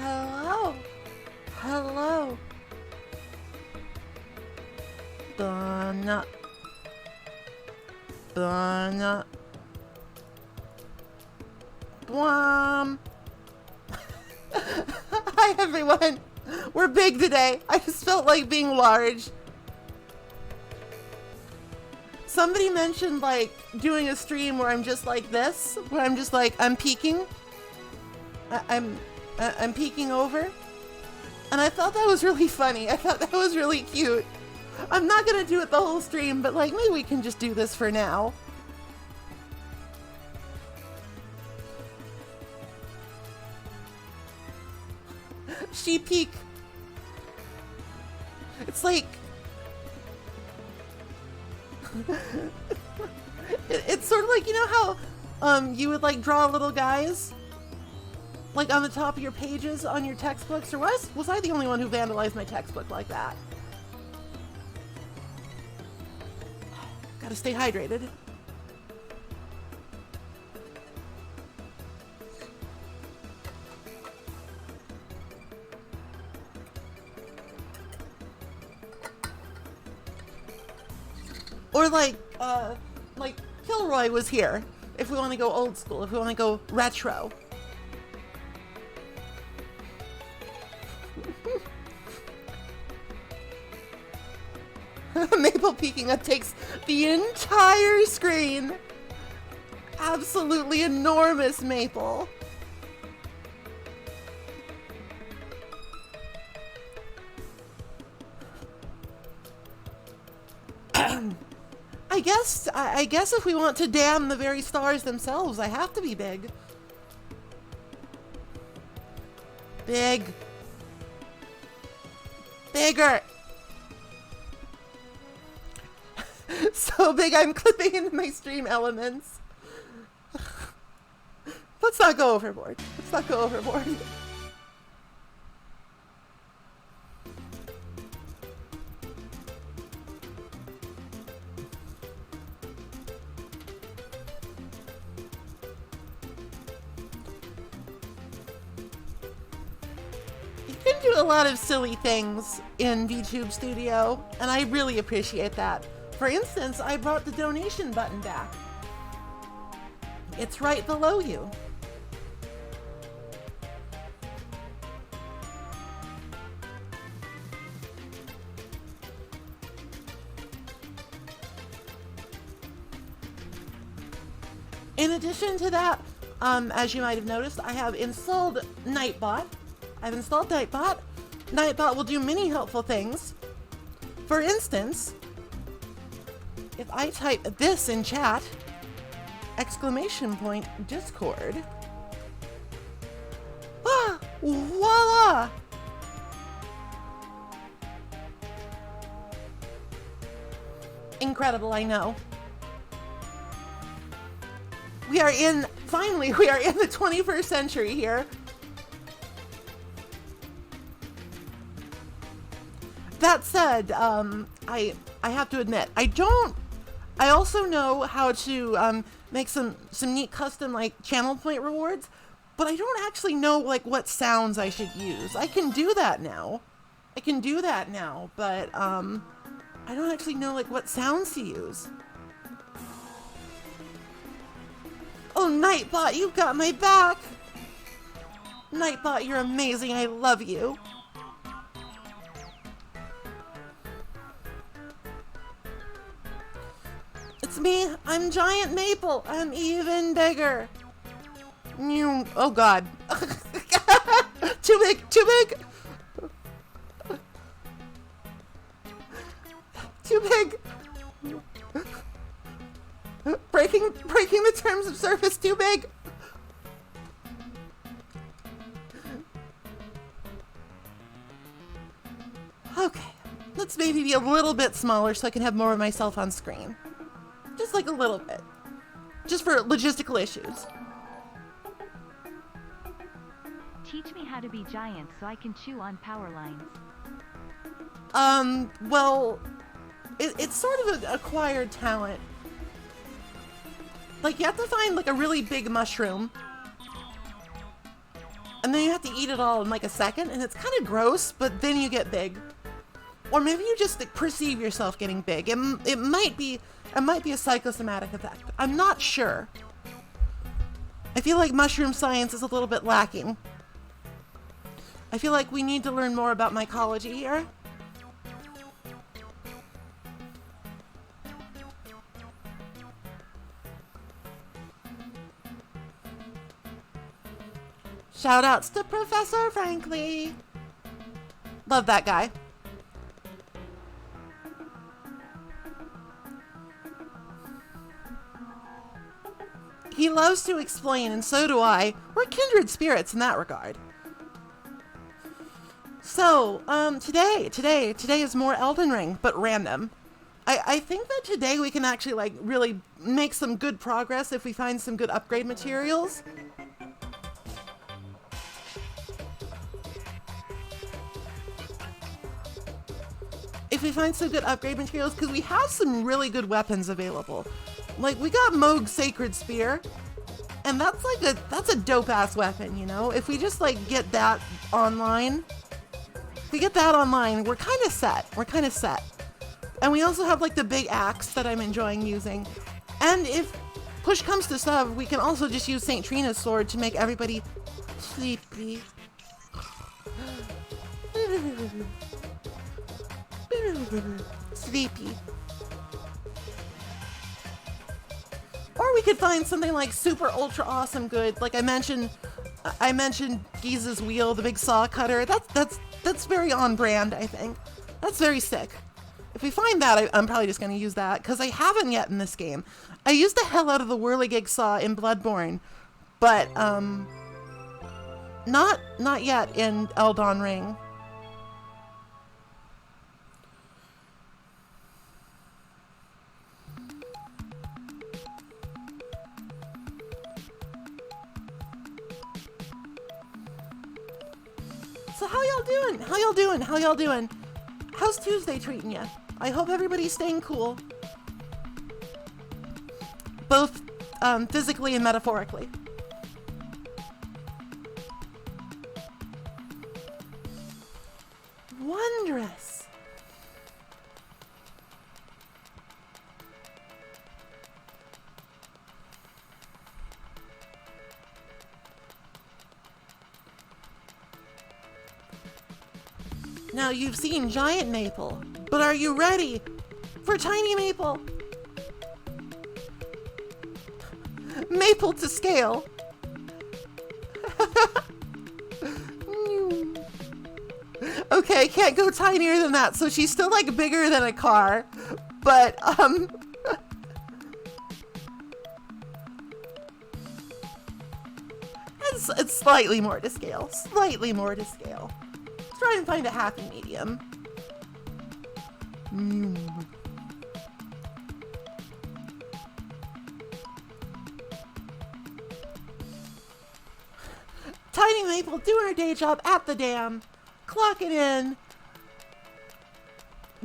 Hello. Hello. Bana. Bana. Bwam. Hi everyone. We're big today. I just felt like being large. Somebody mentioned like doing a stream where I'm just like this, where I'm just like, I'm peeking. I'm peeking over. And I thought that was really funny. I thought that was really cute. I'm not gonna do it the whole stream, but like maybe we can just do this for now. She peek. It's like it's sort of like, you know how you would like draw little guys like on the top of your pages on your textbooks, or was I the only one who vandalized my textbook like that? Gotta stay hydrated. Or like Kilroy was here, if we want to go old school, if we want to go retro. Maple peeking up takes the entire screen. Absolutely enormous Maple. I guess if we want to damn the very stars themselves, I have to be big. Big. Bigger. So big I'm clipping into my stream elements. Let's not go overboard. Let's not go overboard. You can do a lot of silly things in VTube Studio, and I really appreciate that. For instance, I brought the donation button back. It's right below you. In addition to that, as you might have noticed, I have installed Nightbot. Nightbot will do many helpful things. For instance, if I type this in chat, !Discord. Ah, voila! Incredible, I know. Finally, we are in the 21st century here. That said, I have to admit, I also know how to make some neat custom like channel point rewards, but I don't actually know like what sounds I should use. I can do that now, but I don't actually know like what sounds to use. Oh, Nightbot, you've got my back. Nightbot, you're amazing. I love you. It's me. I'm Giant Maple. I'm even bigger. Oh God. Too big. Too big. Too big. Breaking the terms of service. Too big. Okay. Let's maybe be a little bit smaller so I can have more of myself on screen. Just like a little bit. Just for logistical issues. Teach me how to be giant so I can chew on power lines. Well, it's sort of an acquired talent. Like, you have to find, like, a really big mushroom. and then you have to eat it all in like a second, and it's kind of gross, but then you get big. Or maybe you just perceive yourself getting big. It might be a psychosomatic effect. I'm not sure. I feel like mushroom science is a little bit lacking. I feel like we need to learn more about mycology here. Shoutouts to Professor Frankly. Love that guy. He loves to explain, and so do I. We're kindred spirits in that regard. So, today is more Elden Ring, but random. I think that today we can actually, like, really make some good progress if we find some good upgrade materials. If we find some good upgrade materials, because we have some really good weapons available. Like, we got Mohg's Sacred Spear, and that's a dope-ass weapon, you know? If we just, like, get that online, we're kind of set. And we also have, like, the big axe that I'm enjoying using. And if push comes to shove, we can also just use St. Trina's sword to make everybody sleepy. Sleepy. Or we could find something like super ultra awesome good. Like I mentioned Giza's wheel, the big saw cutter. That's very on brand, I think. That's very sick. If we find that, I'm probably just going to use that, because I haven't yet in this game. I used the hell out of the whirligig saw in Bloodborne, but not yet in Elden Ring. So how y'all doing? How's Tuesday treating you? I hope everybody's staying cool. Both physically and metaphorically. Wondrous. Now you've seen Giant Maple, but are you ready for Tiny Maple? Maple to scale. Okay, can't go tinier than that, so she's still like bigger than a car, but it's slightly more to scale. Try and find a happy medium. Tiny Maple doing her day job at the dam, clocking in,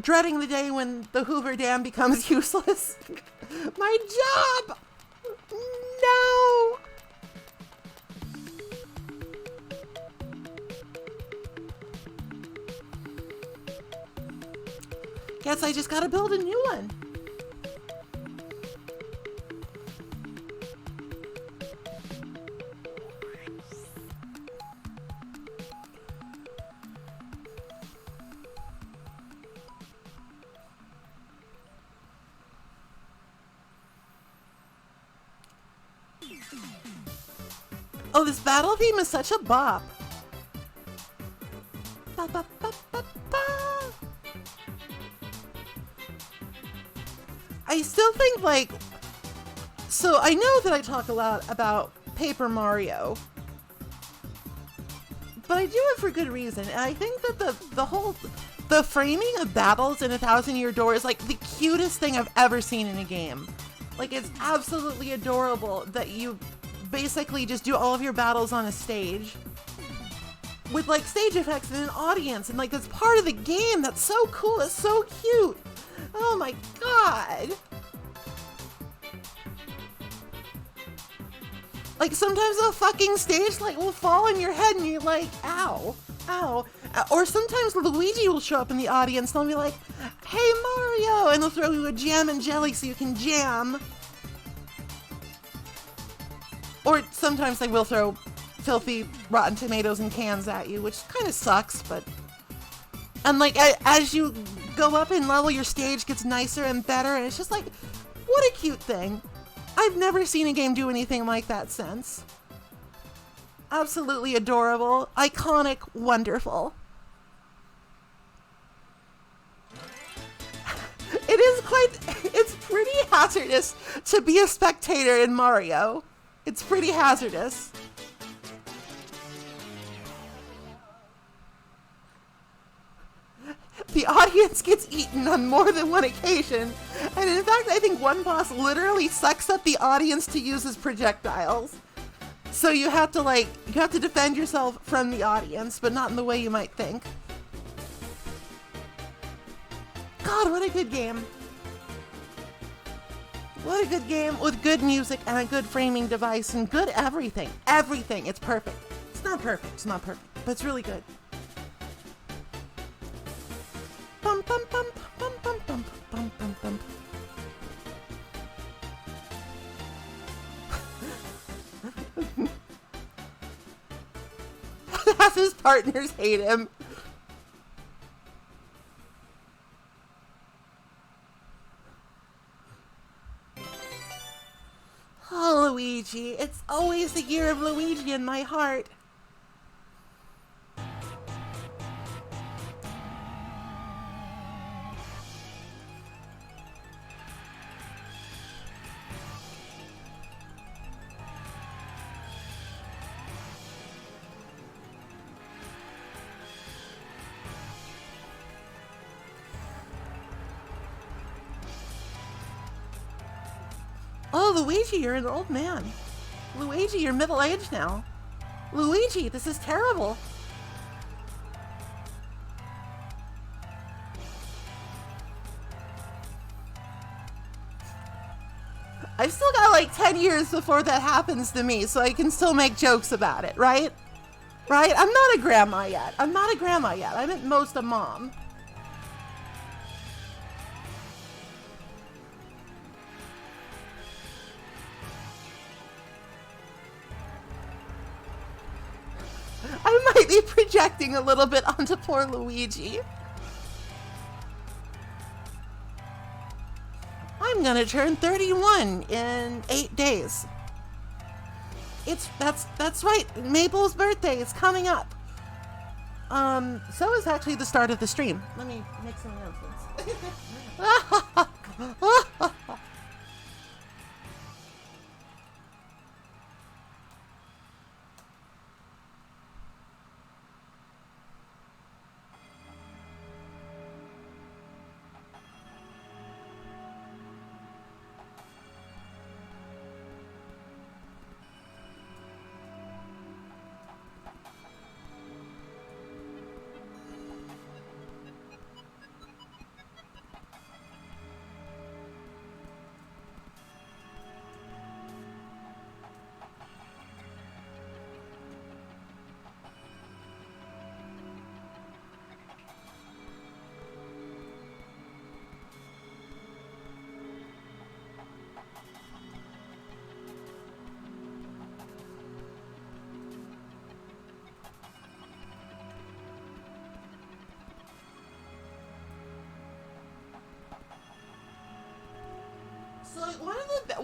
dreading the day when the Hoover Dam becomes useless. My job! No! Guess I just gotta build a new one. Oh, this battle theme is such a bop. Ba, ba, ba, ba, ba. I still think, like, so I know that I talk a lot about Paper Mario, but I do it for good reason. And I think that the framing of battles in A Thousand Year Door is like the cutest thing I've ever seen in a game. Like, it's absolutely adorable that you basically just do all of your battles on a stage with like stage effects and an audience, and like that's part of the game. That's so cool. It's so cute. Oh my god. Like, sometimes a fucking stage light will fall on your head and you're like, ow, ow. Or sometimes Luigi will show up in the audience and they'll be like, hey, Mario, and they'll throw you a jam and jelly so you can jam. Or sometimes they will throw filthy rotten tomatoes and cans at you, which kind of sucks, but... And, like, as you go up in level, your stage gets nicer and better, and it's just like, what a cute thing. I've never seen a game do anything like that since. Absolutely adorable, iconic, wonderful. It's pretty hazardous to be a spectator in Mario. It's pretty hazardous. The audience gets eaten on more than one occasion, and in fact, I think one boss literally sucks up the audience to use as projectiles. So you have to defend yourself from the audience, but not in the way you might think. God, what a good game. What a good game with good music and a good framing device and good everything. Everything. It's perfect. It's not perfect, but it's really good. Bum, bum, bum, bum, bum, bum, bum, bum, bum. Half his partners hate him. Oh, Luigi. It's always the year of Luigi in my heart. Oh, Luigi, you're an old man. Luigi, you're middle-aged now. Luigi, this is terrible. I've still got like 10 years before that happens to me, so I can still make jokes about it, right? Right? I'm not a grandma yet. I'm at most a mom. I might be projecting a little bit onto poor Luigi. I'm gonna turn 31 in 8 days. That's right. Mabel's birthday is coming up. So is actually the start of the stream. Let me make some announcements.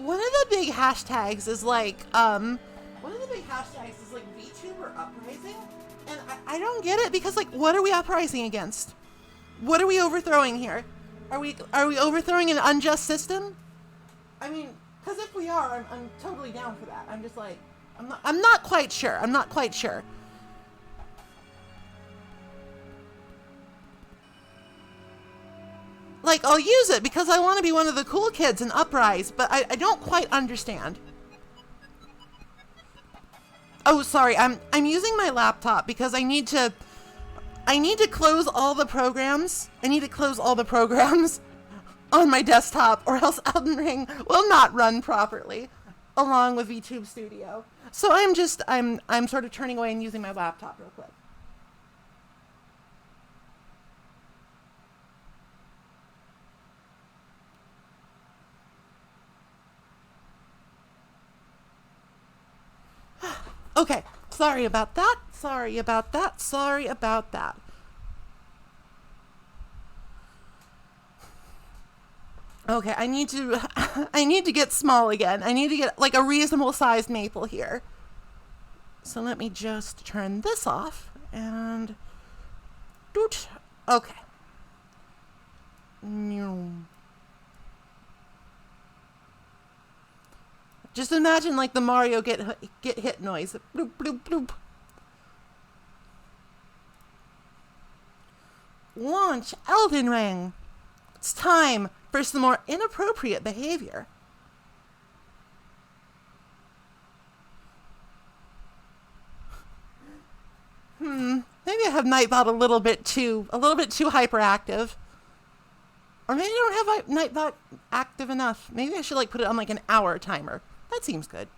One of the big hashtags is like VTuber uprising, and I don't get it because like what are we uprising against? What are we overthrowing here? Are we overthrowing an unjust system? I mean, because if we are, I'm totally down for that. I'm just like I'm not quite sure. I'm not quite sure. Like, I'll use it because I want to be one of the cool kids and uprise, but I don't quite understand. Oh, sorry, I'm using my laptop because I need to close all the programs. I need to close all the programs on my desktop or else Elden Ring will not run properly. along with VTube Studio. So I'm sort of turning away and using my laptop real quick. Okay, sorry about that. Sorry about that. Sorry about that. Okay, I need to get small again. I need to get like a reasonable sized maple here. So let me just turn this off and doot. Okay. Just imagine like the Mario get hit noise. Bloop, bloop, bloop. Launch Elden Ring. It's time for some more inappropriate behavior. Maybe I have Nightbot a little bit too hyperactive. Or maybe I don't have Nightbot active enough. Maybe I should like put it on like an hour timer. That seems good.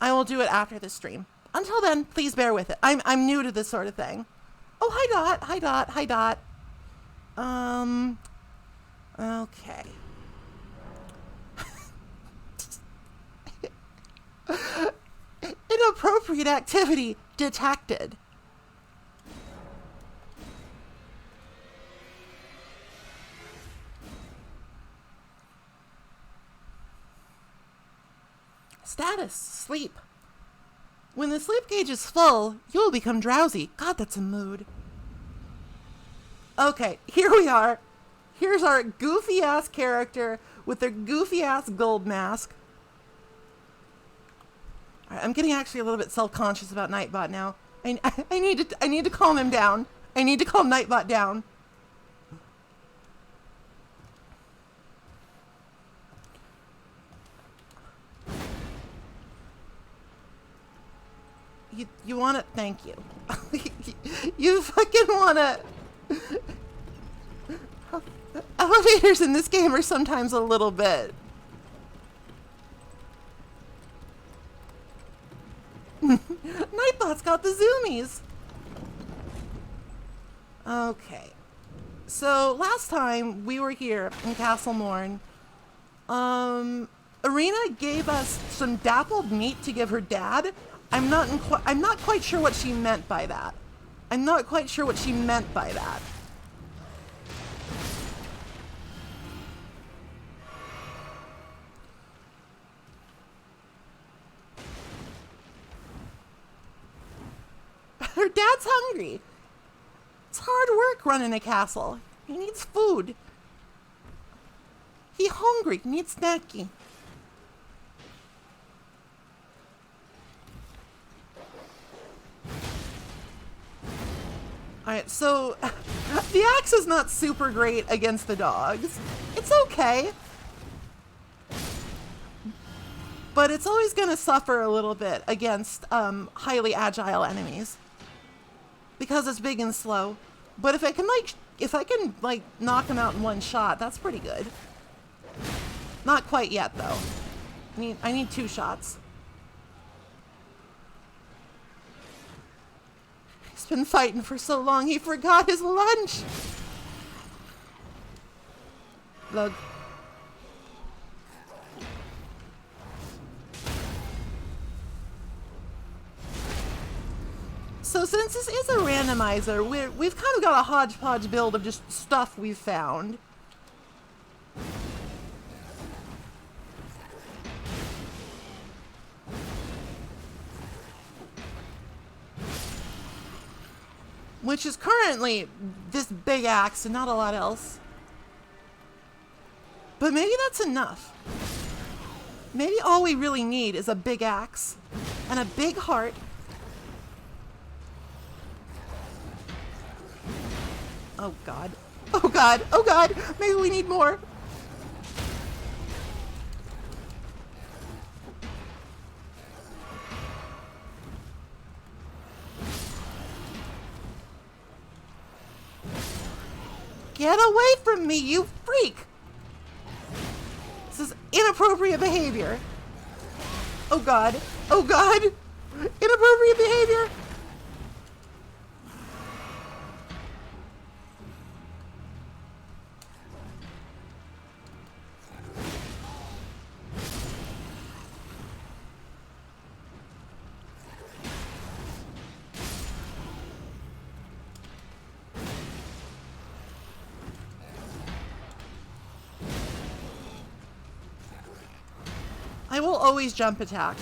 I will do it after this stream. Until then, please bear with it. I'm new to this sort of thing. Oh, hi Dot. Hi Dot. Hi Dot. Okay. Inappropriate activity detected. Status, sleep. When the sleep gauge is full, you will become drowsy. God, that's a mood. Okay, here we are. Here's our goofy-ass character with their goofy-ass gold mask. All right, I'm getting actually a little bit self-conscious about Nightbot now. I need to calm him down. I need to calm Nightbot down. You want to... Thank you. You fucking want to... Elevators in this game are sometimes a little bit... Nightbot's got the zoomies. Okay. So, last time we were here in Castle Morn, Arena gave us some dappled meat to give her dad. I'm not quite sure what she meant by that. I'm not quite sure what she meant by that. Her dad's hungry. It's hard work running a castle. He needs food. He hungry, needs snacky. Alright, so the axe is not super great against the dogs. It's okay. But it's always going to suffer a little bit against highly agile enemies. Because it's big and slow. But if I can knock them out in one shot, that's pretty good. Not quite yet though. I need 2 shots. He's been fighting for so long he forgot his lunch. Look. So since this is a randomizer, we've kind of got a hodgepodge build of just stuff we've found. Which is currently this big axe and not a lot else. But maybe that's enough. Maybe all we really need is a big axe and a big heart. Oh god. Oh god. Oh god. Maybe we need more. Get away from me, you freak! This is inappropriate behavior. Oh god. Oh god. Inappropriate behavior. I will always jump attack.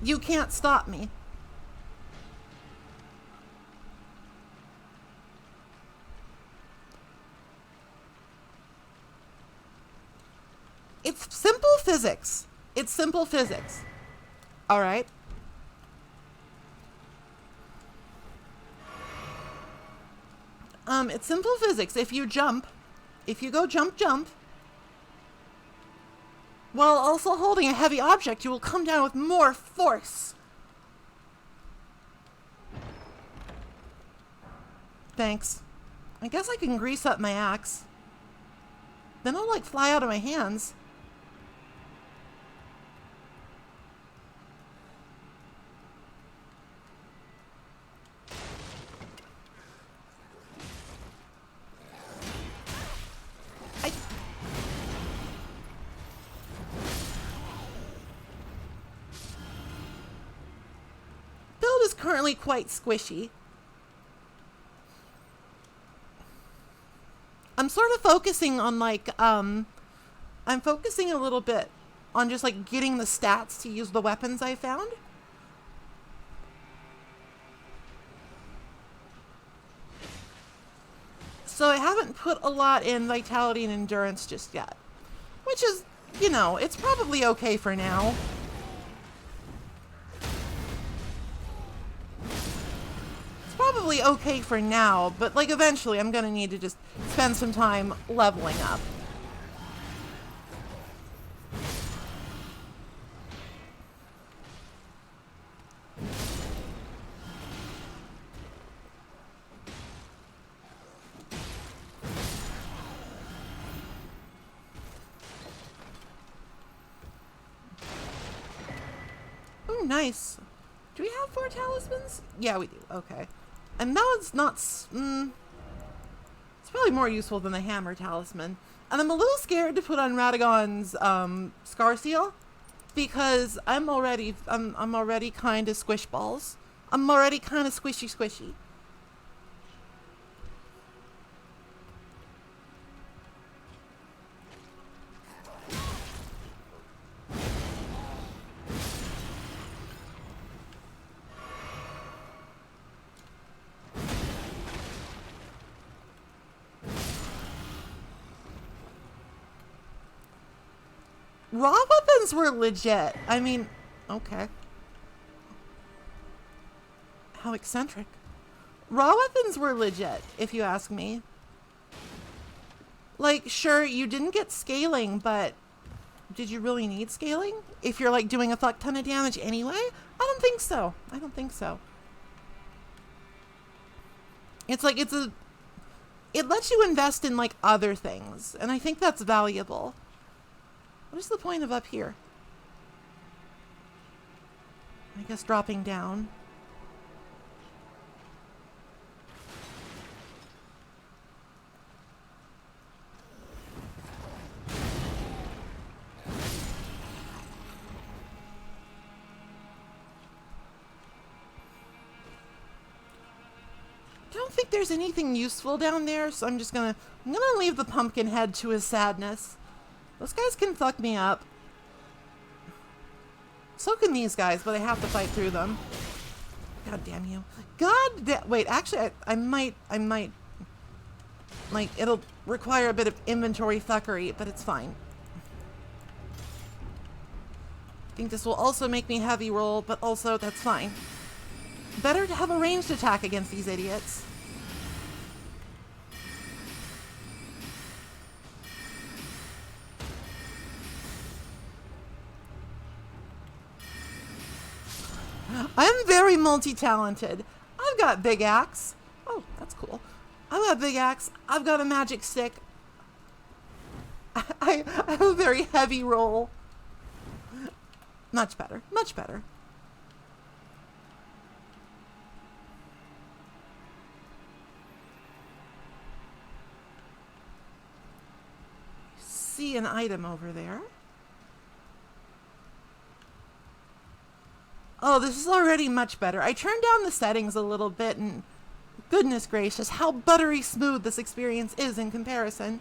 You can't stop me. It's simple physics. It's simple physics. All right. It's simple physics. If you jump, if you go jump, jump, while also holding a heavy object, you will come down with more force. Thanks. I guess I can grease up my axe. Then I'll like fly out of my hands. Build is currently quite squishy. I'm sort of focusing on like, I'm focusing a little bit on just like getting the stats to use the weapons I found. So I haven't put a lot in vitality and endurance just yet, which is, you know, it's probably okay for now. Probably okay for now, but like eventually I'm gonna need to just spend some time leveling up. Oh, nice. Do we have 4 talismans? Yeah, we do. Okay. And that one's not... it's probably more useful than the hammer talisman. And I'm a little scared to put on Radagon's Scar Seal, because I'm already kind of squish balls. I'm already kind of squishy. Raw weapons were legit. I mean, okay. How eccentric. Raw weapons were legit, if you ask me. Like, sure, you didn't get scaling, but did you really need scaling? If you're, like, doing a fuck ton of damage anyway? I don't think so. I don't think so. It's like, it lets you invest in, like, other things, and I think that's valuable. What is the point of up here? I guess dropping down. Don't think there's anything useful down there, so I'm gonna leave the pumpkin head to his sadness. Those guys can fuck me up. So can these guys, but I have to fight through them. God damn you. Wait, actually, I might, like, it'll require a bit of inventory fuckery, but it's fine. I think this will also make me heavy roll, but also, that's fine. Better to have a ranged attack against these idiots. I'm very multi-talented. I've got big axe. Oh, that's cool. I've got big axe. I've got a magic stick. I have a very heavy roll. Much better. Much better. See an item over there. Oh, this is already much better. I turned down the settings a little bit, and goodness gracious, how buttery smooth this experience is in comparison.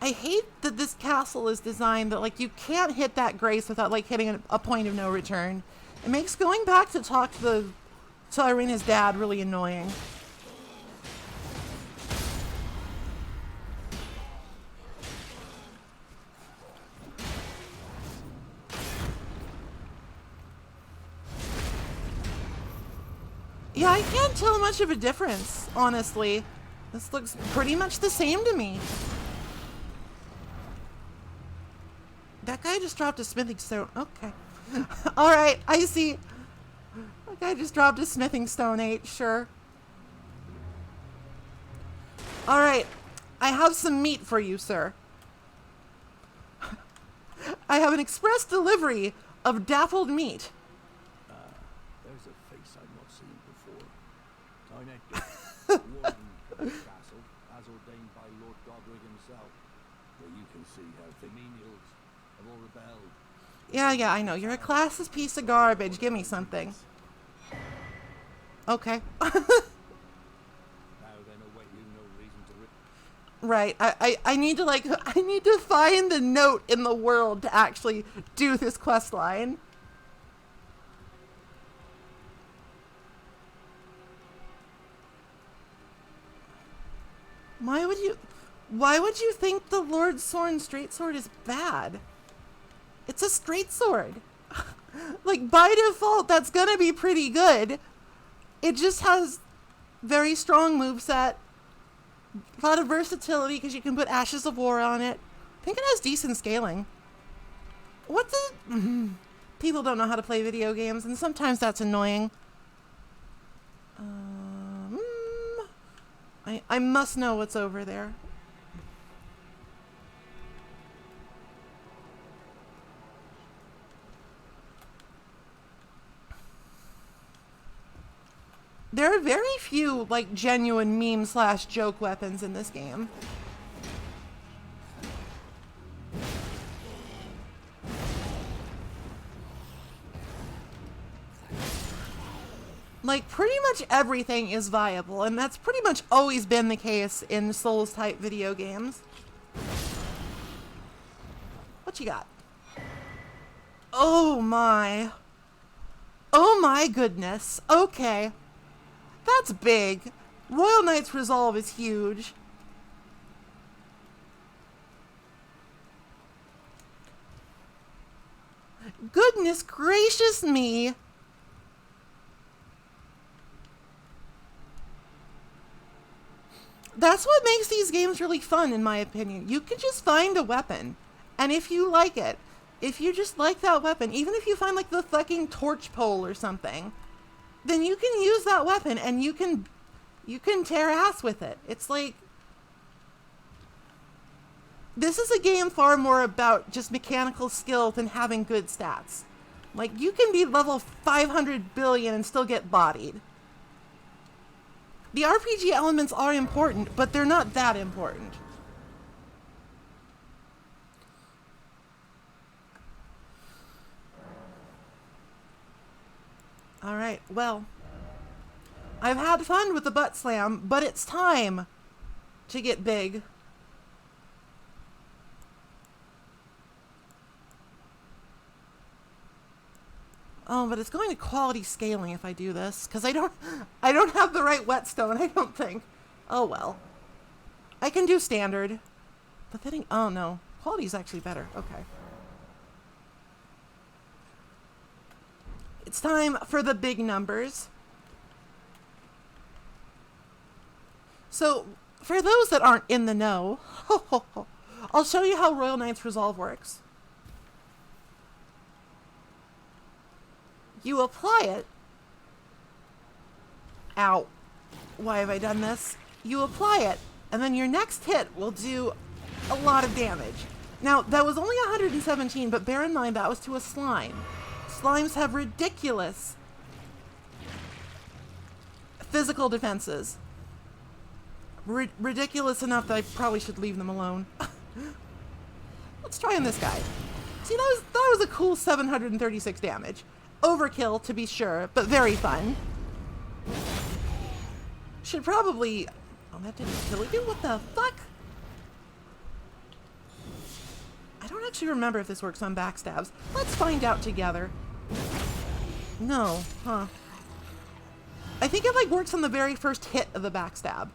I hate that this castle is designed that, like, you can't hit that grace without, like, hitting a point of no return. It makes going back to talk to Irina's dad really annoying. Yeah, I can't tell much of a difference, honestly. This looks pretty much the same to me. That guy just dropped a smithing stone. Okay. Alright, I see. That guy just dropped a smithing stone 8, sure. Alright, I have some meat for you, sir. I have an express delivery of dappled meat. There's a face I've not seen before. Tynector, warden of the castle, as ordained by Lord Godric himself. Where you can see how the menials have all rebelled. Yeah, I know. You're a classless piece of garbage. Give me something. Okay. Now then, await you no reason to Right. I need to, like, I need to find the note in the world to actually do this quest line. Why would you think the Lord Sorn Straightsword is bad? It's a straight sword. Like, by default, that's gonna be pretty good. It just has very strong moveset. A lot of versatility because you can put Ashes of War on it. I think it has decent scaling. What the... People don't know how to play video games, and sometimes that's annoying. I must know what's over there. There are very few, like, genuine meme/joke weapons in this game. Like, pretty much everything is viable, and that's pretty much always been the case in Souls-type video games. What you got? Oh my. Oh my goodness. Okay. That's big. Royal Knight's Resolve is huge. Goodness gracious me. That's what makes these games really fun, in my opinion. You can just find a weapon, and if you like it, if you just like that weapon, even if you find, like, the fucking torch pole or something, then you can use that weapon and you can tear ass with it. It's like, this is a game far more about just mechanical skill than having good stats. Like, you can be level 500 billion and still get bodied. The RPG elements are important, but they're not that important. Alright, well, I've had fun with the butt slam, but it's time to get big. Oh, but it's going to quality scaling if I do this, because I don't have the right whetstone, I don't think. Oh well. I can do standard. But then, oh no, quality is actually better. Okay. It's time for the big numbers. So, for those that aren't in the know, I'll show you how Royal Knight's Resolve works. You apply it. Ow. Why have I done this? You apply it, and then your next hit will do a lot of damage. Now, that was only 117, but bear in mind that was to a slime. Slimes have ridiculous physical defenses. Ridiculous enough that I probably should leave them alone. Let's try on this guy. See, that was a cool 736 damage. Overkill, to be sure, but very fun. Should probably... Oh, that didn't kill you? What the fuck? I don't actually remember if this works on backstabs. Let's find out together. No, huh. I think it, like, works on the very first hit of the backstab.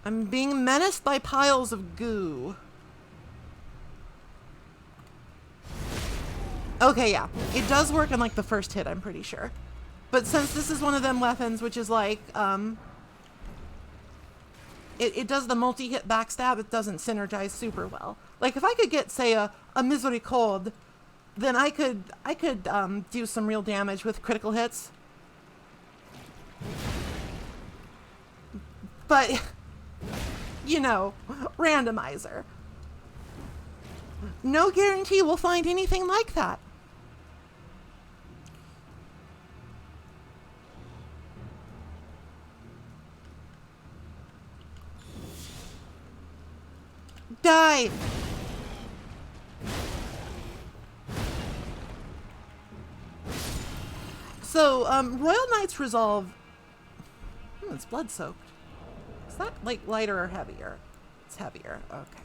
I'm being menaced by piles of goo. Okay, yeah. It does work on, like, the first hit, I'm pretty sure. But since this is one of them weapons, which is, like, it does the multi-hit backstab, it doesn't synergize super well. Like, if I could get, say, a Misericorde, then I could do some real damage with critical hits. But, you know, randomizer. No guarantee we'll find anything like that. Die! So, Royal Knight's Resolve... it's blood-soaked. Is that, like, lighter or heavier? It's heavier. Okay.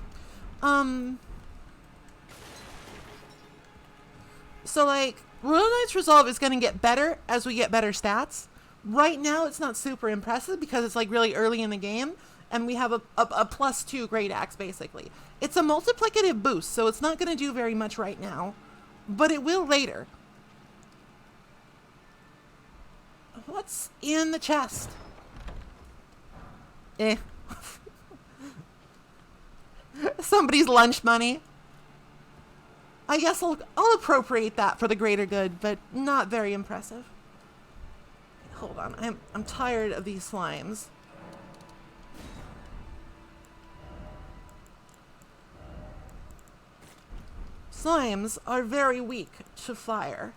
So, like, Royal Knight's Resolve is going to get better as we get better stats. Right now, it's not super impressive because it's, like, really early in the game. And we have a +2 Great Axe, basically. It's a multiplicative boost, so it's not going to do very much right now. But it will later. What's in the chest? Somebody's lunch money. I guess I'll appropriate that for the greater good, but not very impressive. Hold on, I'm tired of these slimes. Slimes are very weak to fire.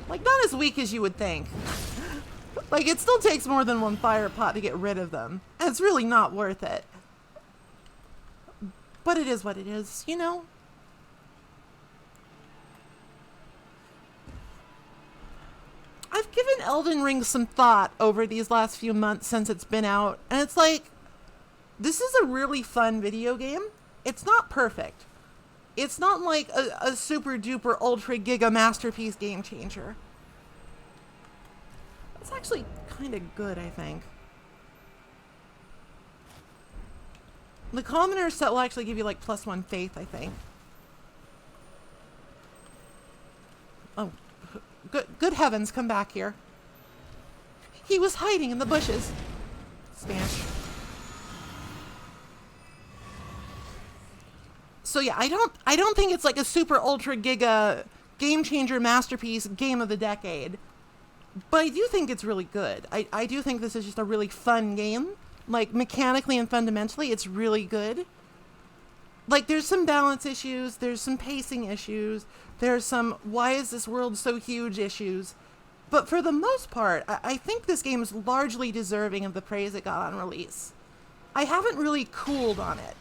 Like, not as weak as you would think. Like, it still takes more than one fire pot to get rid of them. And it's really not worth it. But it is what it is, you know? I've given Elden Ring some thought over these last few months since it's been out. And it's like, this is a really fun video game. It's not perfect. It's not like a super duper ultra giga masterpiece game changer. It's actually kind of good, I think. The commoner set will actually give you like +1 faith, I think. Oh, good heavens, come back here. He was hiding in the bushes. Smash. So yeah, I don't think it's like a super ultra giga game changer masterpiece game of the decade. But I do think it's really good. I do think this is just a really fun game. Like, mechanically and fundamentally, it's really good. Like, there's some balance issues, there's some pacing issues, there's some why is this world so huge issues. But for the most part, I think this game is largely deserving of the praise it got on release. I haven't really cooled on it.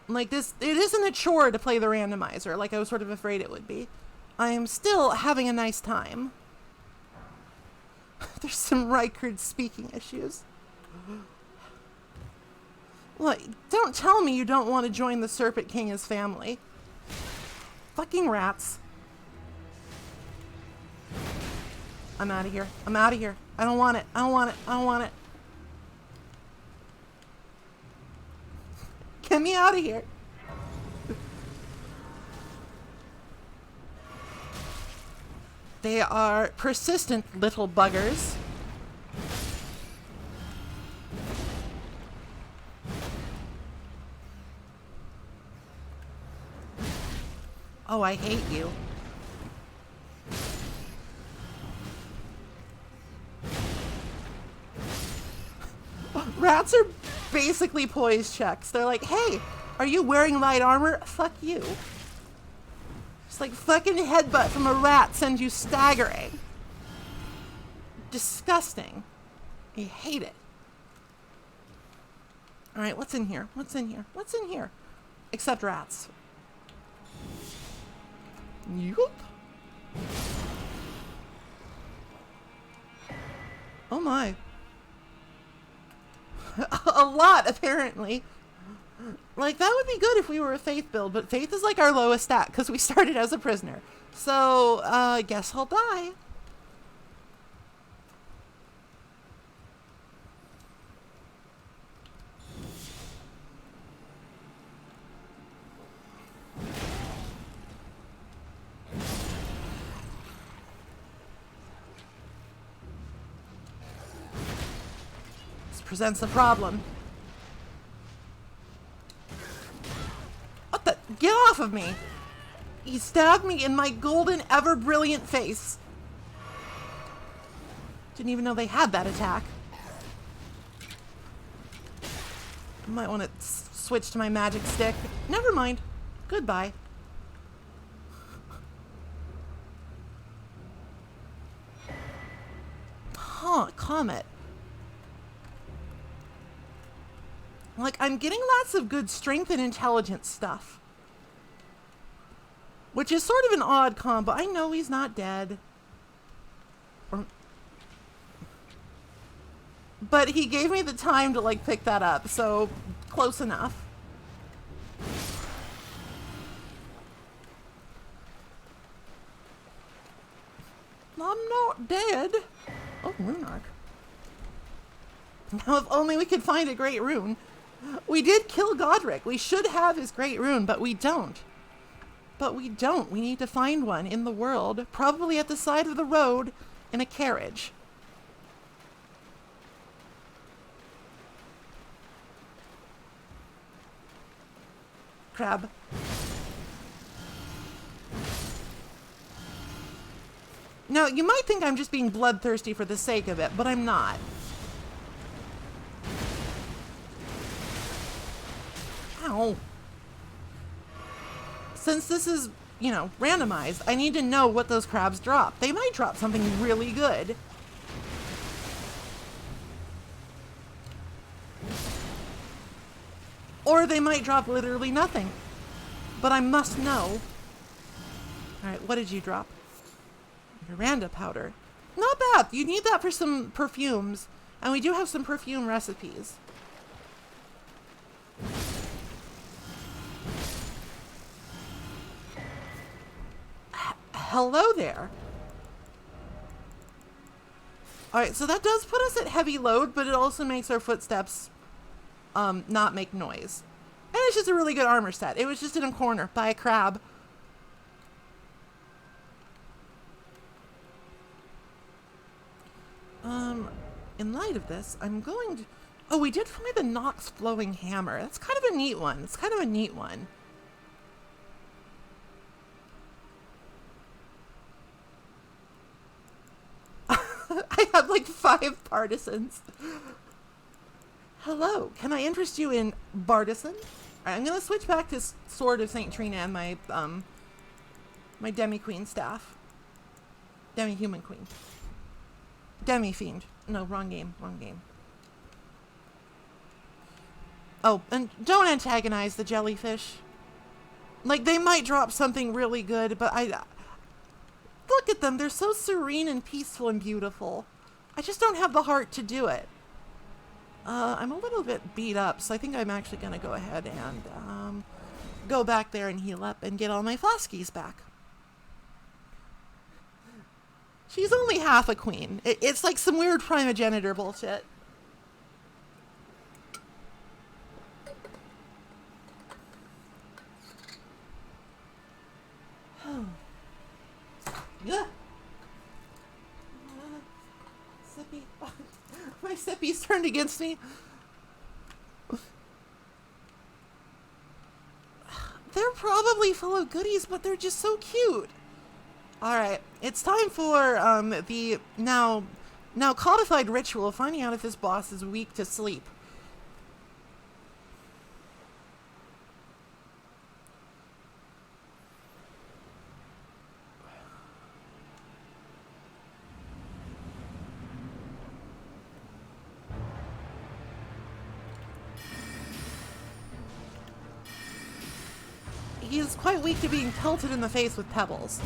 Like, it isn't a chore to play the randomizer, like I was sort of afraid it would be. I am still having a nice time. There's some Rykard speaking issues. Look, don't tell me you don't want to join the Serpent King as family. Fucking rats. I'm out of here. I'm out of here. I don't want it. I don't want it. I don't want it. Get me out of here. They are persistent little buggers. Oh, I hate you. Rats are basically poise checks. They're like, hey, are you wearing light armor? Fuck you. It's like fucking headbutt from a rat sends you staggering. Disgusting. I hate it. All right, what's in here? What's in here? What's in here? Except rats. Yup. Oh my. A lot, apparently. Like, that would be good if we were a Faith build, but Faith is like our lowest stat because we started as a prisoner. So, I guess I'll die. This presents a problem. What the? Get off of me! He stabbed me in my golden, ever-brilliant face. Didn't even know they had that attack. I might want to switch to my magic stick. Never mind. Goodbye. Huh, comet. Like, I'm getting lots of good strength and intelligence stuff. Which is sort of an odd combo. I know he's not dead. But he gave me the time to, like, pick that up, so close enough. I'm not dead. Oh, rune arc. Now, if only we could find a great rune. We did kill Godric. We should have his great rune, but we don't. But we don't. We need to find one in the world, probably at the side of the road in a carriage. Crab. Now, you might think I'm just being bloodthirsty for the sake of it, but I'm not. Ow. Since this is, you know, randomized, I need to know what those crabs drop. They might drop something really good. Or they might drop literally nothing. But I must know. Alright, what did you drop? Miranda powder. Not bad. You need that for some perfumes. And we do have some perfume recipes. Hello there. Alright, so that does put us at heavy load, but it also makes our footsteps not make noise. And it's just a really good armor set. It was just in a corner by a crab. In light of this, I'm going to... Oh, we did find the Nox Flowing Hammer. That's kind of a neat one. It's kind of a neat one. I have like 5 partisans. Hello, can I interest you in Bartisan? Alright, I'm gonna switch back to Sword of St. Trina and my, my Demi-Queen staff. Demi-Human Queen. Demi-Fiend. No, wrong game, wrong game. Oh, and don't antagonize the jellyfish. Like, they might drop something really good, but look at them, they're so serene and peaceful and beautiful. I just don't have the heart to do it. I'm a little bit beat up, so I think I'm actually going to go ahead and go back there and heal up and get all my Foskies back. She's only half a queen. It's like some weird primogenitor bullshit. Yeah. Sippy. My Sippy's turned against me. They're probably lovely fellow goodies, but they're just so cute. Alright, it's time for the now codified ritual of finding out if this boss is weak to sleep. He is quite weak to being pelted in the face with pebbles.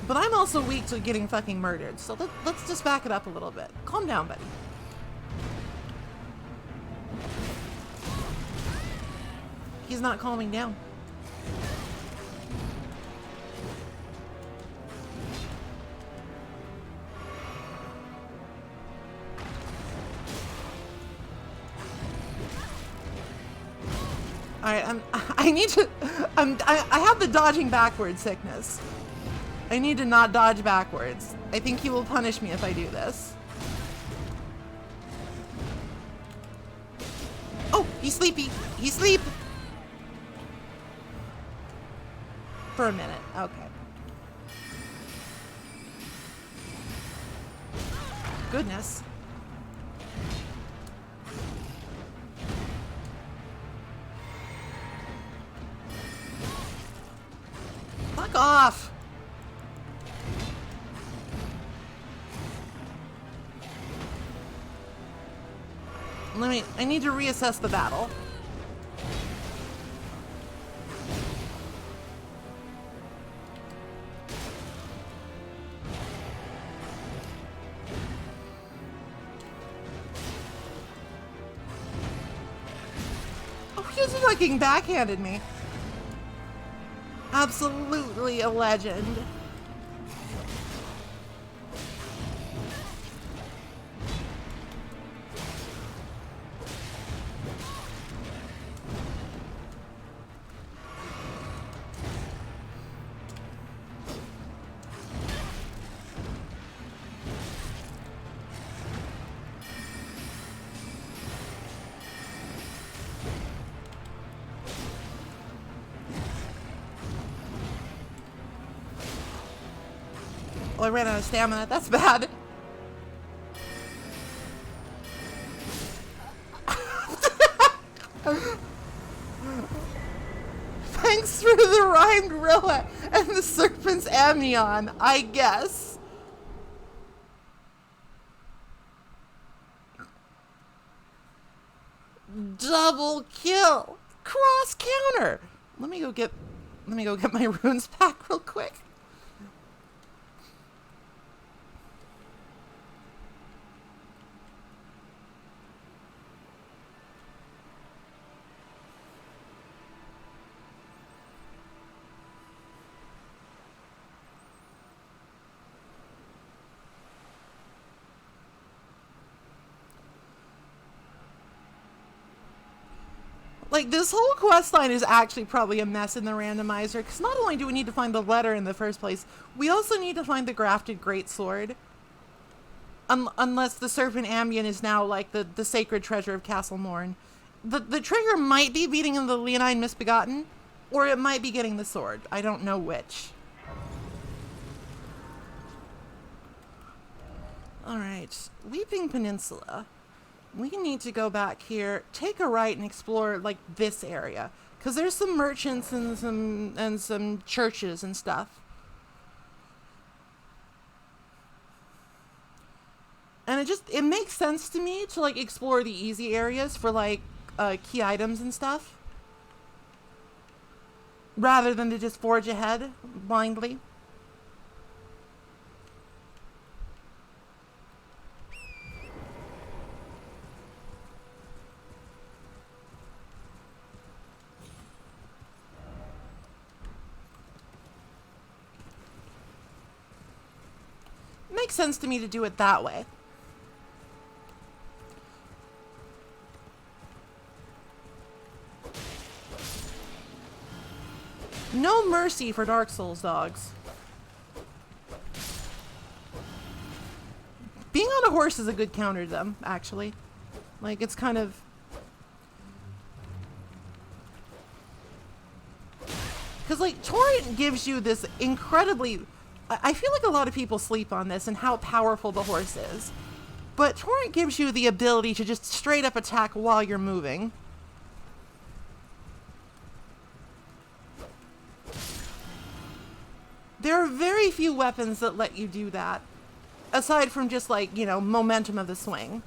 But I'm also weak to getting fucking murdered, so let's just back it up a little bit. Calm down, buddy. He's not calming down. Alright, I have the dodging backwards sickness. I need to not dodge backwards. I think he will punish me if I do this. Oh, he's sleepy. He's asleep. For a minute, okay. Goodness. Fuck off. I need to reassess the battle. Oh, he just fucking backhanded me. Absolutely a legend. Oh, I ran out of stamina. That's bad. Thanks for the rhymed gorilla and the serpent's amnion, I guess. Double kill. Cross counter. Let me go get my runes back real quick. Like, this whole quest line is actually probably a mess in the randomizer, because not only do we need to find the letter in the first place, we also need to find the grafted greatsword. Unless the Serpent Ambien is now, like, the sacred treasure of Castle Morn. The trigger might be beating the Leonine Misbegotten, or it might be getting the sword. I don't know which. Alright, Weeping Peninsula. We need to go back here, take a right, and explore, like, this area. Because there's some merchants and some churches and stuff. And it makes sense to me to, like, explore the easy areas for, like, key items and stuff. Rather than to just forge ahead blindly. Makes sense to me to do it that way. No mercy for Dark Souls dogs. Being on a horse is a good counter to them, actually. Like, it's kind of... Because, like, Torrent gives you this incredibly... I feel like a lot of people sleep on this and how powerful the horse is. But Torrent gives you the ability to just straight up attack while you're moving. There are very few weapons that let you do that. Aside from just, like, you know, momentum of the swing.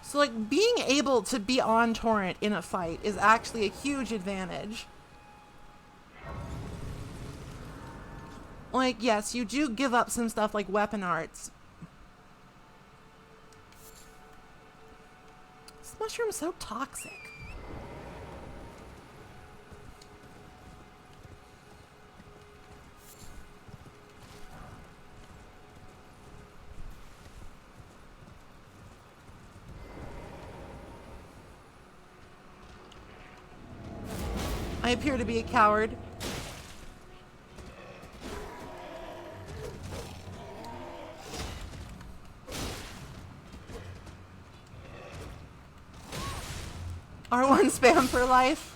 So, like, being able to be on Torrent in a fight is actually a huge advantage. Like, yes, you do give up some stuff like weapon arts. This mushroom's so toxic. I appear to be a coward. R1 spam for life.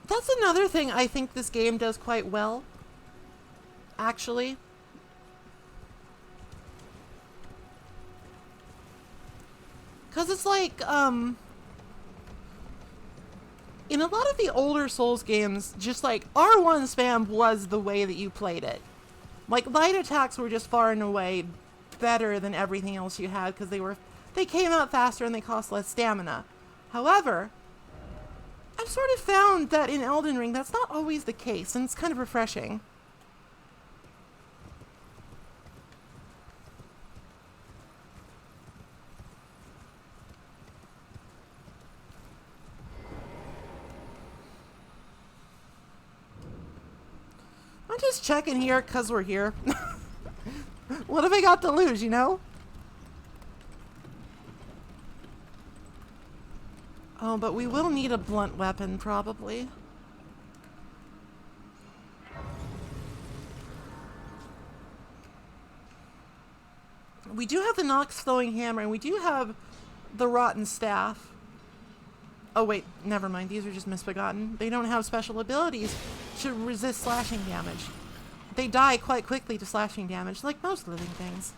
That's another thing I think this game does quite well, actually. Because it's like, in a lot of the older Souls games, just like R1 spam was the way that you played it. Like, light attacks were just far and away better than everything else you had because they came out faster and they cost less stamina. However, I've sort of found that in Elden Ring, that's not always the case, and it's kind of refreshing. I'm just checking here because we're here. What have I got to lose, you know? Oh, but we will need a blunt weapon, probably. We do have the Nox Flowing Hammer, and we do have the Rotten Staff. Oh, wait, never mind. These are just misbegotten. They don't have special abilities to resist slashing damage. They die quite quickly to slashing damage, like most living things.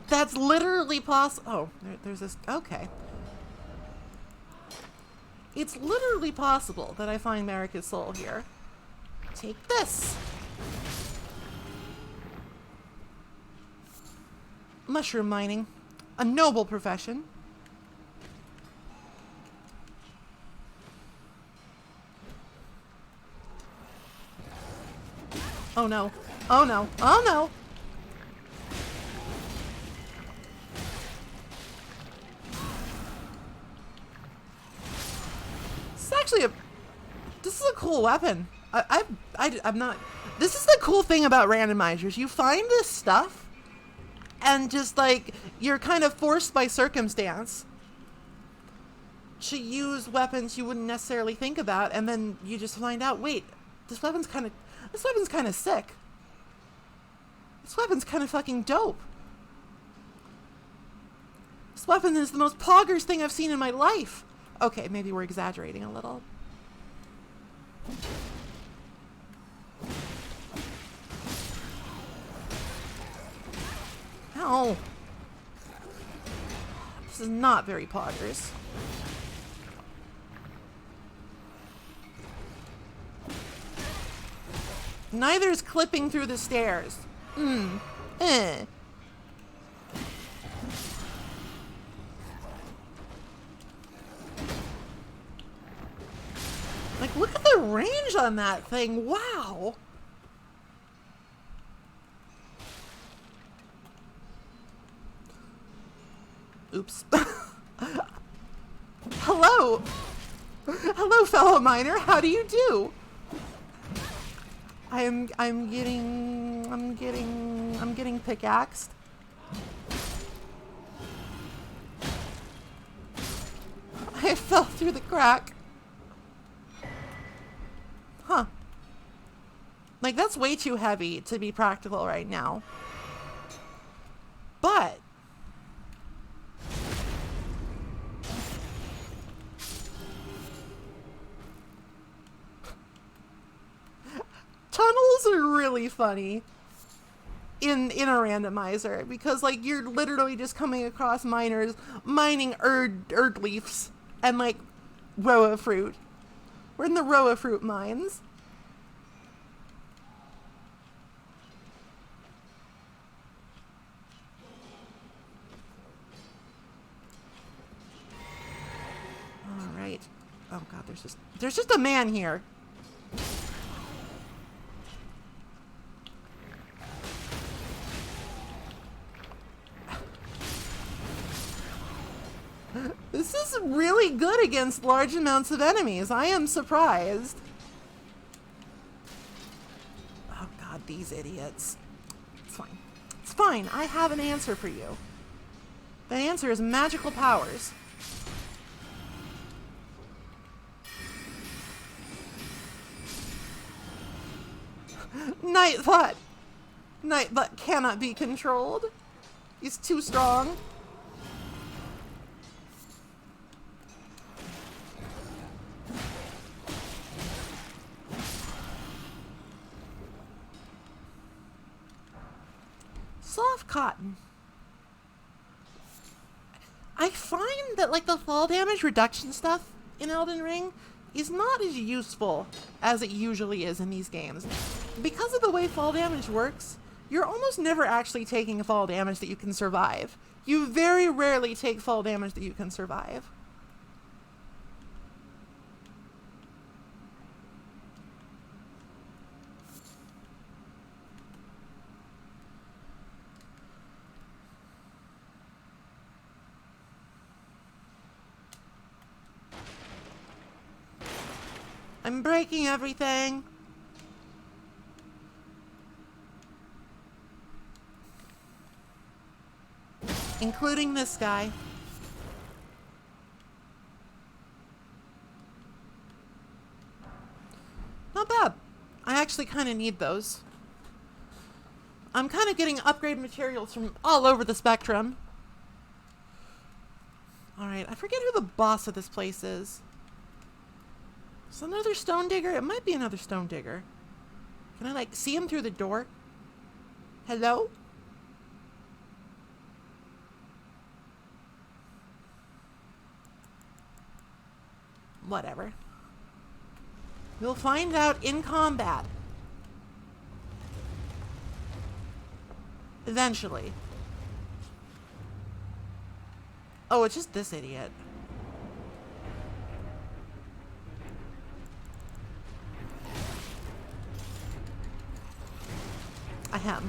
That's literally possible. Oh, there's this. Okay. It's literally possible that I find Marika's soul here. Take this. Mushroom mining. A noble profession. Oh no. Oh no. Oh no. This is a cool weapon. I'm not. This is the cool thing about randomizers. You find this stuff, and just like you're kind of forced by circumstance to use weapons you wouldn't necessarily think about, and then you just find out, wait, this weapon's kind of sick. This weapon's kind of fucking dope. This weapon is the most poggers thing I've seen in my life. Okay, maybe we're exaggerating a little. Ow. This is not very poggers. Neither is clipping through the stairs. Like, look at the range on that thing. Wow. Oops. Hello. Hello, fellow miner. How do you do? I'm getting pickaxed. I fell through the crack. Huh. Like, that's way too heavy to be practical right now. But tunnels are really funny in a randomizer because, like, you're literally just coming across miners mining erd leaves and, like, roa fruit. We're in the roa fruit mines. All right. Oh god, there's just a man here. This is really good against large amounts of enemies. I am surprised. Oh god, these idiots. It's fine. It's fine. I have an answer for you. The answer is magical powers. Nightbot! Nightbot cannot be controlled. He's too strong. Soft cotton. I find that, like, the fall damage reduction stuff in Elden Ring is not as useful as it usually is in these games. Because of the way fall damage works, you're almost never actually taking fall damage that you can survive. You very rarely take fall damage that you can survive. I'm breaking everything. Including this guy. Not bad. I actually kind of need those. I'm kind of getting upgrade materials from all over the spectrum. Alright, I forget who the boss of this place is. Is it another stone digger? It might be another stone digger. Can I, like, see him through the door? Hello? Whatever. We'll find out in combat. Eventually. Oh, it's just this idiot. Ahem.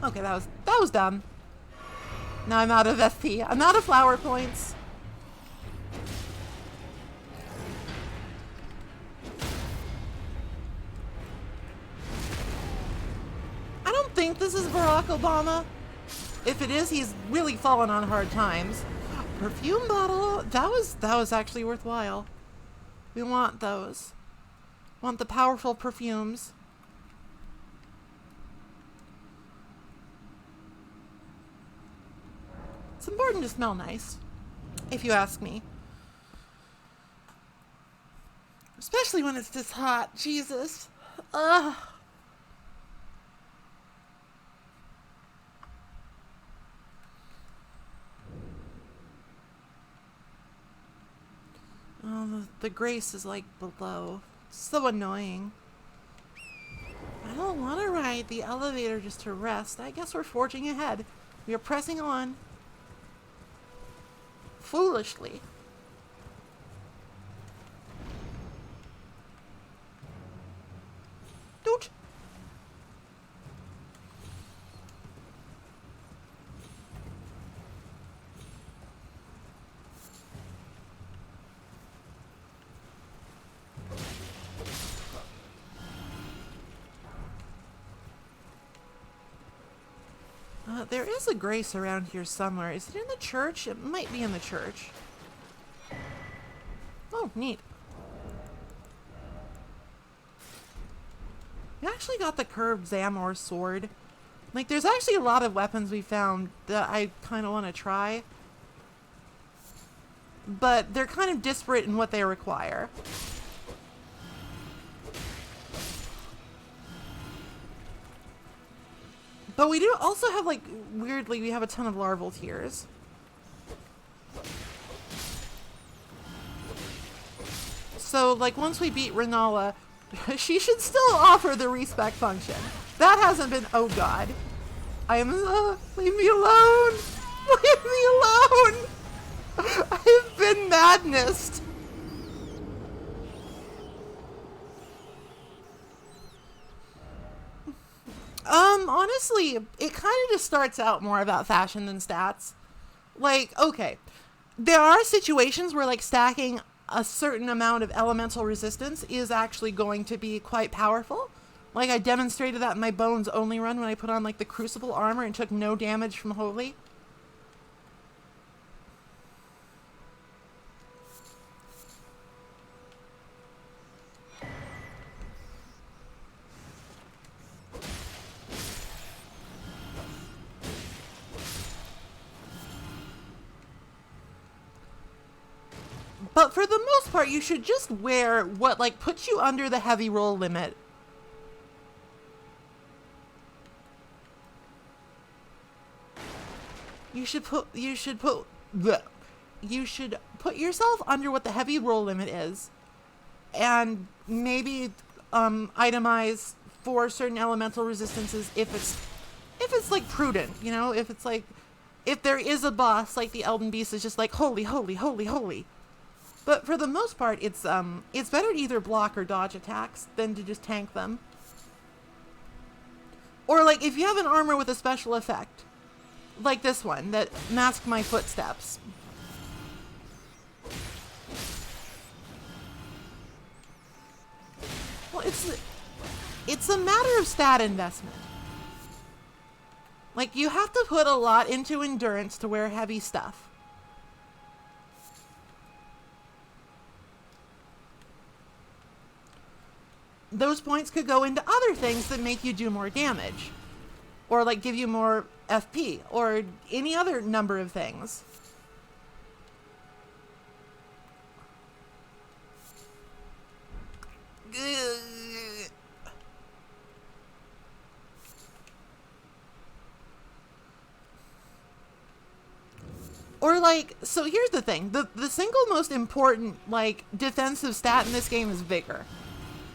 Okay, that was dumb. Now I'm out of FP. I'm out of flower points. I don't think this is Barack Obama. If it is, he's really fallen on hard times. Perfume bottle. That was actually worthwhile. We want those. Want the powerful perfumes. It's important to smell nice, if you ask me. Especially when it's this hot. Jesus. Ugh. Oh, the grace is like below. It's so annoying. I don't want to ride the elevator just to rest. I guess we're forging ahead. We are pressing on. Foolishly. There is a grace around here somewhere. Is it in the church? It might be in the church. Oh, neat. We actually got the curved Zamor sword. Like, there's actually a lot of weapons we found that I kind of want to try. But they're kind of disparate in what they require. But we do also have, like, weirdly, we have a ton of larval tears. So, like, once we beat Renala, she should still offer the respec function. That hasn't been, oh god. I am, leave me alone! Leave me alone! I've been madnessed. Honestly, it kind of just starts out more about fashion than stats. Like, okay, there are situations where, like, stacking a certain amount of elemental resistance is actually going to be quite powerful. Like, I demonstrated that in my Bones only run when I put on, like, the Crucible armor and took no damage from Holy. But for the most part, you should just wear what, like, puts you under the heavy roll limit. You should put yourself under what the heavy roll limit is, and maybe itemize for certain elemental resistances if it's like prudent, you know, if it's like, if there is a boss like the Elden Beast is just like holy, holy, holy, holy. But for the most part, it's better to either block or dodge attacks than to just tank them. Or, like, if you have an armor with a special effect, like this one that masks my footsteps. Well, it's a matter of stat investment. Like, you have to put a lot into endurance to wear heavy stuff. Those points could go into other things that make you do more damage. Or, like, give you more FP. Or any other number of things. Or, like, so here's the thing. The single most important, like, defensive stat in this game is Vigor.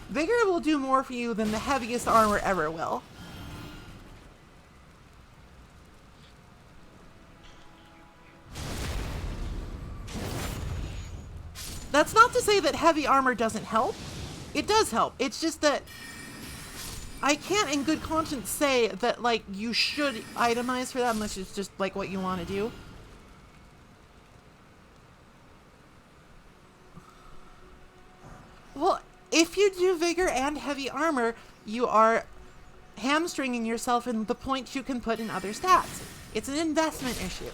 Vigor will do more for you than the heaviest armor ever will. That's not to say that heavy armor doesn't help. It does help. It's just that I can't in good conscience say that, like, you should itemize for that unless it's just, like, what you want to do. Well, if you do Vigor and heavy armor, you are hamstringing yourself in the points you can put in other stats. It's an investment issue.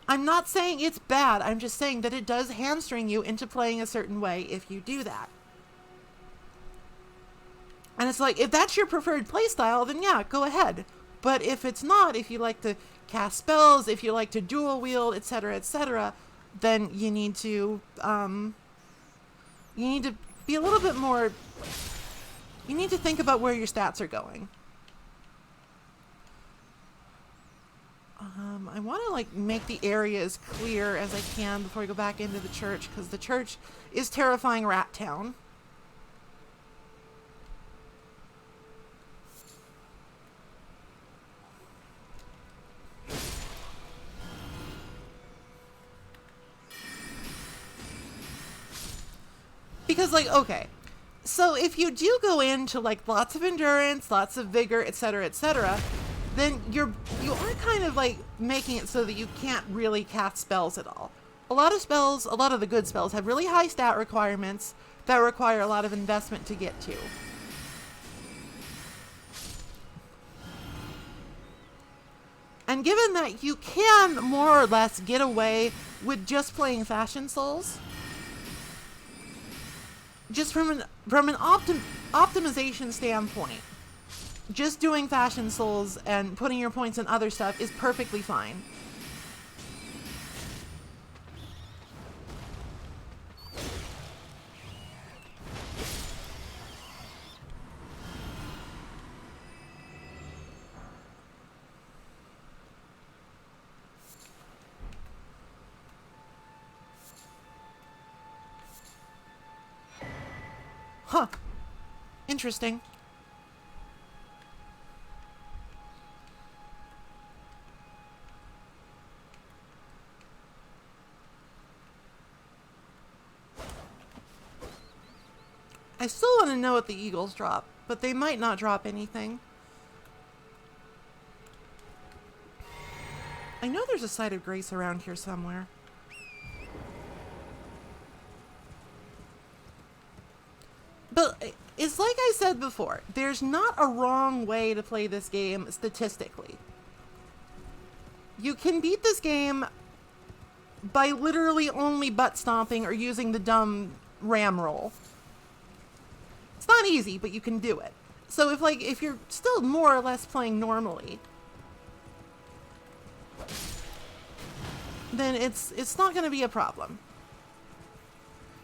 I'm not saying it's bad, I'm just saying that it does hamstring you into playing a certain way if you do that. And it's like, if that's your preferred playstyle, then yeah, go ahead. But if it's not, if you like to cast spells, if you like to dual wield, etc., then you need to be a little bit more, you need to think about where your stats are going. I want to, like, make the area as clear as I can before I go back into the church, because the church is terrifying Rat Town. Because, like, okay, so if you do go into, like, lots of endurance, lots of vigor, etc., then you are kind of, like, making it so that you can't really cast spells at all. A lot of spells, a lot of the good spells, have really high stat requirements that require a lot of investment to get to. And given that you can more or less get away with just playing Fashion Souls, just from an optimization standpoint, just doing Fashion Souls and putting your points in other stuff is perfectly fine. Huh. Interesting. I still want to know what the Eagles drop, but they might not drop anything. I know there's a site of grace around here somewhere. But it's like I said before, there's not a wrong way to play this game statistically. You can beat this game by literally only butt stomping or using the dumb ram roll. It's not easy, but you can do it. So if you're still more or less playing normally, then it's not going to be a problem.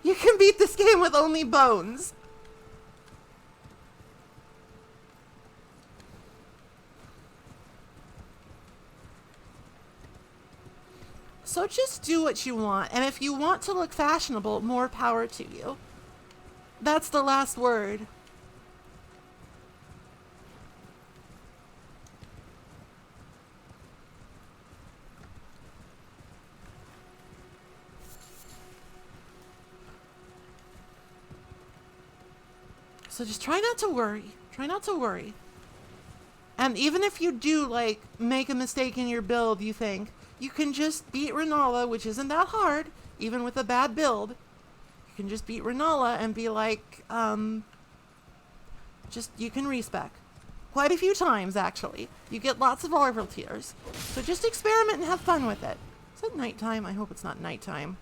You can beat this game with only bones. So just do what you want, and if you want to look fashionable, more power to you. That's the last word. So just try not to worry. Try not to worry. And even if you do, like, make a mistake in your build, you think, you can just beat Renala, which isn't that hard, even with a bad build. You can just beat Renala and be like, you can respec. Quite a few times, actually. You get lots of orbital tears. So just experiment and have fun with it. Is it nighttime? I hope it's not nighttime.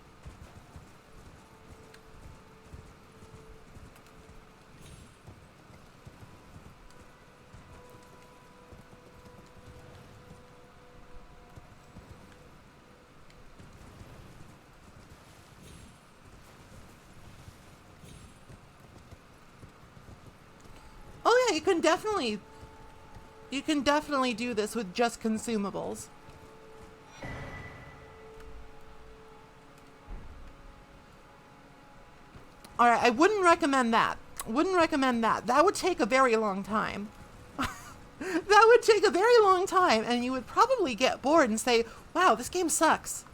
Oh yeah, you can definitely do this with just consumables. Alright, I wouldn't recommend that. Wouldn't recommend that. That would take a very long time. That would take a very long time, and you would probably get bored and say, wow, this game sucks.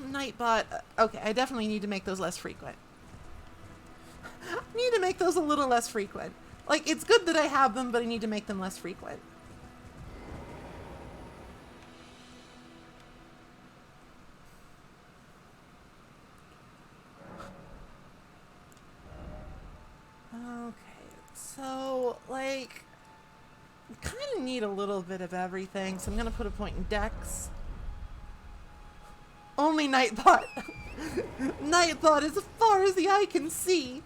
Nightbot. Okay, I definitely need to make those less frequent. I need to make those a little less frequent. Like, it's good that I have them, but I need to make them less frequent. Okay, so, like, kind of need a little bit of everything, so I'm going to put a point in Dex. Only Nightbot. Nightbot is as far as the eye can see.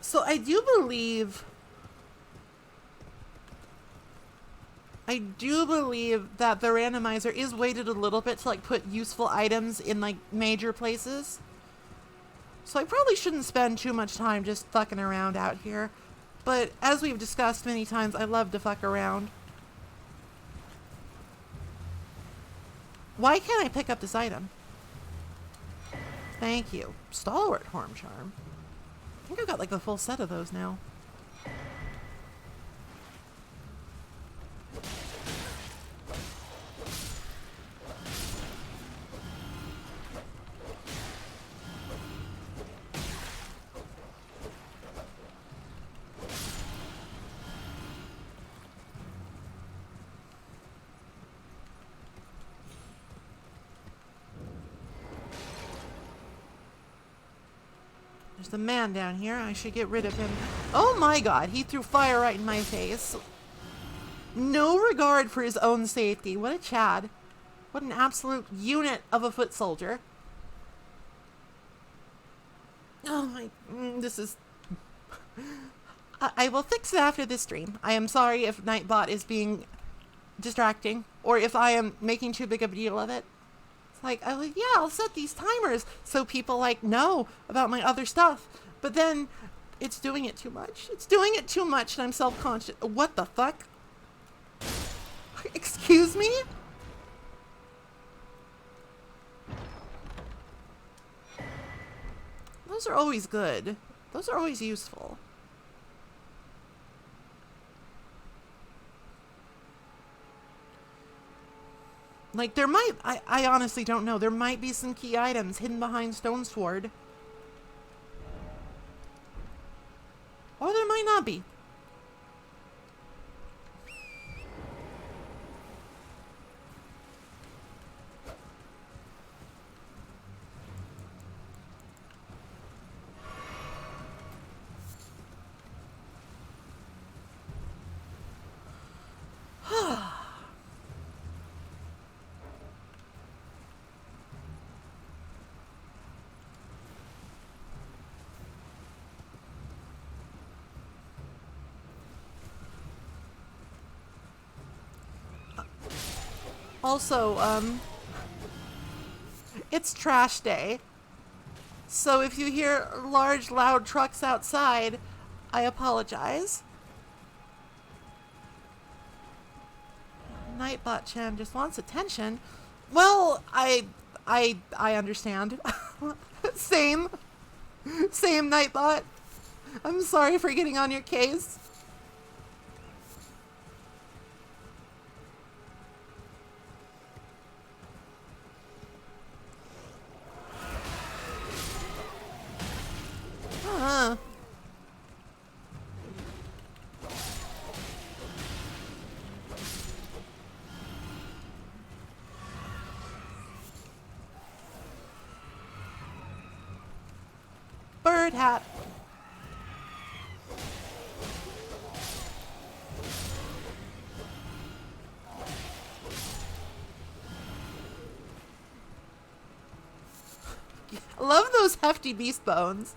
So I do believe that the randomizer is weighted a little bit to like put useful items in like major places. So I probably shouldn't spend too much time just fucking around out here. But as we've discussed many times, I love to fuck around. Why can't I pick up this item? Thank you. Stalwart Horn Charm. I think I've got like the full set of those now. There's a man down here. I should get rid of him. Oh my god, he threw fire right in my face. No regard for his own safety. What a Chad. What an absolute unit of a foot soldier. Oh my, this is... I will fix it after this stream. I am sorry if Nightbot is being distracting, or if I am making too big of a deal of it. It's like, yeah, I'll set these timers so people like know about my other stuff. But then it's doing it too much. It's doing it too much and I'm self-conscious. What the fuck? Excuse me? Those are always good. Those are always useful. Like, there might... I honestly don't know. There might be some key items hidden behind Stone Sword. Or there might not be. Also, it's trash day. So if you hear large, loud trucks outside, I apologize. Nightbot-chan just wants attention. Well, I understand. Same, Nightbot. I'm sorry for getting on your case. Bird hat. I love those hefty beast bones.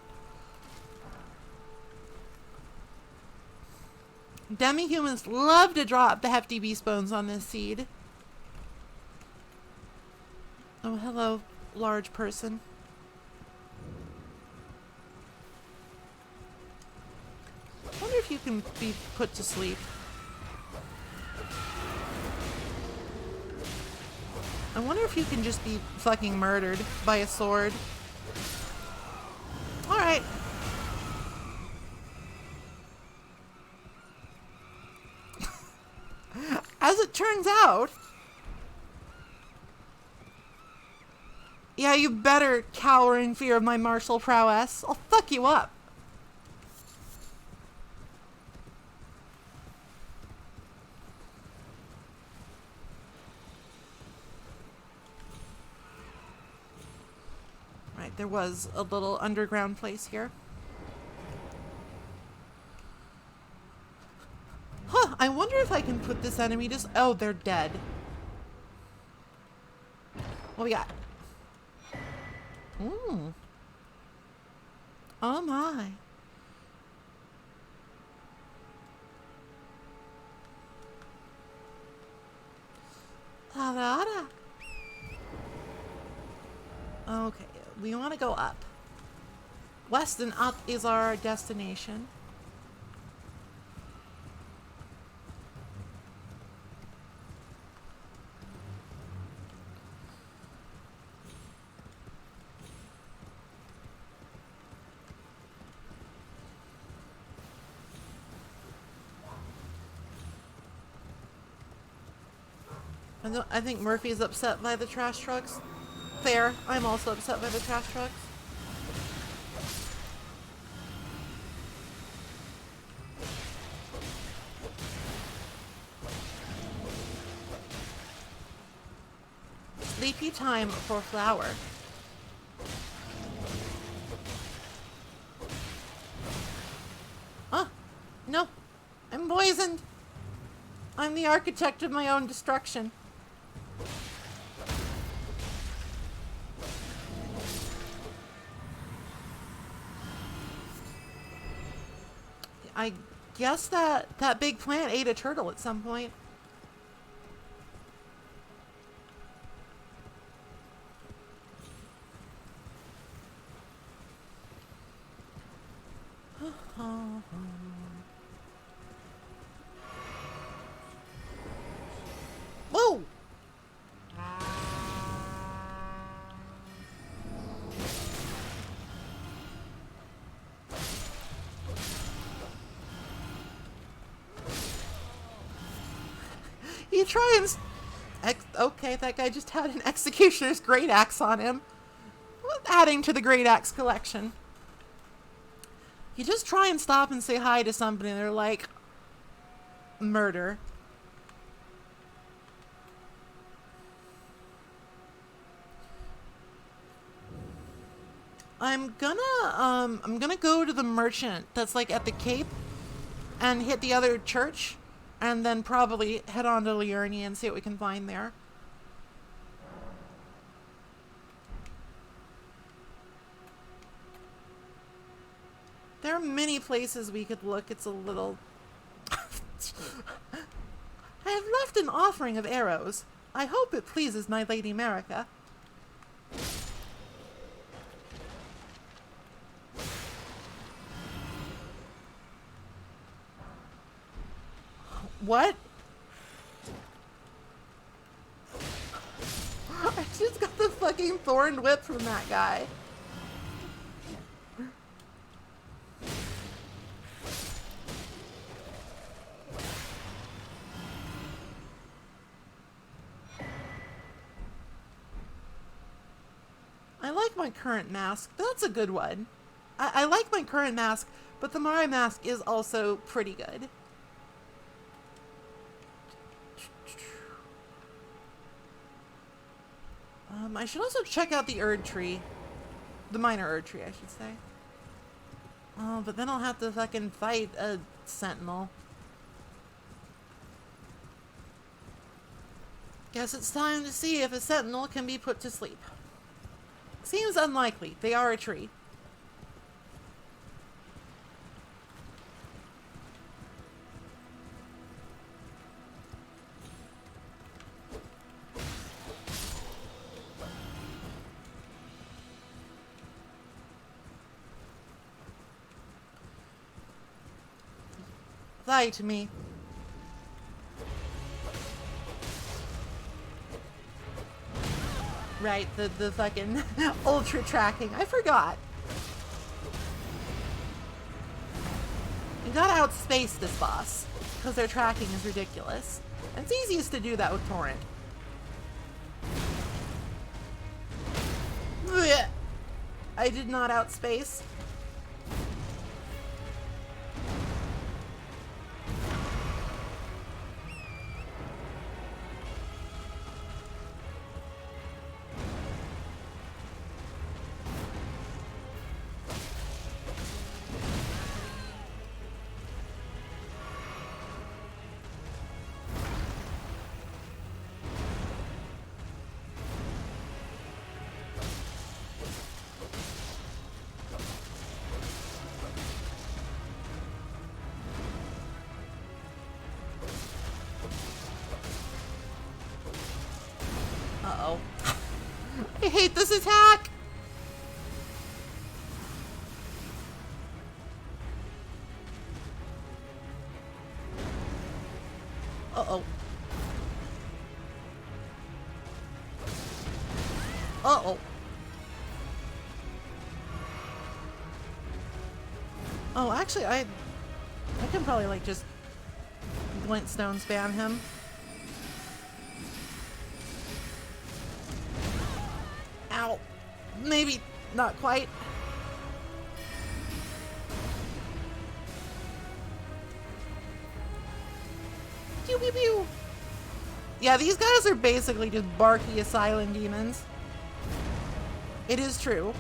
Demi-humans love to drop the hefty beast bones on this seed. Oh, hello, large person. I wonder if you can be put to sleep. I wonder if you can just be fucking murdered by a sword. Alright. As it turns out... Yeah, you better cower in fear of my martial prowess. I'll fuck you up. Right, there was a little underground place here. Huh, I wonder if I can put this enemy to... Oh, they're dead. What we got? Ooh. Oh my. Ta-da-da. Okay, we want to go up. West and up is our destination. I think Murphy's upset by the trash trucks. Fair. I'm also upset by the trash trucks. Sleepy time for flower. poisoned. I'm the architect of my own destruction. I guess that big plant ate a turtle at some point. Whoa! You try and... Okay, that guy just had an Executioner's Great Axe on him. Adding to the Great Axe collection. You just try and stop and say hi to somebody and they're like... Murder. I'm gonna go to the merchant that's like at the Cape and hit the other church and then probably head on to Liurnia and see what we can find there. There are many places we could look. It's a little... I have left an offering of arrows. I hope it pleases my Lady Marika. What? I just got the fucking thorn whip from that guy. I like my current mask. That's a good one. I like my current mask, but the Mari mask is also pretty good. I should also check out the Erd tree. The minor Erd tree, I should say. Oh, but then I'll have to fucking fight a sentinel. Guess it's time to see if a sentinel can be put to sleep. Seems unlikely. They are a tree. Lie to me. Right, the fucking ultra tracking. I forgot. You gotta outspace this boss, because their tracking is ridiculous. And it's easiest to do that with Torrent. Blech. I did not outspace. Uh-oh. I hate this attack! Uh-oh. Uh-oh. Oh, actually, I can probably, like, just glintstone spam him. Ow. Maybe not quite. Pew pew pew. Yeah, these guys are basically just barky asylum demons. It is true.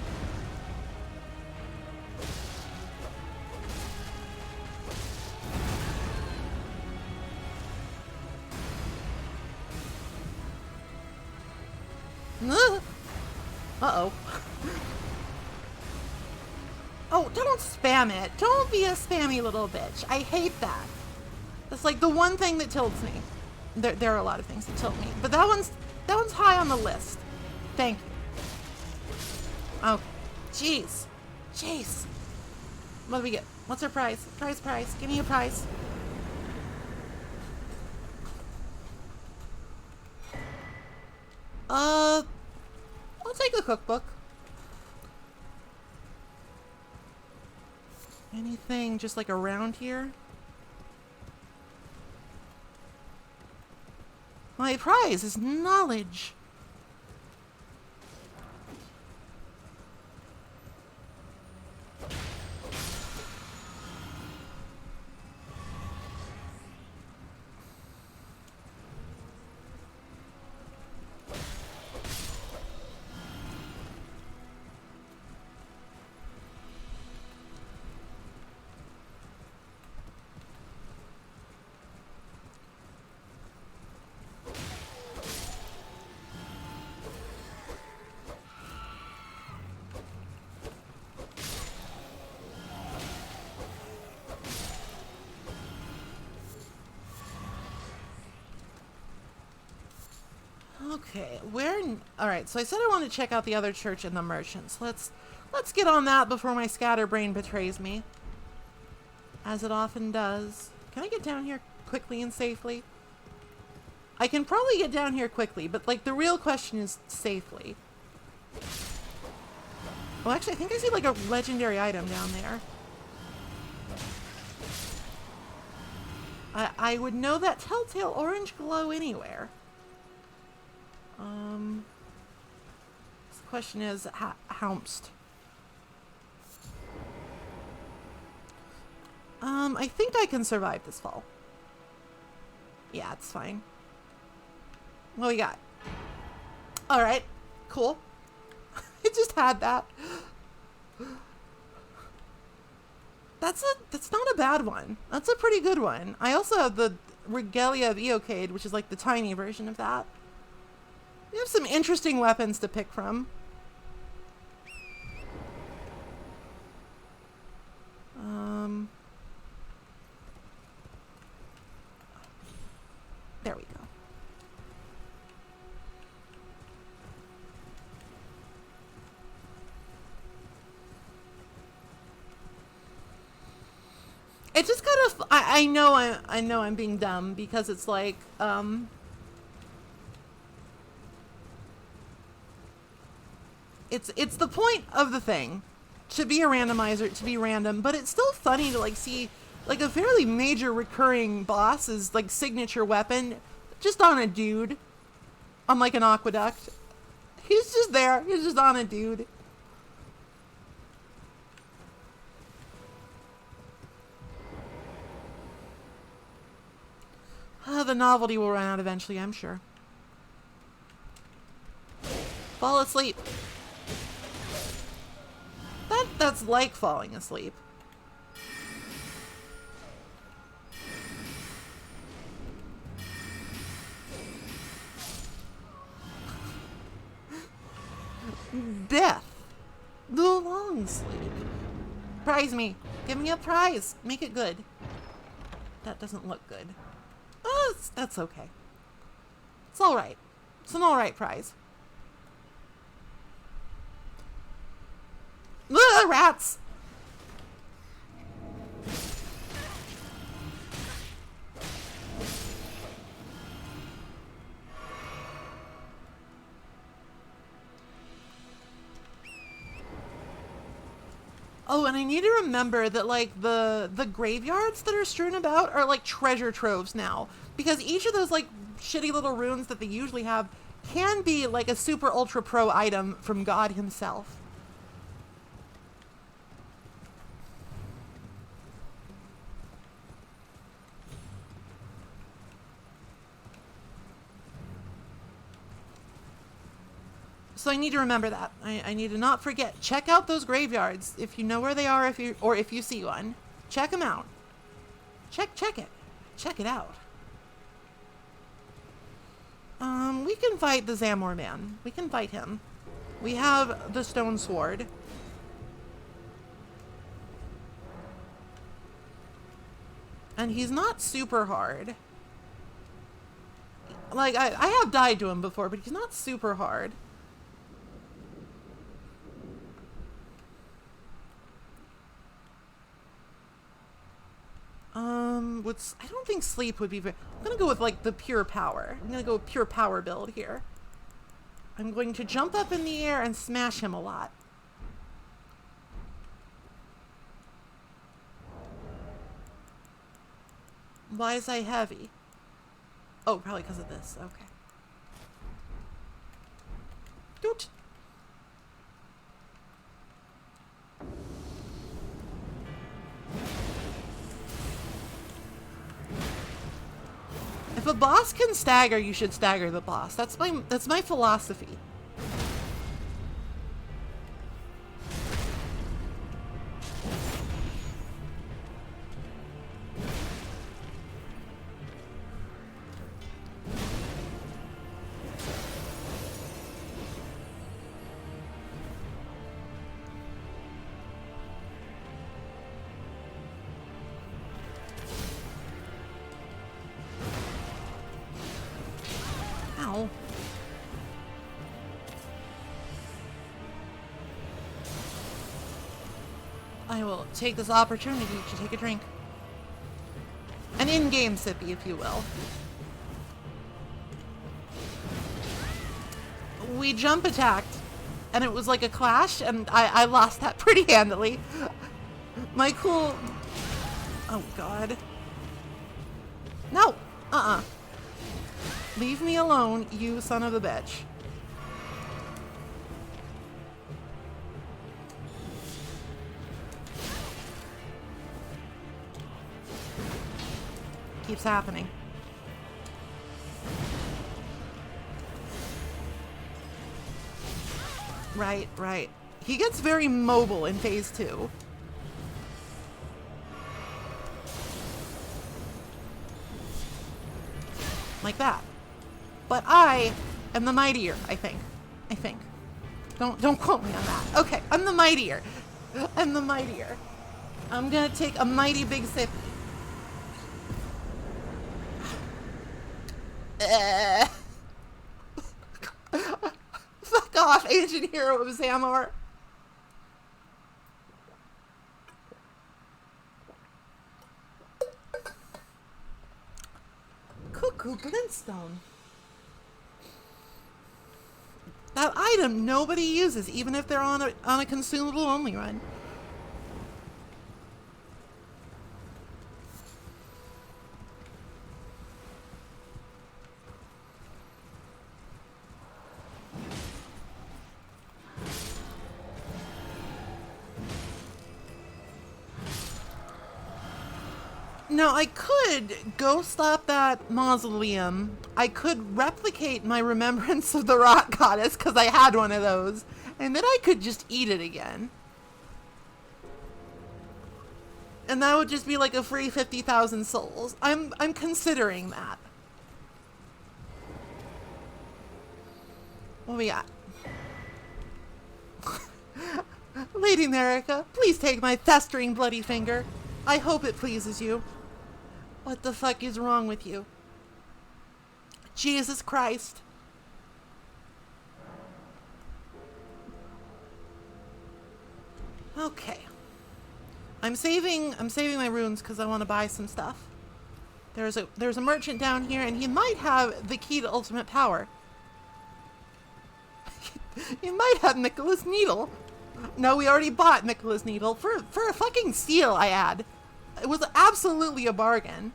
Uh-oh. Oh, don't spam it. Don't be a spammy little bitch. I hate that. That's like the one thing that tilts me. There are a lot of things that tilt me, but that one's high on the list. Thank you. Okay. Jeez. Jeez. What do we get? What's our prize? Prize. Give me a prize. I'll take a cookbook. Anything just like around here? My prize is knowledge. Okay, alright, so I said I wanted to check out the other church and the merchants. Let's get on that before my scatterbrain betrays me. As it often does. Can I get down here quickly and safely? I can probably get down here quickly, but like the real question is safely. Well, actually, I think I see like a legendary item down there. I would know that telltale orange glow anywhere. The question is, Houmst. I think I can survive this fall. Yeah, it's fine. What we got? Alright, cool. I just had that. That's not a bad one. That's a pretty good one. I also have the Regalia of Eocade, which is like the tiny version of that. We have some interesting weapons to pick from. There we go. It just kind of, I know I'm being dumb because it's like, it's the point of the thing to be a randomizer, to be random, but it's still funny to like see like a fairly major recurring boss's like signature weapon just on a dude on like an aqueduct. He's just there. He's just on a dude. The novelty will run out eventually, I'm sure. Fall asleep. That's like falling asleep. Death. The long sleep. Prize me. Give me a prize. Make it good. That doesn't look good. Oh, that's okay. It's alright. It's an alright prize. Ugh, rats! Oh, and I need to remember that, like, the graveyards that are strewn about are, like, treasure troves now. Because each of those, like, shitty little runes that they usually have can be, like, a super ultra pro item from God himself. So I need to remember that. I need to not forget. Check out those graveyards if you know where they are, if you see one. Check them out. Check it. Check it out. We can fight the Zamor man. We can fight him. We have the stone sword. And he's not super hard. Like, I have died to him before, but he's not super hard. I don't think sleep would be very... I'm gonna go with, like, the pure power. I'm gonna go with pure power build here. I'm going to jump up in the air and smash him a lot. Why is I heavy? Oh, probably because of this. Okay. Doot. If a boss can stagger, you should stagger the boss. That's my philosophy. Ow. I will take this opportunity to take a drink. An in-game sippy, if you will. We jump attacked, and it was like a clash, and I lost that pretty handily. My cool... Oh, God. No! Leave me alone, you son of a bitch. Keeps happening. Right, right. He gets very mobile in phase 2. Like that. But I am the mightier, I think. Don't quote me on that. Okay, I'm the mightier. I'm the mightier. I'm gonna take a mighty big sip. Fuck off, ancient hero of Zamor. Cuckoo glintstone. That item nobody uses, even if they're on a consumable only run. Now, I could go stop that mausoleum. I could replicate my remembrance of the rock goddess, because I had one of those. And then I could just eat it again. And that would just be like a free 50,000 souls. I'm considering that. What we got? Lady Nerica, please take my festering bloody finger. I hope it pleases you. What the fuck is wrong with you? Jesus Christ. Okay. I'm saving my runes because I want to buy some stuff. There's a merchant down here, and he might have the key to ultimate power. He might have Nicholas Needle. No, we already bought Nicholas Needle for a fucking steal, I add. It was absolutely a bargain.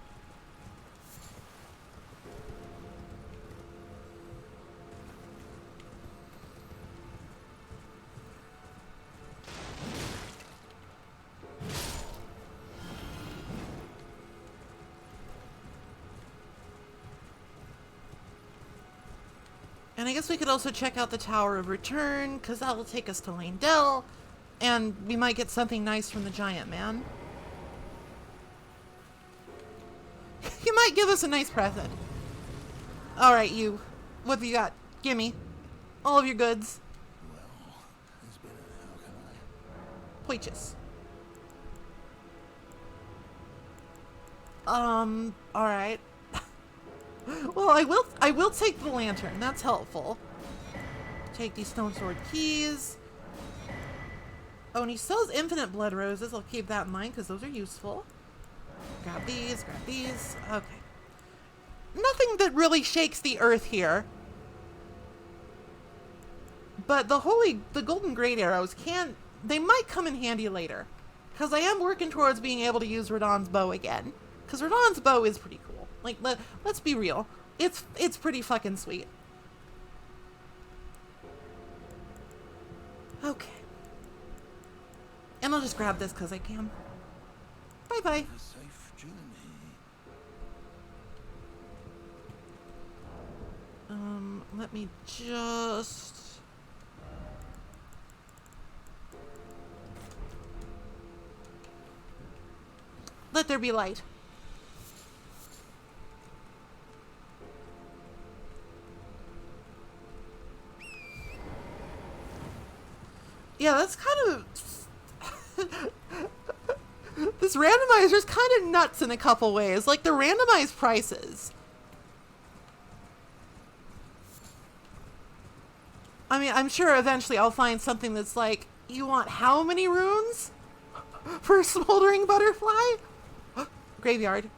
And I guess we could also check out the Tower of Return, because that will take us to Lanedell, and we might get something nice from the giant man. He might give us a nice present. Alright, you. What have you got? Gimme. All of your goods. Well, it's been how can I? Poiches. Alright. Well, I will take the lantern. That's helpful. Take these stone sword keys. Oh, and he sells infinite blood roses. I'll keep that in mind because those are useful. Grab these, grab these. Okay. Nothing that really shakes the earth here. But the golden great arrows they might come in handy later. Because I am working towards being able to use Radahn's bow again. Because Radahn's bow is pretty cool. Like, let's be real. It's pretty fucking sweet. Okay. And I'll just grab this because I can. Bye-bye. A safe journey. Let me just... Let there be light. Yeah, that's kind of... This randomizer's kind of nuts in a couple ways. Like, the randomized prices. I mean, I'm sure eventually I'll find something that's like, you want how many runes for a smoldering butterfly? Graveyard.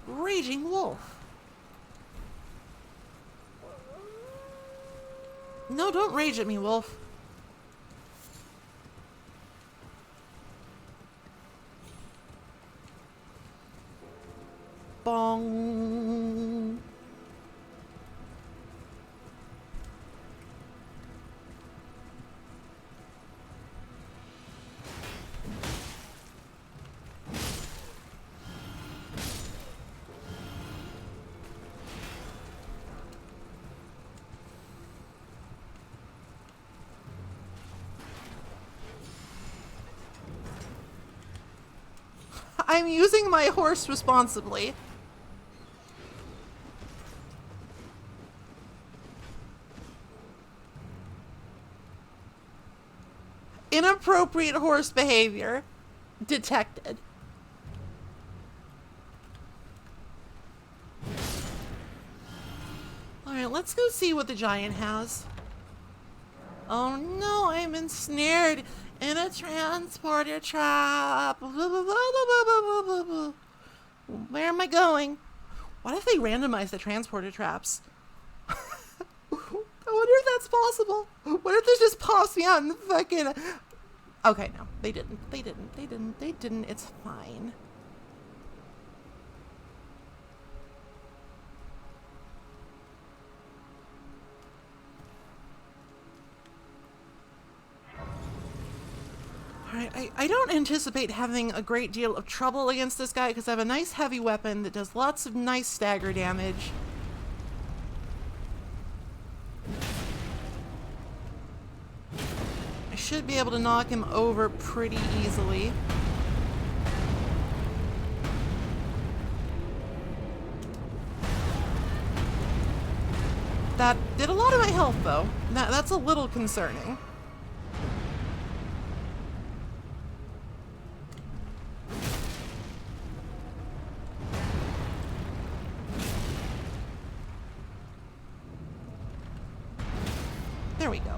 Raging wolf. No, don't rage at me, wolf. Bong. I'm using my horse responsibly. Inappropriate horse behavior detected. Alright, let's go see what the giant has. Oh no, I'm ensnared in a transporter trap. Where am I going? What if they randomize the transporter traps? I wonder if that's possible. What if this just pops me out in the fucking... Okay, no. They didn't. It's fine. Alright, I don't anticipate having a great deal of trouble against this guy because I have a nice heavy weapon that does lots of nice stagger damage. I should be able to knock him over pretty easily. That did a lot of my health though. That's a little concerning. There we go.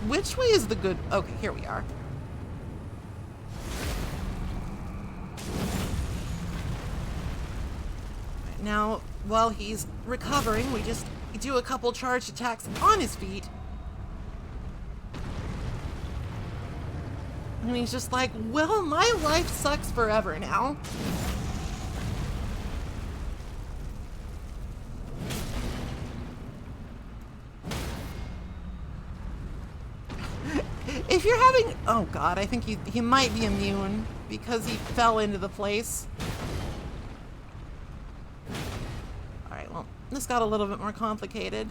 Which way is the good? Okay, here we are. Right, now, while he's recovering, we just do a couple charged attacks on his feet. And he's just like, well, my life sucks forever now. If you're having... Oh god, I think he might be immune because he fell into the place. Alright, well, this got a little bit more complicated.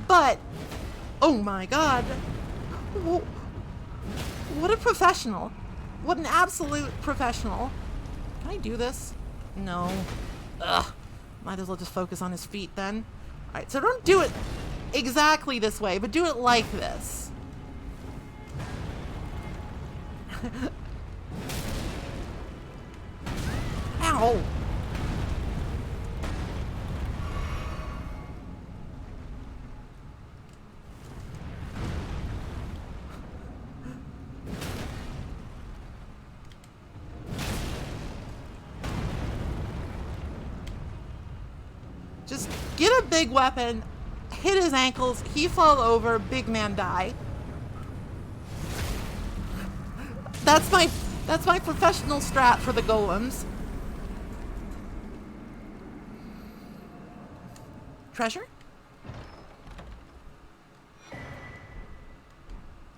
But, oh my god. What a professional. What an absolute professional. Can I do this? No. Ugh. Might as well just focus on his feet then. Alright, so don't do it exactly this way, but do it like this. Ow! Just get a big weapon, hit his ankles, he fall over, big man die. That's my professional strat for the golems. Treasure?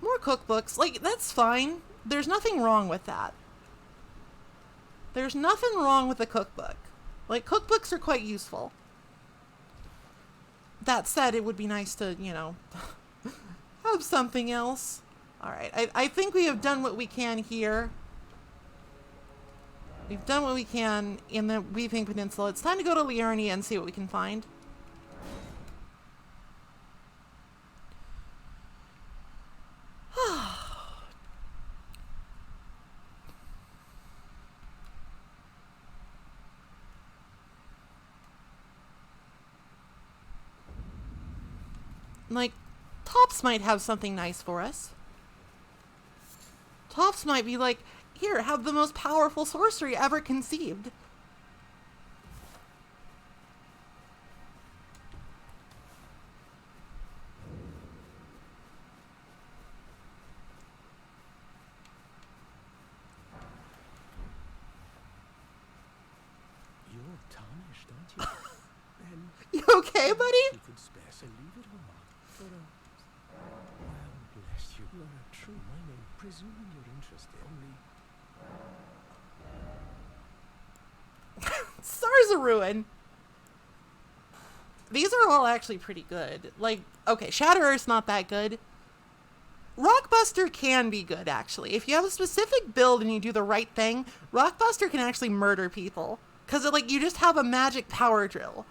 More cookbooks. Like, that's fine. There's nothing wrong with that. There's nothing wrong with a cookbook. Like, cookbooks are quite useful. That said, it would be nice to, you know, have something else. Alright, I think we have done what we can here. We've done what we can in the Weeping Peninsula. It's time to go to Liurnia and see what we can find. Like, Tops might have something nice for us. Tops might be like, here, have the most powerful sorcery ever conceived. You're tarnished, aren't you? Then You okay, buddy? you could spare so leave it or not. But, well, bless you. You're a true miner. Presuming you're interested. Only Stars of Ruin. These are all actually pretty good. Like, okay, Shatterer's not that good. Rockbuster can be good, actually. If you have a specific build and you do the right thing, Rockbuster can actually murder people. Because, like, you just have a magic power drill.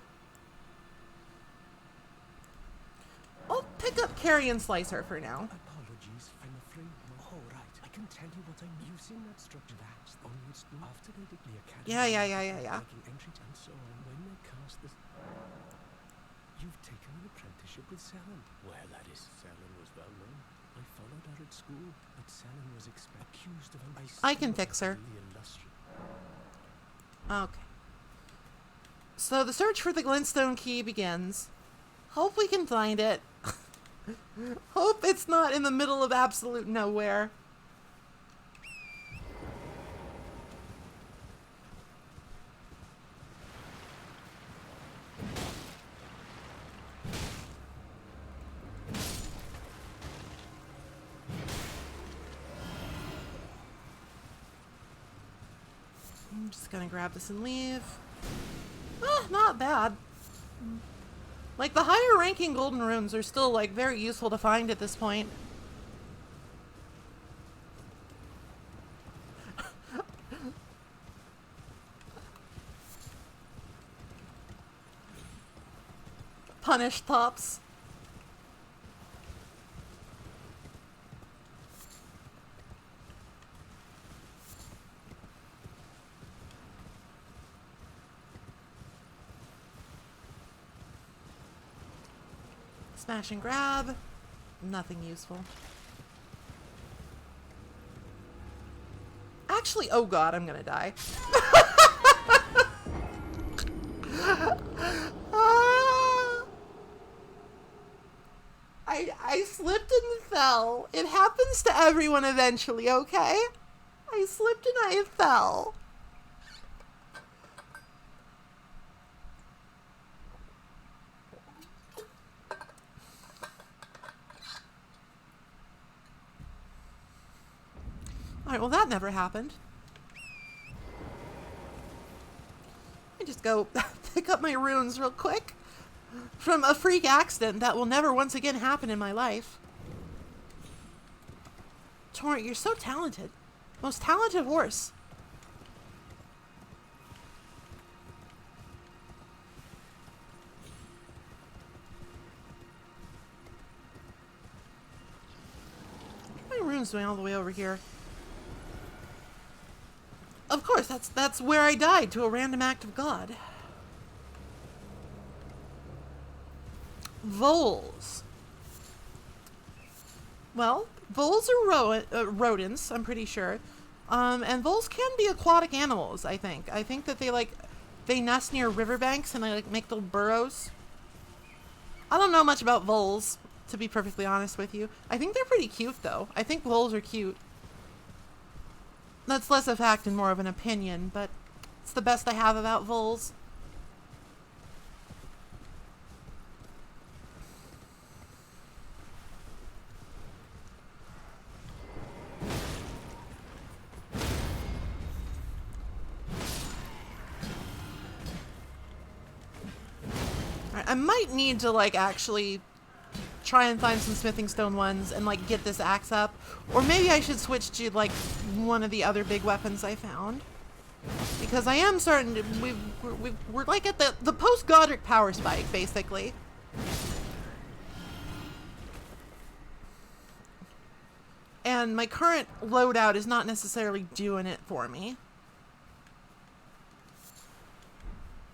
I'll pick up Carrion Slicer for now. apologies, I'm afraid. Oh, right. I can tell you what I'm using that structure. That's onwards after they did the academy. Yeah. Making entry and so on. When they cast this, you've taken an apprenticeship with Selen. Well, that is. Selen was well known. I followed her at school, but Selen was accused of I can fix her. Okay. So the search for the Glintstone key begins. Hope we can find it. Hope it's not in the middle of absolute nowhere. I'm just gonna grab this and leave. Ah, not bad. Like, the higher ranking golden runes are still, like, very useful to find at this point. Punish Tops. Smash and grab. Nothing useful. Actually, oh god, I'm gonna die. I slipped and fell. It happens to everyone eventually, okay? I slipped and I fell. Alright, well that never happened. Let me just go pick up my runes real quick. from a freak accident that will never once again happen in my life. Torrent, you're so talented. Most talented horse. What are my runes doing all the way over here? Of course, that's where I died, to a random act of God. Voles. Well, voles are rodents, I'm pretty sure. And voles can be aquatic animals, I think. I think that they nest near riverbanks and they make little burrows. I don't know much about voles, to be perfectly honest with you. I think they're pretty cute, though. I think voles are cute. That's less a fact and more of an opinion, but it's the best I have about voles. I might need to actually try and find some smithing stone ones and get this axe up, or maybe I should switch to one of the other big weapons I found, because I am starting to we're at the post Godric power spike basically. And my current loadout is not necessarily doing it for me.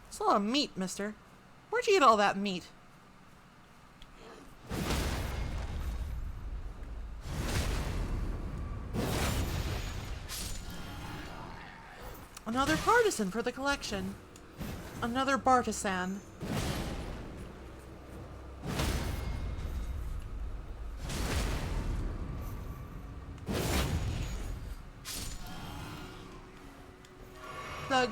It's a lot of meat, mister. Where'd you get all that meat? Another partisan for the collection. Another bartisan. Thug.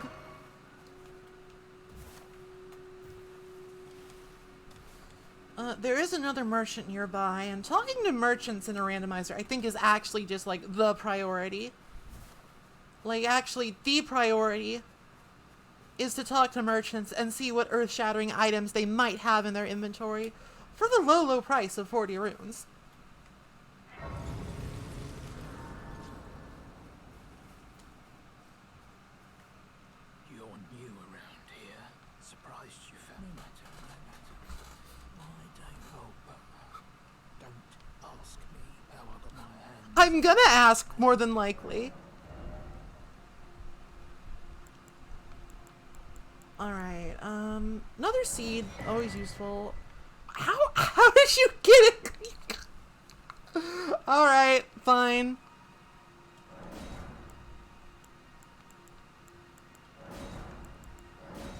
There is another merchant nearby, and talking to merchants in a randomizer I think is actually just the priority. Actually, the priority is to talk to merchants and see what earth-shattering items they might have in their inventory for the low, low price of 40 runes. You're new around here. Surprised you found no matter. My day. Oh, but don't ask me how I got my hands. I'm gonna ask, more than likely. Alright, another seed, always useful. How did you get it? Alright, fine.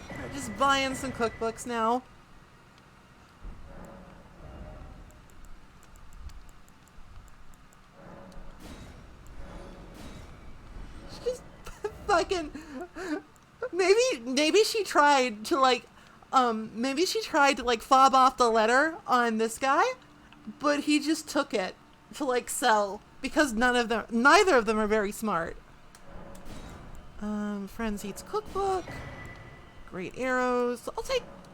We're just buying some cookbooks now. She's fucking... Maybe she tried to fob off the letter on this guy, but he just took it to sell, because neither of them are very smart. Friends Eats cookbook, great arrows.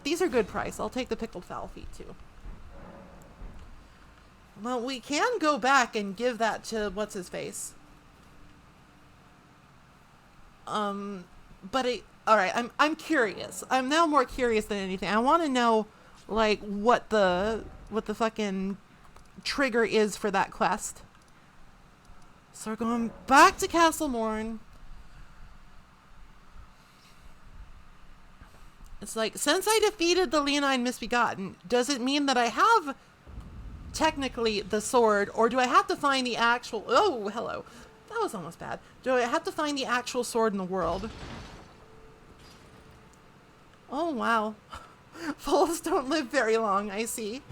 These are good price. I'll take the pickled fowl feet too. Well, we can go back and give that to what's his face. But alright, I'm curious. I'm now more curious than anything. I want to know, what the fucking trigger is for that quest. So we're going back to Castle Morn. It's since I defeated the Leonine Misbegotten, does it mean that I have technically the sword, or do I have to find the actual... Oh, hello. That was almost bad. Do I have to find the actual sword in the world? Oh, wow. Foals don't live very long, I see.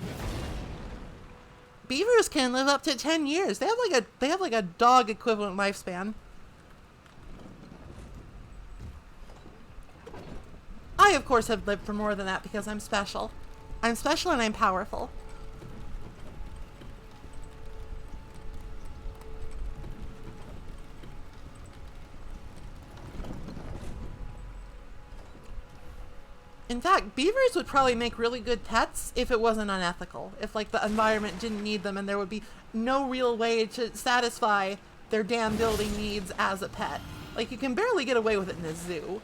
Beavers can live up to 10 years. They have a dog equivalent lifespan. I, of course, have lived for more than that because I'm special. I'm special and I'm powerful. In fact, beavers would probably make really good pets if it wasn't unethical. If, like, the environment didn't need them and there would be no real way to satisfy their damn building needs as a pet. Like, you can barely get away with it in a zoo.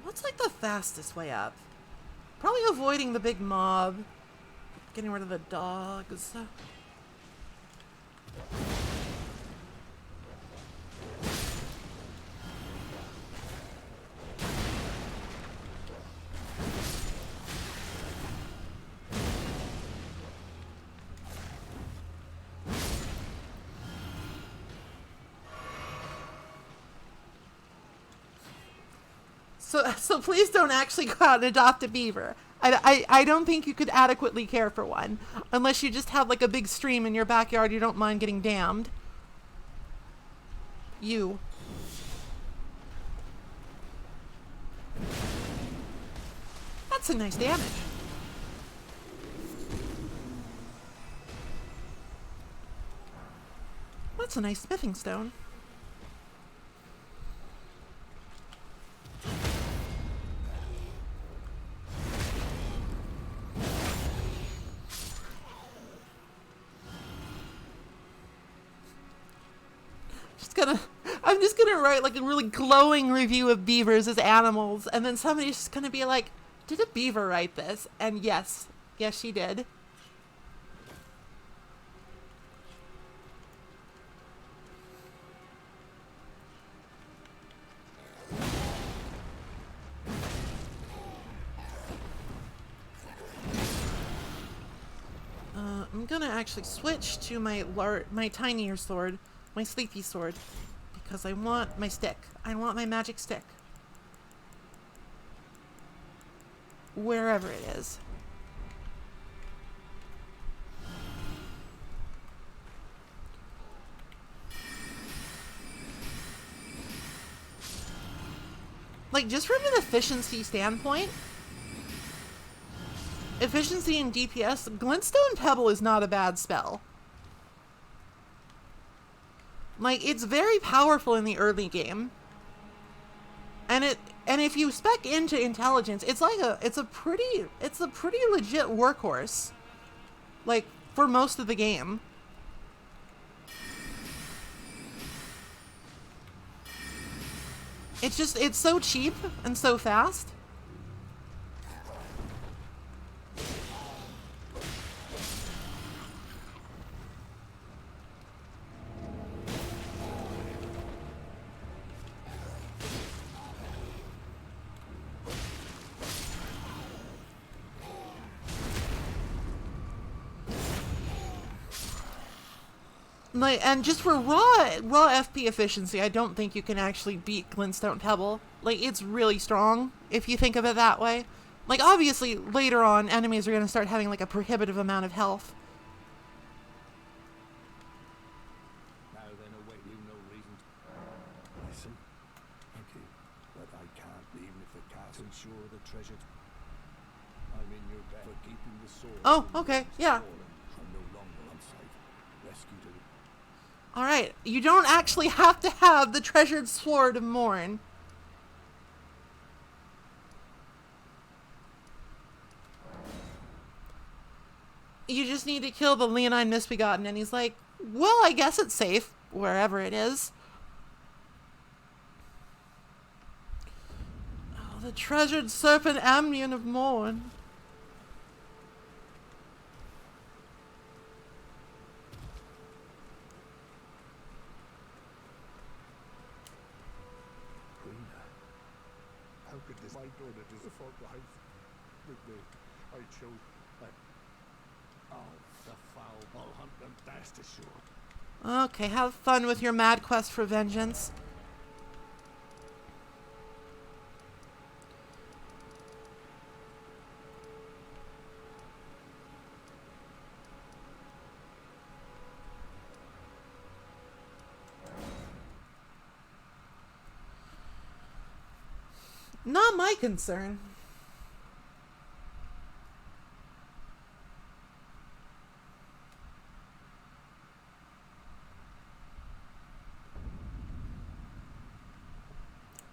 What's, like, the fastest way up? Probably avoiding the big mob. Getting rid of the dogs. So please don't actually go out and adopt a beaver. I don't think you could adequately care for one. Unless you just have like a big stream in your backyard you don't mind getting damned. You. That's a nice damage. That's a nice smithing stone. I'm just gonna write like a really glowing review of beavers as animals, and then somebody's just gonna be like, did a beaver write this? And yes, she did. I'm gonna actually switch to my tinier sword, my sleepy sword, because I want my stick. I want my magic stick. Wherever it is. Like, just from an efficiency standpoint, efficiency and DPS, Glintstone Pebble is not a bad spell. Like, it's very powerful in the early game. And if you spec into intelligence, it's a pretty legit workhorse. Like, for most of the game. It's so cheap and so fast. Like, and just for raw FP efficiency, I don't think you can actually beat Glintstone Pebble. Like, it's really strong, if you think of it that way. Like, obviously, later on, enemies are going to start having, like, a prohibitive amount of health. Now then, await you no reason. Listen, okay, but I can't leave if the castle ensure the treasure. I'm in your debt for keeping the sword. Oh, okay, yeah. I'm no longer unsafe. Rescued it. Alright, you don't actually have to have the treasured sword of Morn. You just need to kill the Leonine Misbegotten, and he's like, well, I guess it's safe, wherever it is. Oh, the treasured serpent Amnion of Morn. How could this my daughter do the fault life with me? I chose that. Oh, the foul. I'll hunt them fast ashore. Okay, have fun with your mad quest for vengeance. Not my concern.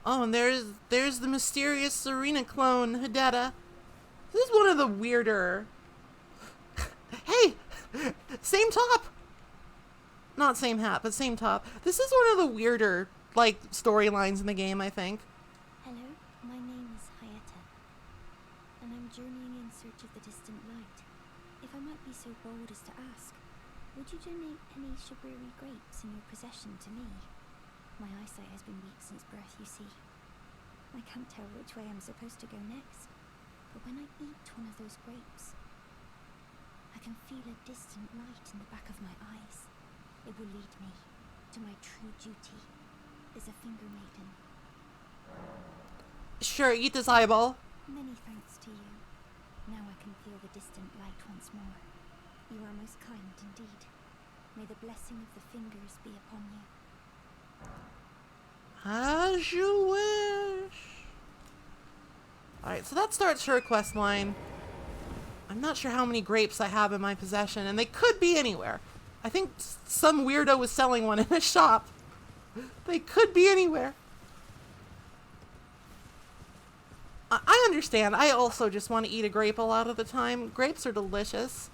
Oh, and there's the mysterious Serena clone, Hideta. This is one of the weirder... Hey! Same top! Not same hat, but same top. This is one of the weirder, like, storylines in the game, I think. Hello, my name is Hayata, and I'm journeying in search of the distant light. If I might be so bold as to ask, would you donate any Shaburi grapes in your possession to me? My eyesight has been weak since birth, you see. I can't tell which way I'm supposed to go next, but when I eat one of those grapes, I can feel a distant light in the back of my eyes. It will lead me to my true duty as a finger maiden. Sure, eat this eyeball. Many thanks to you. Now I can feel the distant light once more. You are most kind indeed. May the blessing of the fingers be upon you. As you wish. Alright, so that starts her quest line. I'm not sure how many grapes I have in my possession, and they could be anywhere. I think some weirdo was selling one in a shop. They could be anywhere. I understand. I also just want to eat a grape a lot of the time. Grapes are delicious.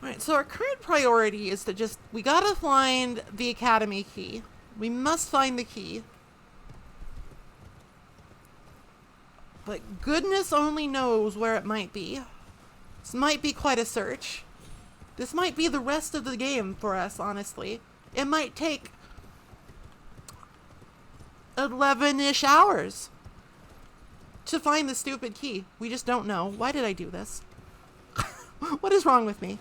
Alright, so our current priority is to just, we gotta find the academy key. We must find the key. But goodness only knows where it might be. This might be quite a search. This might be the rest of the game for us, honestly. It might take 11-ish hours to find the stupid key. We just don't know. Why did I do this? What is wrong with me?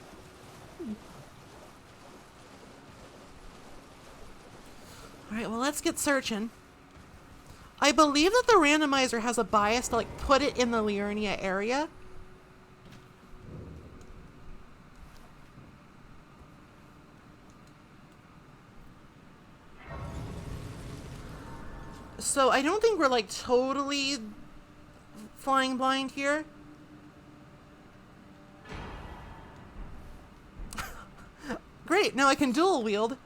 Alright, well, let's get searching. I believe that the randomizer has a bias to, like, put it in the Liurnia area. So I don't think we're, like, totally flying blind here. Great, now I can dual wield.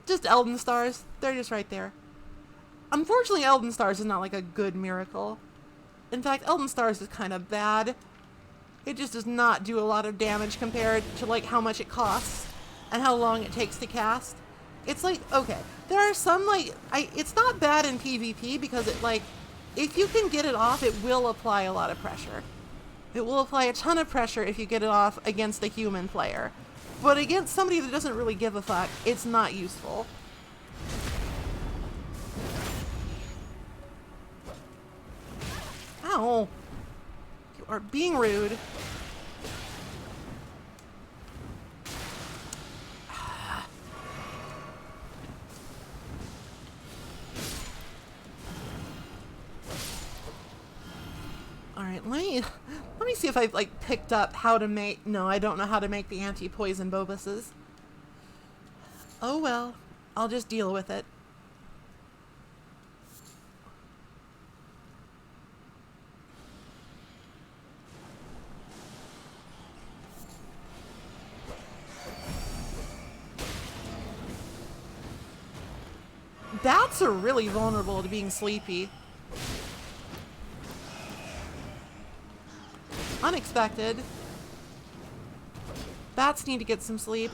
Just Elden stars. They're just right there. Unfortunately, Elden stars is not like a good miracle. In fact, Elden stars is kind of bad. It just does not do a lot of damage compared to like how much it costs and how long it takes to cast. It's like, okay, there are some like, it's not bad in PvP because it like, if you can get it off, it will apply a lot of pressure. It will apply a ton of pressure if you get it off against a human player. But against somebody that doesn't really give a fuck, it's not useful. Ow! You are being rude. Alright, let me see if I've like picked up how to make, no, I don't know how to make the anti-poison bobuses. Oh well, I'll just deal with it. Bats are really vulnerable to being sleepy. Unexpected. Bats need to get some sleep.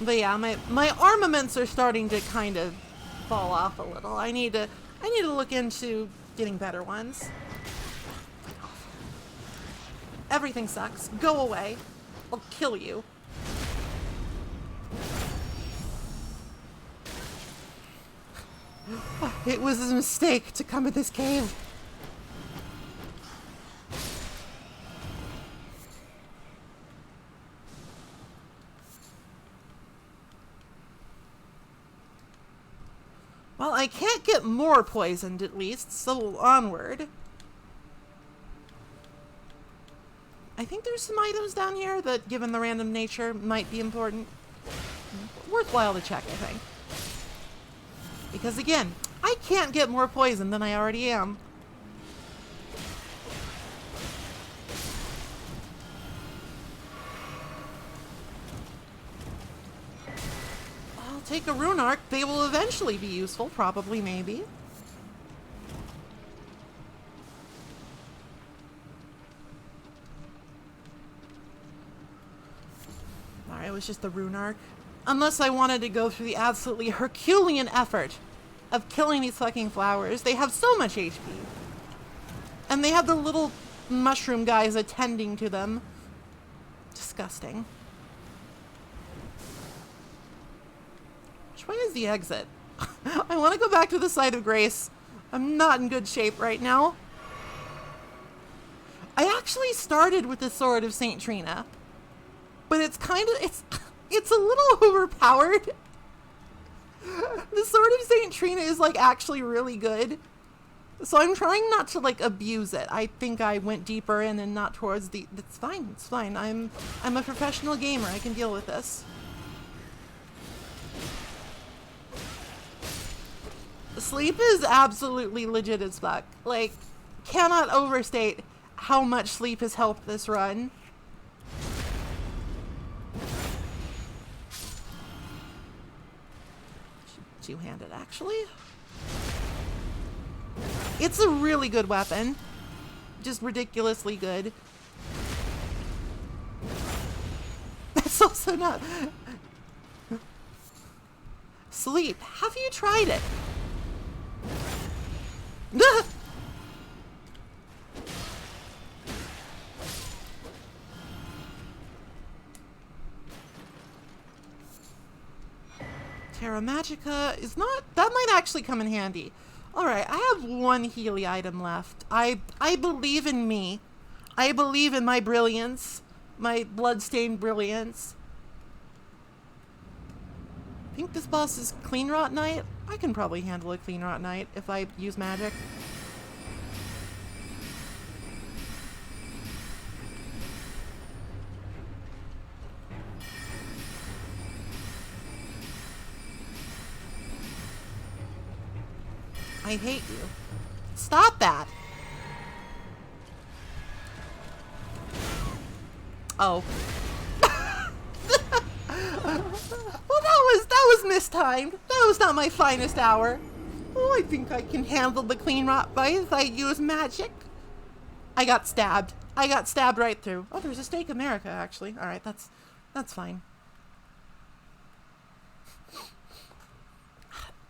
But yeah, my armaments are starting to kind of fall off a little. I need to look into getting better ones. Everything sucks. Go away. I'll kill you. It was a mistake to come in this cave. Well, I can't get more poisoned at least, so onward. I think there's some items down here that, given the random nature, might be important. Worthwhile to check, I think. Because again, I can't get more poison than I already am. I'll take a rune arc. They will eventually be useful, probably, maybe. Alright, it was just the rune arc. Unless I wanted to go through the absolutely Herculean effort of killing these fucking flowers. They have so much HP. And they have the little mushroom guys attending to them. Disgusting. Which way is the exit? I want to go back to the site of grace. I'm not in good shape right now. I actually started with the Sword of St. Trina. But it's kind of, it's a little overpowered. The Sword of St. Trina is like actually really good. So I'm trying not to like abuse it. I think I went deeper in and not towards the, it's fine, it's fine. I'm a professional gamer, I can deal with this. Sleep is absolutely legit as fuck. Like, cannot overstate how much sleep has helped this run. Two-handed, actually. It's a really good weapon. Just ridiculously good. That's also not... Sleep. Have you tried it? Terra Magica is not... That might actually come in handy. Alright, I have one Healy item left. I believe in me. I believe in my brilliance. My bloodstained brilliance. I think this boss is Clean Rot Knight. I can probably handle a Clean Rot Knight if I use magic. I hate you. Stop that! Oh. Well, that was mistimed. That was not my finest hour. Oh, I think I can handle the Clean Rot Bite if I use magic. I got stabbed. I got stabbed right through. Oh, there's a Stake America, actually. Alright, that's fine.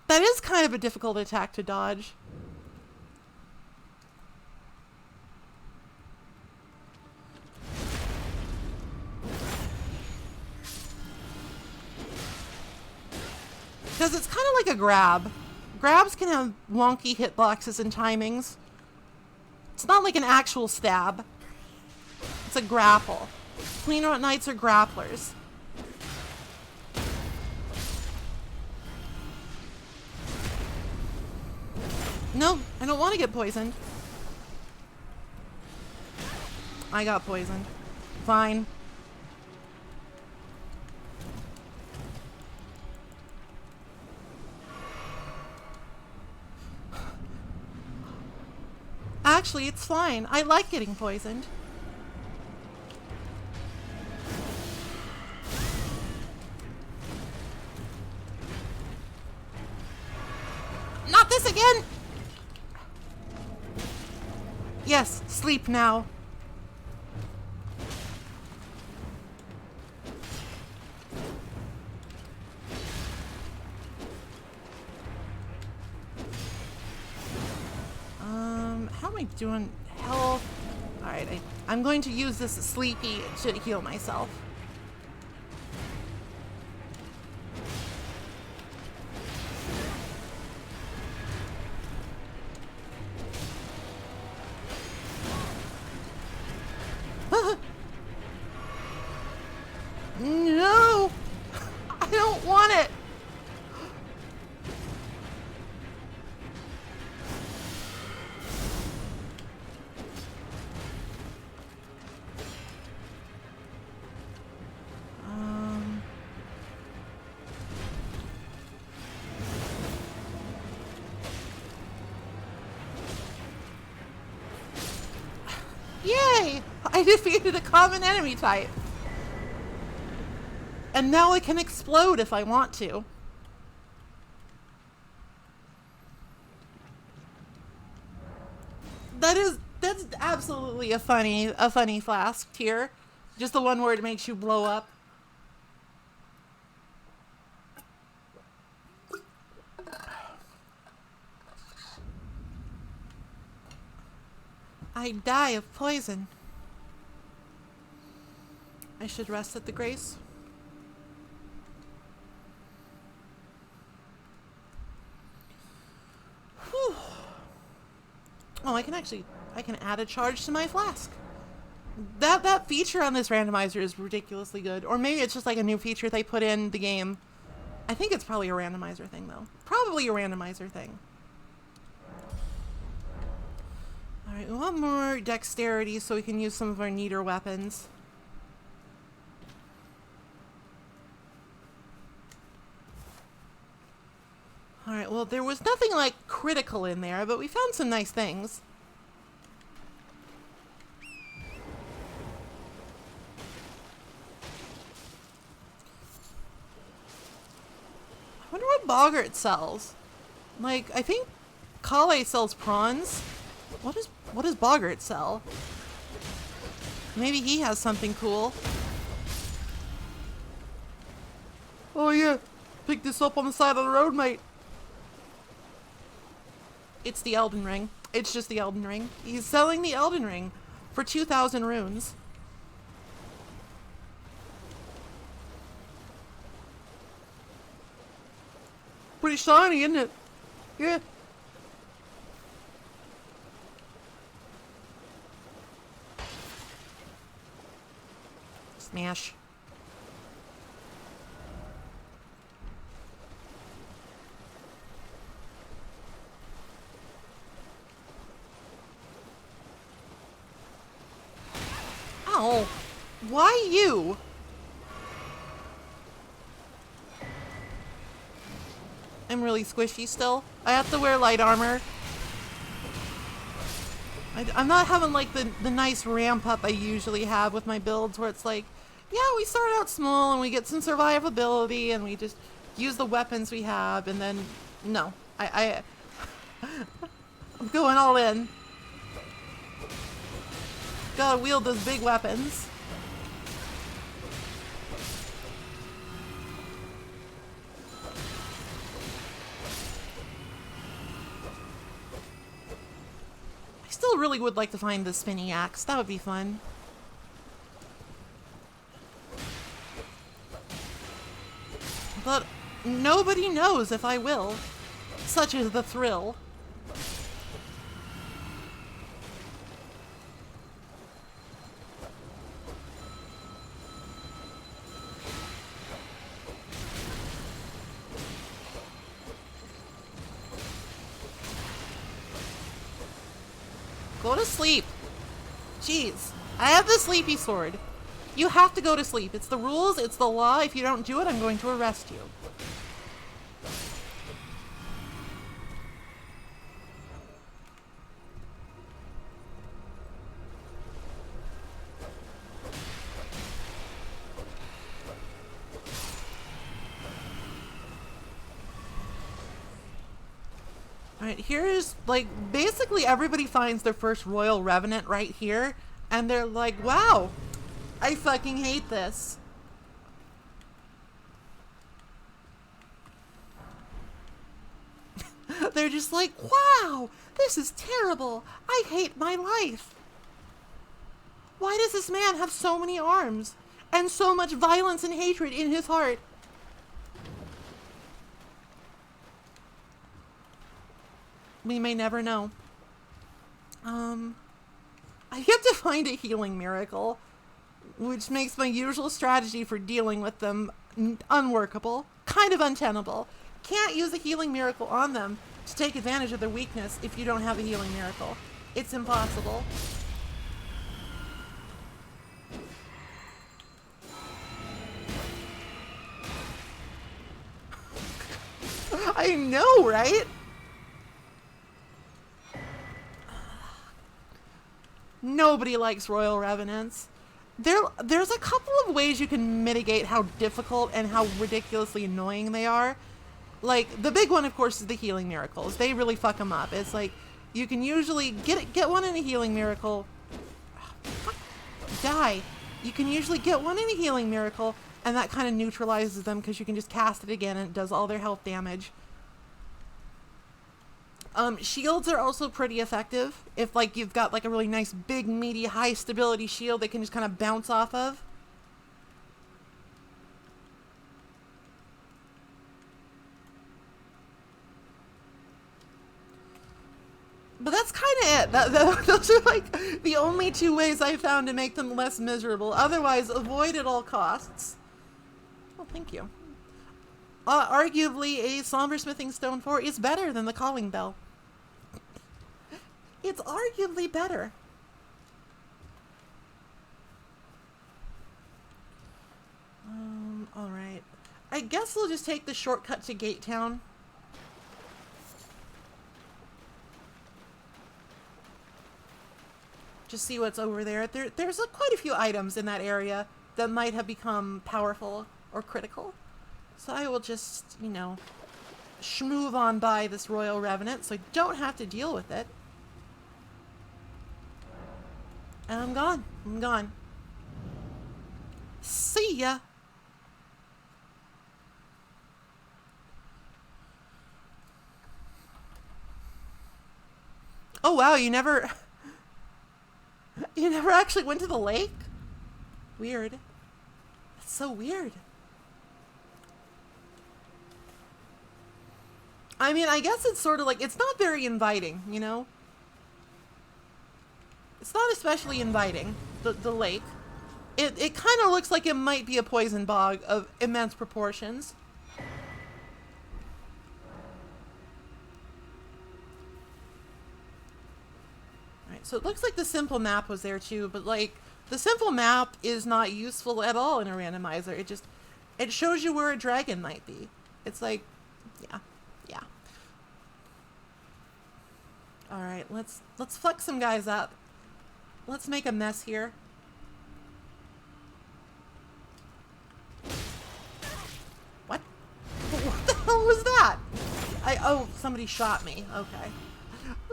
That is kind of a difficult attack to dodge. Because it's kind of like a grab. Grabs can have wonky hitboxes and timings. It's not like an actual stab. It's a grapple. Clean Rot Knights are grapplers. No, I don't want to get poisoned. I got poisoned. Fine. Actually, it's fine. I like getting poisoned. Not this again! Yes, sleep now. How am I doing? Health. Alright, I'm going to use this sleepy to heal myself. No! I don't want it! I defeated a common enemy type. And now it can explode if I want to. That's absolutely a funny flask tier. Just the one where it makes you blow up. I die of poison. I should rest at the Grace. Whew. Oh, I can add a charge to my flask. That feature on this randomizer is ridiculously good. Or maybe it's just like a new feature they put in the game. I think it's probably a randomizer thing though. Probably a randomizer thing. Alright, we want more dexterity so we can use some of our neater weapons. Alright, well there was nothing like critical in there, but we found some nice things. I wonder what Boggart sells. Like, I think Kale sells prawns. What does Boggart sell? Maybe he has something cool. Oh yeah, pick this up on the side of the road, mate. It's the Elden Ring. It's just the Elden Ring. He's selling the Elden Ring for 2,000 runes. Pretty shiny, isn't it? Yeah. Smash. Ow. Why you? I'm really squishy still. I have to wear light armor. I'm not having like the nice ramp up I usually have with my builds where it's like, yeah, we start out small and we get some survivability and we just use the weapons we have and then, no. I'm going all in. Gotta wield those big weapons. I still really would like to find the spinning axe. That would be fun. But nobody knows if I will. Such is the thrill. Go to sleep. Jeez. I have the sleepy sword. You have to go to sleep. It's the rules, it's the law. If you don't do it, I'm going to arrest you. Alright, here's, like, basically everybody finds their first Royal Revenant right here, and they're like, wow, I fucking hate this. They're just like, wow, this is terrible. I hate my life. Why does this man have so many arms and so much violence and hatred in his heart? We may never know. I have to find a healing miracle, which makes my usual strategy for dealing with them unworkable, kind of untenable. Can't use a healing miracle on them to take advantage of their weakness if you don't have a healing miracle. It's impossible. I know, right? nobody likes royal revenants. There's a couple of ways you can mitigate how difficult and how ridiculously annoying they are. Like, the big one, of course, is the healing miracles. They really fuck them up. It's like, you can usually get one in a healing miracle. Fuck, die. You can usually get one in a healing miracle, and that kind of neutralizes them because you can just cast it again and it does all their health damage. Shields are also pretty effective. If, like, you've got, like, a really nice, big, meaty, high-stability shield they can just kind of bounce off of. But that's kind of it. Those are, like, the only two ways I found to make them less miserable. Otherwise, avoid at all costs. Well, thank you. Arguably, a Somber Smithing Stone 4 is better than the Calling Bell. It's arguably better. Alright. I guess we'll just take the shortcut to Gate Town. Just see what's over there. There's quite a few items in that area that might have become powerful or critical. So I will just, you know, schmoove on by this Royal Revenant so I don't have to deal with it. And I'm gone. I'm gone. See ya. Oh wow, you never actually went to the lake? Weird. That's so weird. I mean, I guess it's sort of like, it's not very inviting, you know? It's not especially inviting, the lake. It kind of looks like it might be a poison bog of immense proportions. Alright, so it looks like the simple map was there too, but like, the simple map is not useful at all in a randomizer. It shows you where a dragon might be. It's like, yeah. Alright, let's fuck some guys up. Let's make a mess here. What? What the hell was that? Oh, somebody shot me. Okay.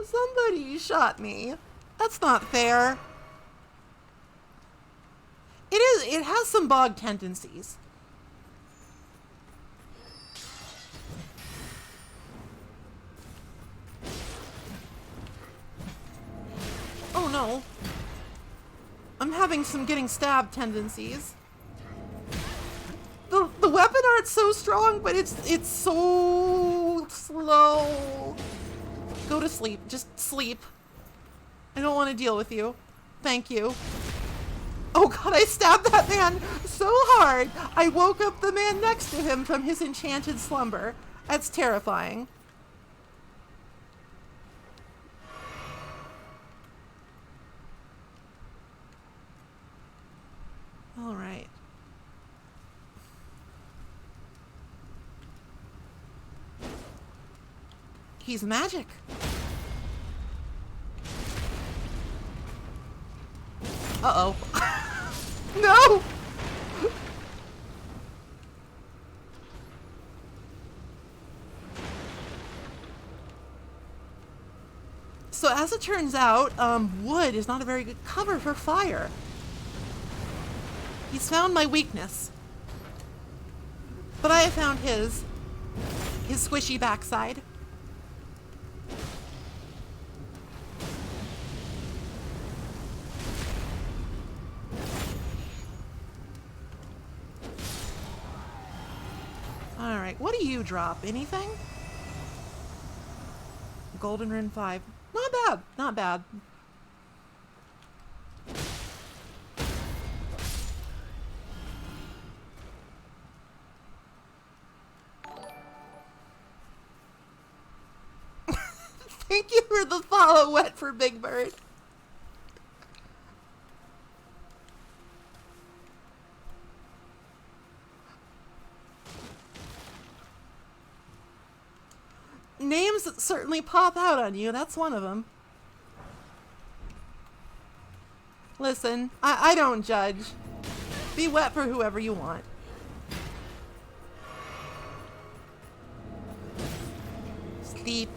Somebody shot me. That's not fair. It has some bog tendencies. Oh no. I'm having some getting stabbed tendencies. The weapon art's so strong, but it's so slow. Go to sleep. Just sleep. I don't want to deal with you. Thank you. Oh god, I stabbed that man so hard, I woke up the man next to him from his enchanted slumber. That's terrifying. Alright. He's magic. Uh-oh. No! So as it turns out, wood is not a very good cover for fire. He's found my weakness. But I have found his squishy backside. Alright, what do you drop? Anything? Golden Rune 5. Not bad, not bad. Thank you for the follow, Wet for Big Bird. Names that certainly pop out on you, that's one of them. Listen, I don't judge. Be wet for whoever you want. Sleep.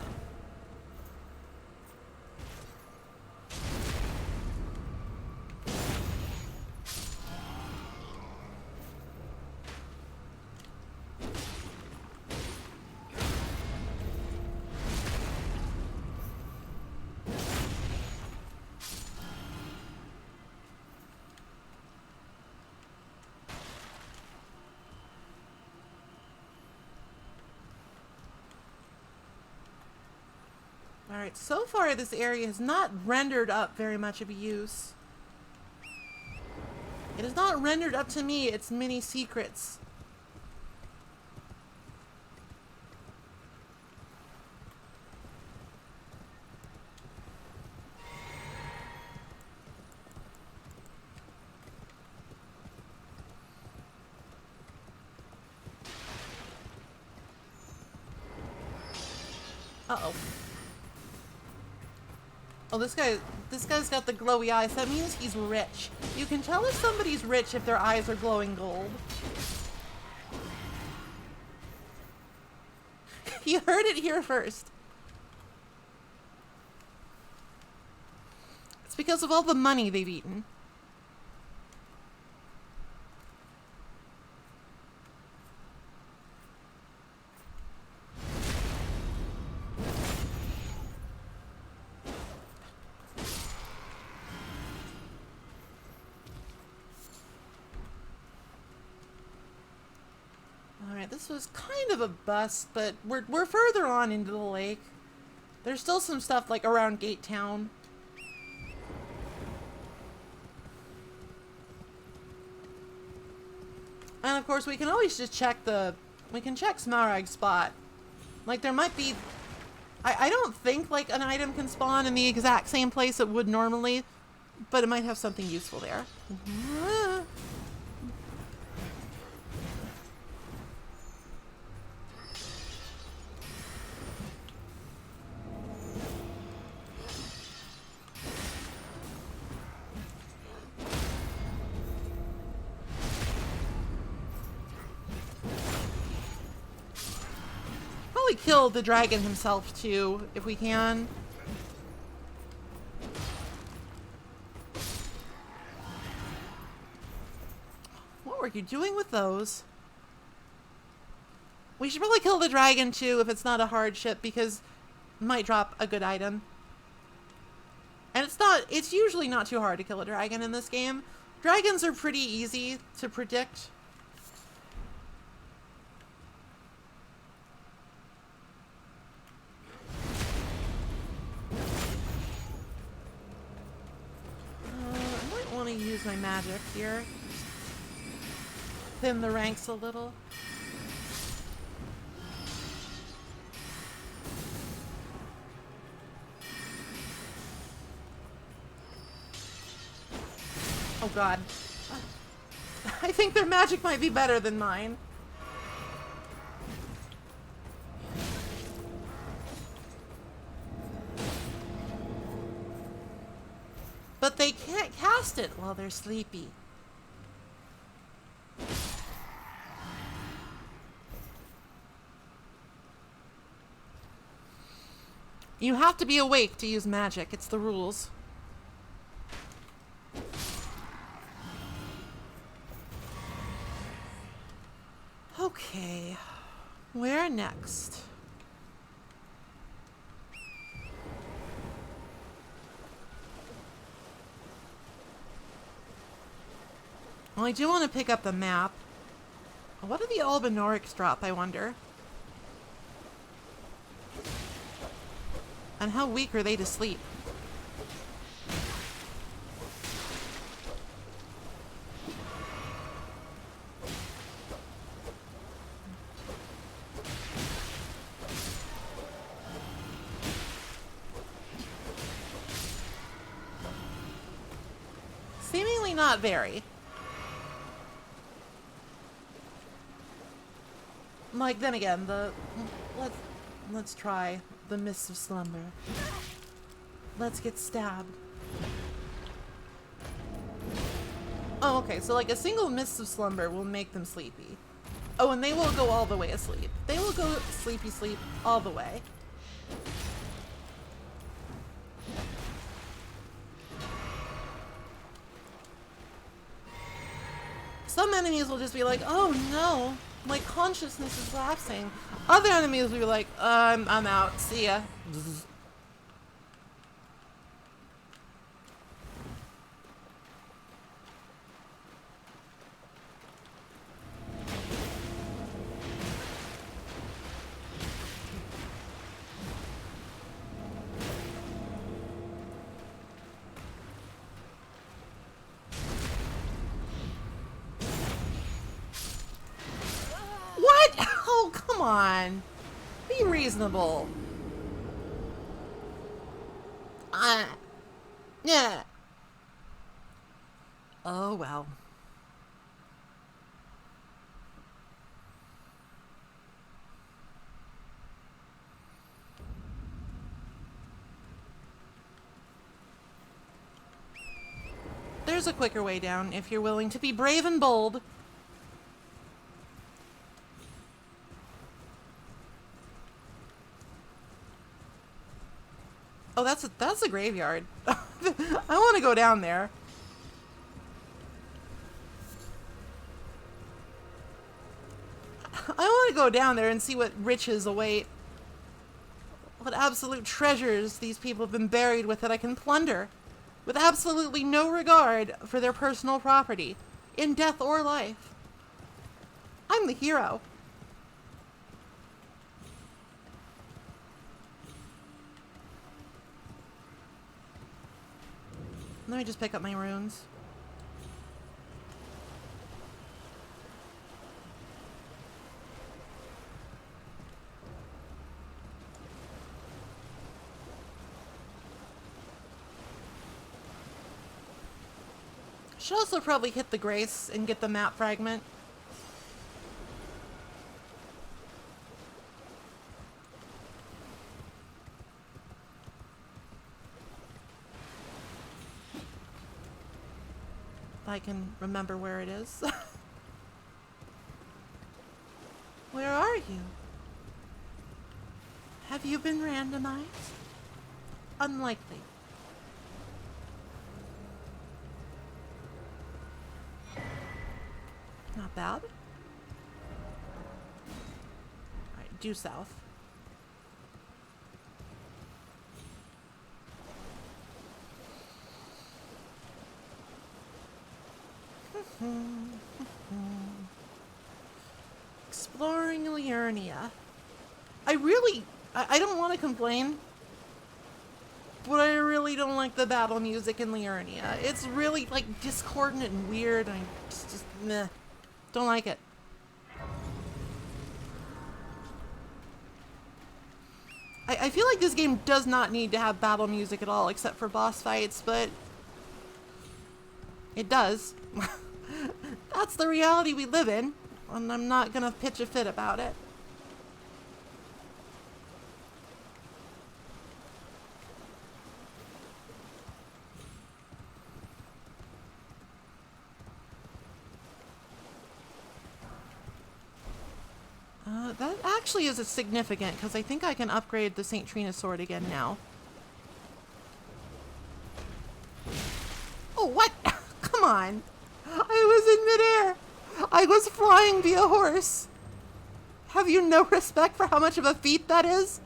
Alright, so far this area has not rendered up very much of a use. It has not rendered up to me its many secrets. Uh-oh. Oh, this guy's got the glowy eyes. That means he's rich. You can tell if somebody's rich if their eyes are glowing gold. You heard it here first. It's because of all the money they've eaten. This was kind of a bust, but we're further on into the lake. There's still some stuff like around Gate Town. And of course we can always just check we can check Smaragd's spot. Like there might be, I don't think like an item can spawn in the exact same place it would normally, but it might have something useful there. Kill the dragon himself too, if we can. What were you doing with those? We should probably kill the dragon too if it's not a hardship, because it might drop a good item. And it's usually not too hard to kill a dragon in this game. Dragons are pretty easy to predict. Use my magic here. Thin the ranks a little. Oh god. I think their magic might be better than mine. But they can't cast it while they're sleepy. You have to be awake to use magic. It's the rules. Okay. Where next? Well, I do want to pick up the map. What do the Albinorics drop, I wonder? And how weak are they to sleep? Seemingly not very. Like, then again, let's try the Mists of Slumber. Let's get stabbed. Oh, okay, so like a single mist of slumber will make them sleepy. Oh, and they will go all the way asleep. They will go sleepy sleep all the way. Some enemies will just be like, oh no, my consciousness is lapsing. Other enemies will be like, I'm out, see ya. What? Oh, come on. Be reasonable. Yeah. Oh, well. There's a quicker way down if you're willing to be brave and bold. Oh, that's a graveyard. I want to go down there. I want to go down there and see what riches await. What absolute treasures these people have been buried with that I can plunder. With absolutely no regard for their personal property. In death or life. I'm the hero. Let me just pick up my runes. Should also probably hit the Grace and get the map fragment. If I can remember where it is. Where are you? Have you been randomized? Unlikely. Not bad. Alright, due south. Exploring Liurnia. I don't want to complain, but I really don't like the battle music in Liurnia. It's really like discordant and weird. I just meh. Don't like it. I feel like this game does not need to have battle music at all, except for boss fights, but it does. That's the reality we live in, and I'm not gonna pitch a fit about it. That actually is significant, because I think I can upgrade the St. Trina sword again now. Oh, what? Come on. I was in midair. I was flying via horse. Have you no respect for how much of a feat that is?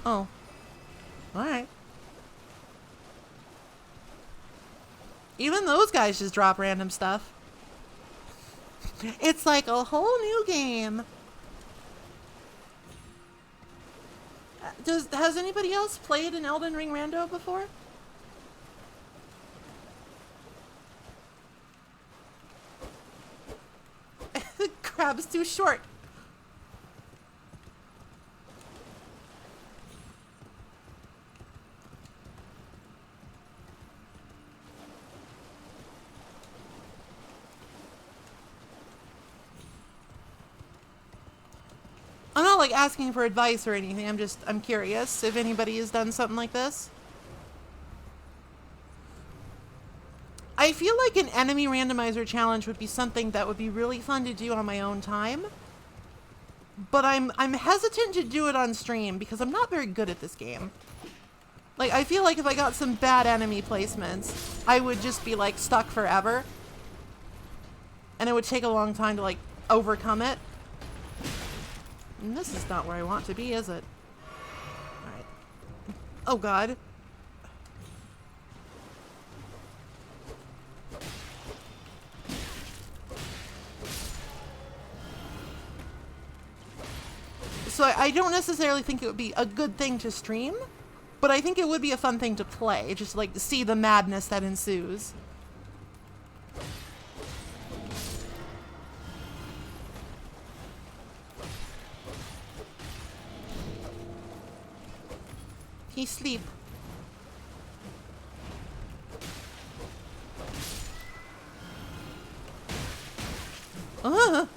Oh. Alright. Even those guys just drop random stuff. It's like a whole new game. Has anybody else played an Elden Ring Rando before? The crab's too short. like asking for advice or anything. I'm curious if anybody has done something like this. I feel like an enemy randomizer challenge would be something that would be really fun to do on my own time. But I'm hesitant to do it on stream because I'm not very good at this game. Like, I feel like if I got some bad enemy placements, I would just be, like, stuck forever. And it would take a long time to, like, overcome it. And this is not where I want to be, is it? Alright. Oh, God. So I don't necessarily think it would be a good thing to stream, but I think it would be a fun thing to play, just like to see the madness that ensues. He sleep. Ugh.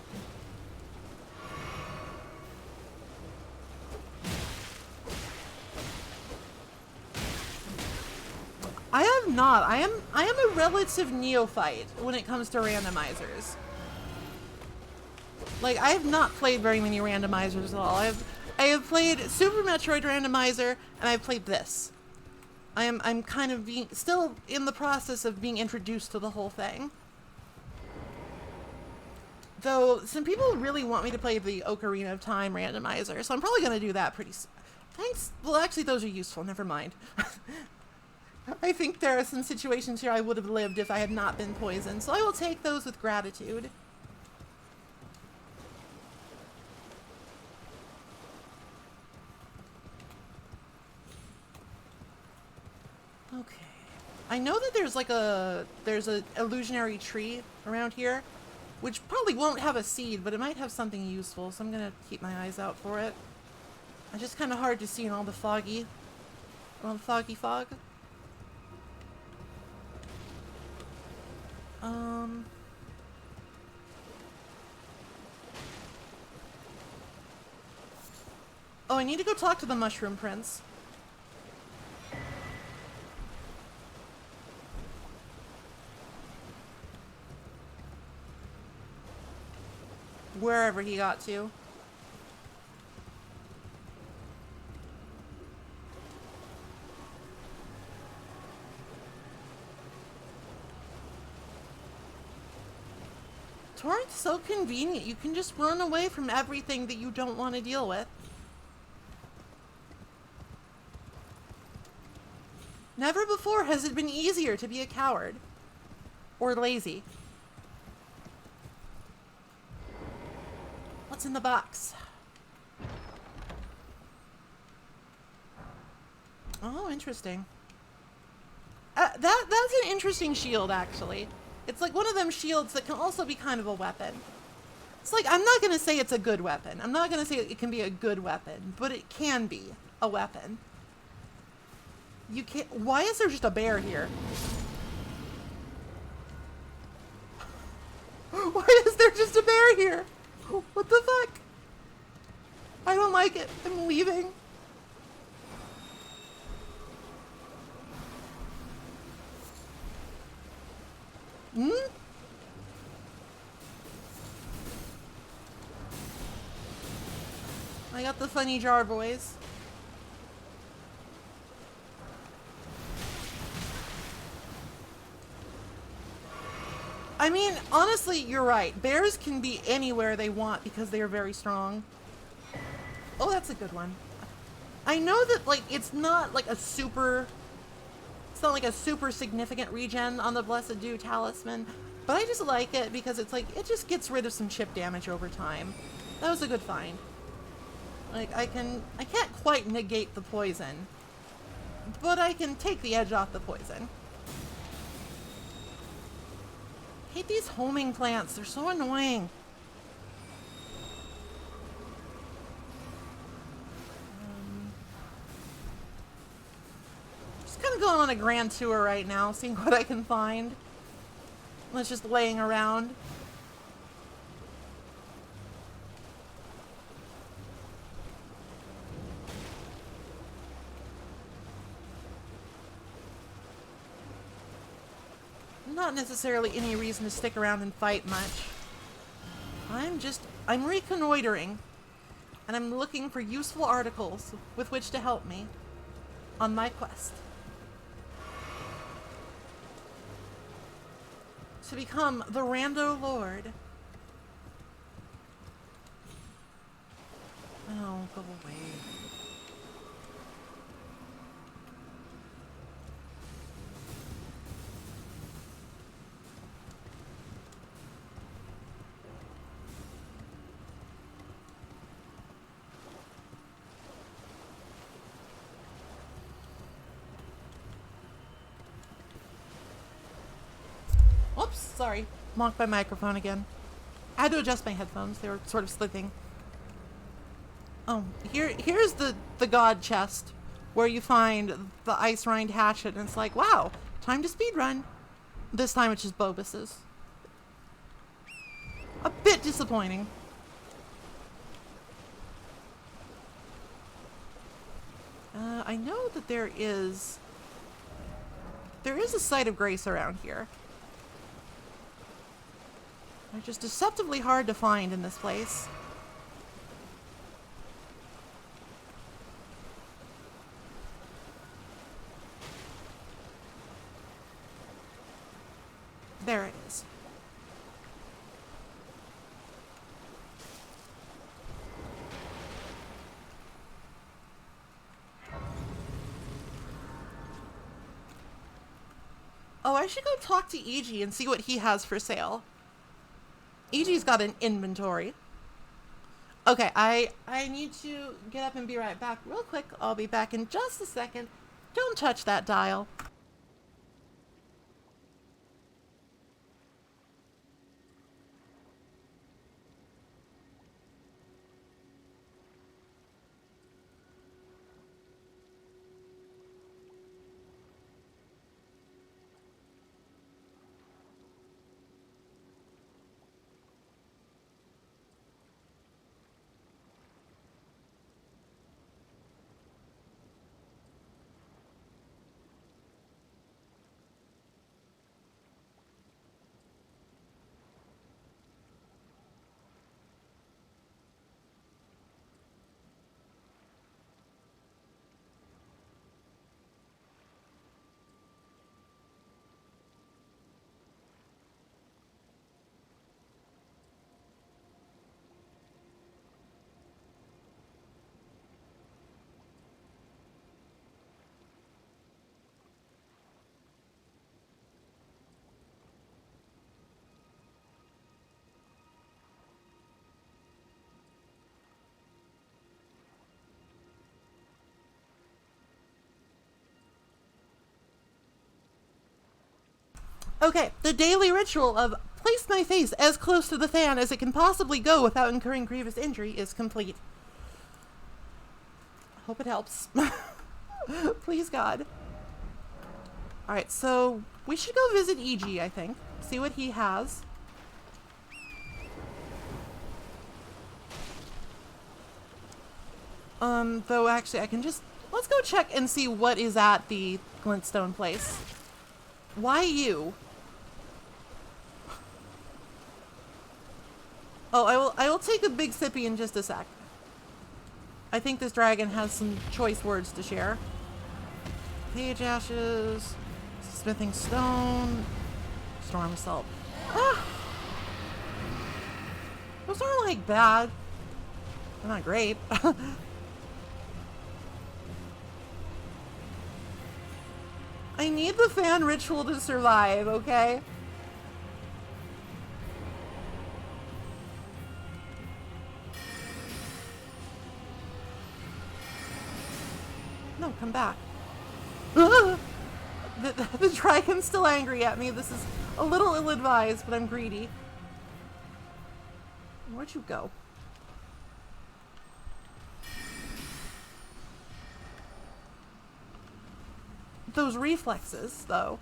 I have not. I am a relative neophyte when it comes to randomizers. Like, I have not played very many randomizers at all. I have played Super Metroid Randomizer, and I've played this. I'm kind of still in the process of being introduced to the whole thing. Though, some people really want me to play the Ocarina of Time Randomizer, so I'm probably going to do that pretty soon. Thanks. Well, actually, those are useful. Never mind. I think there are some situations here I would have lived if I had not been poisoned, so I will take those with gratitude. Okay. I know that there's a illusionary tree around here, which probably won't have a seed, but it might have something useful, so I'm gonna keep my eyes out for it. It's just kind of hard to see in all the fog. Oh, I need to go talk to the Mushroom Prince. Wherever he got to. Torrent's so convenient. You can just run away from everything that you don't want to deal with. Never before has it been easier to be a coward. Or lazy. What's in the box? Oh, interesting. That's an interesting shield, actually. It's like one of them shields that can also be kind of a weapon. It's like, I'm not going to say it's a good weapon. I'm not going to say it can be a good weapon, but it can be a weapon. You can't... Why is there just a bear here? Why is there just a bear here? What the fuck? I don't like it. I'm leaving. Hmm? I got the funny jar boys. I mean, honestly, you're right. Bears can be anywhere they want because they are very strong. Oh, that's a good one. I know that, like, it's not like a super significant regen on the Blessed Dew Talisman, but I just like it because it's like, it just gets rid of some chip damage over time. That was a good find. Like, I can't quite negate the poison, but I can take the edge off the poison. I hate these homing plants. They're so annoying. Just kind of going on a grand tour right now, seeing what I can find. It's just laying around. not necessarily any reason to stick around and fight much. I'm reconnoitering, and I'm looking for useful articles with which to help me on my quest to become the Rando Lord. Oh, go away. Oops, sorry. Mocked my microphone again. I had to adjust my headphones. They were sort of slipping. Oh, here's the god chest where you find the ice rind hatchet, and it's like, wow, time to speedrun. This time it's just Bobus's. A bit disappointing. I know that there is a site of grace around here. They're just deceptively hard to find in this place. There it is. Oh, I should go talk to EG and see what he has for sale. EG's got an inventory. Okay, I need to get up and be right back real quick. I'll be back in just a second. Don't touch that dial. Okay, the daily ritual of place my face as close to the fan as it can possibly go without incurring grievous injury is complete. Hope it helps. Please, God. Alright, so we should go visit EG, I think. See what he has. Though actually I can just... Let's go check and see what is at the glintstone place. Why you? Oh, I will take a big sippy in just a sec. I think this dragon has some choice words to share. Page ashes, smithing stone, storm assault. Ah! Those aren't like bad. They're not great. I need the fan ritual to survive, okay? No, come back. The dragon's still angry at me. This is a little ill-advised, but I'm greedy. Where'd you go? Those reflexes, though.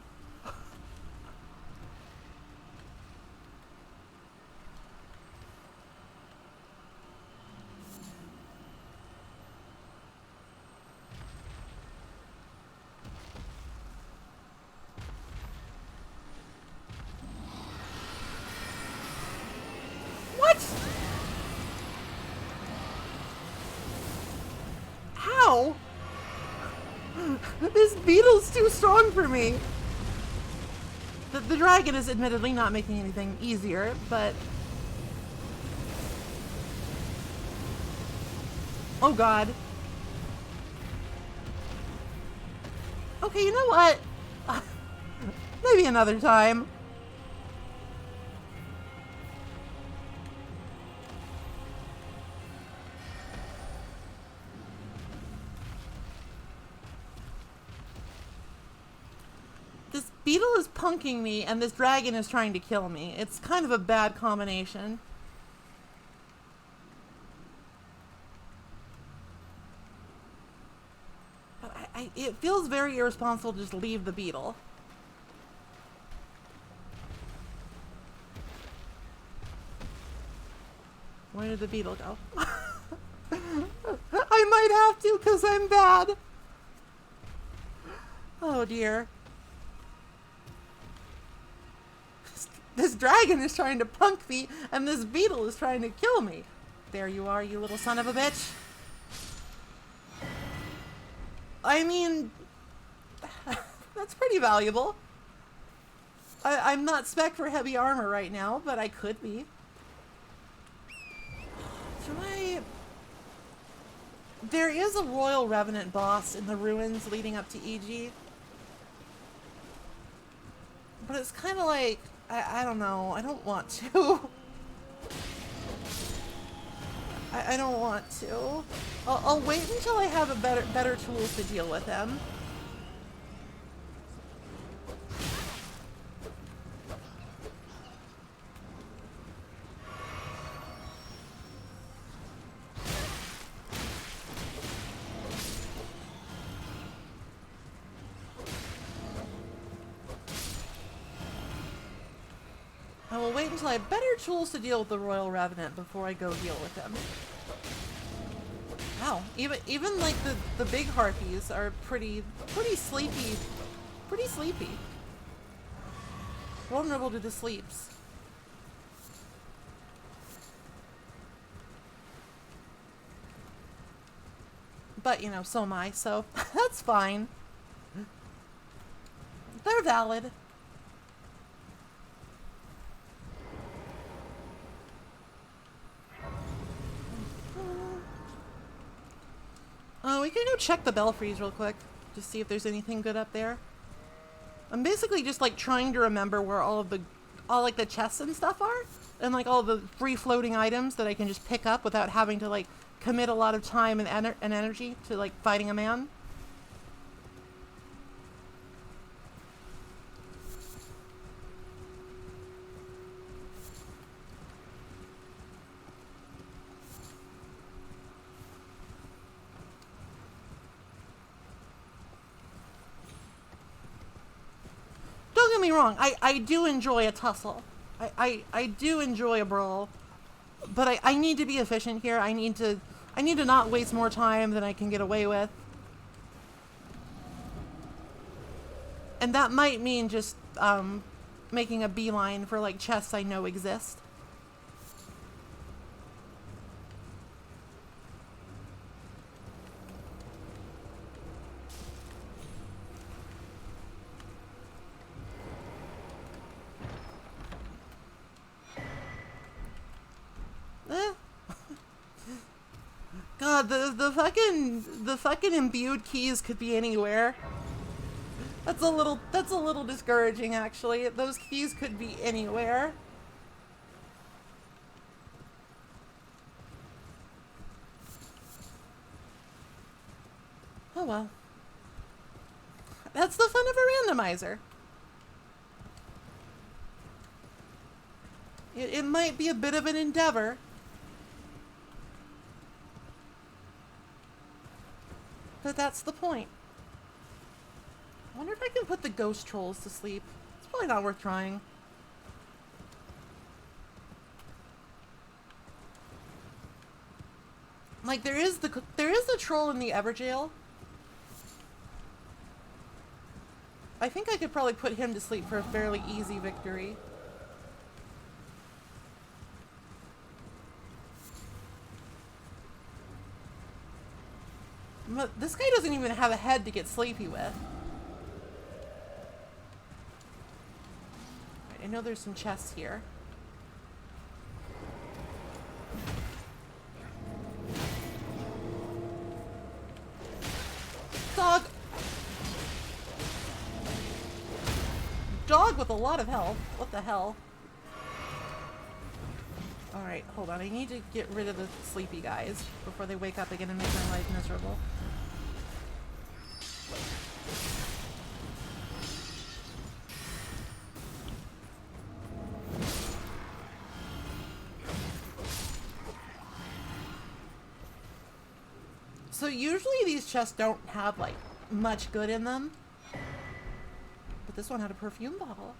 This beetle's too strong for me. The dragon is admittedly not making anything easier, but... Oh god. Okay, you know what? Maybe another time. This beetle is punking me, and this dragon is trying to kill me. It's kind of a bad combination. But it feels very irresponsible to just leave the beetle. Where did the beetle go? I might have to, because I'm bad. Oh dear. This dragon is trying to punk me, and this beetle is trying to kill me. There you are, you little son of a bitch. I mean, that's pretty valuable. I'm not spec for heavy armor right now, but I could be. There is a Royal Revenant boss in the ruins leading up to EG. But it's kind of like, I don't know, I don't want to. I don't want to. I'll wait until I have a better tools to deal with him. I will wait until I have better tools to deal with the Royal Revenant before I go deal with him. Wow, even like the big harpies are pretty sleepy. Pretty sleepy. Vulnerable to the sleeps. But, you know, so am I, so that's fine. They're valid. We can go check the belfries real quick, just see if there's anything good up there. I'm basically just like trying to remember where all like the chests and stuff are, and like all the free floating items that I can just pick up without having to like commit a lot of time and energy to like fighting a man. Don't get me wrong, I do enjoy a tussle. I do enjoy a brawl. But I need to be efficient here. I need to not waste more time than I can get away with. And that might mean just making a beeline for like chests I know exist. God, the fucking imbued keys could be anywhere. That's a little discouraging, actually. Those keys could be anywhere. Oh well. That's the fun of a randomizer. It might be a bit of an endeavor. But that's the point. I wonder if I can put the ghost trolls to sleep. It's probably not worth trying. Like there is the troll in the Everjail. I think I could probably put him to sleep for a fairly easy victory. But this guy doesn't even have a head to get sleepy with. I know there's some chests here. Dog! Dog with a lot of health. What the hell? Alright, hold on. I need to get rid of the sleepy guys before they wake up again and make my life miserable. So usually these chests don't have like much good in them. But this one had a perfume bottle.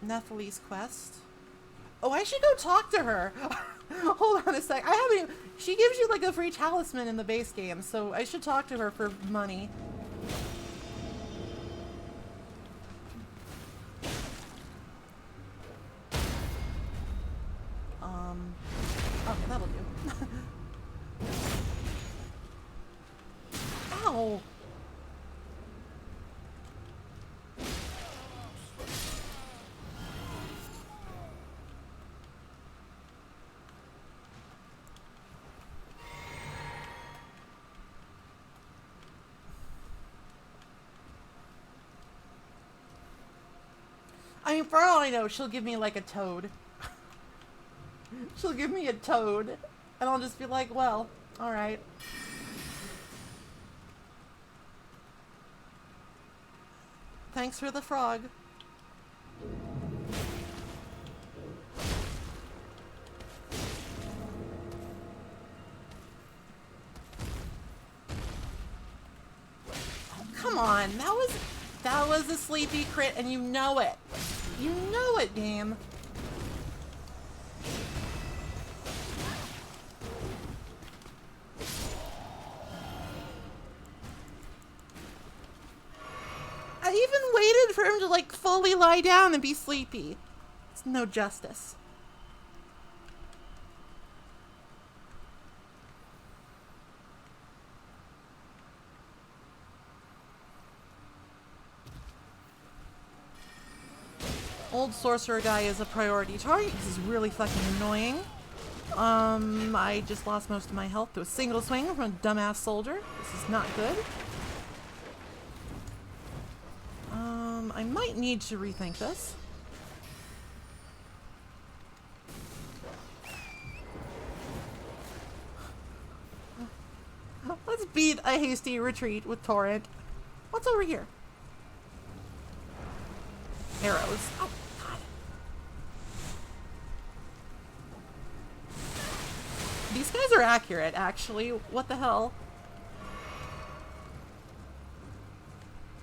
Nephalie's quest. Oh, I should go talk to her. Hold on a sec. I haven't even, she gives you like a free talisman in the base game, so I should talk to her for money. Oh, that'll do. Ow! I mean, for all I know, she'll give me like a toad. She'll give me a toad, and I'll just be like, well, alright. Thanks for the frog. Oh, come on, that was a sleepy crit, and you know it. You know it, game. I even waited for him to like fully lie down and be sleepy. It's no justice. Old sorcerer guy is a priority target. This is really fucking annoying. I just lost most of my health to a single swing from a dumbass soldier. This is not good. I might need to rethink this. Let's beat a hasty retreat with Torrent. What's over here? Arrows. Oh, God. These guys are accurate, actually. What the hell?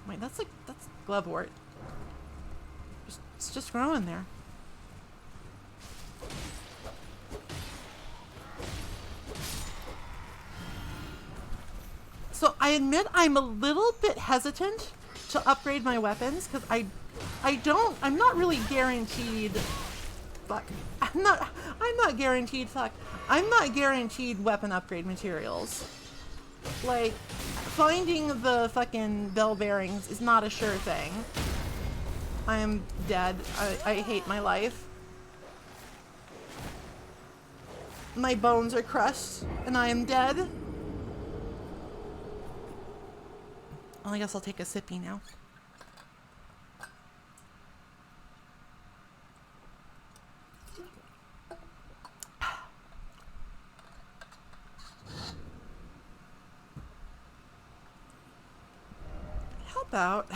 Wait, that's glovewort. It's just growing there. So I admit I'm a little bit hesitant to upgrade my weapons because I'm not really guaranteed. Fuck. I'm not guaranteed. Fuck. I'm not guaranteed weapon upgrade materials. Like, finding the fucking bell bearings is not a sure thing. I am dead. I hate my life. My bones are crushed, and I am dead. Well, I guess I'll take a sippy now. How about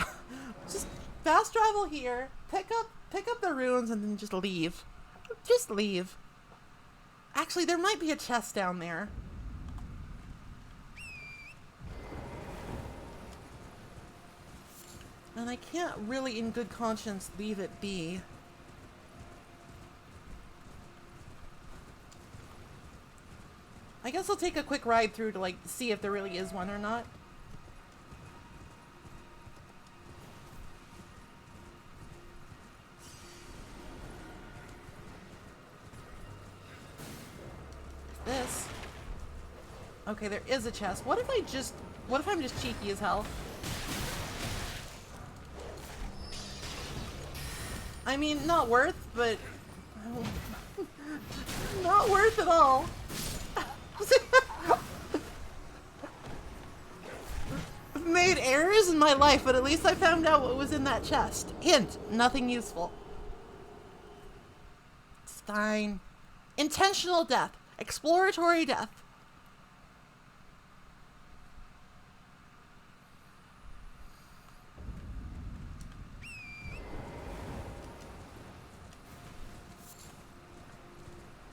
just fast travel here, pick up the runes, and then just leave. Just leave. Actually, there might be a chest down there. And I can't really, in good conscience, leave it be. I guess I'll take a quick ride through to, like, see if there really is one or not. This. Okay, there is a chest. What if I just What if I'm just cheeky as hell? I mean, not worth, but... not worth at all. I've made errors in my life, but at least I found out what was in that chest. Hint, nothing useful. Stein. Intentional death. Exploratory death.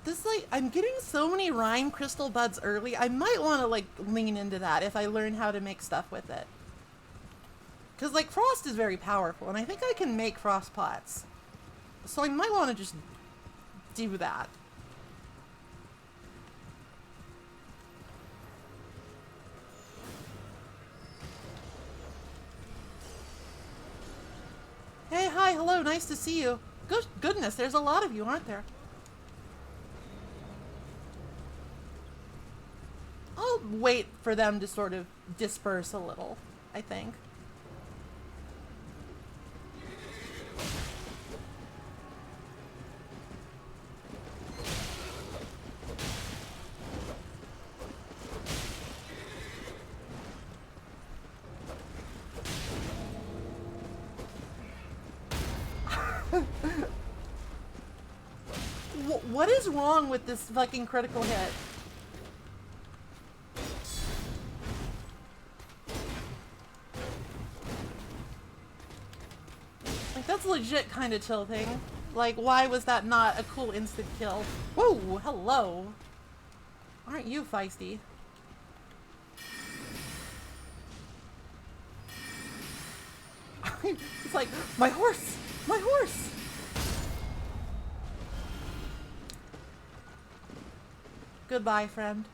This, like, I'm getting so many rhyme crystal buds early. I might want to, like, lean into that if I learn how to make stuff with it. Because, like, frost is very powerful, and I think I can make frost pots. So I might want to just do that. Hey, hi, hello, nice to see you. Goodness, there's a lot of you, aren't there? I'll wait for them to sort of disperse a little, I think. What is wrong with this fucking critical hit? Like, that's legit kind of tilting. Like, why was that not a cool instant kill? Whoa, hello. Aren't you feisty? It's like, my horse! My horse! Goodbye, friend.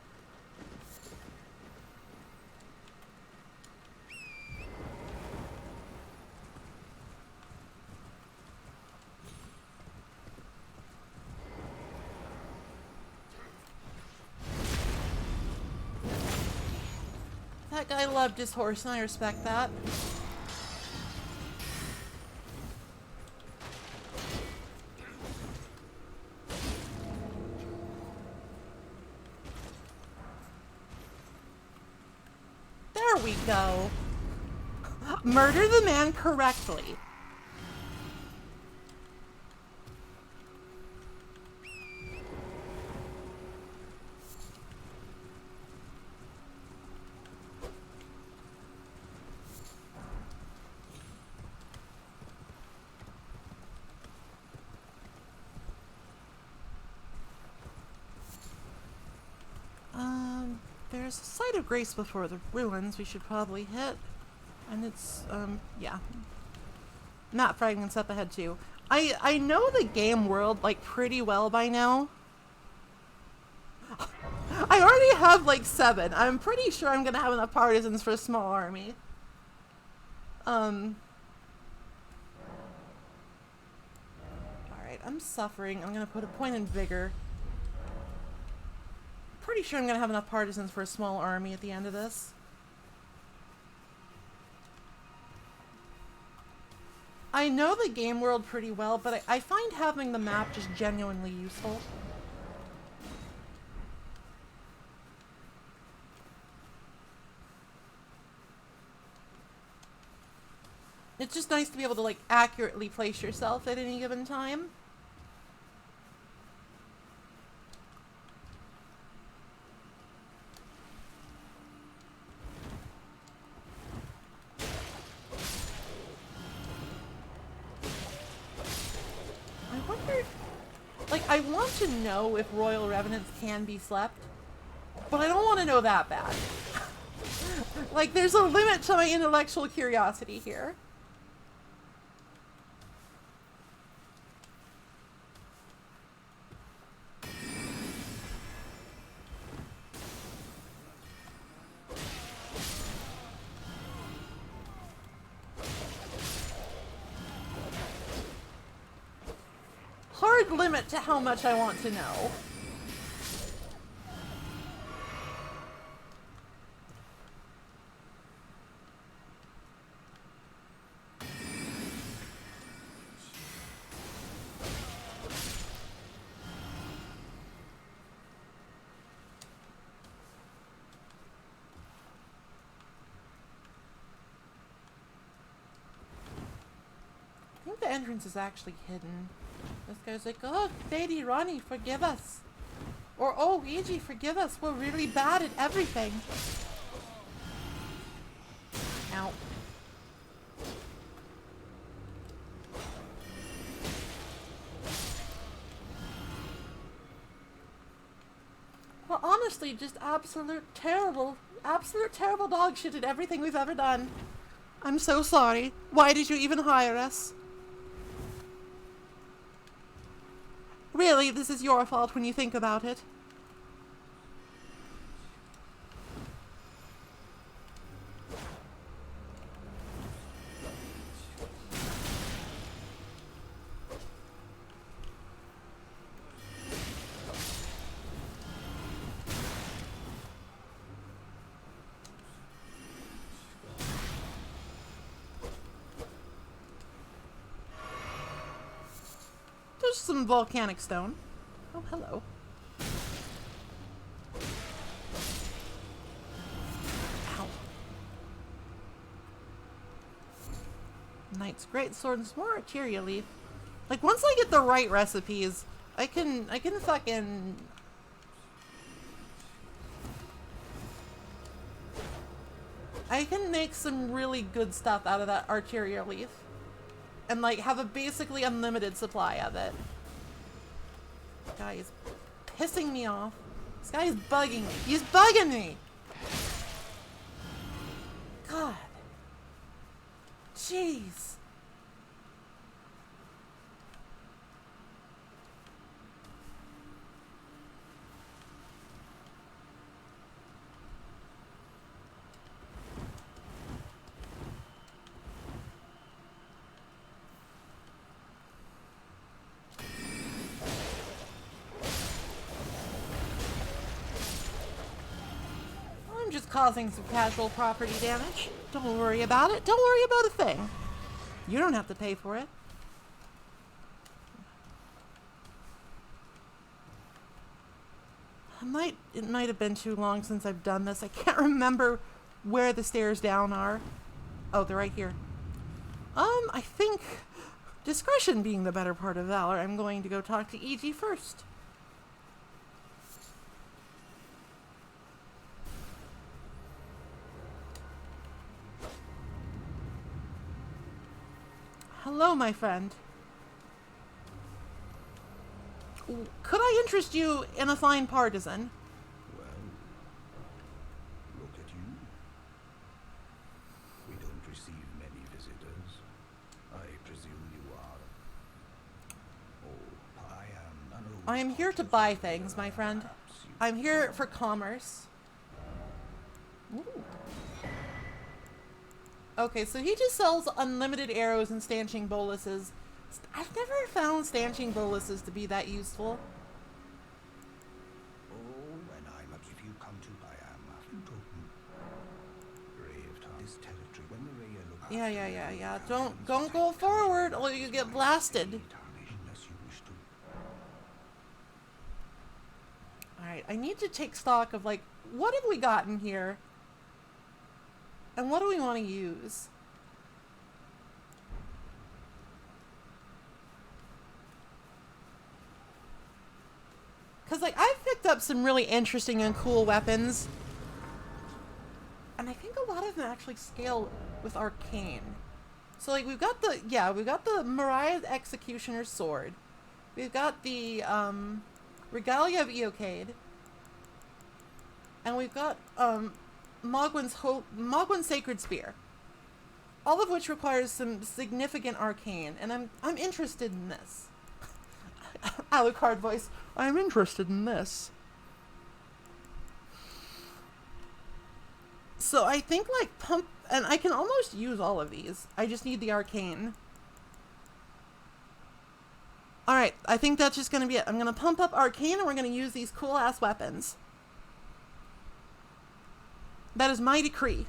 That guy loved his horse, and I respect that. There we go. Murder the man correctly. There's a site of grace before the ruins we should probably hit. And it's, yeah. Map fragments up ahead too. I know the game world, like, pretty well by now. I already have, like, 7. I'm pretty sure I'm gonna have enough partisans for a small army. Alright, I'm suffering. I'm gonna put a point in vigor. Pretty sure I'm gonna have enough partisans for a small army at the end of this. I know the game world pretty well, but I find having the map just genuinely useful. It's just nice to be able to, like, accurately place yourself at any given time. Like, I want to know if Royal Revenants can be slept, but I don't want to know that bad. Like, there's a limit to my intellectual curiosity here. Hard limit to how much I want to know. the entrance is actually hidden. This guy's like, oh, Lady Ronnie, forgive us. Or, oh, Ouija, forgive us. We're really bad at everything. Ow. Well, honestly, just absolute terrible dog shit at everything we've ever done. I'm so sorry. Why did you even hire us? Really, this is your fault when you think about it. There's some volcanic stone. Oh, hello. Ow. Knight's greatsword and some more arteria leaf. Like, once I get the right recipes, I can fucking... I can make some really good stuff out of that arteria leaf. And, like, have a basically unlimited supply of it. This guy is pissing me off. This guy is bugging me. He's bugging me! God. Jeez. Just causing some casual property damage. Don't worry about it. Don't worry about a thing. You don't have to pay for it. It might have been too long since I've done this. I can't remember where the stairs down are. Oh, they're right here. I think discretion being the better part of valor, I'm going to go talk to E.G. first. Hello, my friend. Could I interest you in a fine partisan? Well, look at you. We don't receive many visitors. I presume you are. Oh, I am none of I am here to buy things, my friend. I'm here for commerce. Ooh. Okay, so he just sells unlimited arrows and stanching boluses. I've never found stanching boluses to be that useful. Oh, when I'm up, if you come to brave this territory when the Rhea look Yeah. Don't go forward or you get blasted. unless you wish to. Alright, I need to take stock of, like, what have we got in here? And what do we want to use? Because, like, I've picked up some really interesting and cool weapons. And I think a lot of them actually scale with arcane. So, like, we've got the Mariah's Executioner's Sword. We've got the, Regalia of Eocade. And we've got, Mogwin's Sacred Spear. All of which requires some significant arcane, and I'm interested in this. Alucard voice, I'm interested in this. So I think, like, and I can almost use all of these. I just need the arcane. Alright, I think that's just gonna be it. I'm gonna pump up arcane and we're gonna use these cool ass weapons. That is my decree.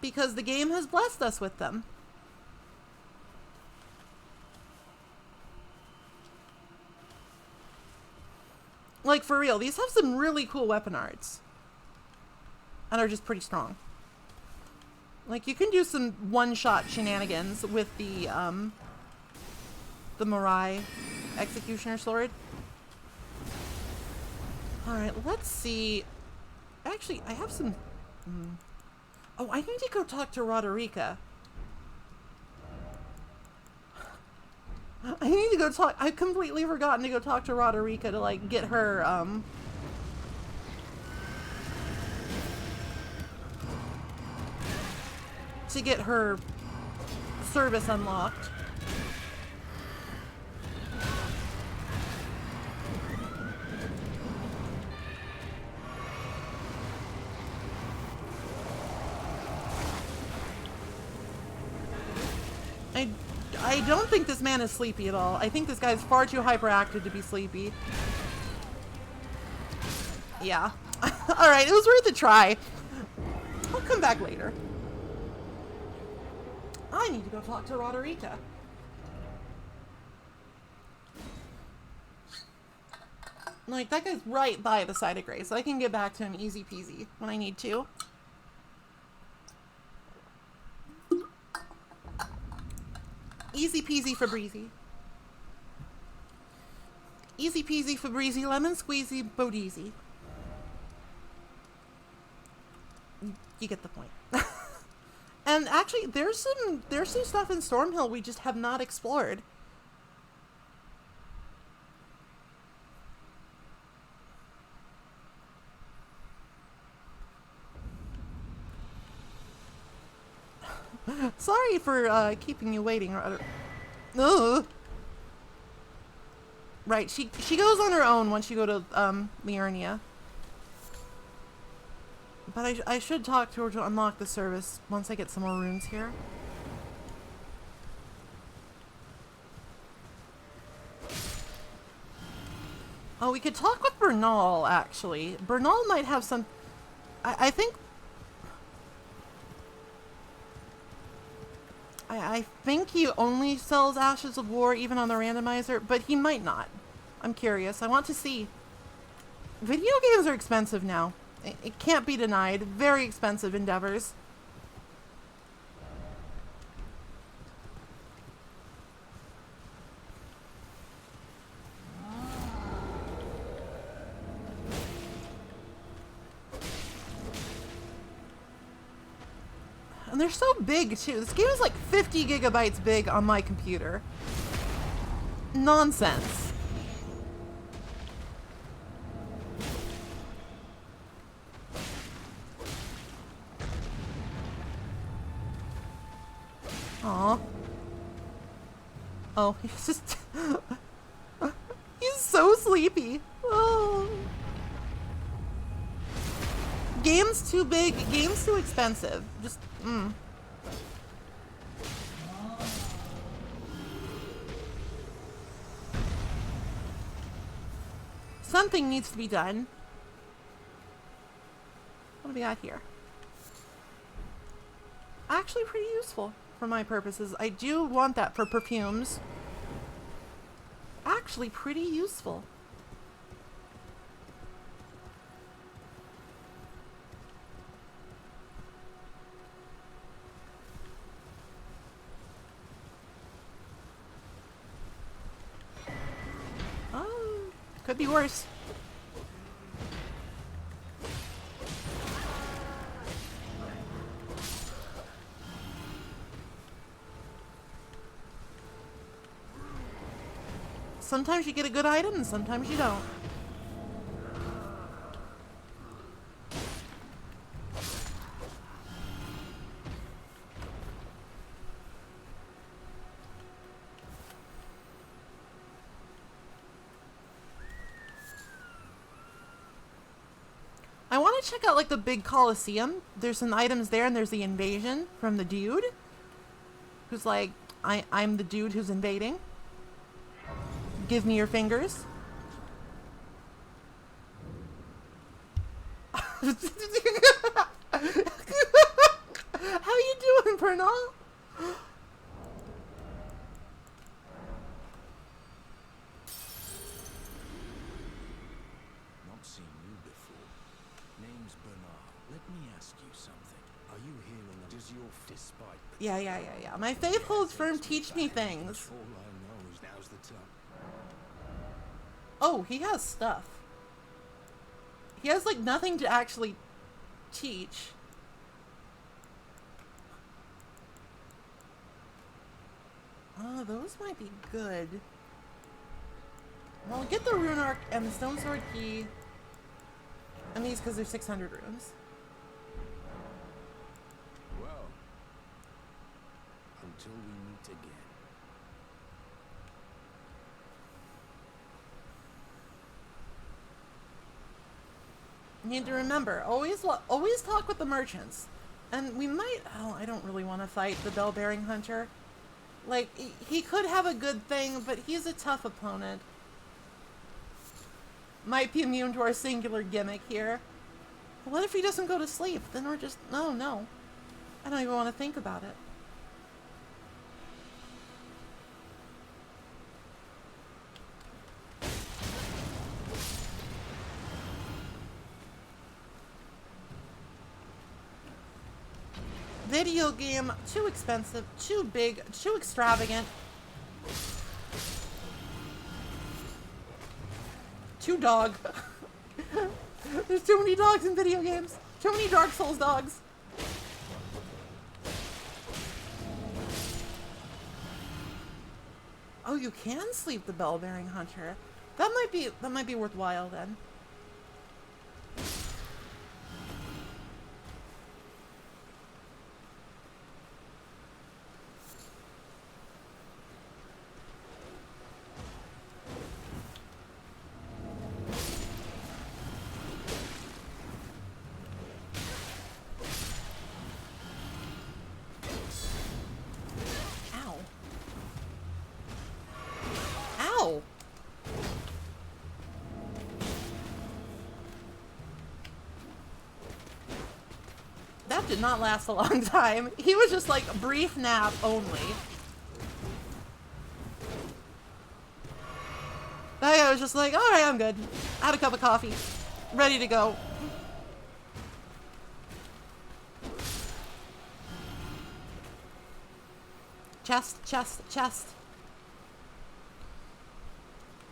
Because the game has blessed us with them. Like, for real, these have some really cool weapon arts. and are just pretty strong. Like, you can do some one-shot shenanigans with the Mirai Executioner Sword. Alright, let's see. Actually, I have some... Oh, I need to go talk to Roderica. I need to go talk... I've completely forgotten to go talk to Roderica to, like, get her, to get her service unlocked. I don't think this man is sleepy at all. I think this guy's far too hyperactive to be sleepy. Yeah. Alright, it was worth a try. I'll come back later. I need to go talk to Roderica. Like, that guy's right by the side of Grace. I can get back to him easy peasy when I need to. Easy peasy Febreze. Easy peasy Febreze, lemon squeezy Bodeezy. You get the point. And actually, there's some stuff in Stormhill we just have not explored. Sorry for keeping you waiting. Ugh. Right, she goes on her own once you go to Liurnia. But I should talk to her to unlock the service once I get some more runes here. Oh, we could talk with Bernal, actually. Bernal might have some... I think... I think he only sells Ashes of War even on the randomizer, but he might not. I'm curious. I want to see. Video games are expensive now. It can't be denied. Very expensive endeavors. And they're so big, too. This game is like 50 gigabytes big on my computer. Nonsense. Aw. Oh, he's just... he's so sleepy. Oh. Game's too big, game's too expensive. Just, Something needs to be done. What do we got here? Actually pretty useful for my purposes. I do want that for perfumes. Actually pretty useful. Could be worse. Sometimes you get a good item and sometimes you don't. I want to check out like the big Coliseum. There's some items there and there's the invasion from the dude. Who's like, I'm the dude who's invading. Give me your fingers. How you doing, Pernal? Not seen you before. Name's Bernard. Let me ask you something. Are you hearing does your despite Yeah. My faith holds firm. Teach me things. all I know is now's the time. Oh, he has stuff. He has, like, nothing to actually teach. Oh, those might be good. Well, get the rune arc and the stone sword key. And these because there's 600 runes. Well, until we meet again. You need to remember, always talk with the merchants. And we might... Oh, I don't really want to fight the bell-bearing hunter. Like, he could have a good thing, but he's a tough opponent. Might be immune to our singular gimmick here. But what if he doesn't go to sleep? Then we're just... No. I don't even want to think about it. Video game, too expensive, too big, too extravagant. Too dog. There's too many dogs in video games. Too many Dark Souls dogs. Oh, you can sleep the bell-bearing hunter. That might be worthwhile then. That did not last a long time. He was just like a brief nap only. That guy was just like, alright, I'm good. Had a cup of coffee. Ready to go. Chest.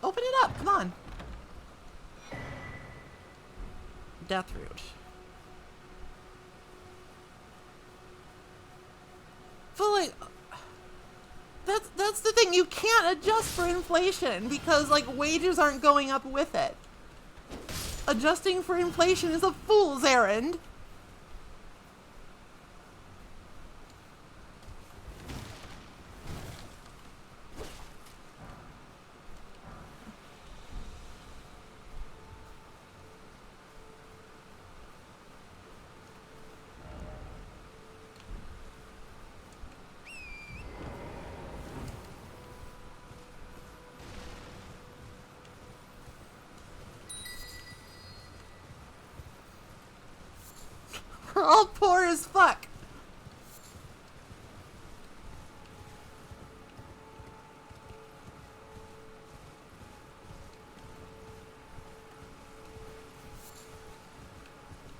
Open it up, come on. Death root. But like, that's the thing, you can't adjust for inflation because like wages aren't going up with it. Adjusting for inflation is a fool's errand. We're all poor as fuck.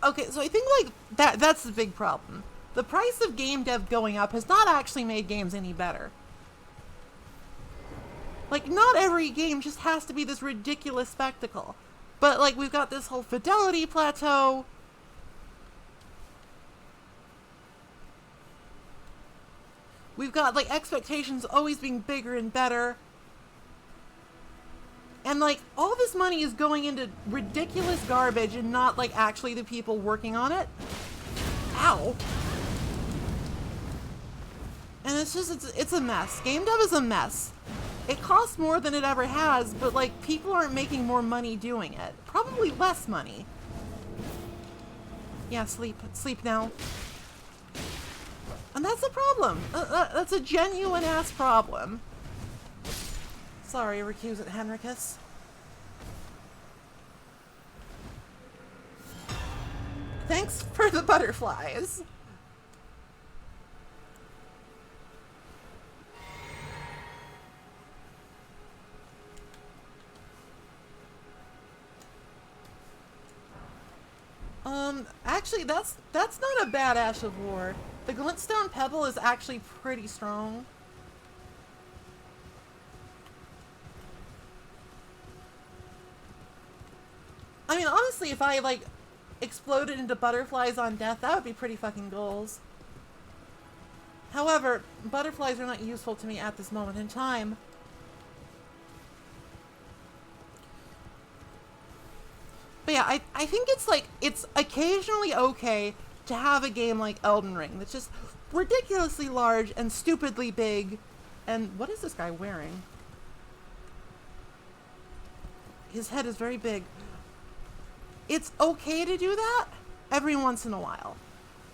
Okay, so I think like that's the big problem. The price of game dev going up has not actually made games any better. Like, not every game just has to be this ridiculous spectacle. But like, we've got this whole fidelity plateau. We've got, like, expectations always being bigger and better. And, like, all this money is going into ridiculous garbage and not, like, actually the people working on it. Ow. And it's just, it's a mess. Game dev is a mess. It costs more than it ever has, but, like, people aren't making more money doing it. Probably less money. Yeah, sleep. Sleep now. And that's a problem. That's a genuine-ass problem. Sorry, recusant Henricus. Thanks for the butterflies. Actually, that's not a bad Ash of War. The Glintstone Pebble is actually pretty strong. I mean, honestly, if I, like, exploded into butterflies on death, that would be pretty fucking goals. However, butterflies are not useful to me at this moment in time. But yeah, I think it's, like, it's occasionally okay to have a game like Elden Ring that's just ridiculously large and stupidly big. And what is this guy wearing? His head is very big. It's okay to do that every once in a while.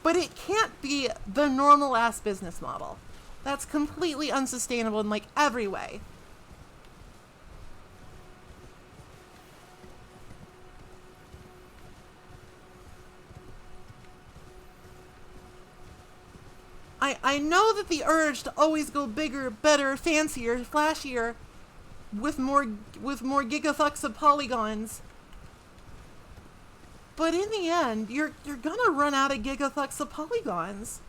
But it can't be the normal ass business model. That's completely unsustainable in like every way. I know that the urge to always go bigger, better, fancier, flashier, with more gigafucks of polygons. But in the end, you're gonna run out of gigafucks of polygons.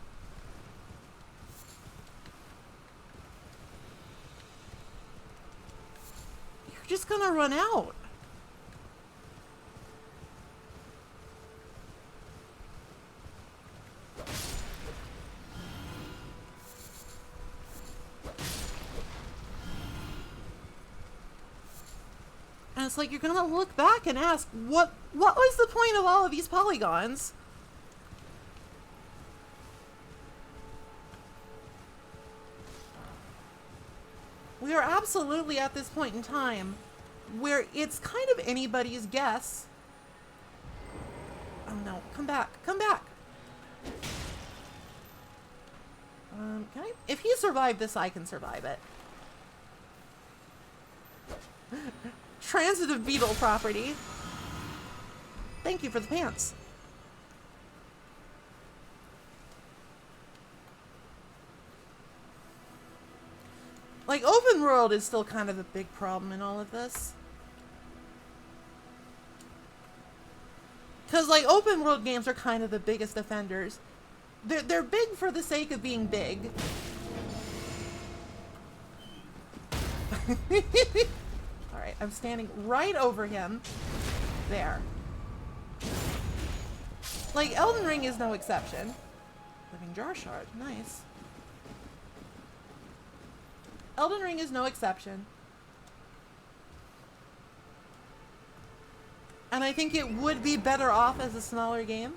You're just gonna run out. And it's like you're gonna look back and ask, what was the point of all of these polygons? We are absolutely at this point in time where it's kind of anybody's guess. Oh no, come back, come back! If he survived this, I can survive it. Transitive beetle property. Thank you for the pants. Like, open world is still kind of a big problem in all of this. Because, like, open world games are kind of the biggest offenders. They're big for the sake of being big. Alright, I'm standing right over him. There. Like, Elden Ring is no exception. Living jar shard, nice. Elden Ring is no exception. And I think it would be better off as a smaller game.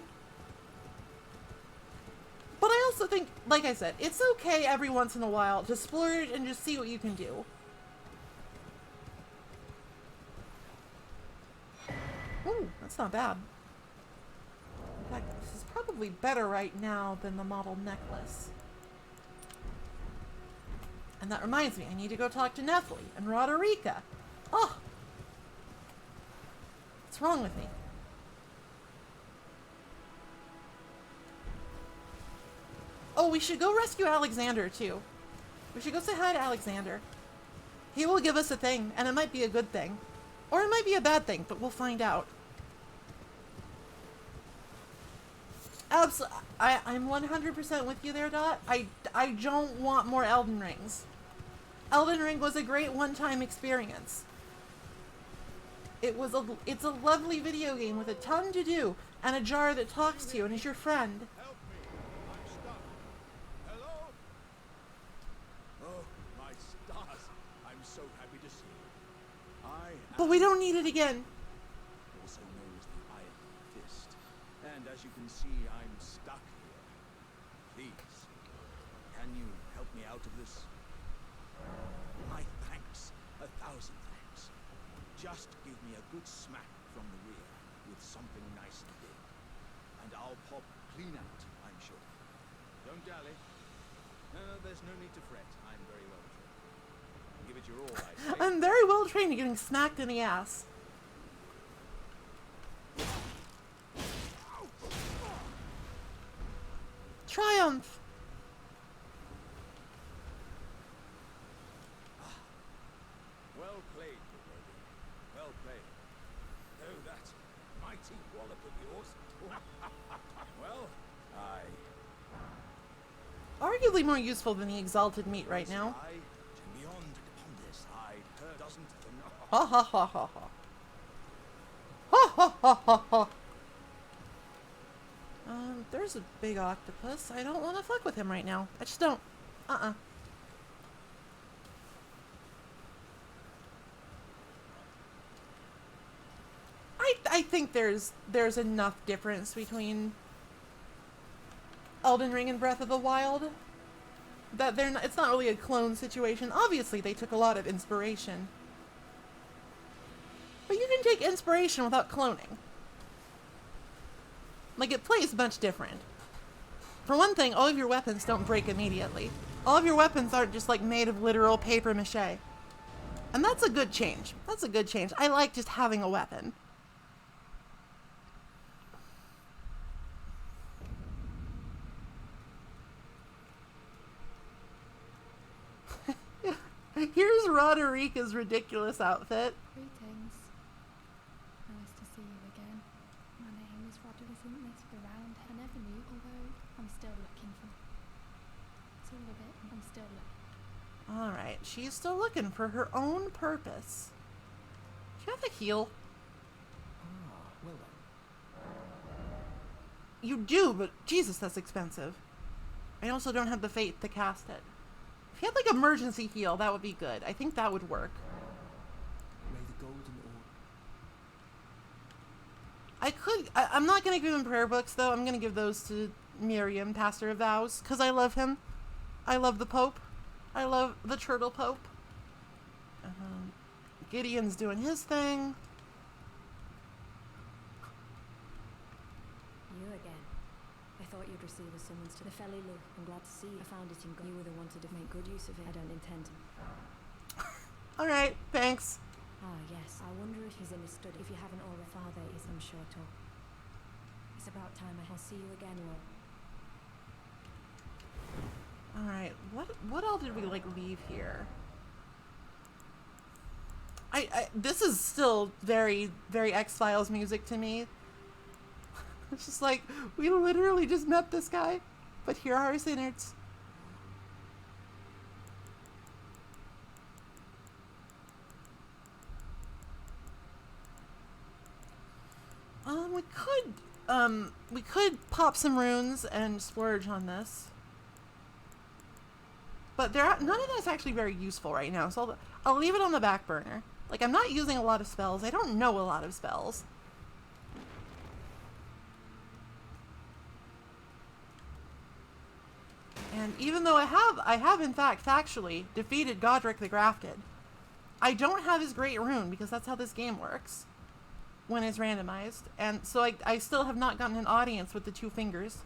But I also think, like I said, it's okay every once in a while to splurge and just see what you can do. Ooh, that's not bad. In fact, this is probably better right now than the model necklace. And that reminds me, I need to go talk to Nephilim and Roderica. Oh! What's wrong with me? Oh, we should go rescue Alexander, too. We should go say hi to Alexander. He will give us a thing, and it might be a good thing. Or it might be a bad thing, but we'll find out. Absolutely. I'm 100% with you there, Dot. I don't want more Elden Rings. Elden Ring was a great one-time experience. It's a lovely video game with a ton to do, and a jar that talks to you and is your friend. Help me! I'm stuck. Hello? Oh, my stars. I'm so happy to see you. But we don't need it again. Also known as the Iron Fist. And as you can see, I'm stuck here. Please, can you help me out of this? My thanks. 1,000 thanks. Just give me a good smack from the rear with something nice and big. And I'll pop clean out, I'm sure. Don't dally. No, there's no need to fret. I'm very well trained. Give it your all, I say. I'm very well trained at getting smacked in the ass. Triumph! Well played, good lady. Well played. Though that might cheap wallop of yours. Well, aye. Arguably more useful than the exalted meat right now. Aye, and beyond upon this hide, her doesn't Ha ha ha ha ha. Ha ha ha ha ha. There's a big octopus. I don't want to fuck with him right now. I just don't. I think there's enough difference between Elden Ring and Breath of the Wild that it's not really a clone situation. Obviously, they took a lot of inspiration. But you can take inspiration without cloning. Like, it plays much different. For one thing, all of your weapons don't break immediately. All of your weapons aren't just, like, made of literal paper mache. And that's a good change. That's a good change. I like just having a weapon. Here's Roderica's ridiculous outfit. Greetings. Nice to see you again. My name is Roderick, isn't this around? I never knew, although I'm still looking for... It's all a bit, I'm still looking. Alright, she's still looking for her own purpose. Do you have a heal? Ah, well then. You do, but Jesus, that's expensive. I also don't have the faith to cast it. If you had like emergency heal, that would be good. I think that would work. May the golden orb. I'm not going to give him prayer books, though. I'm going to give those to Miriam, Pastor of Vows, because I love him. I love the Pope. I love the Turtle Pope. Gideon's doing his thing. You again. I thought you'd receive a summons to the Felly Lou. I'm glad to see you. I found it in God. You were the one to make good use of it. I don't intend to. Alright, thanks. Ah, yes. I wonder if he's in his study. If you haven't already, Father is, I'm sure, talk. It's about time. I'll see you again, Will. Alright, what all did we, like, leave here? This is still very, very X-Files music to me. It's just like, we literally just met this guy, but here are his innards. We could pop some runes and splurge on this. But none of that's actually very useful right now, so I'll leave it on the back burner. Like, I'm not using a lot of spells. I don't know a lot of spells. And even though I have in fact factually defeated Godric the Grafted, I don't have his Great Rune because that's how this game works when it's randomized. And so I still have not gotten an audience with the two fingers.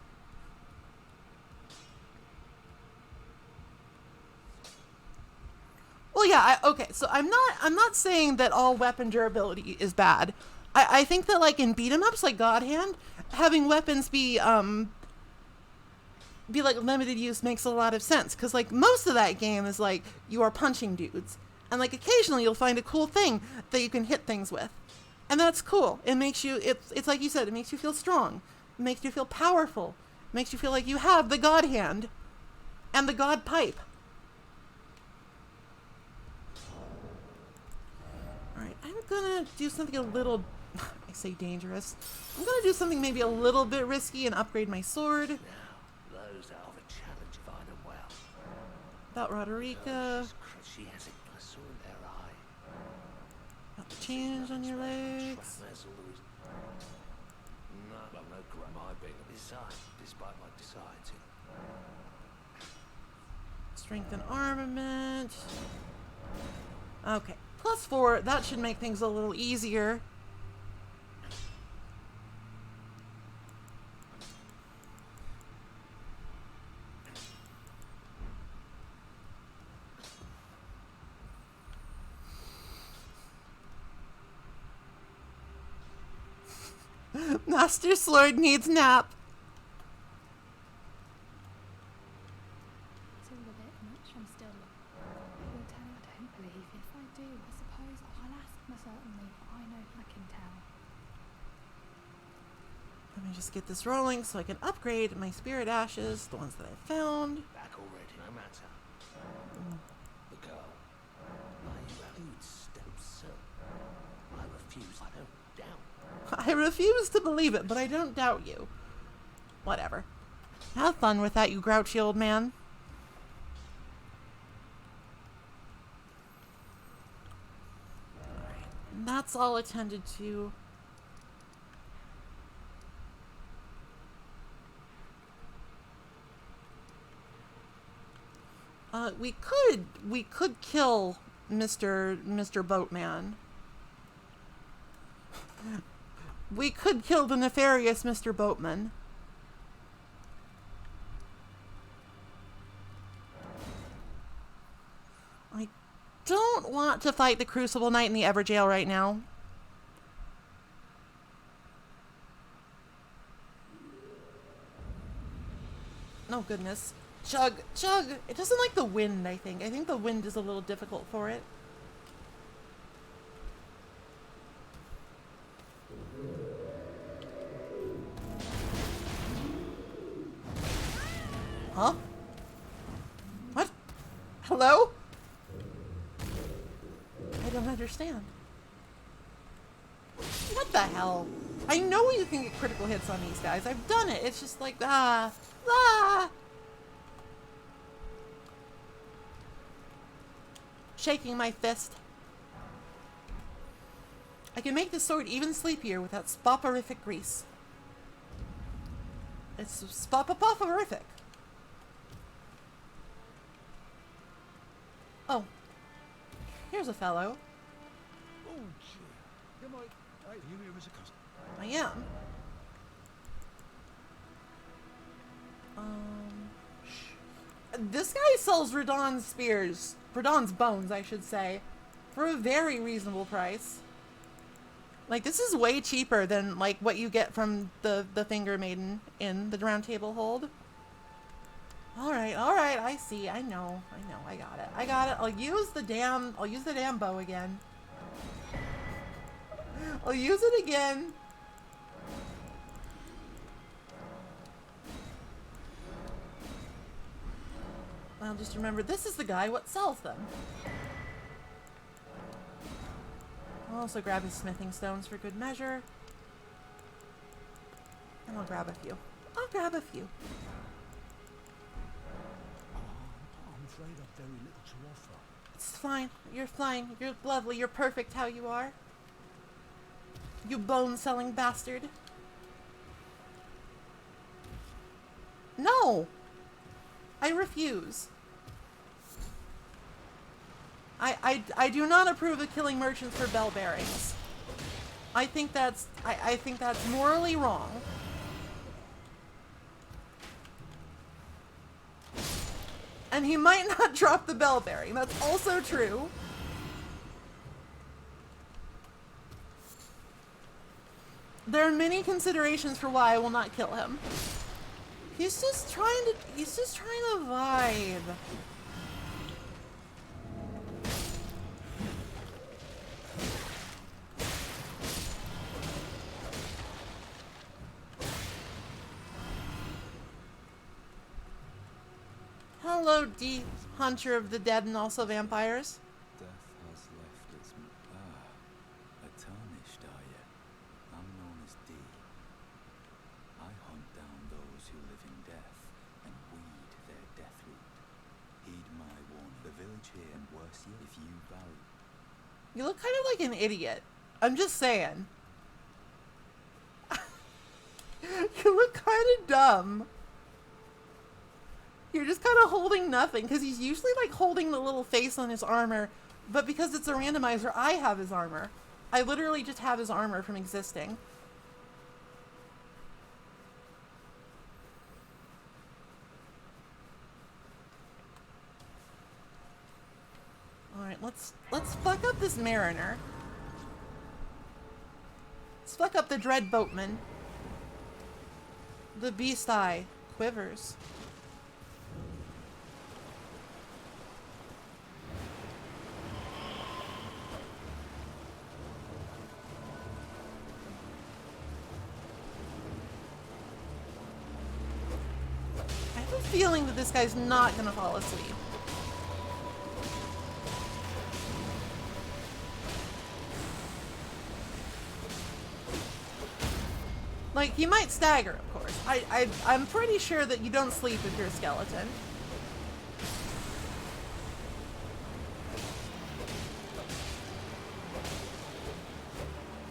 Well, yeah, okay, so I'm not saying that all weapon durability is bad. I think that, like, in beat-em-ups like God Hand, having weapons be like limited use makes a lot of sense, because like most of that game is like you are punching dudes, and like occasionally you'll find a cool thing that you can hit things with, and that's cool. It makes you, it's like you said, it makes you feel strong, it makes you feel powerful, it makes you feel like you have the God Hand and the God Pipe. Alright, I'm gonna do something a little, I say dangerous, I'm gonna do something maybe a little bit risky and upgrade my sword. Those out of a challenge if I know well. About Roderica. She has a glisser in their eye. About the change on your legs. No, well, no crap. My being a design, despite my deciding. Strength and armament. Okay. +4, that should make things a little easier. Master Sword needs nap. It's all a bit much, I'm still... I will tell you I don't believe. If I do, I suppose I'll ask most certainly, but I know I can tell. get this rolling so I can upgrade my spirit ashes, the ones that I found. Back already, no matter. The girl. I need steps, so I refuse. I don't doubt. I refuse to believe it, but I don't doubt you. Whatever. Have fun with that, you grouchy old man. Alright, that's all attended to. We could kill Mr. Boatman. We could kill the nefarious Mr. Boatman. I don't want to fight the Crucible Knight in the Everjail right now. Oh goodness. Chug, chug! It doesn't like the wind, I think. I think the wind is a little difficult for it. Huh? What? Hello? I don't understand. What the hell? I know you can get critical hits on these guys. I've done it. It's just like, ah. Shaking my fist. I can make this sword even sleepier with that spopperific grease. It's spopperific. Oh. Here's a fellow. Oh, gee. You here as a customer? I am. This guy sells Radon's spears. Radon's bones, I should say. For a very reasonable price. Like, this is way cheaper than, like, what you get from the Finger Maiden in the Round Table Hold. Alright, I see. I know, I got it. I'll use the damn bow again. I'll use it again. I'll just remember, this is the guy what sells them. I'll also grab his smithing stones for good measure. And I'll grab a few. I'm afraid I've very little to offer. It's fine. You're fine. You're lovely. You're perfect how you are. You bone-selling bastard. No! I refuse. I do not approve of killing merchants for bell bearings. I think that's morally wrong. And he might not drop the bell bearing. That's also true. There are many considerations for why I will not kill him. He's just trying to vibe. Hello, deep hunter of the dead and also vampires. Death has left its a tarnished are you? I'm known as D. I hunt down those who live in death and weed their death root. Heed my warning. The village here and worse yet if you value. You look kind of like an idiot. I'm just saying. You look kind of dumb. You're just kind of holding nothing, because he's usually like holding the little face on his armor, but because it's a randomizer, I have his armor. I literally just have his armor from existing. Alright, let's fuck up this mariner. Let's fuck up the dread boatman. The beast eye quivers. feeling that this guy's not gonna fall asleep. Like, he might stagger, of course. I'm pretty sure that you don't sleep if you're a skeleton.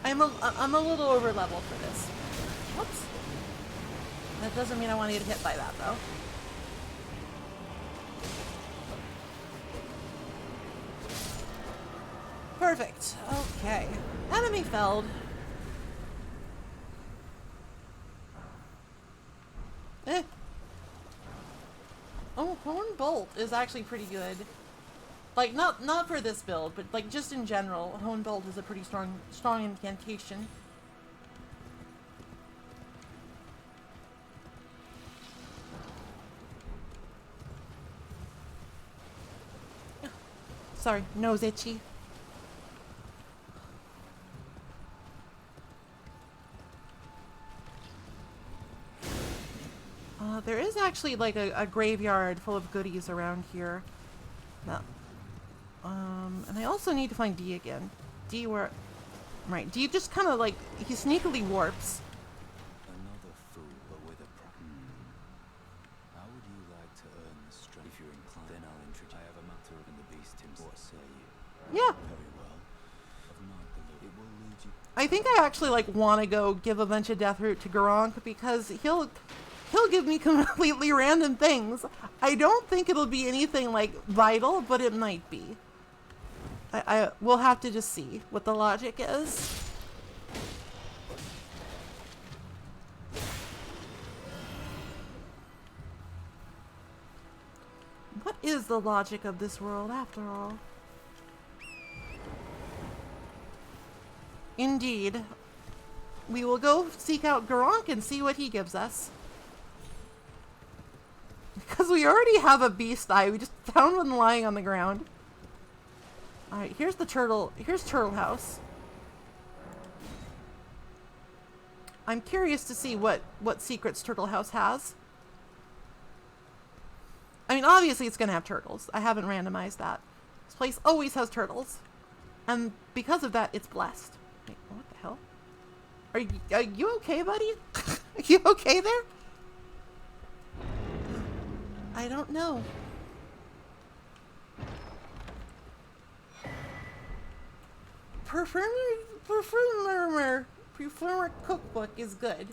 I'm a little over level for this. Whoops. That doesn't mean I want to get hit by that, though. Perfect. Okay. Enemy felled. Eh. Oh, Horn Bolt is actually pretty good. Like, not for this build, but like just in general, Horn Bolt is a pretty strong incantation. Sorry, nose itchy. There is actually like a graveyard full of goodies around here. No. And I also need to find D again. D where... Right, D just kind of like... He sneakily warps. Another fool, but with a problem. How would you like to earn the strength? If you're inclined, then I'll introduce... I have a matter of the beast himself. What say you? Yeah. Very well. Of not the look, it will lead you... I think I actually like want to go give a bunch of death root to Garank because he'll give me completely random things. I don't think it'll be anything like vital, but it might be. We'll have to just see what the logic is. What is the logic of this world after all? Indeed. We will go seek out Garank and see what he gives us. Because we already have a beast eye. We just found one lying on the ground. Alright, here's the turtle. Here's Turtle House. I'm curious to see what secrets Turtle House has. I mean, obviously it's going to have turtles. I haven't randomized that. This place always has turtles. And because of that, it's blessed. Wait, what the hell? Are you okay, buddy? Are you okay there? I don't know. Perfumer cookbook is good.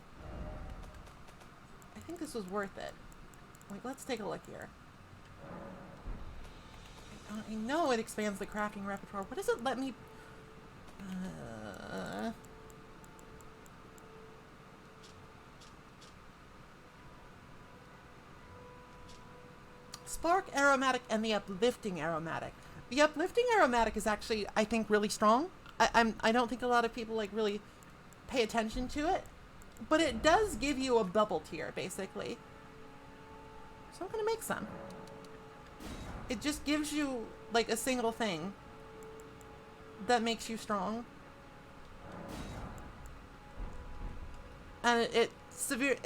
I think this was worth it. Like, let's take a look here. I know it expands the crafting repertoire. What does it let me... Spark Aromatic and the Uplifting Aromatic. The Uplifting Aromatic is actually, I think, really strong. I don't think a lot of people like really pay attention to it, but it does give you a bubble tier basically. So I'm gonna make some. It just gives you like a single thing that makes you strong, and it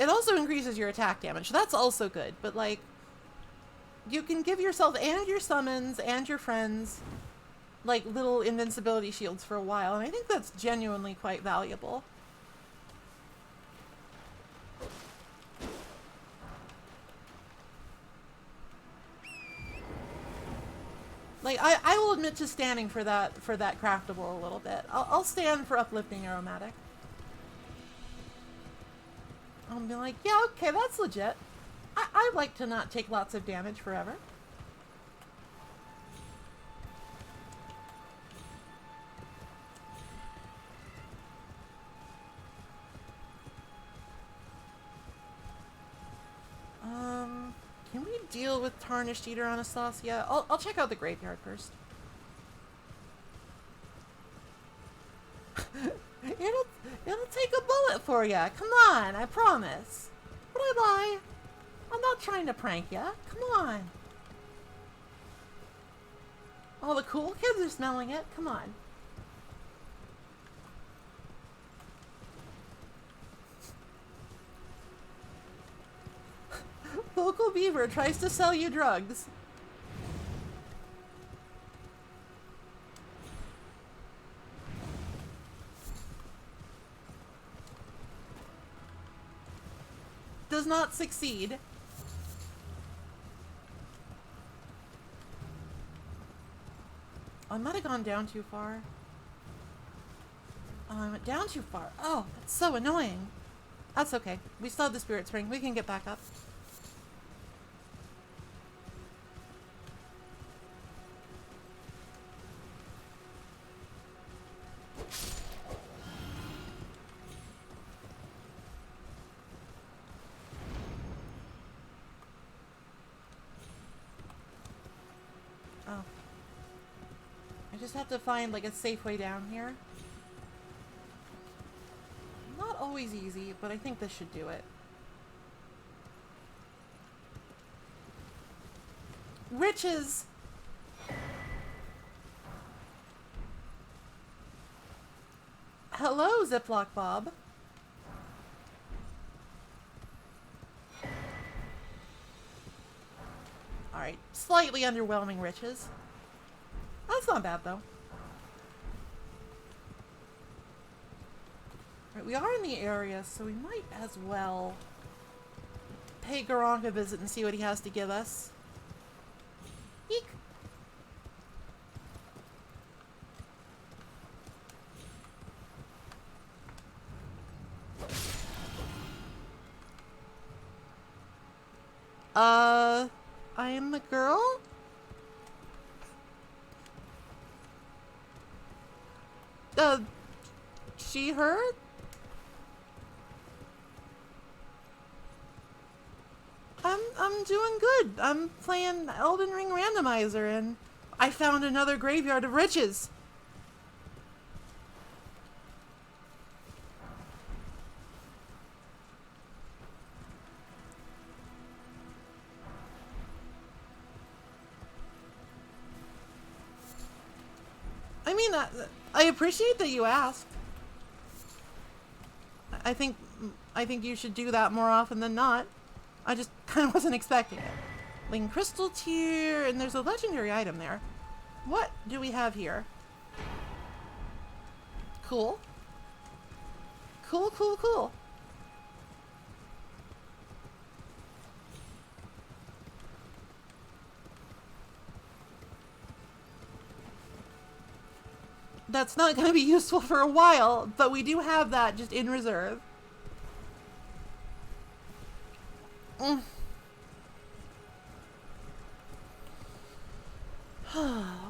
also increases your attack damage. That's also good, but like you can give yourself and your summons and your friends like little invincibility shields for a while, and I think that's genuinely quite valuable. Like I will admit to standing for that craftable a little bit. I'll stand for Uplifting Aromatic. I'll be like, yeah, okay, that's legit. I like to not take lots of damage forever. Can we deal with Tarnished Eater Anastasia? I'll check out the graveyard first. It'll take a bullet for ya. Come on, I promise. Would I lie? I'm not trying to prank ya. Come on. All the cool kids are smelling it. Come on. Local beaver tries to sell you drugs. Does not succeed. I might have gone down too far. Oh, I went down too far. Oh, that's so annoying. That's okay. We still have the spirit spring. We can get back up. Oh. I just have to find like a safe way down here. Not always easy, but I think this should do it. Riches! Hello, Ziploc Bob. Alright, slightly underwhelming riches. That's not bad, though. Right, we are in the area, so we might as well pay Garunk a visit and see what he has to give us. Eek! I am a girl? She, her? I'm doing good. I'm playing Elden Ring Randomizer, and I found another graveyard of riches. I mean, I appreciate that you asked. I think you should do that more often than not. I just kind of wasn't expecting it. Ling Crystal Tier, and there's a legendary item there. What do we have here? Cool. Cool, cool, cool. That's not going to be useful for a while, but we do have that just in reserve.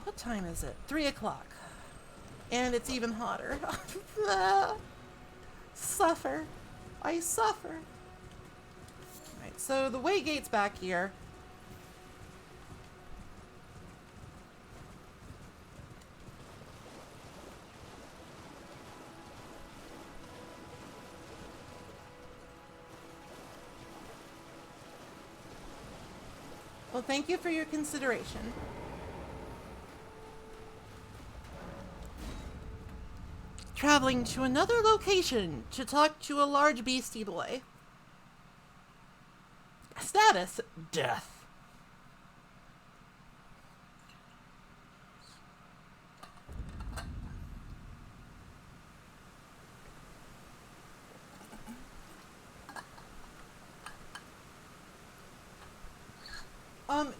What time is it? 3 o'clock. And it's even hotter. Suffer. I suffer. Alright, so the way gate's back here. Well, thank you for your consideration. Traveling to another location to talk to a large beastie boy. Status: death.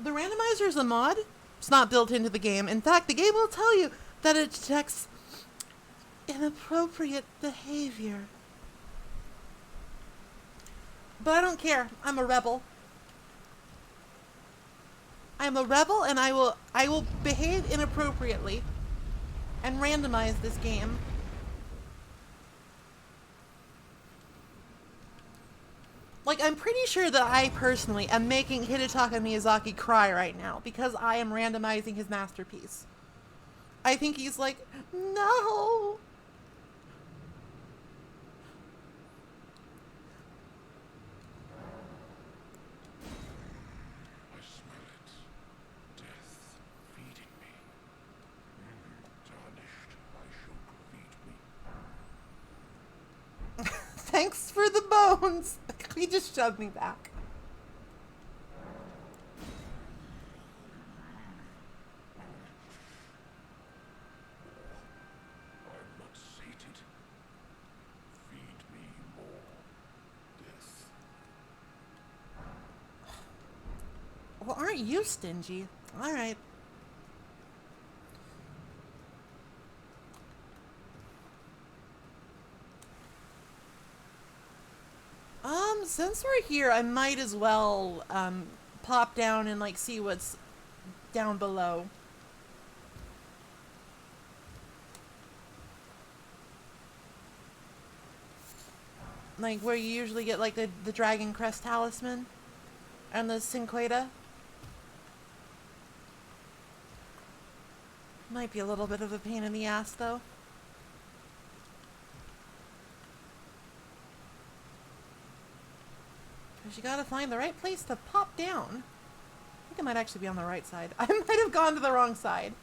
The randomizer is a mod. It's not built into the game. In fact, the game will tell you that it detects inappropriate behavior. But I don't care. I'm a rebel. I'm a rebel, and I will behave inappropriately and randomize this game. Like, I'm pretty sure that I personally am making Hidetaka Miyazaki cry right now because I am randomizing his masterpiece. I think he's like, no. I smell it. Death feeding me. Tarnished, I shall feed me. Thanks for the bones. He just shoved me back. Aren't you stingy? Alright. Since we're here, I might as well, pop down and, like, see what's down below. Like, where you usually get, like, the Dragon Crest Talisman and the Cinqueta. Might be a little bit of a pain in the ass, though. Because you gotta find the right place to pop down. I think I might actually be on the right side. I might have gone to the wrong side.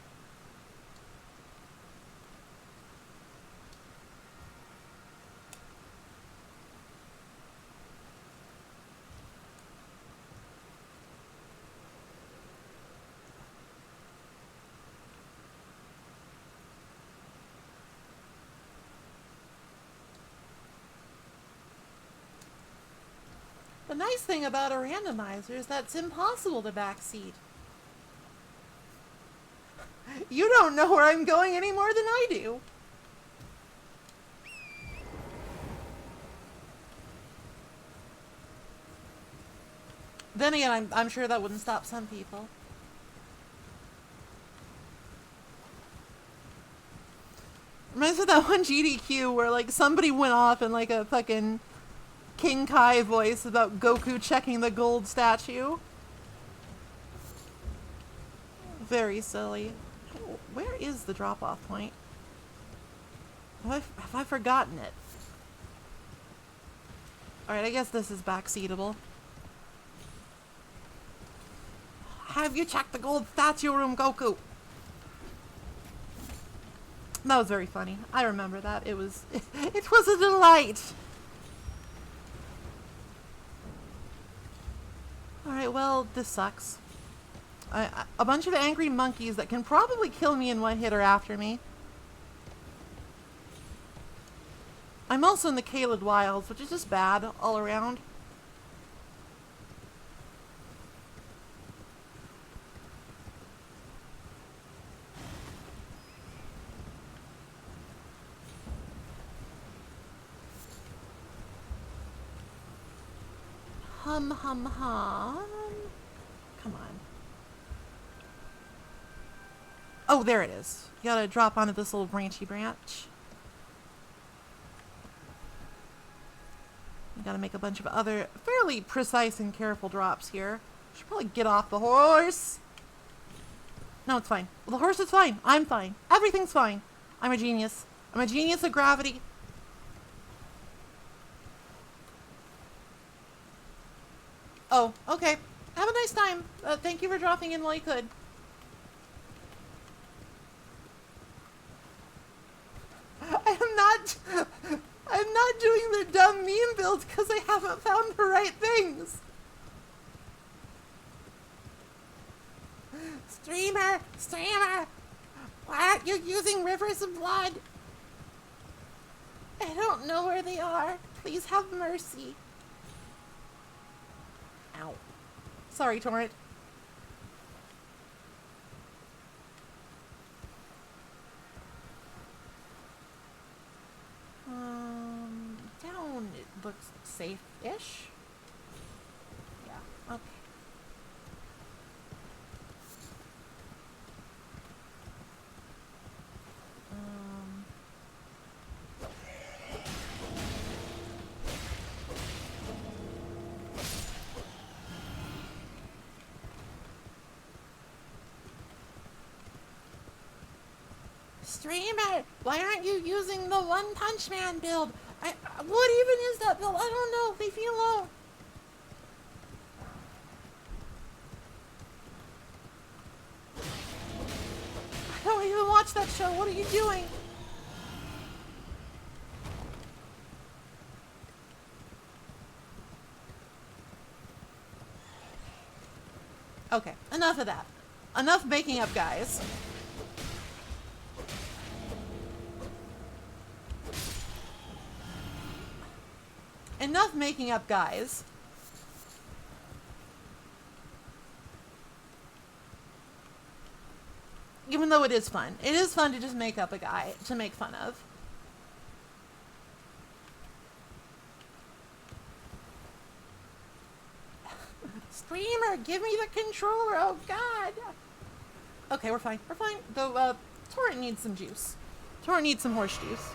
The nice thing about a randomizer is that it's impossible to backseat. You don't know where I'm going any more than I do. Then again, I'm sure that wouldn't stop some people. Reminds me of that one GDQ where, like, somebody went off in, like, a fucking King Kai voice about Goku checking the gold statue. Very silly. Where is the drop-off point? Have I forgotten it? Alright, I guess this is backseatable. Have you checked the gold statue room, Goku? That was very funny. I remember that. It was a delight. Alright, well, this sucks. A bunch of angry monkeys that can probably kill me in one hit are after me. I'm also in the Caelid Wilds, which is just bad all around. Hum, hum, hum. Come on. Oh, there it is. You gotta drop onto this little branchy branch. You gotta make a bunch of other fairly precise and careful drops here. Should probably get off the horse. No, it's fine. Well, the horse is fine. I'm fine. Everything's fine. I'm a genius. I'm a genius of gravity. Oh, okay. Have a nice time. Thank you for dropping in while you could. I'm not doing the dumb meme build because I haven't found the right things. Streamer, why aren't you using rivers of blood? I don't know where they are. Please have mercy. Ow. Sorry, Torrent. Down it looks safe-ish. Yeah, okay. Streamer, why aren't you using the One Punch Man build? What even is that build? I don't know. Leave me alone. I don't even watch that show. What are you doing? Okay, enough of that. Enough making up, guys. Enough making up, guys. even though it is fun. It is fun to just make up a guy to make fun of. Streamer, give me the controller. Oh, God. Okay, we're fine. We're fine. Though, Torrent needs some juice. Torrent needs some horse juice.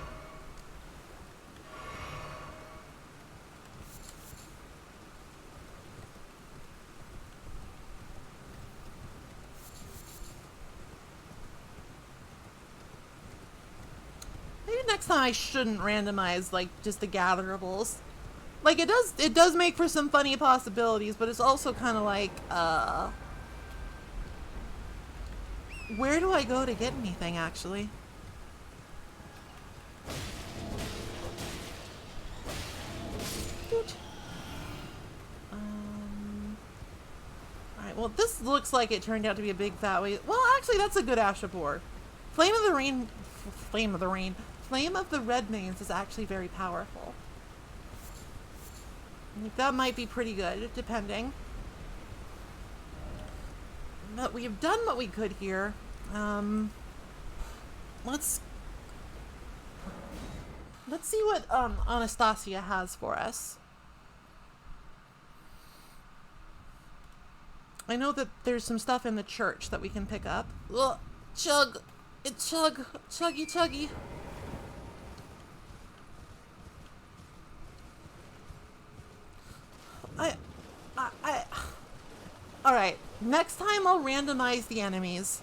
Maybe next time I shouldn't randomize, like, just the gatherables. Like, it does make for some funny possibilities, but it's also kind of like, where do I go to get anything, actually? Alright, well, this looks like it turned out to be a big fat waste. Well, actually, that's a good Ashabor. Flame of the Rain... Flame of the Rain. Flame of the Red Mains is actually very powerful. That might be pretty good, depending. But we've done what we could here. Let's see what Anastasia has for us. I know that there's some stuff in the church that we can pick up. Ugh, chug! It's chug! Chuggy chuggy! Alright, next time I'll randomize the enemies.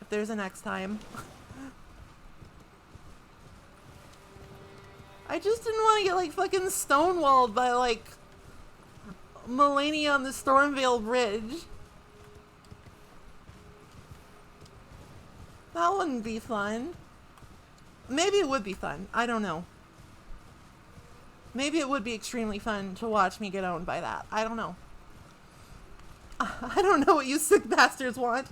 If there's a next time. I just didn't want to get, like, fucking stonewalled by, like, Melania on the Stormvale Bridge. That wouldn't be fun. Maybe it would be fun. I don't know. Maybe it would be extremely fun to watch me get owned by that. I don't know. I don't know what you sick bastards want.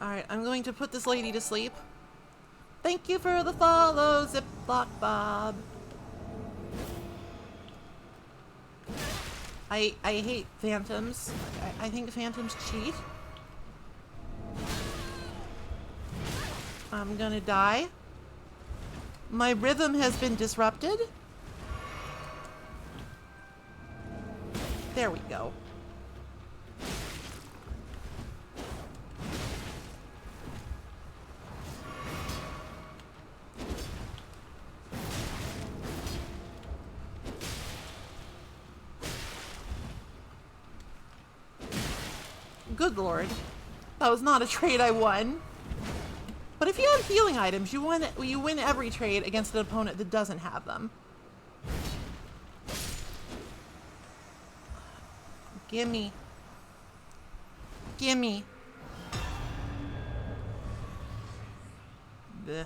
Alright, I'm going to put this lady to sleep. Thank you for the follow, Ziploc Bob. I hate phantoms. I think phantoms cheat. I'm gonna die. My rhythm has been disrupted. There we go. Good lord. That was not a trade I won. But if you have healing items, you win every trade against an opponent that doesn't have them. Gimme. Gimme. Bleh.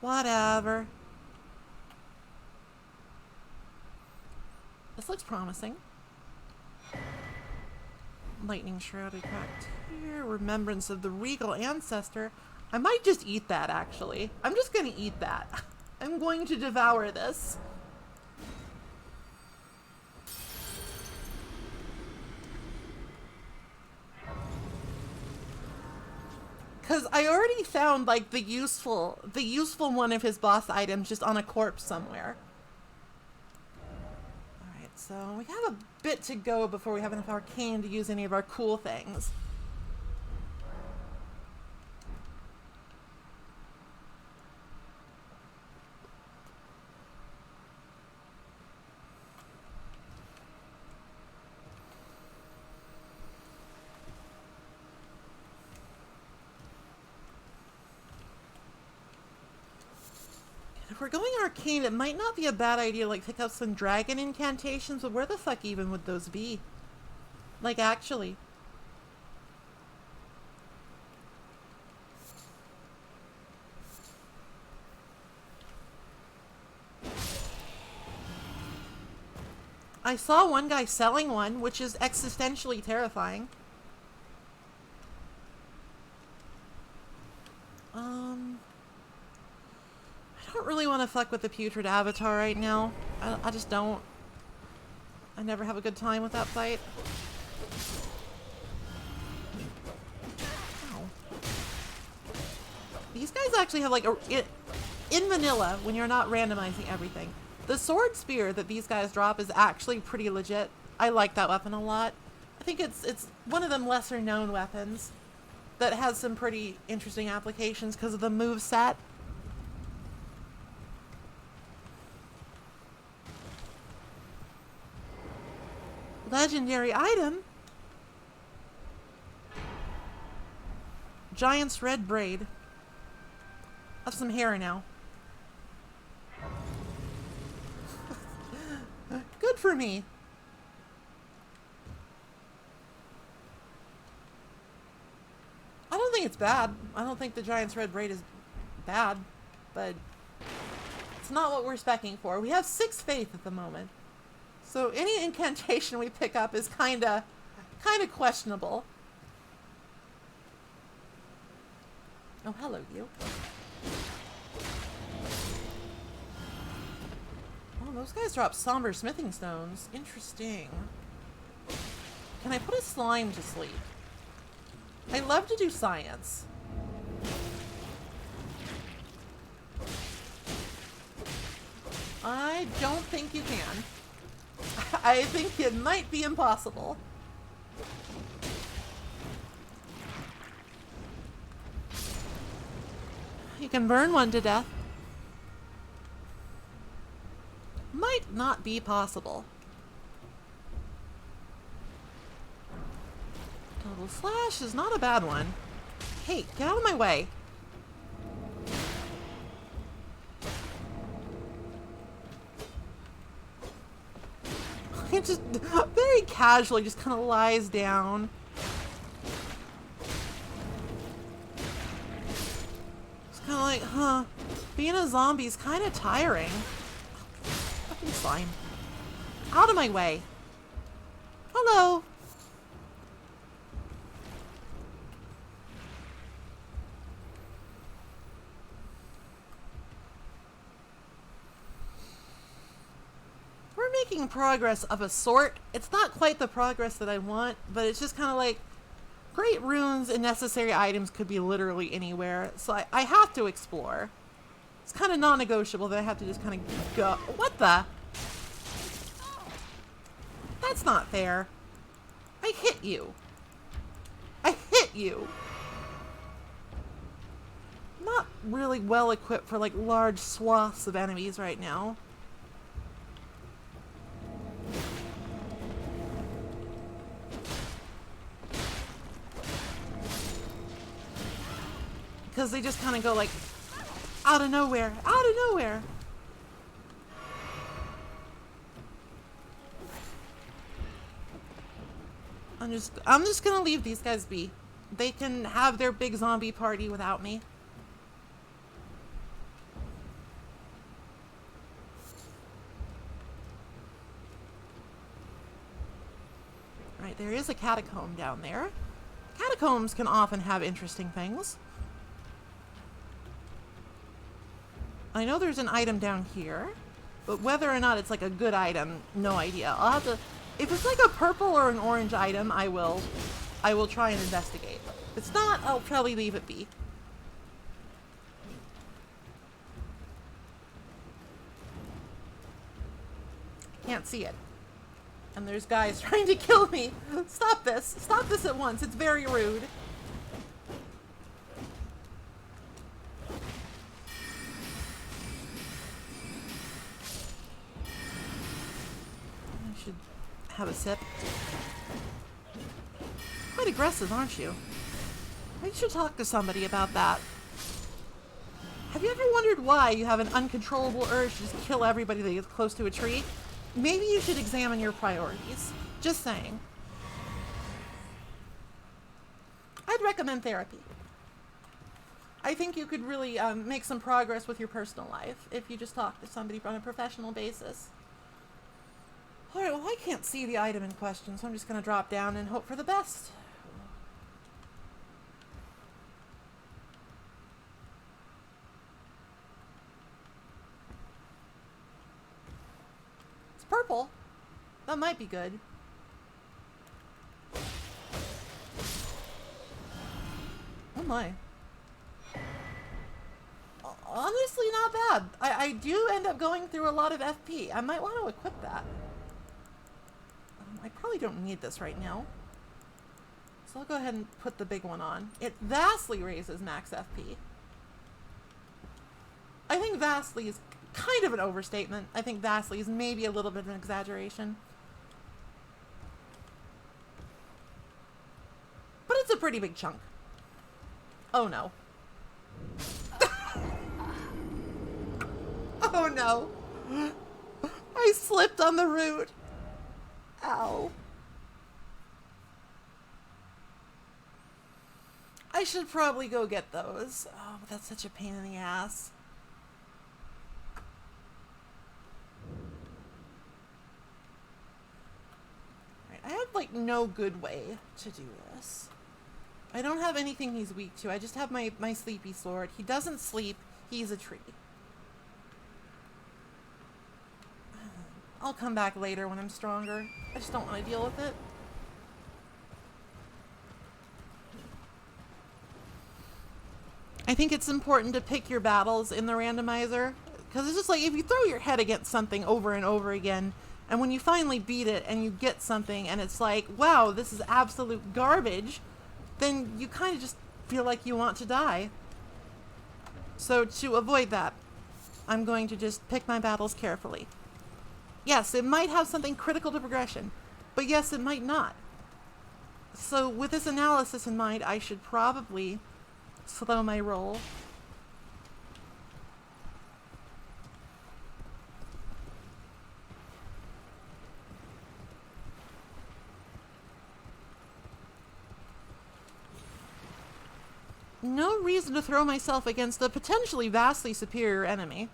Whatever. This looks promising. Lightning Shrouded Cracked here. Remembrance of the Regal Ancestor. I might just eat that, actually. I'm just gonna eat that. I'm going to devour this. Because I already found, like, the useful one of his boss items just on a corpse somewhere. So we have a bit to go before we have enough arcane to use any of our cool things. If we're going arcane, it might not be a bad idea to, like, pick up some dragon incantations, but where the fuck even would those be? Like, actually. I saw one guy selling one, which is existentially terrifying. I don't really want to fuck with the putrid avatar right now. I just don't. I never have a good time with that fight. Ow. These guys actually have like in vanilla, when you're not randomizing everything, the sword spear that these guys drop is actually pretty legit. I like that weapon a lot. I think it's one of them lesser known weapons that has some pretty interesting applications because of the move set. Legendary item? Giant's red braid. I have some hair now. Good for me. I don't think it's bad. I don't think the Giant's red braid is bad, but it's not what we're specking for. We have 6 faith at the moment. So any incantation we pick up is kinda questionable. Oh, hello, you. Oh, those guys drop somber smithing stones. Interesting. Can I put a slime to sleep? I love to do science. I don't think you can. I think it might be impossible. You can burn one to death. Might not be possible. Total slash is not a bad one. Hey, get out of my way. He just very casually just kind of lies down. It's kind of like, huh, being a zombie is kind of tiring. Fucking slime. Out of my way. Hello. We're making progress of a sort. It's not quite the progress that I want, but it's just kind of like great runes and necessary items could be literally anywhere. So I have to explore. It's kind of non-negotiable that I have to just kind of go. What the? That's not fair. I hit you. I hit you. I'm not really well equipped for like large swaths of enemies right now. Because they just kind of go like out of nowhere, out of nowhere. I'm just gonna leave these guys be. They can have their big zombie party without me. Right, there is a catacomb down there. Catacombs can often have interesting things. I know there's an item down here, but whether or not it's like a good item, no idea. I'll have to, if it's like a purple or an orange item, I will try and investigate. If it's not, I'll probably leave it be. Can't see it. And there's guys trying to kill me. Stop this. Stop this at once. It's very rude. I should have a sip. Quite aggressive, aren't you? Maybe you should talk to somebody about that. Have you ever wondered why you have an uncontrollable urge to just kill everybody that gets close to a tree? Maybe you should examine your priorities. Just saying. I'd recommend therapy. I think you could really make some progress with your personal life if you just talk to somebody on a professional basis. Alright, well I can't see the item in question, so I'm just going to drop down and hope for the best. That might be good. Oh my. Honestly, not bad. I do end up going through a lot of FP. I might want to equip that. I probably don't need this right now. So I'll go ahead and put the big one on. It vastly raises max FP. I think vastly is kind of an overstatement. I think vastly is maybe a little bit of an exaggeration. But it's a pretty big chunk. Oh no. Oh no. I slipped on the root. Ow. I should probably go get those. Oh, but that's such a pain in the ass. Alright, I have like no good way to do this. I don't have anything he's weak to. I just have my sleepy sword. He doesn't sleep. He's a tree. I'll come back later when I'm stronger. I just don't want to deal with it. I think it's important to pick your battles in the randomizer, because it's just like if you throw your head against something over and over again, and when you finally beat it and you get something and it's like, wow, this is absolute garbage, then you kind of just feel like you want to die. So to avoid that, I'm going to just pick my battles carefully. Yes, it might have something critical to progression, but yes, it might not. So with this analysis in mind, I should probably slow my roll. No reason to throw myself against a potentially vastly superior enemy.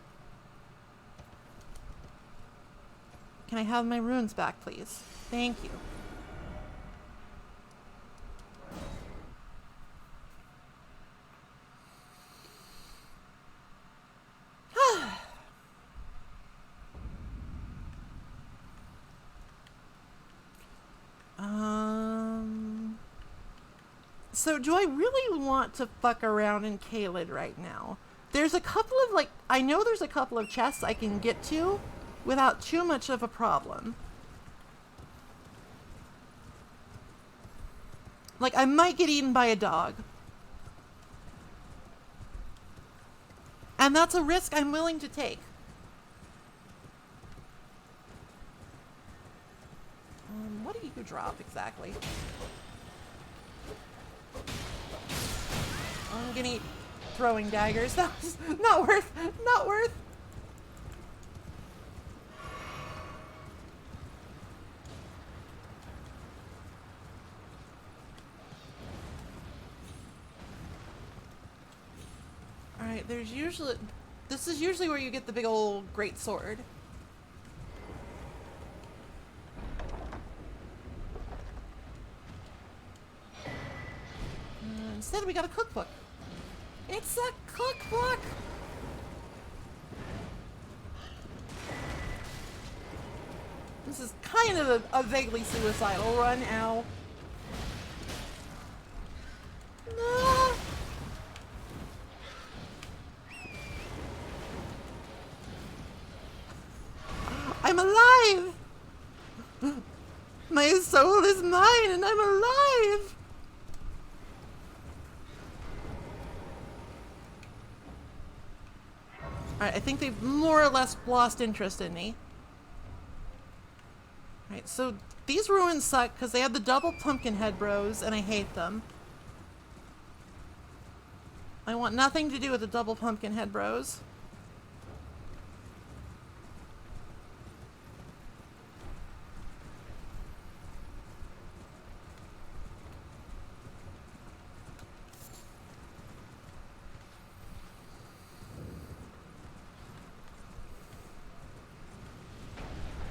Can I have my runes back, please? Thank you. So do I really want to fuck around in Caelid right now? There's a couple of, like, I know there's a couple of chests I can get to without too much of a problem. Like, I might get eaten by a dog. And that's a risk I'm willing to take. What do you drop exactly? I'm gonna eat throwing daggers. That was not worth. Not worth. Alright, there's usually... This is usually where you get the big old great sword. Instead, we got a cookbook. It's a cookbook! This is kind of a vaguely suicidal run. Ow. No! I'm alive! My soul is mine and I'm alive! Alright, I think they've more or less lost interest in me. Alright, so these ruins suck because they have the double pumpkin head bros and I hate them. I want nothing to do with the double pumpkin head bros.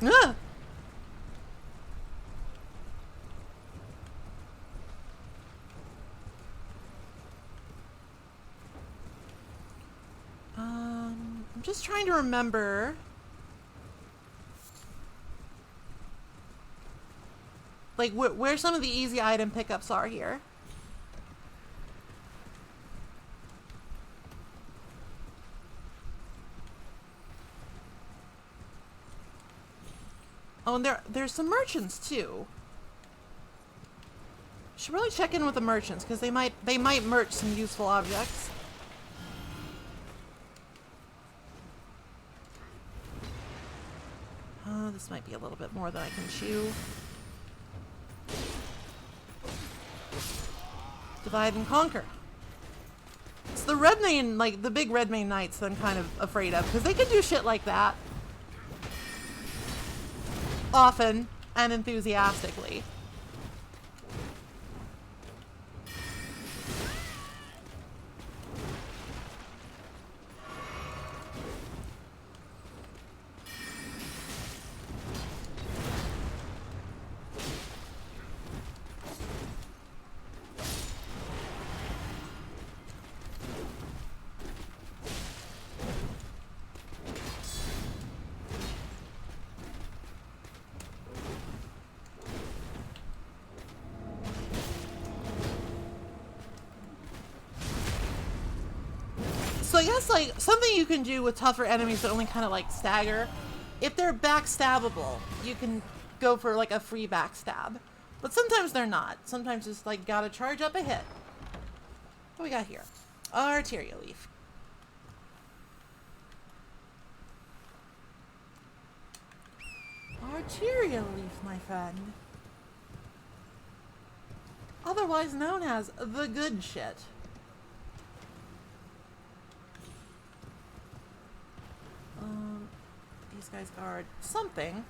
Ah! I'm just trying to remember. like where some of the easy item pickups are here. Oh, and there's some merchants too. Should really check in with the merchants because they might merch some useful objects. This might be a little bit more than I can chew. Divide and conquer. It's the Redmane, like the big Redmane Knights that I'm kind of afraid of because they can do shit like that. Often and enthusiastically. So I guess like something you can do with tougher enemies that only kind of like stagger, if they're backstabbable, you can go for like a free backstab. But sometimes they're not. Sometimes it's like gotta charge up a hit. What we got here? Arteria leaf. Arteria leaf, my friend. Otherwise known as the good shit. These guys guard something.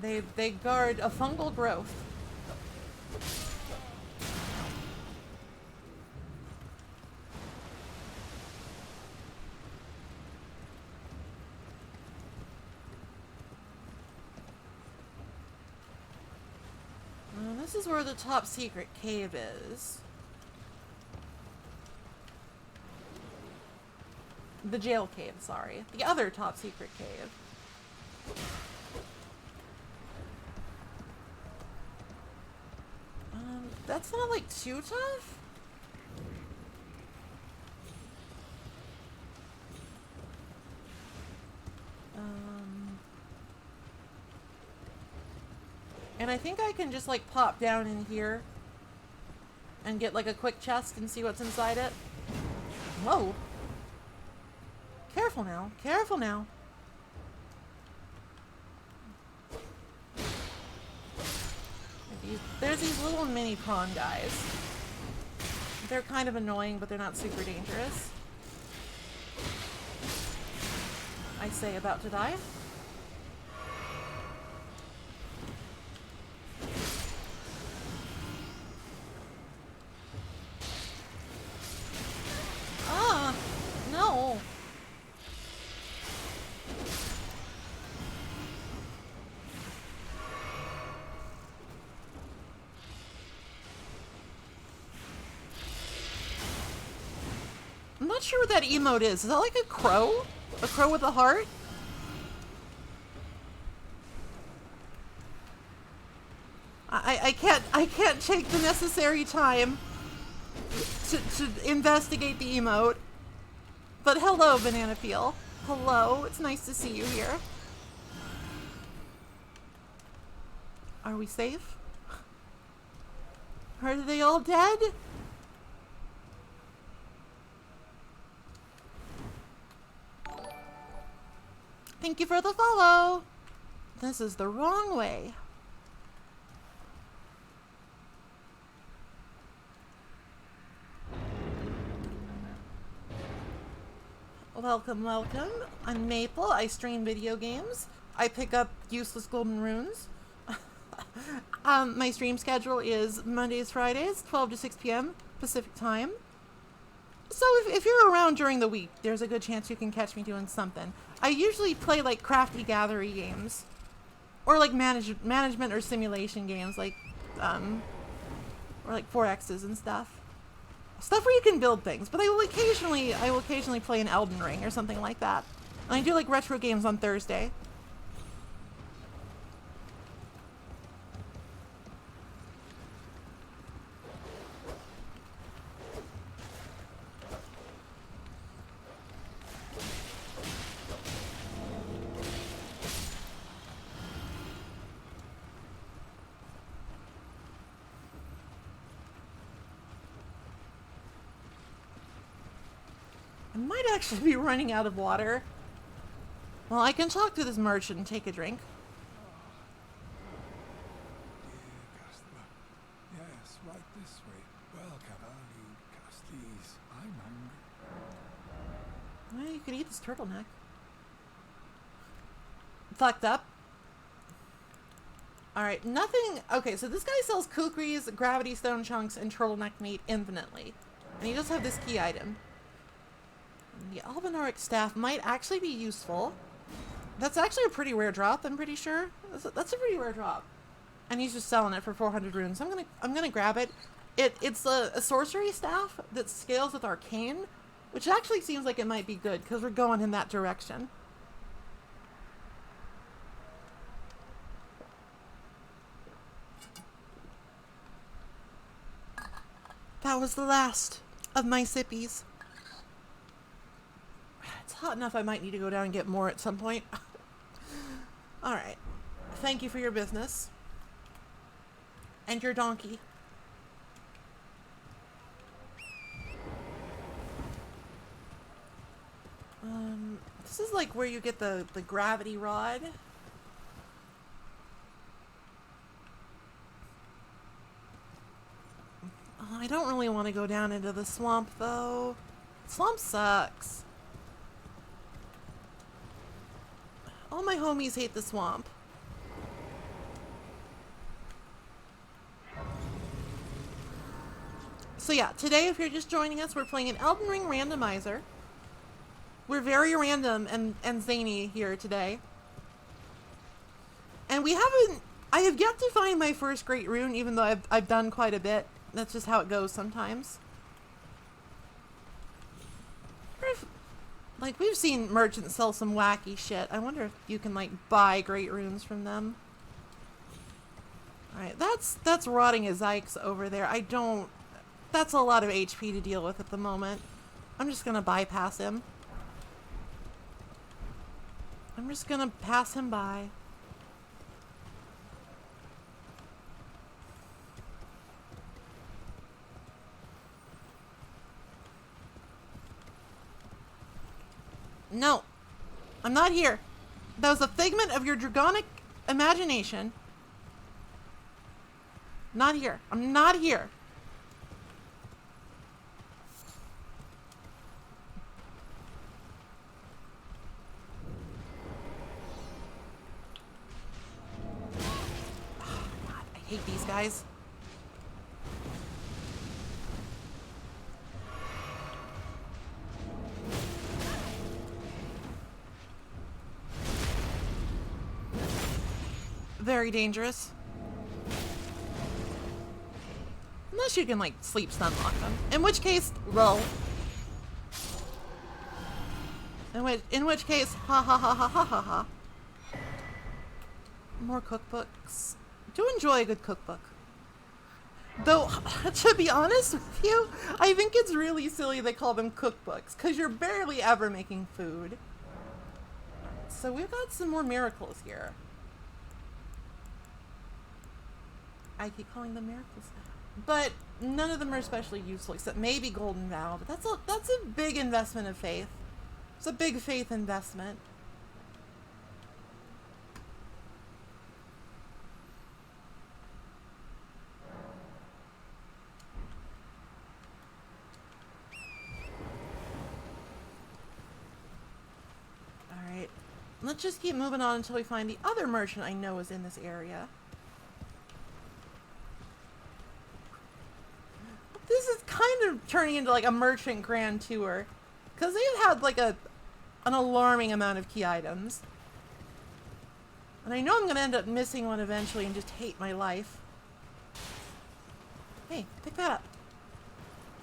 They guard a fungal growth. This is where the top secret cave is. The jail cave, sorry. The other top secret cave. That's not like too tough? And I think I can just like pop down in here and get like a quick chest and see what's inside it. Whoa. Careful now. Careful now. There's these little mini prawn guys. They're kind of annoying, but they're not super dangerous. I say about to die. Ah, no. I'm not sure what that emote is. Is that like a crow? A crow with a heart? I can't take the necessary time to investigate the emote. But hello, Banana Peel. Hello, it's nice to see you here. Are we safe? Are they all dead? Thank you for the follow. This is the wrong way. Welcome, welcome. I'm Maple. I stream video games. I pick up useless golden runes. My stream schedule is Mondays, Fridays, 12 to 6 p.m. Pacific time. So if you're around during the week, there's a good chance you can catch me doing something. I usually play like crafty gathery games, or like management or simulation games, like or like 4X's and stuff. Stuff where you can build things. But I will occasionally play an Elden Ring or something like that. And I do like retro games on Thursday. might actually be running out of water. Well, I can talk to this merchant and take a drink. Dear customer. Yes, right this way. Well, Cavalli, Castis, I'm hungry. Well, you could eat this turtleneck. Fucked up. Alright, nothing... Okay, so this guy sells kukris, gravity stone chunks, and turtleneck meat infinitely. And he does have this key item. The Albinoric staff might actually be useful. That's actually a pretty rare drop, I'm pretty sure. That's a pretty rare drop. And he's just selling it for 400 runes. I'm gonna grab it. It's a sorcery staff that scales with arcane, which actually seems like it might be good, because we're going in that direction. That was the last of my sippies. It's hot enough I might need to go down and get more at some point. Alright. Thank you for your business. And your donkey. This is like where you get the gravity rod. Oh, I don't really want to go down into the swamp, though. Swamp sucks. All my homies hate the swamp. So yeah, today, if you're just joining us, we're playing an Elden Ring Randomizer. We're very random and zany here today. And I have yet to find my first great rune, even though I've done quite a bit. That's just how it goes sometimes. Like, we've seen merchants sell some wacky shit. I wonder if you can, like, buy great runes from them. Alright, that's rotting as Ike's over there. That's a lot of HP to deal with at the moment. I'm just gonna bypass him. I'm just gonna pass him by. No, I'm not here. That was a figment of your dragonic imagination. Not here. I'm not here. Oh, God, I hate these guys. Very dangerous. Unless you can, like, sleep stun lock them. In which case, roll. In which case, ha ha ha ha ha ha ha. More cookbooks. Do enjoy a good cookbook. Though, to be honest with you, I think it's really silly they call them cookbooks, because you're barely ever making food. So we've got some more miracles here. I keep calling them miracles, but none of them are especially useful, except maybe Golden Vow. But that's a big investment of faith. It's a big faith investment. All right, let's just keep moving on until we find the other merchant I know is in this area. This is kind of turning into like a merchant grand tour, because they've had like an alarming amount of key items. And I know I'm going to end up missing one eventually and just hate my life. Hey, pick that up.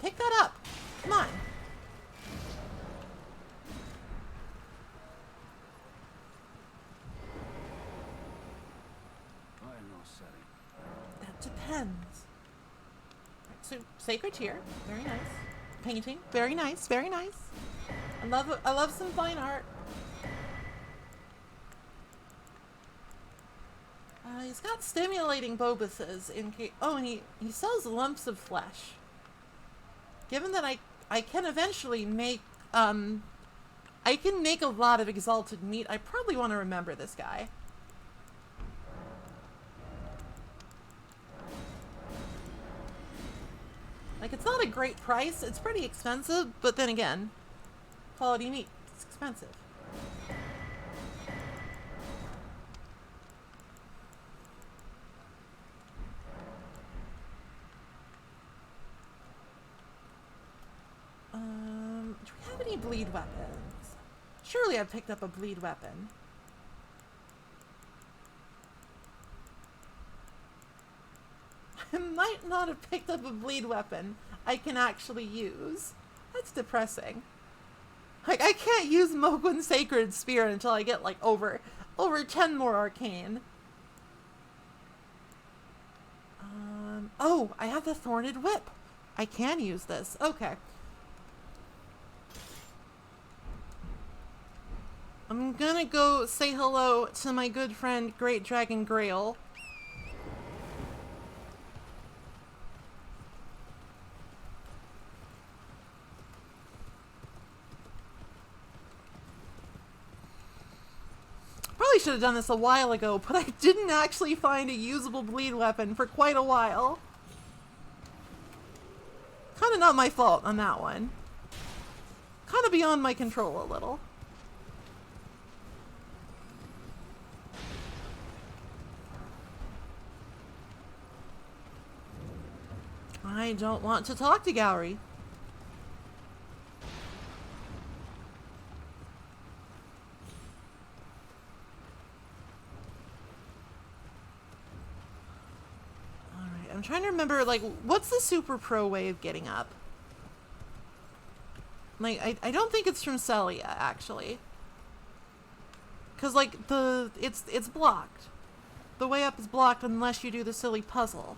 Pick that up. Come on. I'm not selling. That depends. So, sacred tear, very nice. Painting, very nice, very nice. I love some fine art. He's got stimulating bobuses in case. Oh, and he sells lumps of flesh. Given that I can eventually make I can make a lot of exalted meat. I probably want to remember this guy. Like, it's not a great price. It's pretty expensive, but then again, quality meat, it's expensive. Do we have any bleed weapons? Surely I've picked up a bleed weapon. I might not have picked up a bleed weapon I can actually use. That's depressing. Like, I can't use Mogwin's Sacred Spear until I get, like, over 10 more arcane. Oh, I have the Thorned Whip. I can use this. Okay. I'm gonna go say hello to my good friend, Great Dragon Grail. Probably should have done this a while ago, but I didn't actually find a usable bleed weapon for quite a while. Kind of not my fault on that one. Kind of beyond my control a little. I don't want to talk to Gowry. Alright, I'm trying to remember, like, what's the super pro way of getting up? Like, I don't think it's from Celia, actually. Because, like, it's blocked. The way up is blocked unless you do the silly puzzle.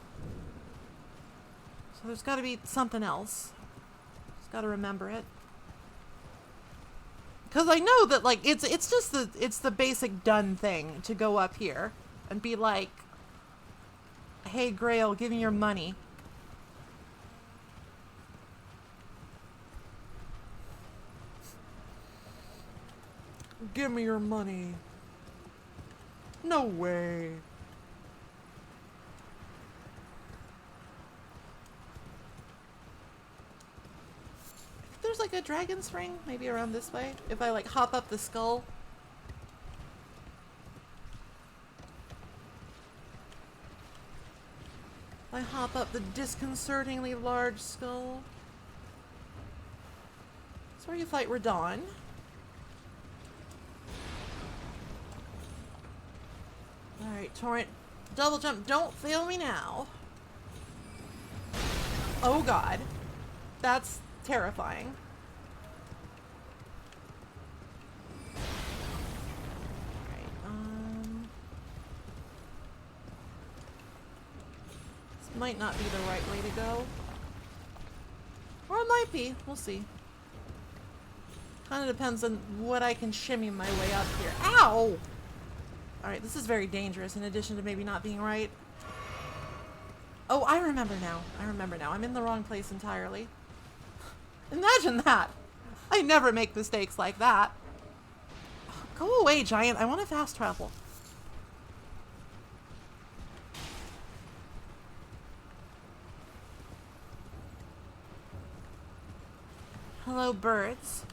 So there's got to be something else. Just got to remember it. Because I know that, like, it's just the basic done thing to go up here and be like, hey Grail, give me your money. Give me your money. No way. There's like a dragon's ring, maybe around this way. If I like hop up the skull. I hop up the disconcertingly large skull. That's where you fight Radon. Alright, Torrent. Double jump. Don't fail me now. Oh god. That's terrifying. This might not be the right way to go. Or it might be. We'll see. Kind of depends on what I can shimmy my way up here. Ow! Alright, this is very dangerous in addition to maybe not being right. Oh, I remember now. I remember now. I'm in the wrong place entirely. Imagine that! I never make mistakes like that. Go away, giant. I want to fast travel. Hello, birds.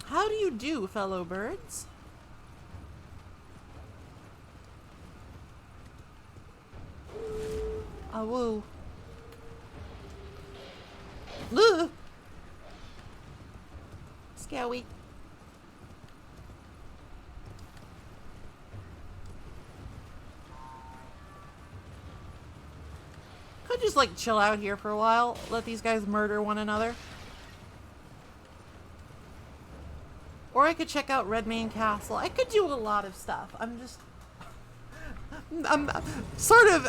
How do you do, fellow birds? Oh, woo. Ugh. Scary. Could just like chill out here for a while, let these guys murder one another. Or I could check out Redmane Castle. I could do a lot of stuff. I'm sort of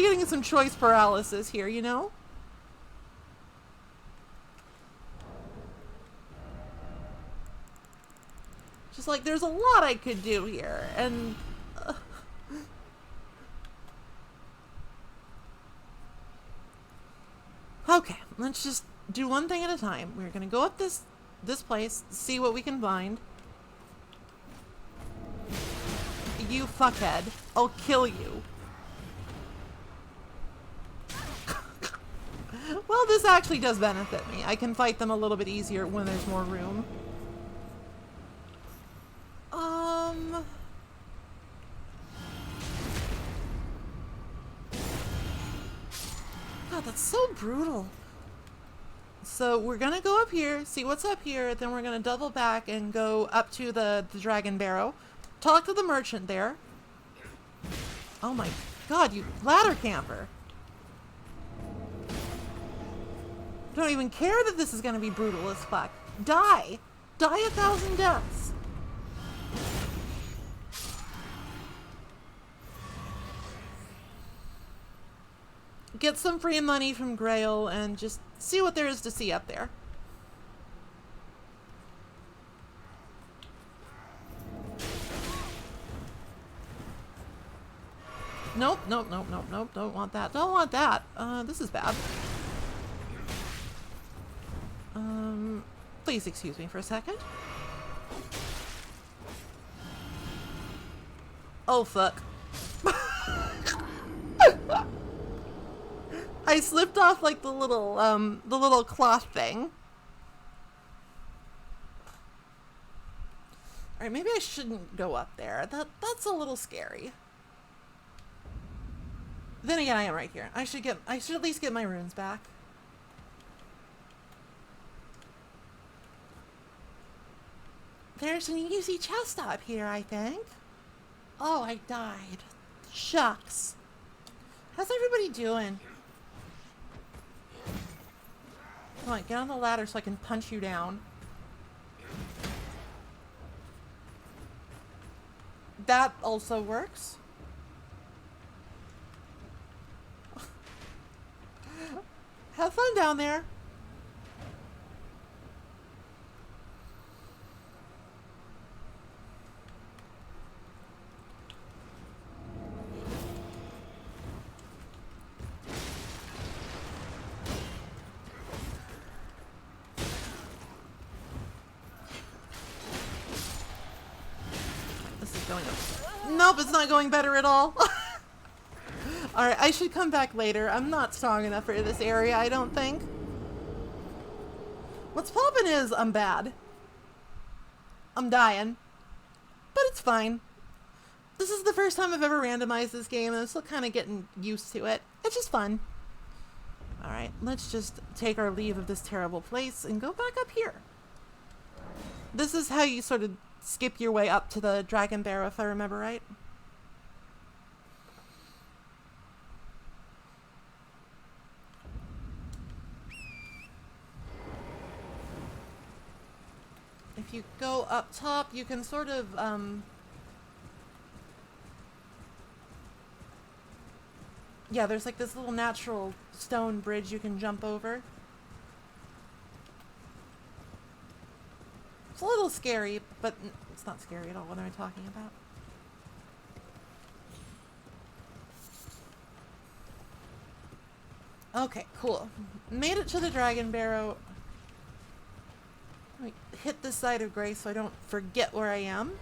getting some choice paralysis here, you know? seems like there's a lot I could do here, and... Okay, let's just do one thing at a time. We're gonna go up this place, see what we can find. You fuckhead. I'll kill you. Well, this actually does benefit me. I can fight them a little bit easier when there's more room. God, that's so brutal. So we're gonna go up here, see what's up here, then we're gonna double back and go up to the Dragon Barrow. Talk to the merchant there. Oh my god, you ladder camper. Don't even care that this is gonna be brutal as fuck. Die! Die 1,000 deaths! Get some free money from Grail and just see what there is to see up there. Nope, nope, nope, nope, nope, don't want that, don't want that. This is bad. Please excuse me for a second. Oh, fuck. I slipped off like the little cloth thing. Alright, maybe I shouldn't go up there. That's a little scary. Then again, I am right here. I should at least get my runes back. There's an easy chest up here, I think. Oh, I died. Shucks. How's everybody doing? Come on, get on the ladder so I can punch you down. That also works. Have fun down there. Nope, it's not going better at all. Alright, I should come back later. I'm not strong enough for this area, I don't think. What's poppin' is I'm bad. I'm dying. But it's fine. This is the first time I've ever randomized this game, and I'm still kind of getting used to it. It's just fun. Alright, let's just take our leave of this terrible place and go back up here. This is how you sort of skip your way up to the Dragon Barrow, if I remember right. If you go up top, you can sort of, yeah, there's like this little natural stone bridge you can jump over. It's a little scary, but it's not scary at all. What am I talking about? Okay, cool. Made it to the Dragon Barrow. Let me hit this side of Grace so I don't forget where I am.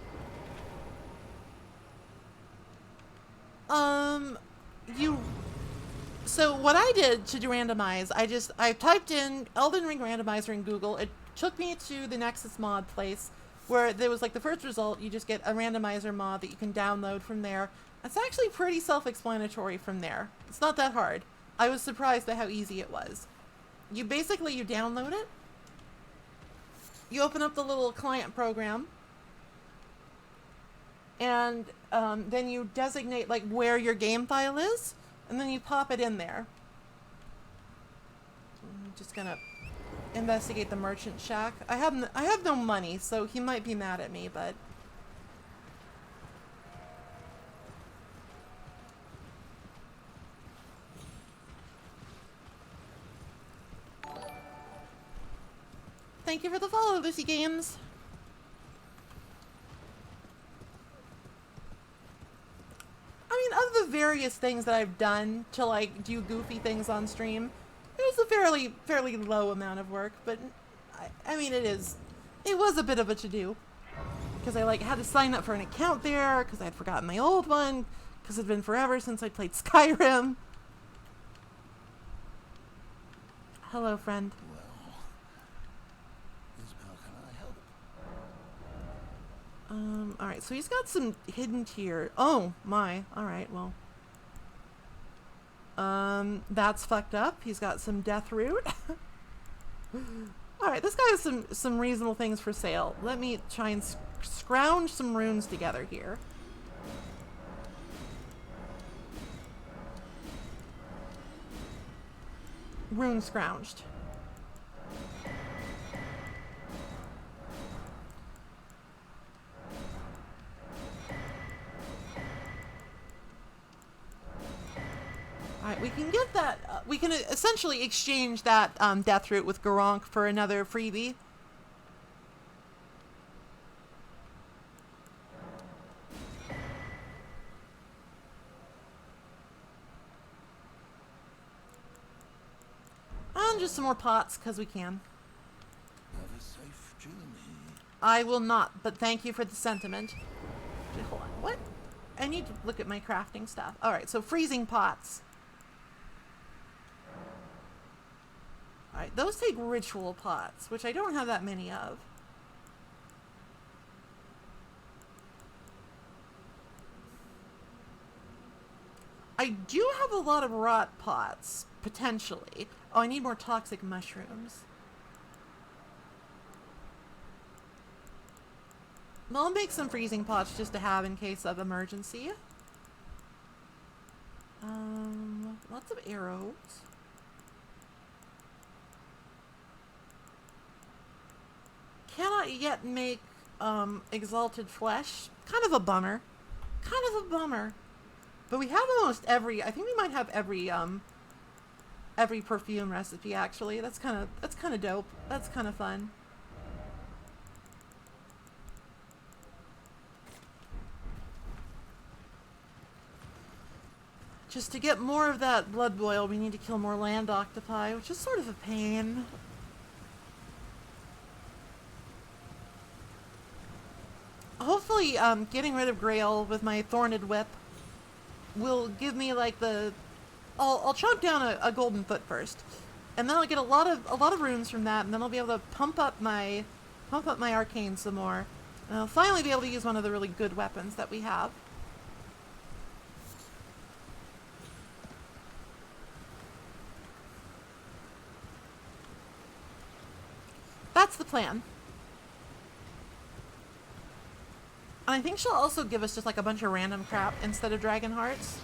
So what I did to randomize, I typed in Elden Ring Randomizer in Google. It took me to the Nexus mod place where there was like the first result. You just get a randomizer mod that you can download from there. It's actually pretty self-explanatory from there. It's not that hard. I was surprised by how easy it was. You download it. You open up the little client program. And then you designate like where your game file is. And then you pop it in there. I'm just gonna investigate the merchant shack. I have no money, so he might be mad at me, but thank you for the follow, Lucy Games. of the various things that I've done to like do goofy things on stream, it was a fairly low amount of work, but I mean it was a bit of a to-do. Because I like had to sign up for an account there, because I had forgotten my old one, because it'd been forever since I played Skyrim. Hello, friend. Well, Isabel, can I help? Alright, so he's got some hidden tier. Oh, my. Alright, well. That's fucked up. He's got some death root. Alright, this guy has some reasonable things for sale. Let me try and scrounge some runes together here. Rune scrounged. Alright, we can get that, we can essentially exchange that death root with Garank for another freebie. And just some more pots, because we can. Have a safe journey. I will not, but thank you for the sentiment. Hold on, what? I need to look at my crafting stuff. Alright, so freezing pots. Alright, those take ritual pots, which I don't have that many of. I do have a lot of rot pots, potentially. Oh, I need more toxic mushrooms. Well, I'll make some freezing pots just to have in case of emergency. Lots of arrows. Cannot yet make exalted flesh. Kind of a bummer. Kind of a bummer. But we have almost every. I think we might have every perfume recipe actually. That's kind of dope. That's kind of fun. Just to get more of that blood boil, we need to kill more land octopi, which is sort of a pain. Hopefully, getting rid of Grail with my Thorned Whip will give me like the. I'll chomp down a golden foot first, and then I'll get a lot of runes from that, and then I'll be able to pump up my arcane some more, and I'll finally be able to use one of the really good weapons that we have. That's the plan. And I think she'll also give us just like a bunch of random crap instead of dragon hearts.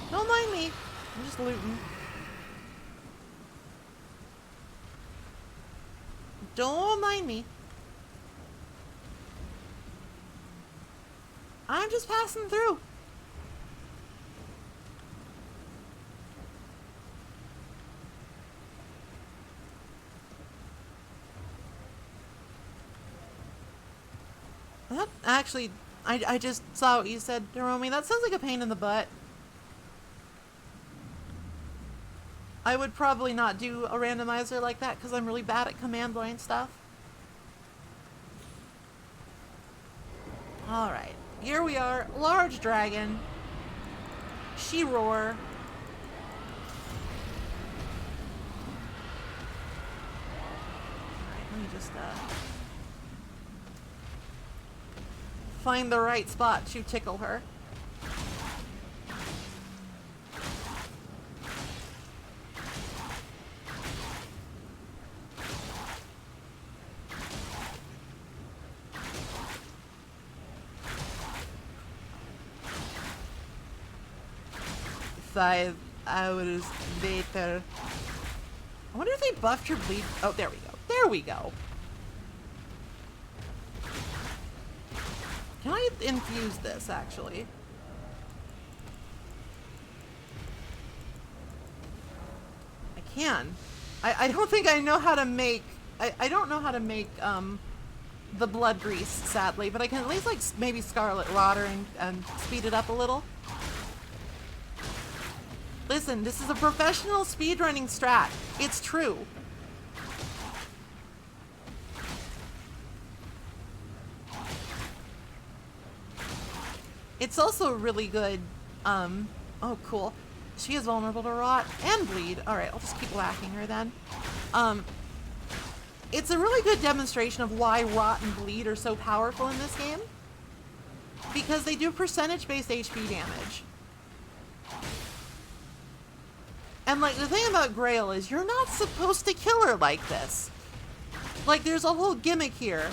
Don't mind me. I'm just looting. Don't mind me. I'm just passing through. That actually, I just saw what you said, Hiromi. That sounds like a pain in the butt. I would probably not do a randomizer like that because I'm really bad at command line stuff. Alright, here we are. Large dragon. She roar. Alright, let me just find the right spot to tickle her. Five hours later. I wonder if they buffed her bleed. Oh, there we go. There we go. Can I infuse this, actually? I can. I don't think I know how to make... I don't know how to make, the blood grease, sadly, but I can at least, like, maybe Scarlet Rotter and speed it up a little. Listen, this is a professional speedrunning strat. It's true. It's also really good, oh, cool. She is vulnerable to rot and bleed. Alright, I'll just keep whacking her then. It's a really good demonstration of why rot and bleed are so powerful in this game. Because they do percentage-based HP damage. And, like, the thing about Grail is you're not supposed to kill her like this. Like, there's a whole gimmick here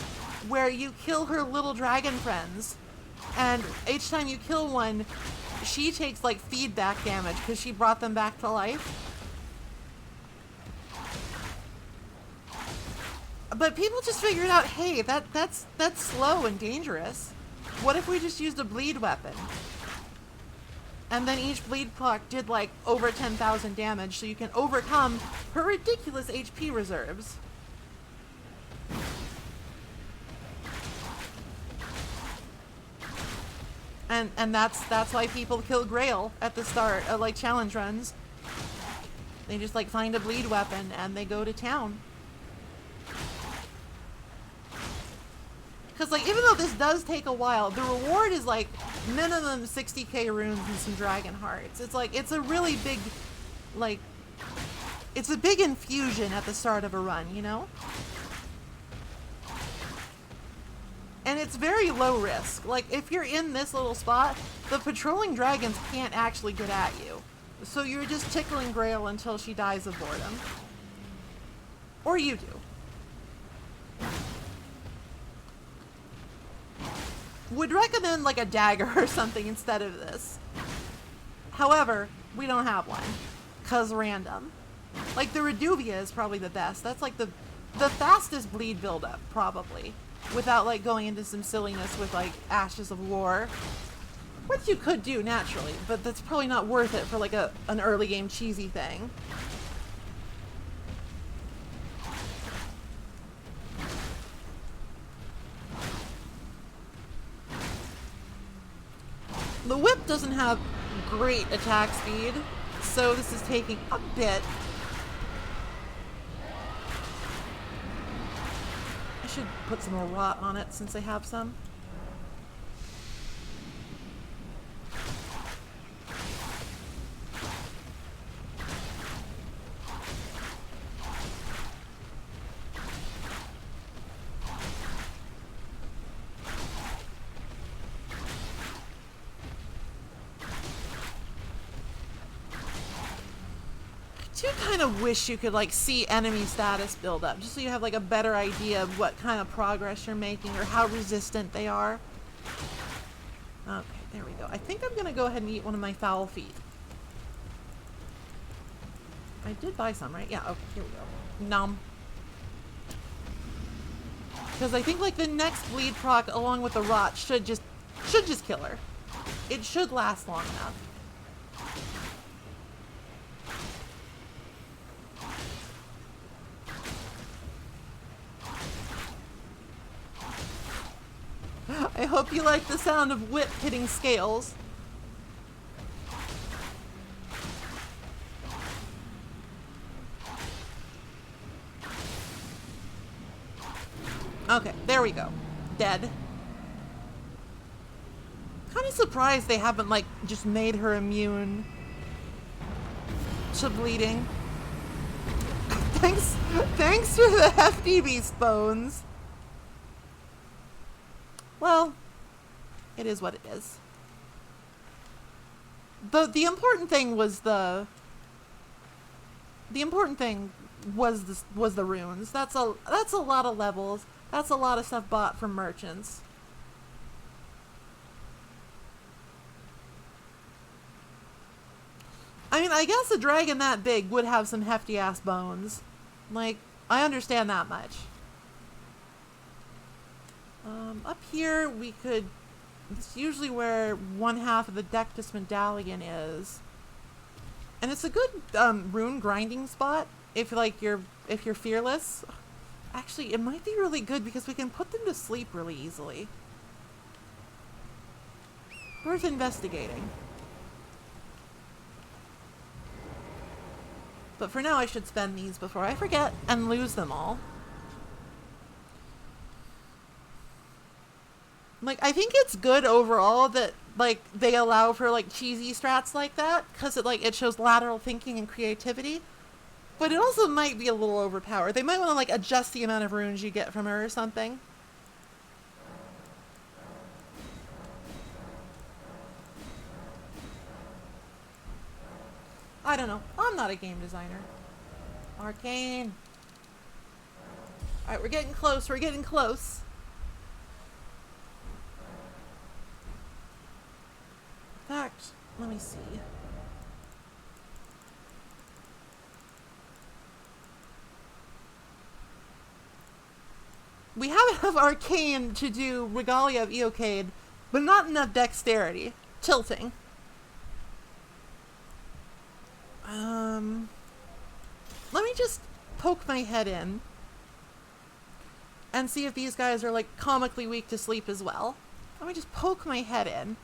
where you kill her little dragon friends, and each time you kill one, she takes, like, feedback damage because she brought them back to life. But people just figured out, hey, that's slow and dangerous. What if we just used a bleed weapon? And then each bleed clock did like over 10,000 damage, so you can overcome her ridiculous HP reserves. And that's why people kill Grail at the start of like challenge runs. They just like find a bleed weapon and they go to town. Because, like, even though this does take a while, the reward is, like, minimum 60k runes and some dragon hearts. It's, like, it's a really big, like, it's a big infusion at the start of a run, you know? And it's very low risk. Like, if you're in this little spot, the patrolling dragons can't actually get at you. So you're just tickling Grail until she dies of boredom. Or you do. Would recommend like a dagger or something instead of this. However, we don't have one. Cause random. Like the Reduvia is probably the best. That's like the fastest bleed buildup, probably. Without like going into some silliness with like Ashes of War. Which you could do naturally, but that's probably not worth it for like an early game cheesy thing. The whip doesn't have great attack speed, so this is taking a bit. I should put some more rot on it since I have some. I kind of wish you could like see enemy status build up just so you have like a better idea of what kind of progress you're making or how resistant they are. Okay, there we go. I think I'm gonna go ahead and eat one of my foul feet. I did buy some, right? Yeah, okay, here we go. Nom. Because I think like the next bleed proc along with the rot should just kill her. It should last long enough. I hope you like the sound of whip hitting scales. Okay, there we go. Dead. Kind of surprised they haven't, like, just made her immune to bleeding. Thanks for the hefty beast bones. Well, it is what it is. The important thing was the runes. That's a lot of levels. That's a lot of stuff bought from merchants. I mean, I guess a dragon that big would have some hefty ass bones. Like, I understand that much. Up here, we could... It's usually where one half of the Dectus Medallion is. And it's a good rune grinding spot. if you're fearless. Actually, it might be really good because we can put them to sleep really easily. Worth investigating. But for now, I should spend these before I forget and lose them all. Like, I think it's good overall that, like, they allow for, like, cheesy strats like that, because it shows lateral thinking and creativity. But it also might be a little overpowered. They might want to, like, adjust the amount of runes you get from her or something. I don't know. I'm not a game designer. Arcane. Alright, we're getting close. We're getting close. In fact, let me see. We have enough arcane to do Regalia of Eocade, but not enough dexterity. Tilting. Let me just poke my head in and see if these guys are, like, comically weak to sleep as well. Let me just poke my head in.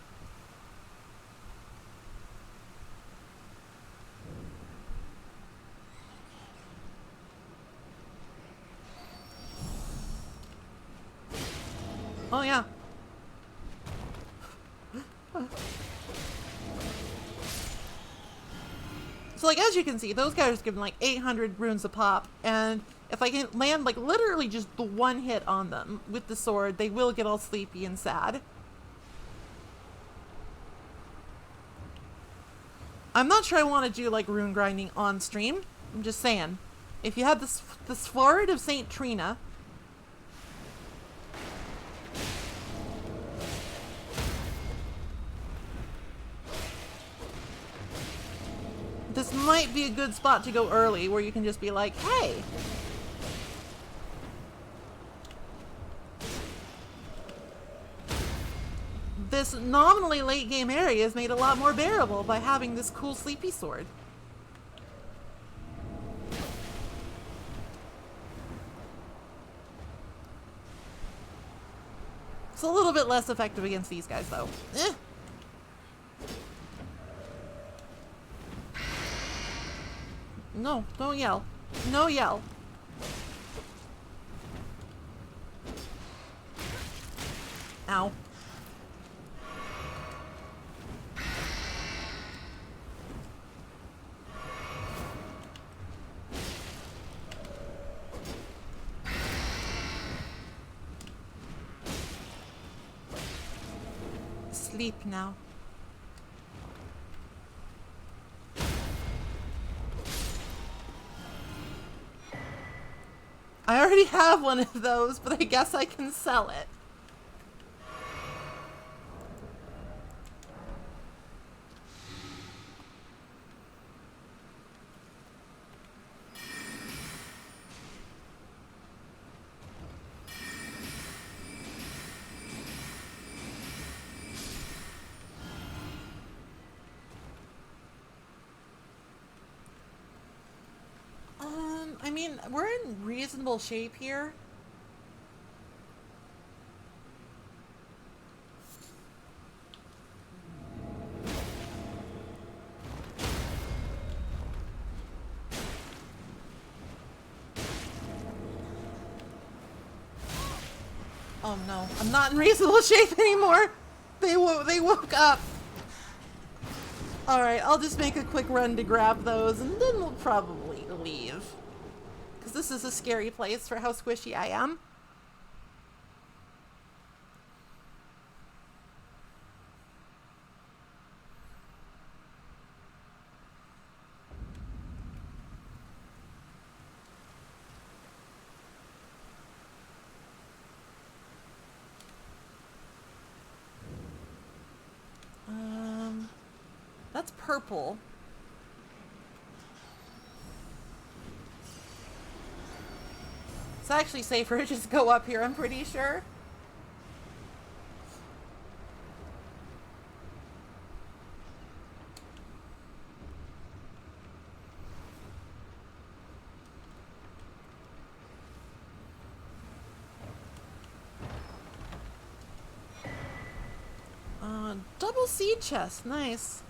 Oh, yeah. So, like, as you can see, those guys are given, like, 800 runes a pop, and if I can land, like, literally just the one hit on them with the sword, they will get all sleepy and sad. I'm not sure I want to do, like, rune grinding on stream. I'm just saying. If you had the sword of Saint Trina... This might be a good spot to go early, where you can just be like, hey! This nominally late game area is made a lot more bearable by having this cool sleepy sword. It's a little bit less effective against these guys, though. Eh. No, don't yell. No yell. Ow. Sleep now. I already have one of those, but I guess I can sell it. I mean, we're in reasonable shape here. Oh no, I'm not in reasonable shape anymore. They woke up. Alright, I'll just make a quick run to grab those and then we'll probably leave. Because this is a scary place for how squishy I am. That's purple. It's actually safer to just go up here, I'm pretty sure. double seed chest. Nice.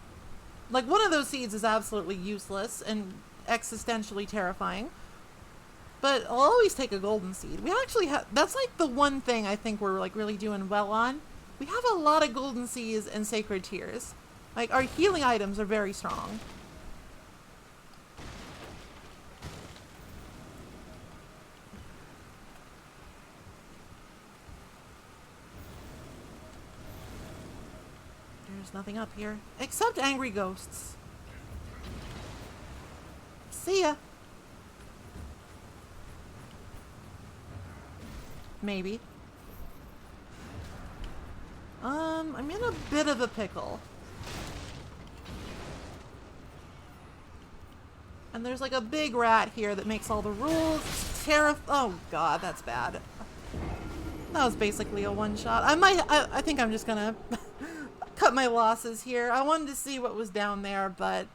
Like, one of those seeds is absolutely useless and existentially terrifying. But I'll always take a golden seed. We actually have... That's, like, the one thing I think we're, like, really doing well on. We have a lot of golden seeds and sacred tears. Like, our healing items are very strong. There's nothing up here. Except angry ghosts. See ya. Maybe. I'm in a bit of a pickle. And there's like a big rat here that makes all the rules. Oh god, that's bad. That was basically a one-shot. I think I'm just gonna cut my losses here. I wanted to see what was down there, but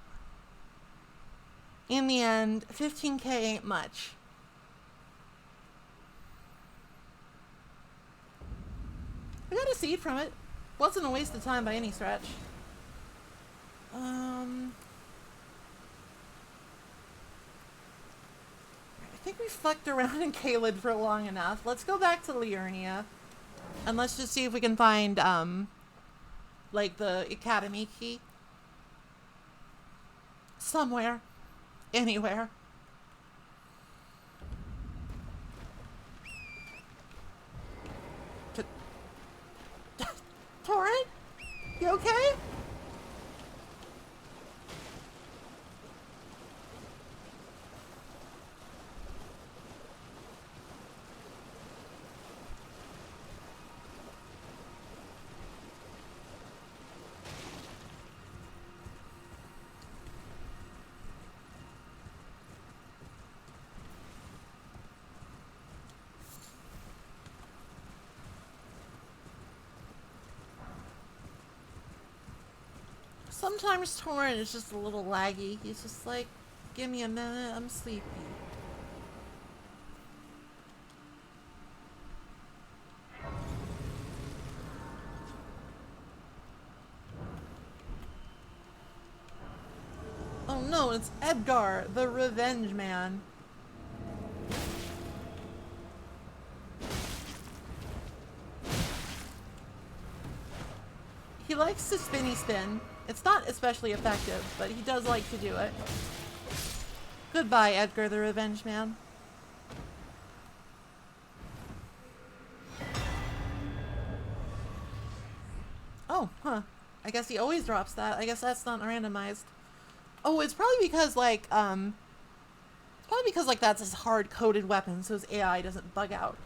in the end, 15k ain't much. I got a seed from it. Wasn't a waste of time by any stretch. I think we fucked around in Caelid for long enough. Let's go back to Liurnia. And let's just see if we can find, like, the Academy key. Somewhere. Anywhere. Torrent? You okay? Sometimes Torrent is just a little laggy. He's just like, give me a minute, I'm sleepy. Oh no, it's Edgar, the Revenge Man. He likes to spinny spin. It's not especially effective, but he does like to do it. Goodbye, Edgar the Revenge Man. Oh, huh. I guess he always drops that. I guess that's not randomized. Oh, it's probably because, like, that's his hard-coded weapon, so his AI doesn't bug out.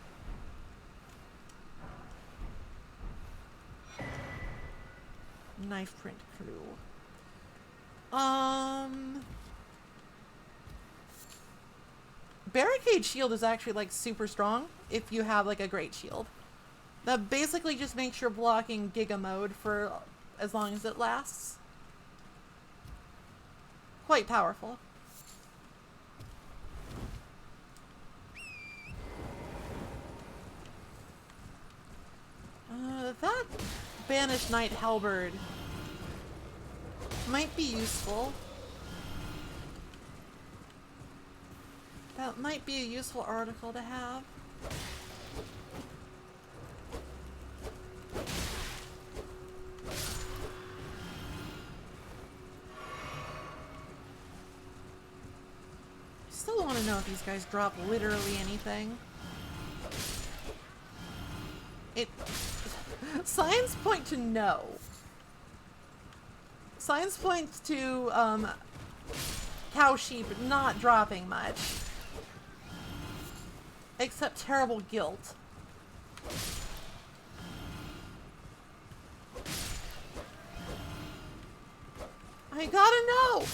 Knife print crew. Barricade shield is actually like super strong if you have like a great shield. That basically just makes your blocking giga mode for as long as it lasts. Quite powerful. That Banished Knight Halberd might be useful. That might be a useful article to have. Still want to know if these guys drop literally anything. Signs point to no. Signs points to cow sheep not dropping much. Except terrible guilt. I gotta know!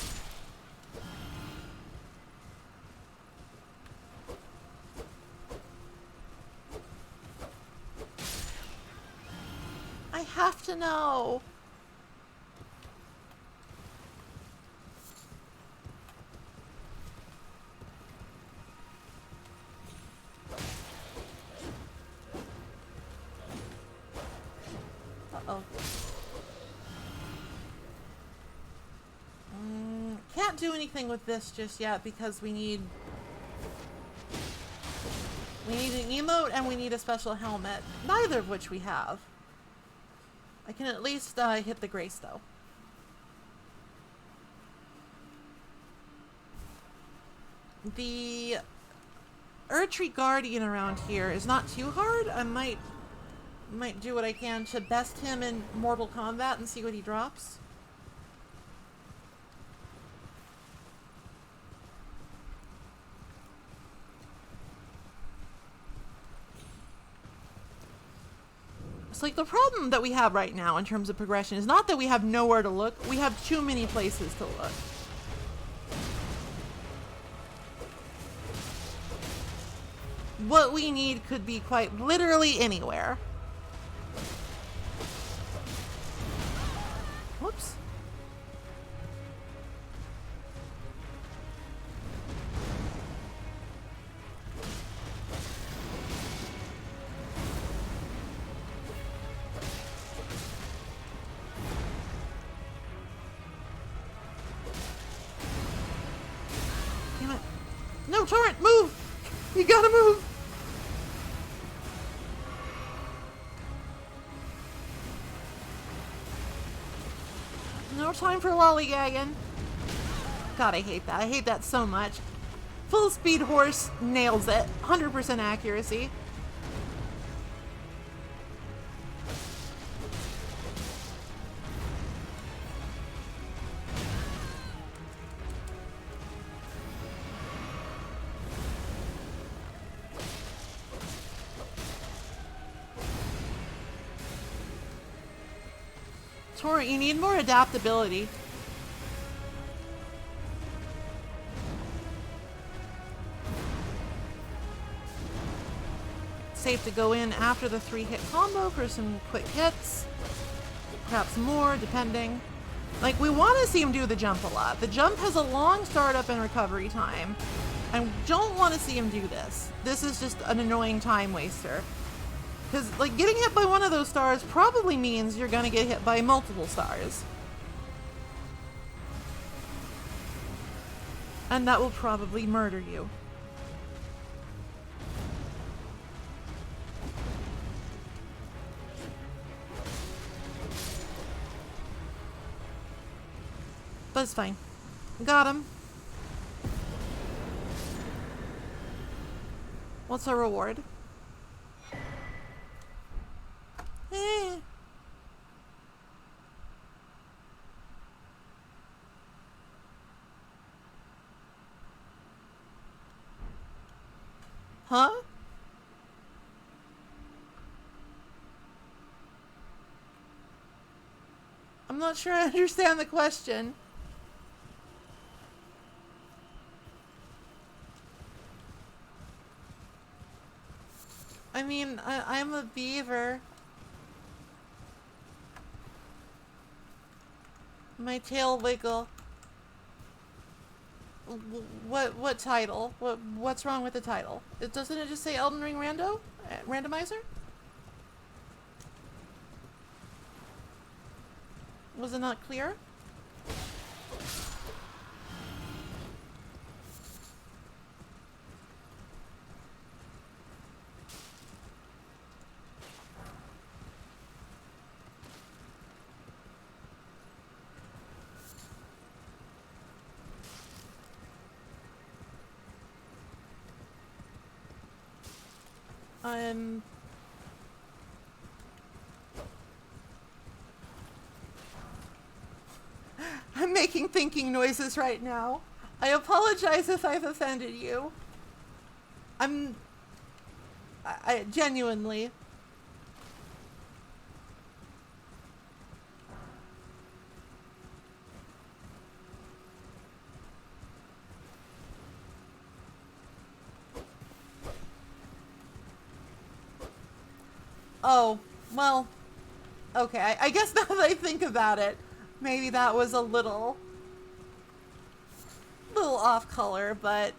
I have to know. Uh-oh. can't do anything with this just yet because we need an emote and we need a special helmet, neither of which we have. I can at least hit the Grace though. The Erdtree Guardian around here is not too hard. I might do what I can to best him in Mortal Kombat and see what he drops. It's like the problem that we have right now in terms of progression is not that we have nowhere to look, we have too many places to look. What we need could be quite literally anywhere. Whoops. Damn it. No, Torrent, move! You gotta move! No time for lollygagging. God, I hate that. I hate that so much. Full speed horse nails it. 100% accuracy. Torrent, you need more adaptability. Safe to go in after the 3-hit combo for some quick hits. Perhaps more, depending. Like, we want to see him do the jump a lot. The jump has a long startup and recovery time. And don't want to see him do this. This is just an annoying time waster. Because, like, getting hit by one of those stars probably means you're going to get hit by multiple stars. And that will probably murder you. But it's fine. Got him. What's our reward? Huh? I'm not sure I understand the question. I mean, I'm a beaver. My tail wiggle. What title? What's wrong with the title? Doesn't it just say Elden Ring Randomizer? Was it not clear? I'm making thinking noises right now. I apologize if I've offended you. I genuinely. Oh, well, okay. I guess now that I think about it, maybe that was a little off color, but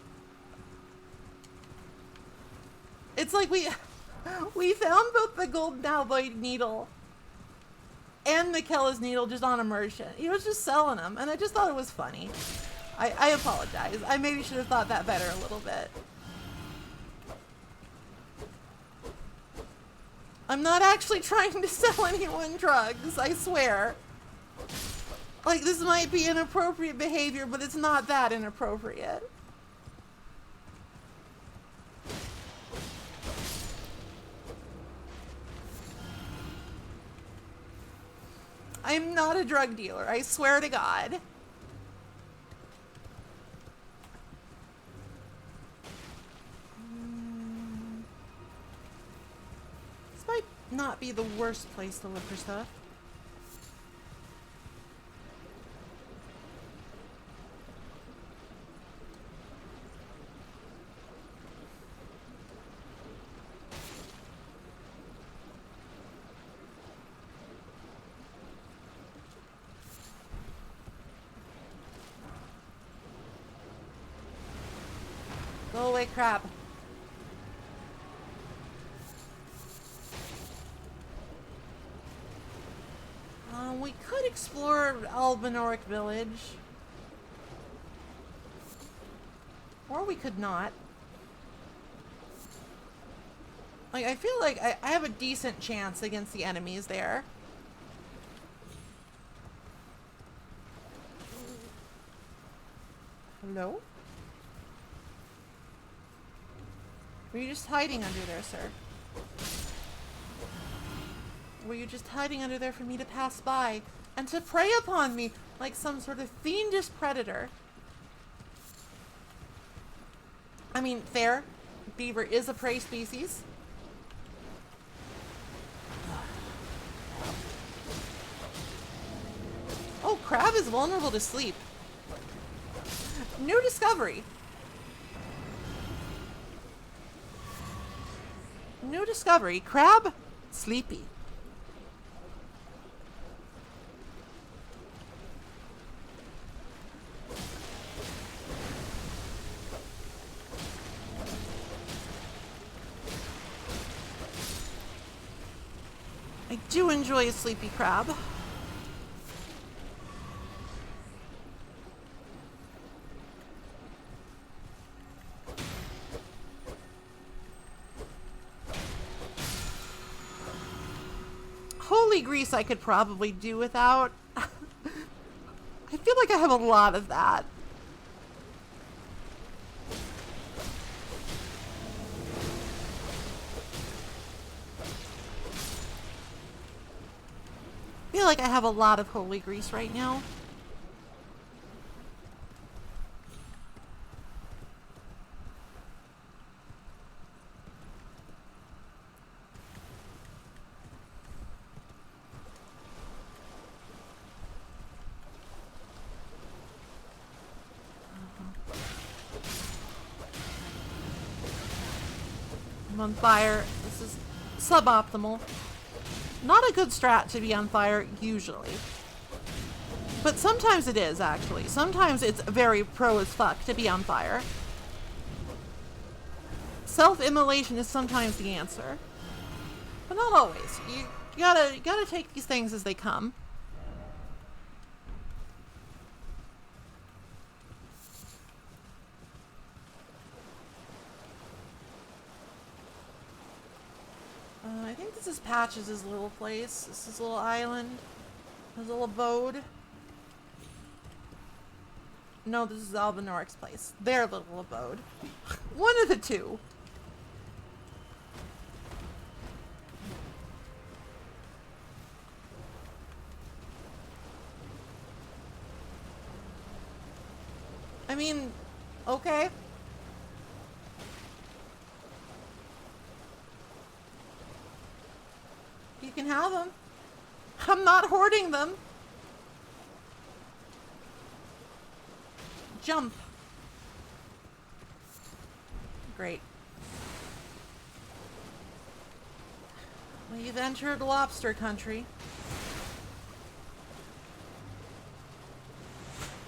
it's like we found both the golden alloy needle and Mckenzie needle just on immersion. He was just selling them, and I just thought it was funny. I apologize. I maybe should have thought that better a little bit. I'm not actually trying to sell anyone drugs, I swear. Like, this might be inappropriate behavior, but it's not that inappropriate. I'm not a drug dealer, I swear to God. This might not be the worst place to look for stuff. Go away, crab. We could explore Albanoric Village. Or we could not. Like, I feel like I have a decent chance against the enemies there. Hello? Were you just hiding under there, sir? Were you just hiding under there for me to pass by and to prey upon me like some sort of fiendish predator? I mean, fair. Beaver is a prey species. Oh, crab is vulnerable to sleep. New discovery. New discovery. Crab, sleepy. I do enjoy a sleepy crab. Holy grease I could probably do without. I feel like I have a lot of that. I feel like I have a lot of holy grease right now. I'm on fire. This is suboptimal. Not a good strat to be on fire, usually. But sometimes it is, actually. Sometimes it's very pro as fuck to be on fire. Self-immolation is sometimes the answer. But not always. You gotta take these things as they come. I think this is Patches' little place. This is a little island. His little abode. No, this is Albanoric's place. Their little abode. One of the two. I mean, okay. You can have them. I'm not hoarding them. Jump. Great. We've entered lobster country.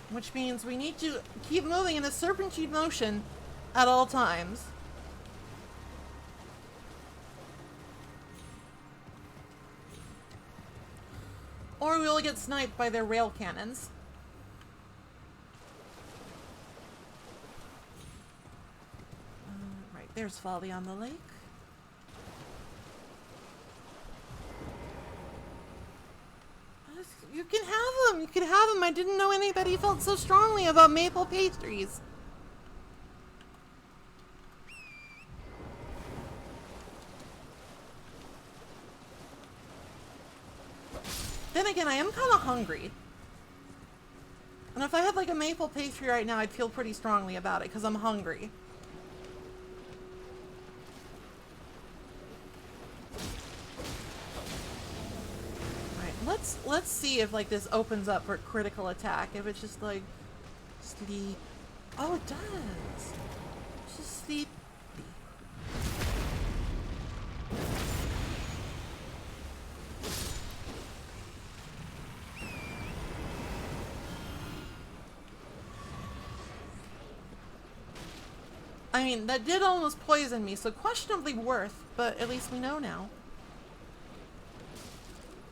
Which means we need to keep moving in a serpentine motion at all times. Or we will get sniped by their rail cannons. there's Folly on the Lake. You can have them. You can have them. I didn't know anybody felt so strongly about maple pastries. Then again, I am kind of hungry. And if I had like a maple pastry right now, I'd feel pretty strongly about it because I'm hungry. Alright, let's see if like this opens up for critical attack. If it's just like sleep. Oh, it does. It's just sleep. I mean, that did almost poison me, so questionably worth, but at least we know now.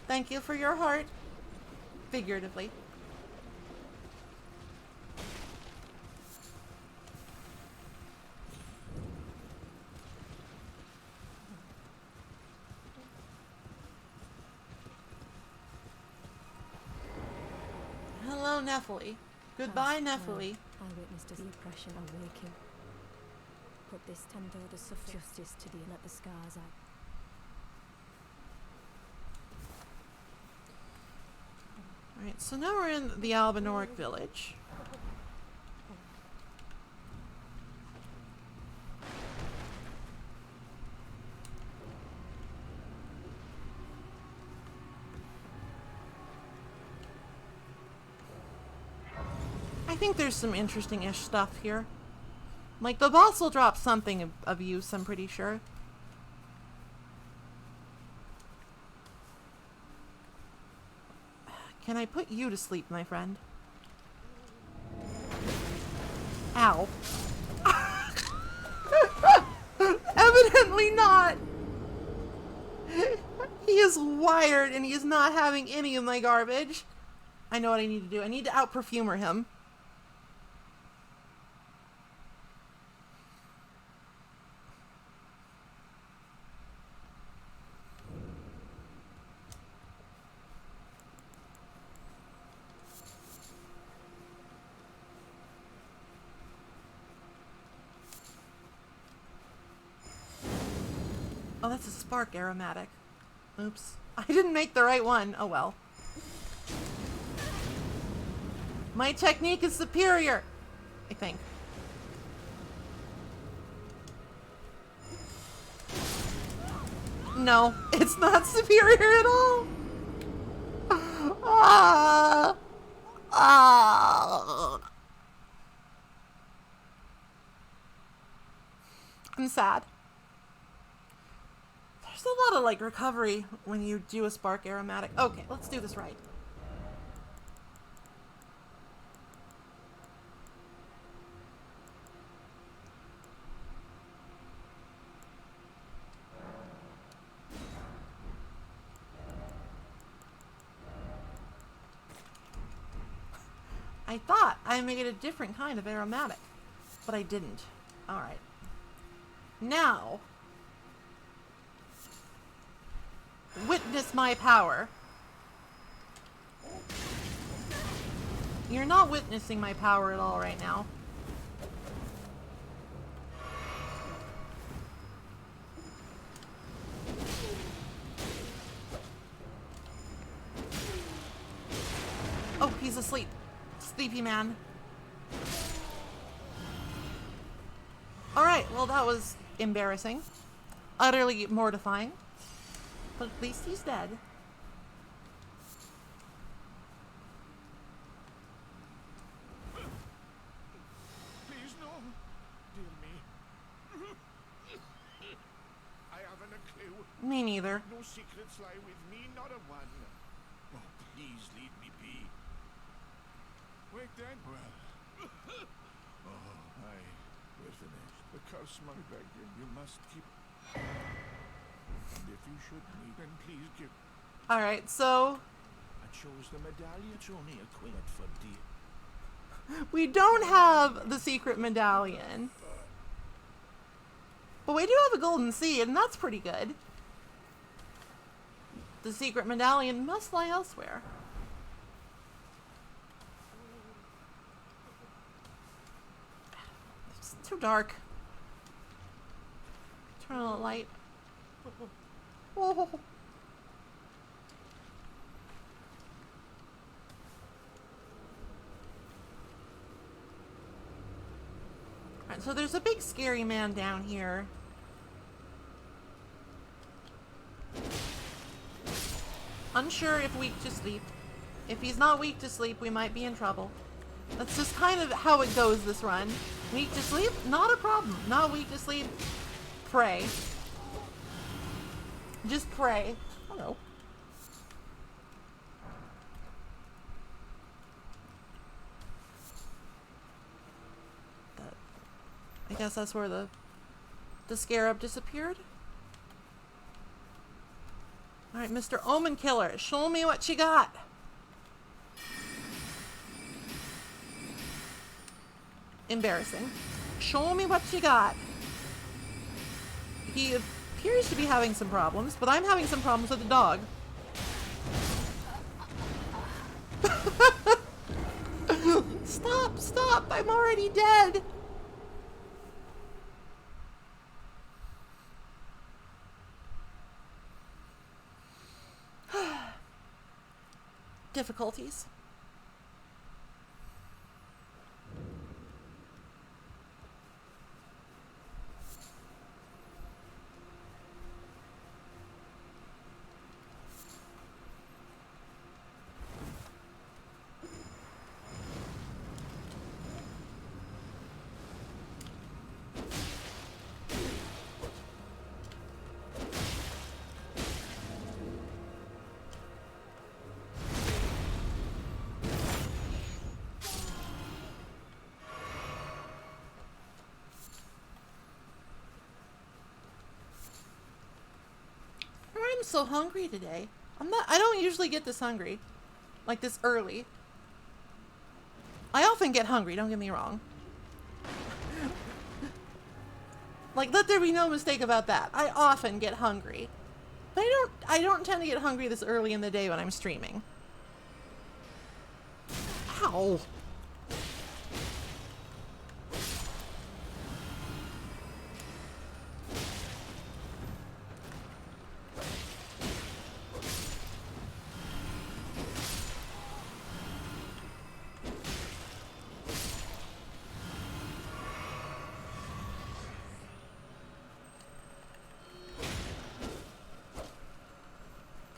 Thank you for your heart. Figuratively. Hello, Nephili. Goodbye, Nephili. I witnessed the oppression awaken. Put this tender to suffer justice to thee, let the scars out. Alright, so now we're in the Albinoric village. I think there's some interesting-ish stuff here. Like, the boss will drop something of use, I'm pretty sure. Can I put you to sleep, my friend? Ow. Evidently not! He is wired and he is not having any of my garbage. I know what I need to do. I need to out-perfumer him. Oh, that's a spark aromatic. Oops. I didn't make the right one. Oh well. My technique is superior, I think. No, it's not superior at all. Ah. Ah. I'm sad. There's a lot of like recovery when you do a spark aromatic. Okay, let's do this right. I thought I made a different kind of aromatic, but I didn't. Alright. Now, witness my power. You're not witnessing my power at all right now. Oh, he's asleep. Sleepy man. Alright, well that was embarrassing. Utterly mortifying. But at least he's dead. Please no, dear me. I haven't a clue. Me neither. No secrets lie with me, not a one. Oh, please leave me be. Wait then. Well. Oh, aye. Where's the next? The curse, my beggar. You must keep. And if you should need, then please give. Alright, so I chose the medallion. It's only a quid for dear. we don't have the secret medallion. But we do have a golden seed, and that's pretty good. The secret medallion must lie elsewhere. It's too dark. Turn on the light. Oh. Alright, so there's a big scary man down here. Unsure if weak to sleep. If he's not weak to sleep, we might be in trouble. That's just kind of how it goes this run. Weak to sleep? Not a problem. Not weak to sleep. Pray. Just pray. Hello. I guess that's where the scarab disappeared. Alright, Mr. Omen Killer, show me what you got. Embarrassing. Show me what you got. He appears to be having some problems, but I'm having some problems with the dog. Stop, stop, I'm already dead. Difficulties. I'm so hungry today. I don't usually get this hungry. Like this early. I often get hungry, don't get me wrong. Like, let there be no mistake about that. I often get hungry. But I don't tend to get hungry this early in the day when I'm streaming. Ow.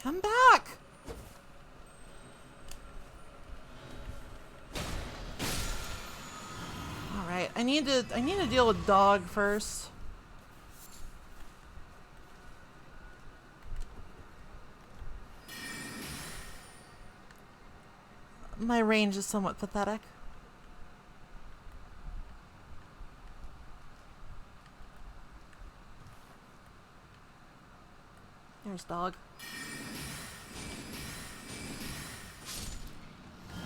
Come back! Alright, I need to deal with dog first. My range is somewhat pathetic. There's dog.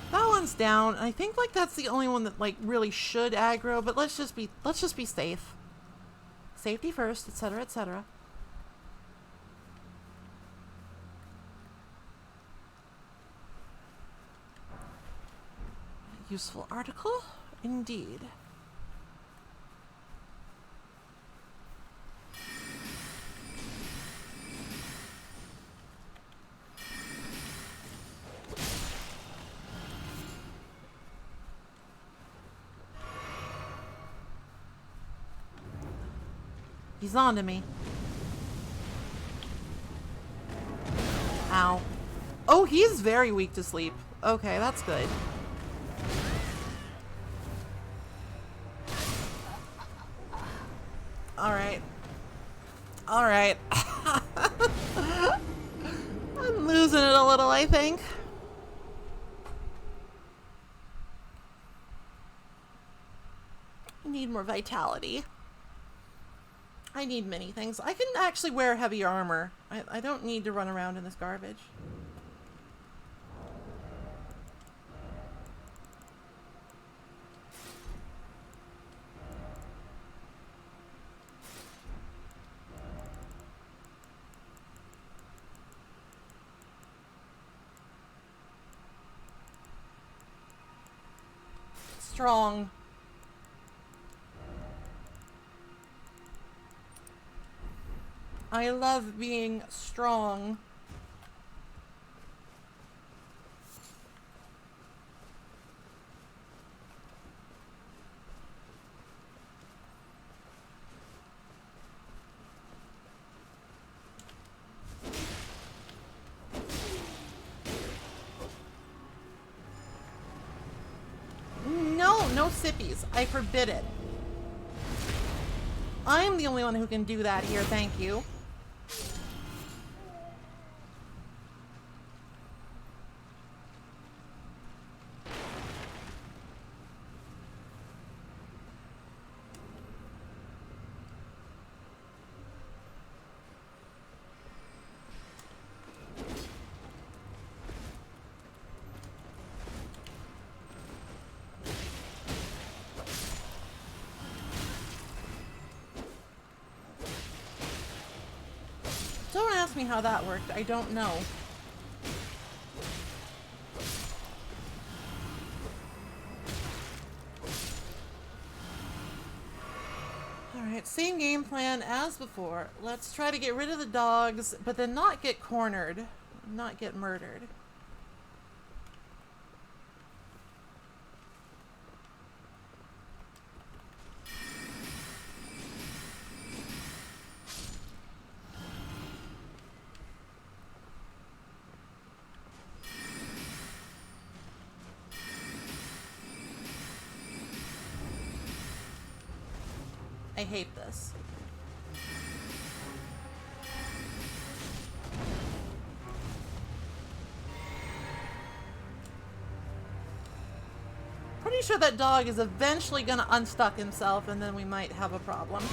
That one's down. I think like that's the only one that like really should aggro, but let's just be safe. Safety first, etc., etc. Useful article, indeed. He's on to me. Ow. Oh, he's very weak to sleep. Okay, that's good. Alright. Alright. I'm losing it a little, I think. I need more vitality. I need many things. I can actually wear heavy armor. I don't need to run around in this garbage. strong. I love being strong. No, no sippies. I forbid it. I'm the only one who can do that here, thank you. Don't ask me how that worked. I don't know. Alright, same game plan as before. Let's try to get rid of the dogs, but then not get cornered. Not get murdered. I hate this. Pretty sure that dog is eventually gonna unstuck himself and then we might have a problem.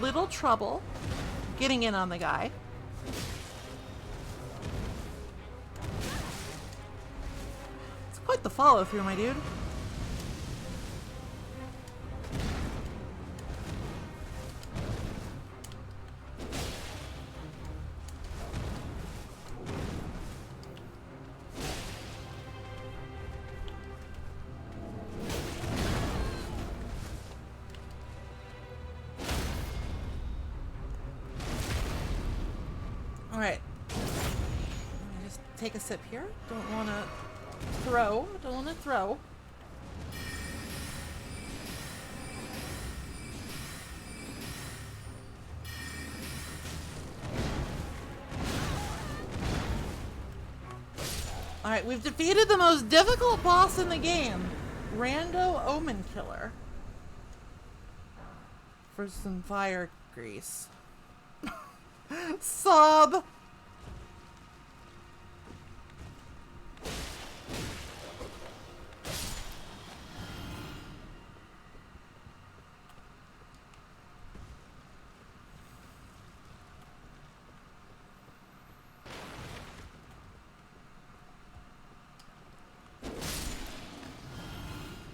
Little trouble getting in on the guy. It's quite the follow through, my dude. Alright. Just take a sip here. Don't want to throw. Don't want to throw. Alright, we've defeated the most difficult boss in the game. Rando Omen Killer. For some fire grease. Sob!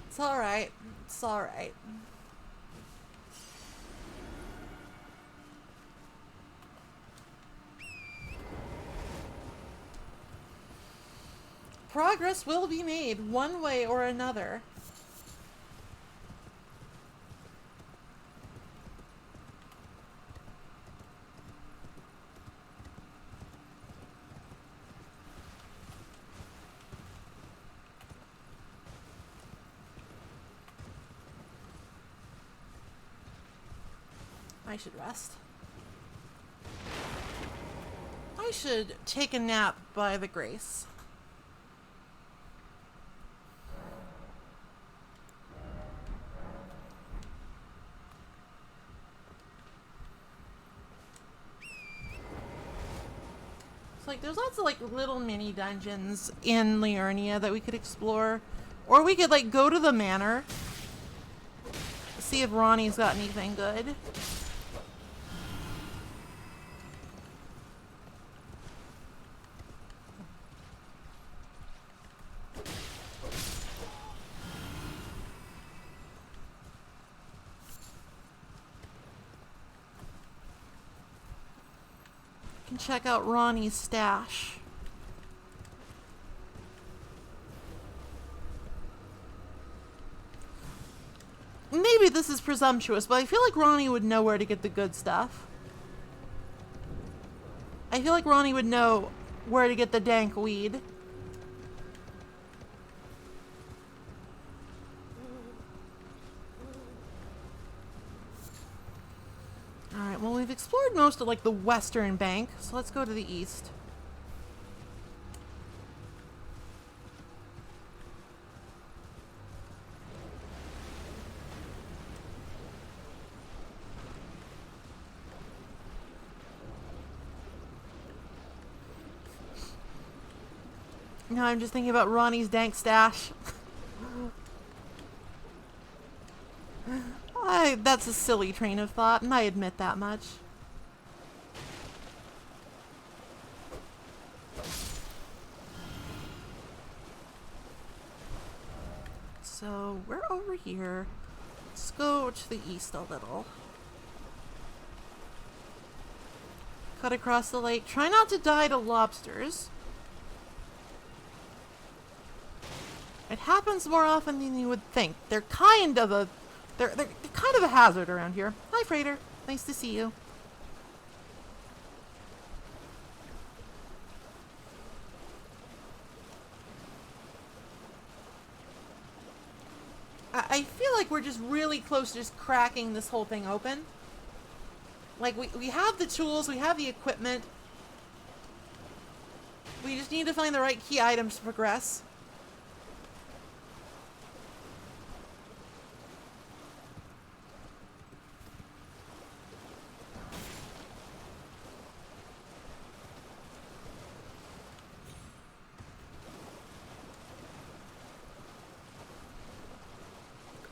It's alright. It's alright. Progress will be made one way or another. I should rest. I should take a nap by the grace. Like, there's lots of like little mini dungeons in Liurnia that we could explore, or we could like go to the manor, see if Ronnie's got anything good. can check out Ronnie's stash. Maybe this is presumptuous, but I feel like Ronnie would know where to get the good stuff. I feel like Ronnie would know where to get the dank weed. Alright, well, we've explored most of, like, the western bank, so let's go to the east. Now I'm just thinking about Ronnie's dank stash. That's a silly train of thought, and I admit that much. So, we're over here. Let's go to the east a little. Cut across the lake. Try not to die to lobsters. It happens more often than you would think. They're kind of a hazard around here. Hi, Freighter. Nice to see you. I feel like we're just really close to just cracking this whole thing open. Like, we have the tools, we have the equipment. We just need to find the right key items to progress.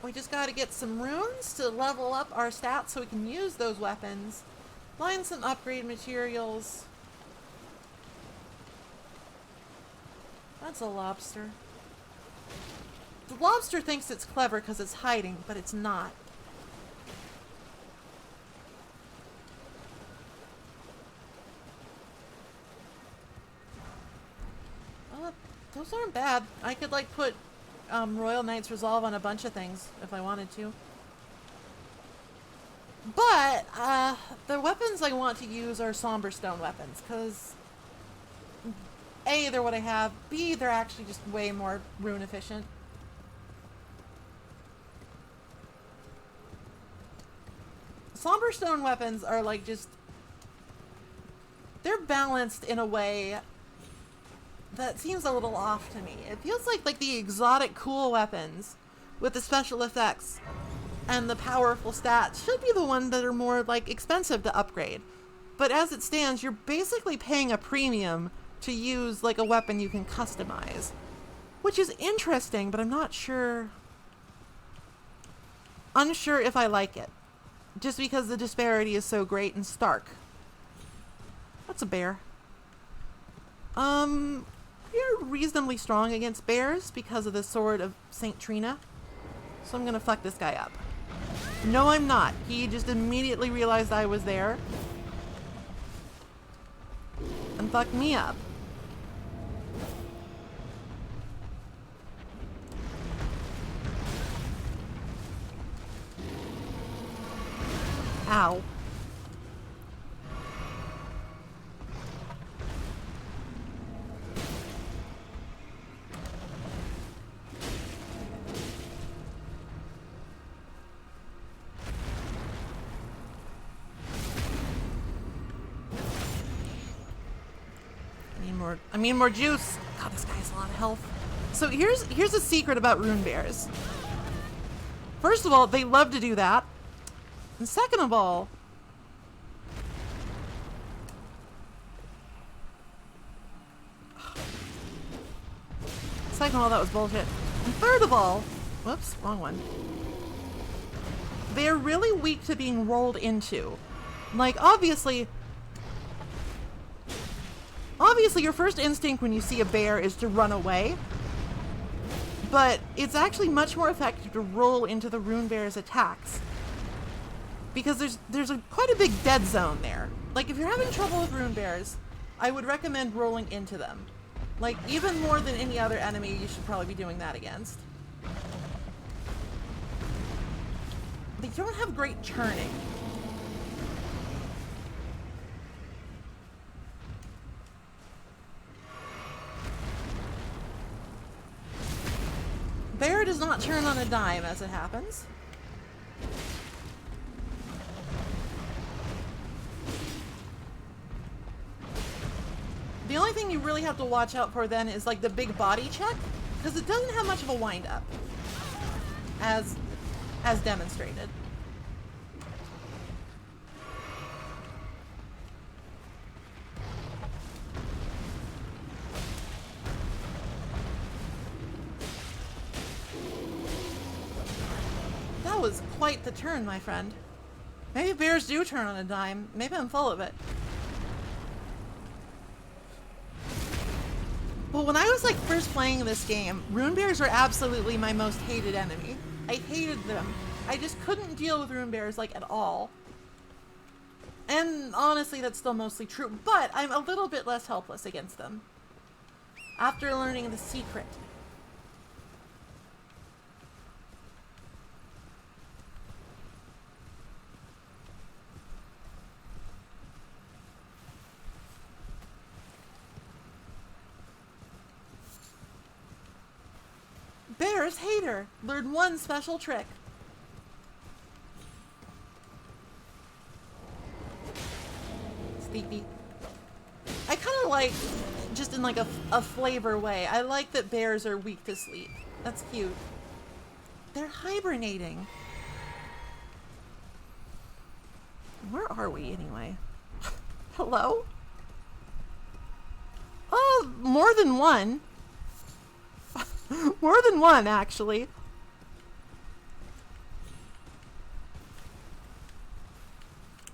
We just gotta get some runes to level up our stats so we can use those weapons. Find some upgrade materials. That's a lobster. The lobster thinks it's clever because it's hiding, but it's not. Well, those aren't bad. I could like put Royal Knight's Resolve on a bunch of things if I wanted to. But the weapons I want to use are Somber Stone weapons, because A, they're what I have, B, they're actually just way more rune efficient. Somber Stone weapons are like just... they're balanced in a way that seems a little off to me. It feels like the exotic cool weapons with the special effects and the powerful stats should be the ones that are more like expensive to upgrade. But as it stands, you're basically paying a premium to use like a weapon you can customize. Which is interesting, but I'm not sure... unsure if I like it. Just because the disparity is so great and stark. That's a bear. You're reasonably strong against bears because of the sword of Saint Trina. So I'm gonna fuck this guy up. No, I'm not. He just immediately realized I was there. And fucked me up. Ow. I mean more juice. God, this guy has a lot of health. So here's a secret about rune bears. First of all, they love to do that. And second of all, that was bullshit. And third of all, whoops, wrong one. They're really weak to being rolled into. Like, obviously your first instinct when you see a bear is to run away. But it's actually much more effective to roll into the rune bear's attacks. because there's quite a big dead zone there. Like, if you're having trouble with rune bears, I would recommend rolling into them. Like, even more than any other enemy, you should probably be doing that against. They don't have great turning. Bear does not turn on a dime, as it happens. The only thing you really have to watch out for then is like the big body check, because it doesn't have much of a wind up, as demonstrated. That was quite the turn, my friend. Maybe bears do turn on a dime. Maybe I'm full of it. But when I was like first playing this game, rune bears were absolutely my most hated enemy. I hated them. I just couldn't deal with rune bears like at all. And honestly, that's still mostly true, but I'm a little bit less helpless against them after learning the secret. Bears hate her. Learn one special trick. Sleepy. I kind of like, just in like a flavor way, I like that bears are weak to sleep. That's cute. They're hibernating. Where are we anyway? Hello? Oh, more than one. More than one, actually.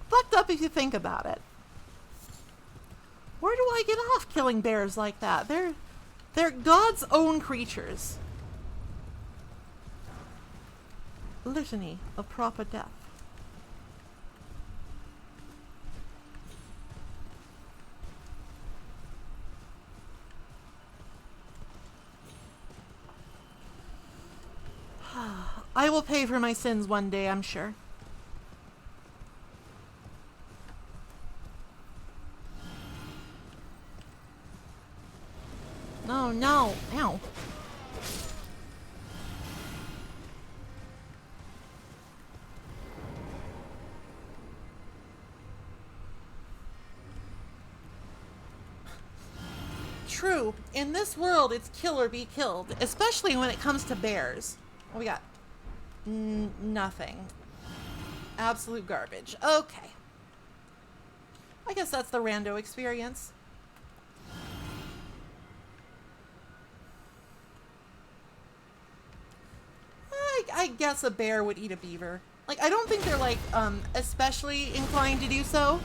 Fucked up if you think about it. Where do I get off killing bears like that? They're God's own creatures. Litany of proper death. I will pay for my sins one day, I'm sure. No, no, ow. True, in this world it's kill or be killed, especially when it comes to bears. What we got? Nothing. Absolute garbage. Okay. I guess that's the rando experience. I guess a bear would eat a beaver. Like, I don't think they're, like, especially inclined to do so.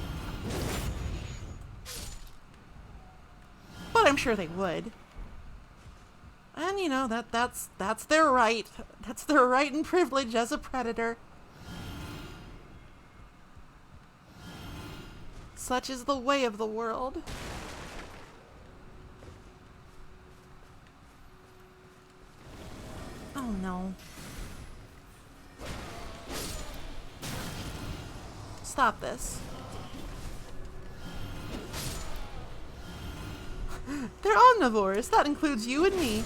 But I'm sure they would. And, you know, that's their right. That's their right and privilege as a predator. Such is the way of the world. Oh, no. Stop this. They're omnivores. That includes you and me.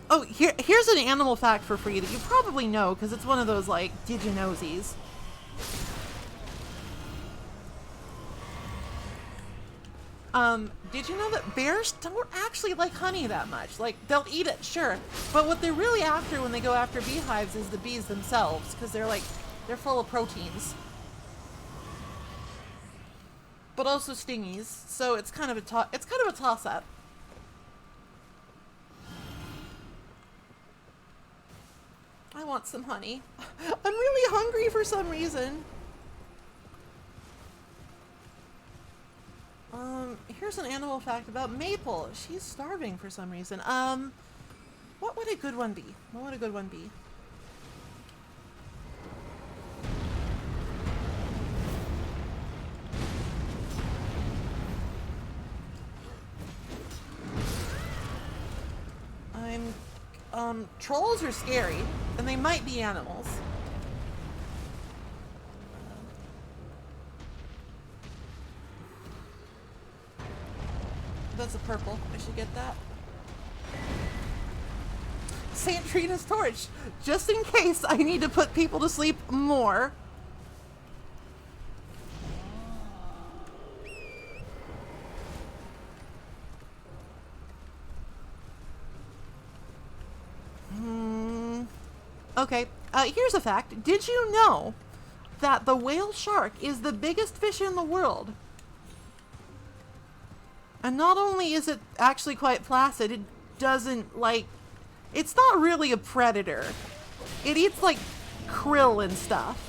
Oh, here's an animal fact for free that you probably know because it's one of those, like, did you knowsies. Did you know that bears don't actually like honey that much? Like, they'll eat it, sure. But what they're really after when they go after beehives is the bees themselves, because they're full of proteins. But also stingies, so it's kind of a toss-up. I want some honey. I'm really hungry for some reason. Here's an animal fact about Maple. She's starving for some reason. What would a good one be? What would a good one be? Trolls are scary, and they might be animals. That's a purple. I should get that. St. Trina's torch, just in case I need to put people to sleep more. Okay, here's a fact. Did you know that the whale shark is the biggest fish in the world? And not only is it actually quite placid, it doesn't, like... It's not really a predator. It eats, like, krill and stuff.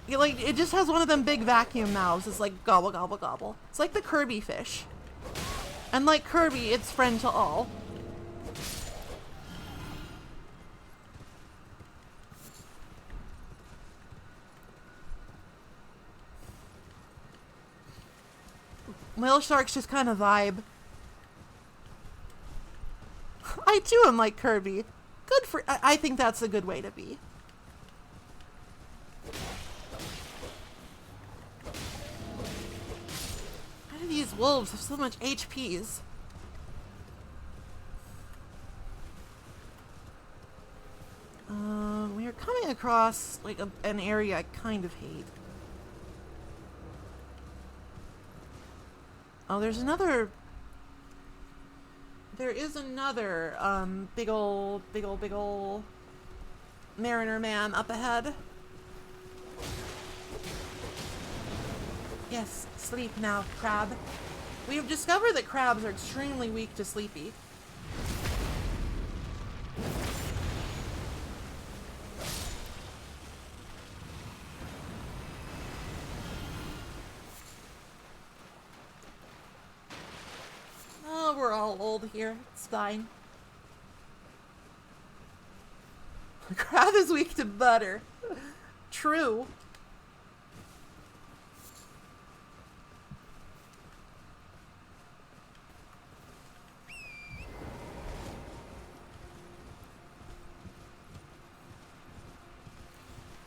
It just has one of them big vacuum mouths. It's like, gobble, gobble, gobble. It's like the Kirby fish. And like Kirby, it's friend to all. Whale sharks just kind of vibe. I too am like Kirby. Good for... I think that's a good way to be. How do these wolves have so much HPs? We are coming across like an area I kind of hate. Oh, there is another big ol' mariner man up ahead. Yes, sleep now, crab. We have discovered that crabs are extremely weak to sleepy. Oh, we're all old here. It's fine. Crab is weak to butter. True.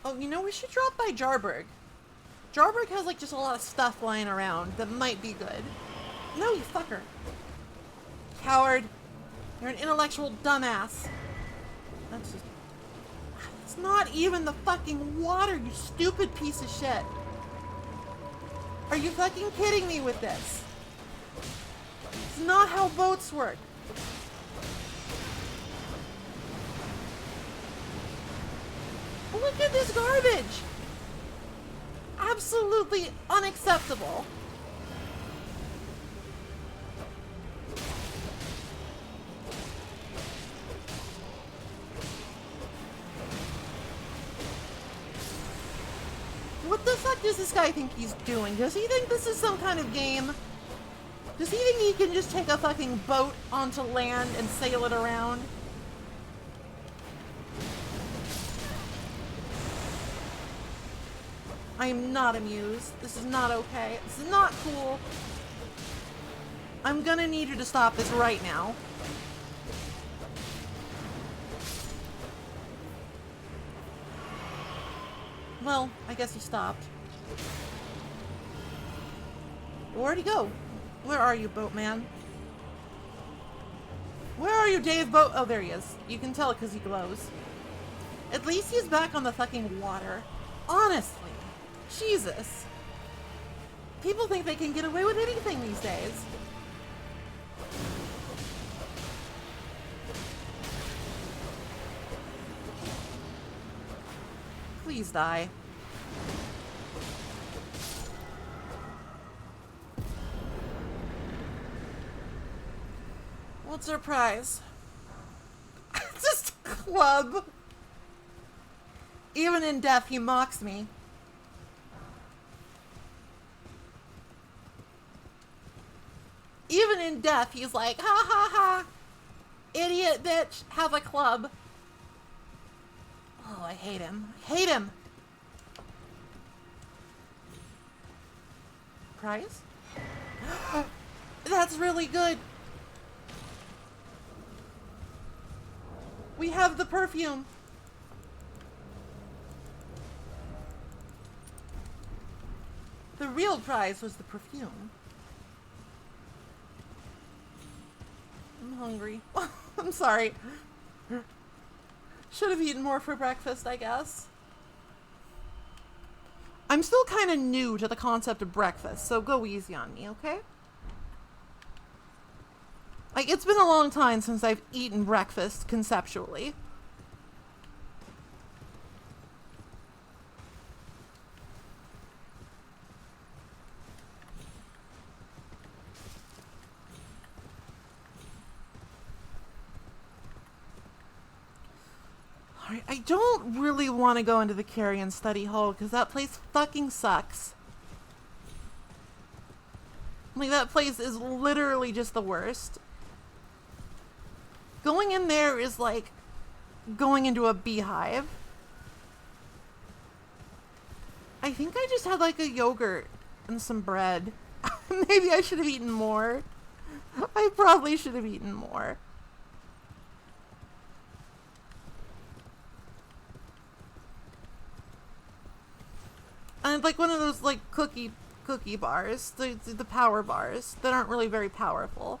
Oh, you know, we should drop by Jarburg. Jarburg has, like, just a lot of stuff lying around that might be good. No, you fucker. Coward. You're an intellectual dumbass. That's just... It's not even the fucking water, you stupid piece of shit. Are you fucking kidding me with this? It's not how boats work. Look at this garbage! Absolutely unacceptable. What the fuck does this guy think he's doing? Does he think this is some kind of game? Does he think he can just take a fucking boat onto land and sail it around? I am not amused. This is not okay. This is not cool. I'm gonna need you to stop this right now. Well, I guess he stopped. Where'd he go? Where are you, boatman? Where are you, Dave Boat? Oh, there he is. You can tell it because he glows. At least he's back on the fucking water. Honestly. Jesus. People think they can get away with anything these days. Please die. What's our prize? Just a club. Even in death, he mocks me. Even in death, he's like, ha ha ha. Idiot bitch, have a club. Oh, I hate him. I hate him. Prize? That's really good. We have the perfume. The real prize was the perfume. I'm hungry. I'm sorry. Should have eaten more for breakfast, I guess. I'm still kind of new to the concept of breakfast, so go easy on me, okay? Like, it's been a long time since I've eaten breakfast conceptually. Alright, I don't really want to go into the Carrion Study Hall because that place fucking sucks. Like, that place is literally just the worst. Going in there is like going into a beehive. I think I just had like a yogurt and some bread. Maybe I should have eaten more. I probably should have eaten more. And like one of those like cookie bars, the power bars that aren't really very powerful.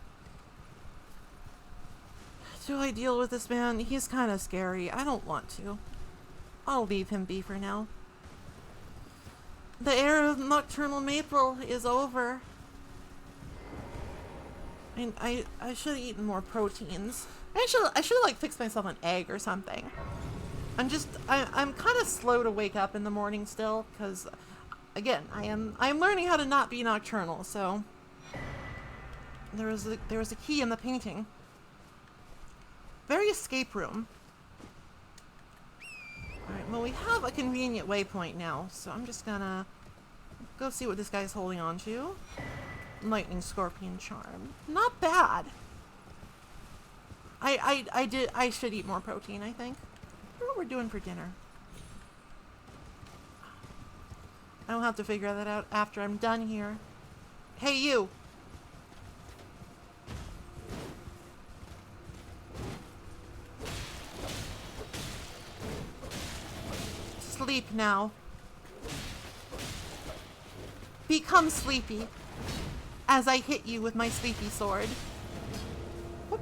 Do I deal with this man? He's kind of scary. I don't want to. I'll leave him be for now. The era of Nocturnal Maple is over. And I should have eaten more proteins. I should like fix myself an egg or something. I'm kind of slow to wake up in the morning still, because again, I'm learning how to not be nocturnal. So there was a key in the painting. Very escape room. Alright, well we have a convenient waypoint now, so I'm just gonna go see what this guy's holding on to. Lightning Scorpion Charm. Not bad. I should eat more protein, I think. I wonder what we're doing for dinner. I'll have to figure that out after I'm done here. Hey, you! Sleep now. Become sleepy as I hit you with my sleepy sword. Whoop.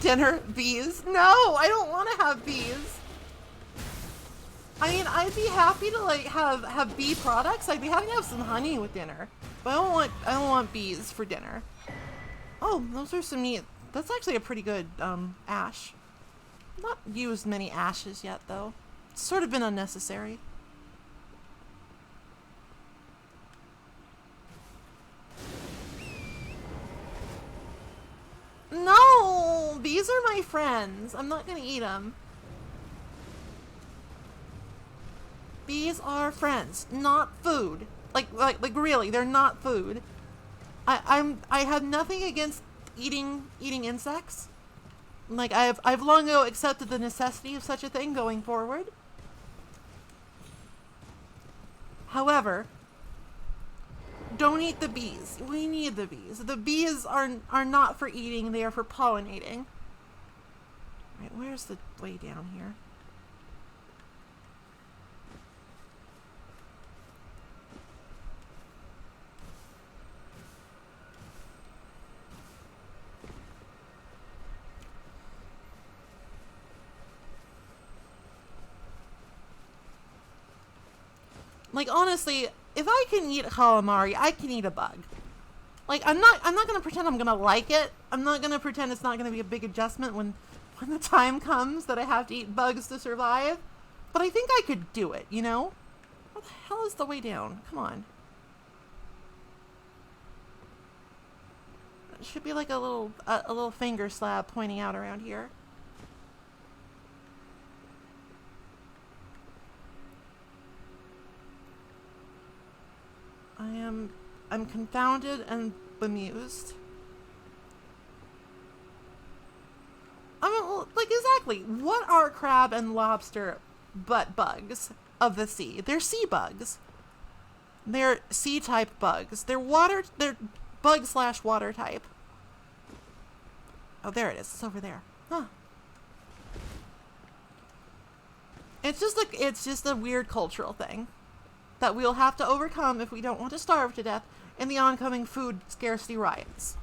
Dinner? Bees? No, I don't want to have bees. I mean, I'd be happy to like have bee products. I'd be happy to have some honey with dinner, but I don't want bees for dinner. Oh, those are some neat. That's actually a pretty good ash. Not used many ashes yet though. It's sort of been unnecessary. No, bees are my friends. I'm not gonna eat them. Bees are friends, not food. Like really, they're not food. I have nothing against eating insects. Like I've long ago accepted the necessity of such a thing going forward. However, don't eat the bees. We need the bees. The bees are not for eating, they are for pollinating. Right, where's the way down here? Like honestly, if I can eat calamari, I can eat a bug. Like I'm not gonna pretend I'm gonna like it. I'm not gonna pretend it's not gonna be a big adjustment when the time comes that I have to eat bugs to survive. But I think I could do it, you know? What the hell is the way down? Come on. It should be like a little finger slab pointing out around here. I'm confounded and bemused. I mean, like, exactly, what are crab and lobster but bugs of the sea? They're sea bugs. They're sea-type bugs. They're bug/water type. Oh, there it is. It's over there. Huh. It's just a weird cultural thing that we'll have to overcome if we don't want to starve to death in the oncoming food scarcity riots.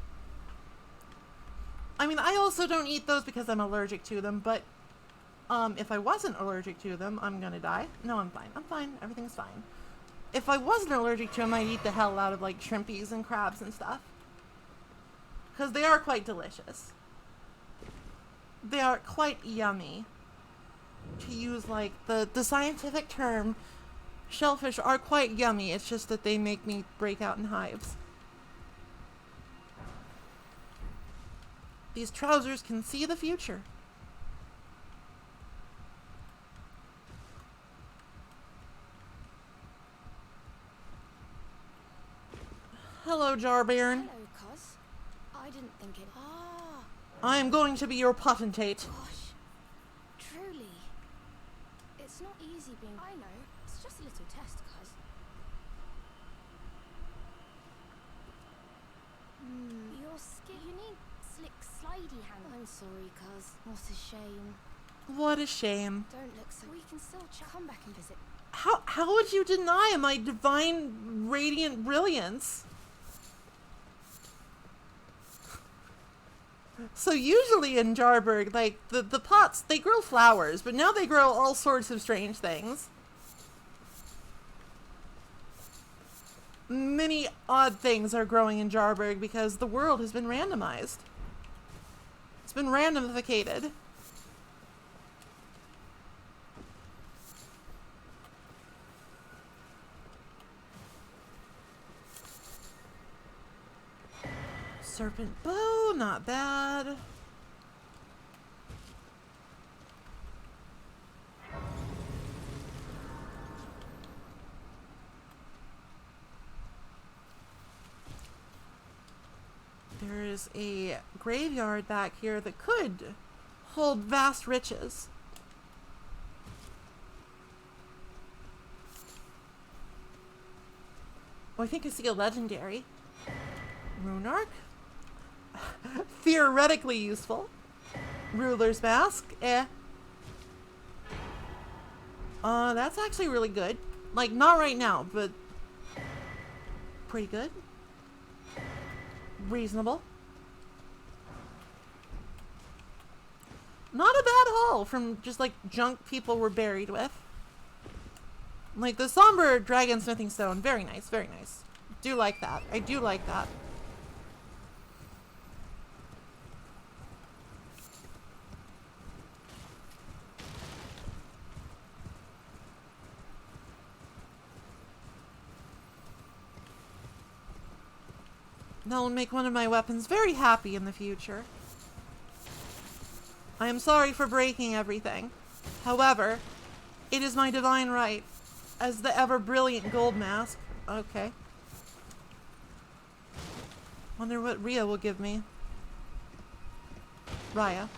I mean, I also don't eat those because I'm allergic to them, but if I wasn't allergic to them, I'm gonna die. No, I'm fine. I'm fine. Everything's fine. If I wasn't allergic to them, I'd eat the hell out of, like, shrimpies and crabs and stuff. Because they are quite delicious. They are quite yummy. To use, like, the scientific term, shellfish are quite yummy. It's just that they make me break out in hives. These trousers can see the future. Hello, Jarbairn. Hello, cuz. I didn't think it. Ah. I am going to be your potentate. Gosh. Truly. It's not easy being. I know. It's just a little test, cuz. Your skin. You need slick, slidey hands. I'm sorry, cuz. What a shame. What a shame. Don't look so. We can still come back and visit. How would you deny my divine radiant brilliance? So usually in Jarburg, like, the pots, they grow flowers, but now they grow all sorts of strange things. Many odd things are growing in Jarburg because the world has been randomized. It's been randomificated. Serpent bow, not bad. There is a graveyard back here that could hold vast riches. Oh, I think I see a legendary. Runark? Theoretically useful. Ruler's Mask, that's actually really good. Like, not right now, but pretty good. Reasonable. Not a bad haul from just, like, junk people were buried with. Like, the somber dragon smithing stone, very nice, very nice. Do like that. I do like that. That will make one of my weapons very happy in the future. I am sorry for breaking everything. However, it is my divine right as the ever-brilliant gold mask. Okay. Wonder what Rhea will give me. Raya.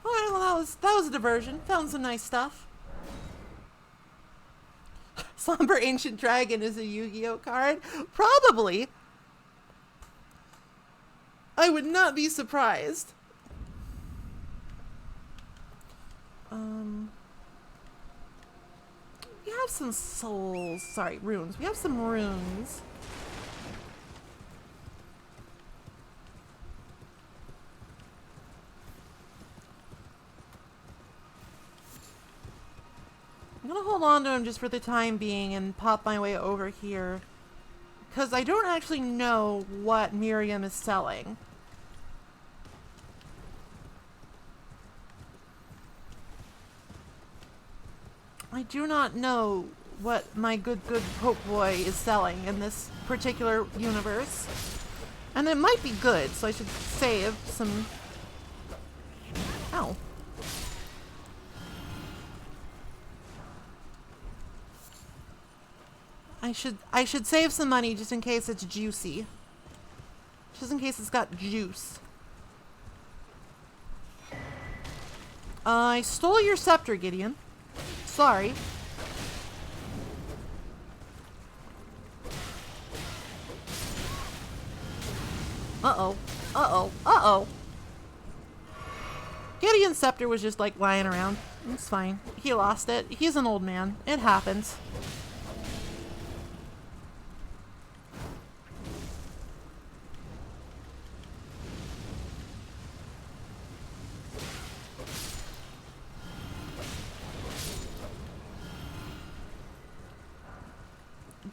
Alright, well that was a diversion. Found some nice stuff. Somber Ancient Dragon is a Yu-Gi-Oh card? Probably. I would not be surprised. We have some souls. Sorry, runes. We have some runes. I'm gonna hold on to him just for the time being and pop my way over here. Because I don't actually know what Miriam is selling. I do not know what my good Pope Boy is selling in this particular universe. And it might be good, so I should save some... Ow. I should save some money just in case it's juicy. Just in case it's got juice. I stole your scepter, Gideon. Sorry. Uh-oh. Uh-oh. Uh-oh. Gideon's scepter was just like lying around. It's fine. He lost it. He's an old man. It happens.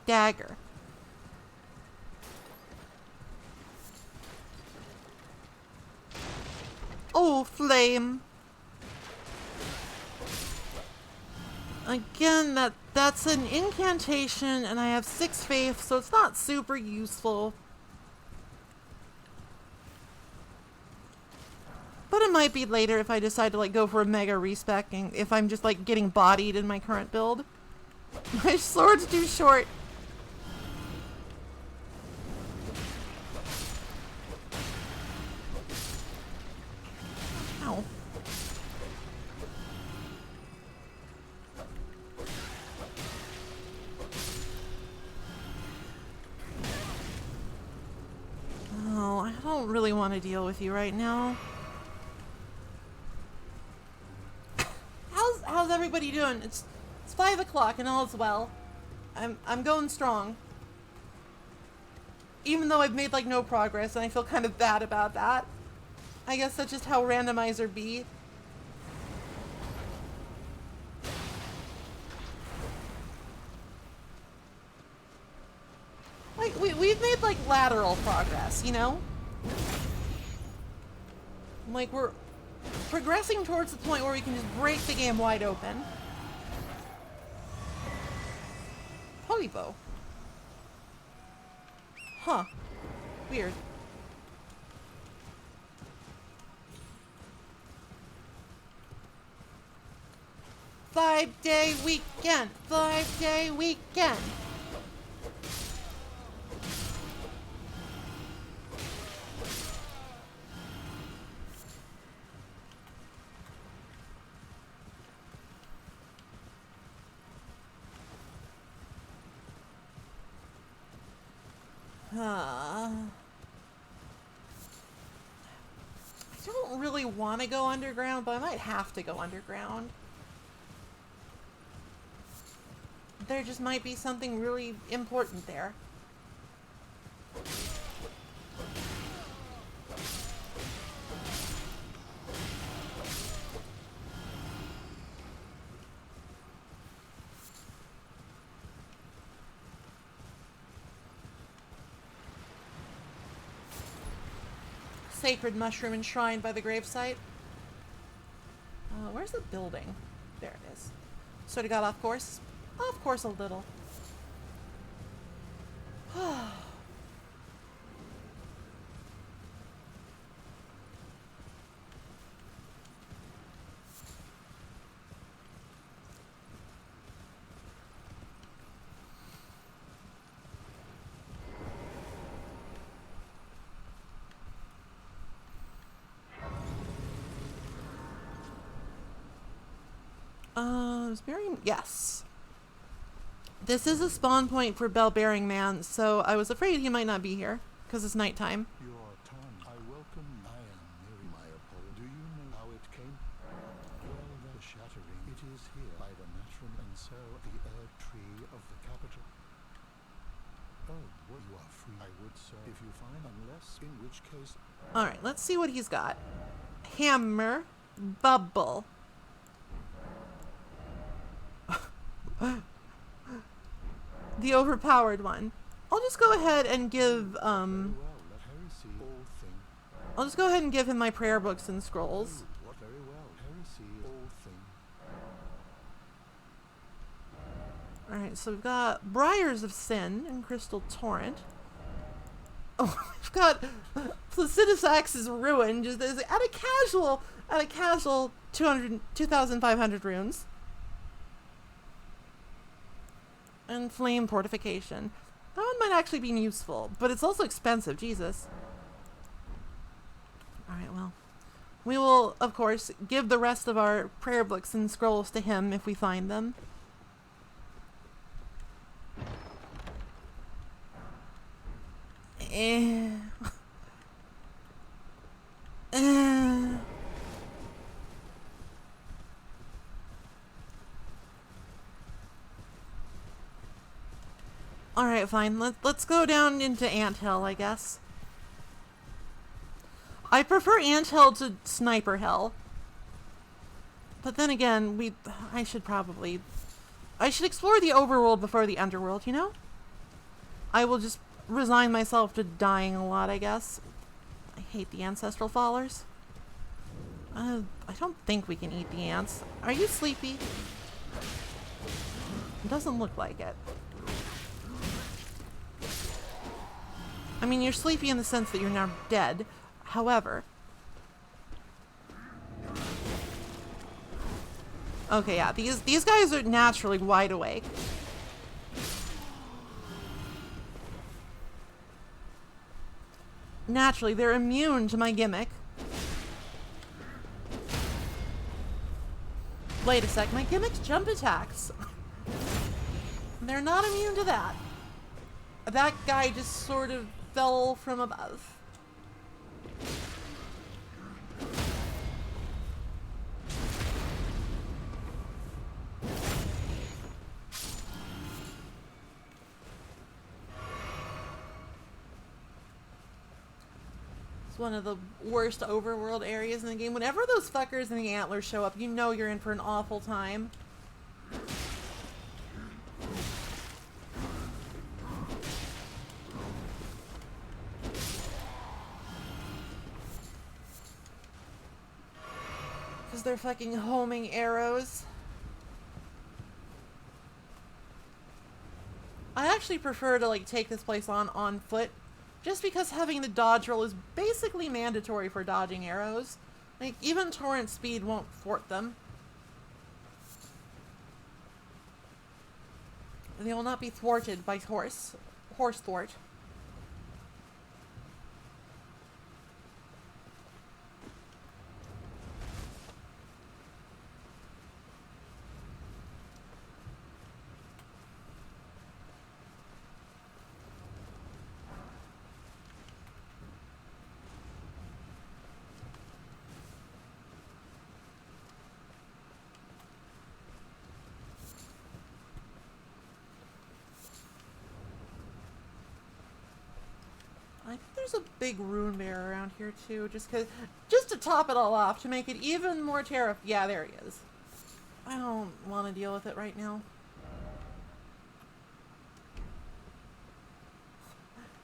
Dagger. Oh, flame. Again, that's an incantation, and I have 6 faith, so it's not super useful. But it might be later if I decide to like go for a mega respec-ing, if I'm just like getting bodied in my current build. My sword's too short. Ow. Oh, I don't really want to deal with you right now. How's everybody doing? It's 5 o'clock and all is well. I'm going strong. Even though I've made like no progress and I feel kind of bad about that. I guess that's just how Randomizer be. Like we've made like lateral progress, you know? Like we're progressing towards the point where we can just break the game wide open. Polybo. Huh. Weird. Five-day weekend. 5-day weekend. I don't really want to go underground, but I might have to go underground. There just might be something really important there. Sacred mushroom enshrined by the gravesite. Where's the building? There it is. Sort of got off course. Off course a little. Yes. This is a spawn point for Bell-bearing man, so I was afraid he might not be here, because it's nighttime. Your tongue, I welcome you. I am near my apology. Do you know how it came? Well, the shattering, it is here by the natural and so the earth tree of the capital. Oh, well, you are free. I would say, if you find, unless, in which case... Alright, let's see what he's got. Hammer, bubble. The overpowered one. I'll just go ahead and give, I'll just go ahead and give him my prayer books and scrolls. Very well. Heresy is all thing. Alright, so we've got Briars of Sin and Crystal Torrent. Oh, we've got Placidus Axe's Ruin, just at a casual 2,500 runes. And Flame Fortification. That one might actually be useful, but it's also expensive, Jesus. Alright, well. We will, of course, give the rest of our prayer books and scrolls to him if we find them. Alright, fine. Let's go down into Anthill, I guess. I prefer Anthill to Sniper Hill. But then again, I should explore the overworld before the underworld, you know? I will just resign myself to dying a lot, I guess. I hate the ancestral fallers. I don't think we can eat the ants. Are you sleepy? It doesn't look like it. I mean, you're sleepy in the sense that you're now dead. However... Okay, yeah, these guys are naturally wide awake. Naturally, they're immune to my gimmick. Wait a sec, my gimmick's jump attacks. They're not immune to that. That guy just sort of fell from above. It's one of the worst overworld areas in the game. Whenever those fuckers in the antlers show up, you know you're in for an awful time. Because they're fucking homing arrows. I actually prefer to like take this place on foot. Just because having the dodge roll is basically mandatory for dodging arrows. Like, even torrent speed won't thwart them. They will not be thwarted by horse thwart. I think there's a big rune bear around here too, just to top it all off, to make it even more terrifying. Yeah, there he is. I don't want to deal with it right now.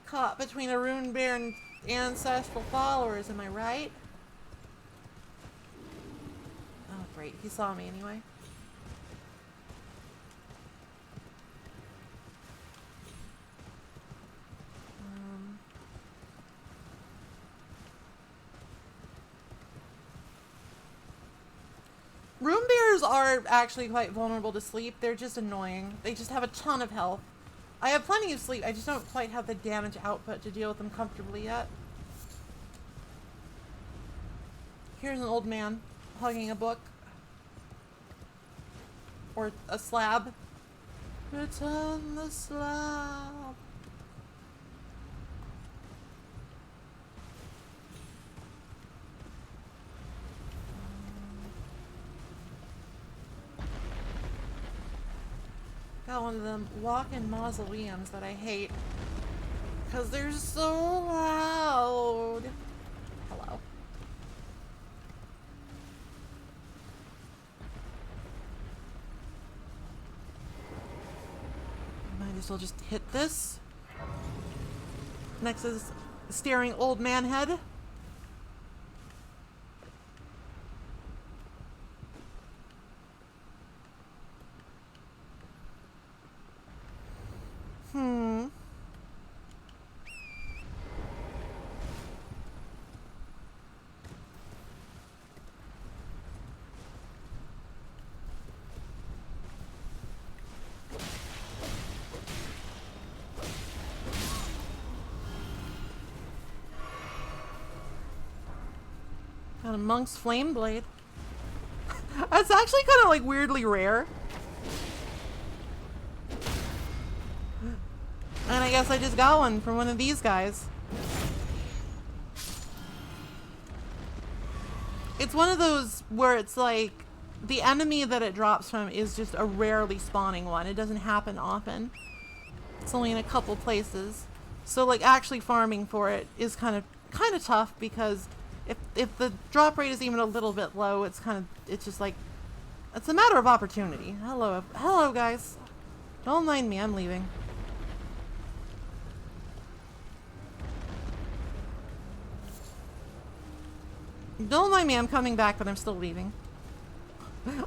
Caught between a rune bear and ancestral followers, am I right? Oh great, he saw me anyway. Rune bears are actually quite vulnerable to sleep. They're just annoying. They just have a ton of health. I have plenty of sleep. I just don't quite have the damage output to deal with them comfortably yet. Here's an old man hugging a book. Or a slab. Return the slab. Got one of them walk-in mausoleums that I hate. Because they're so loud. Hello. Might as well just hit this. Next is staring old man head. Got a monk's flame blade. That's actually kind of like weirdly rare. And I guess I just got one from one of these guys. It's one of those where it's like the enemy that it drops from is just a rarely spawning one. It doesn't happen often. It's only in a couple places. So like actually farming for it is kind of tough because if the drop rate is even a little bit low, it's just like it's a matter of opportunity. Hello guys. Don't mind me, I'm leaving. Don't mind me, I'm coming back, but I'm still leaving.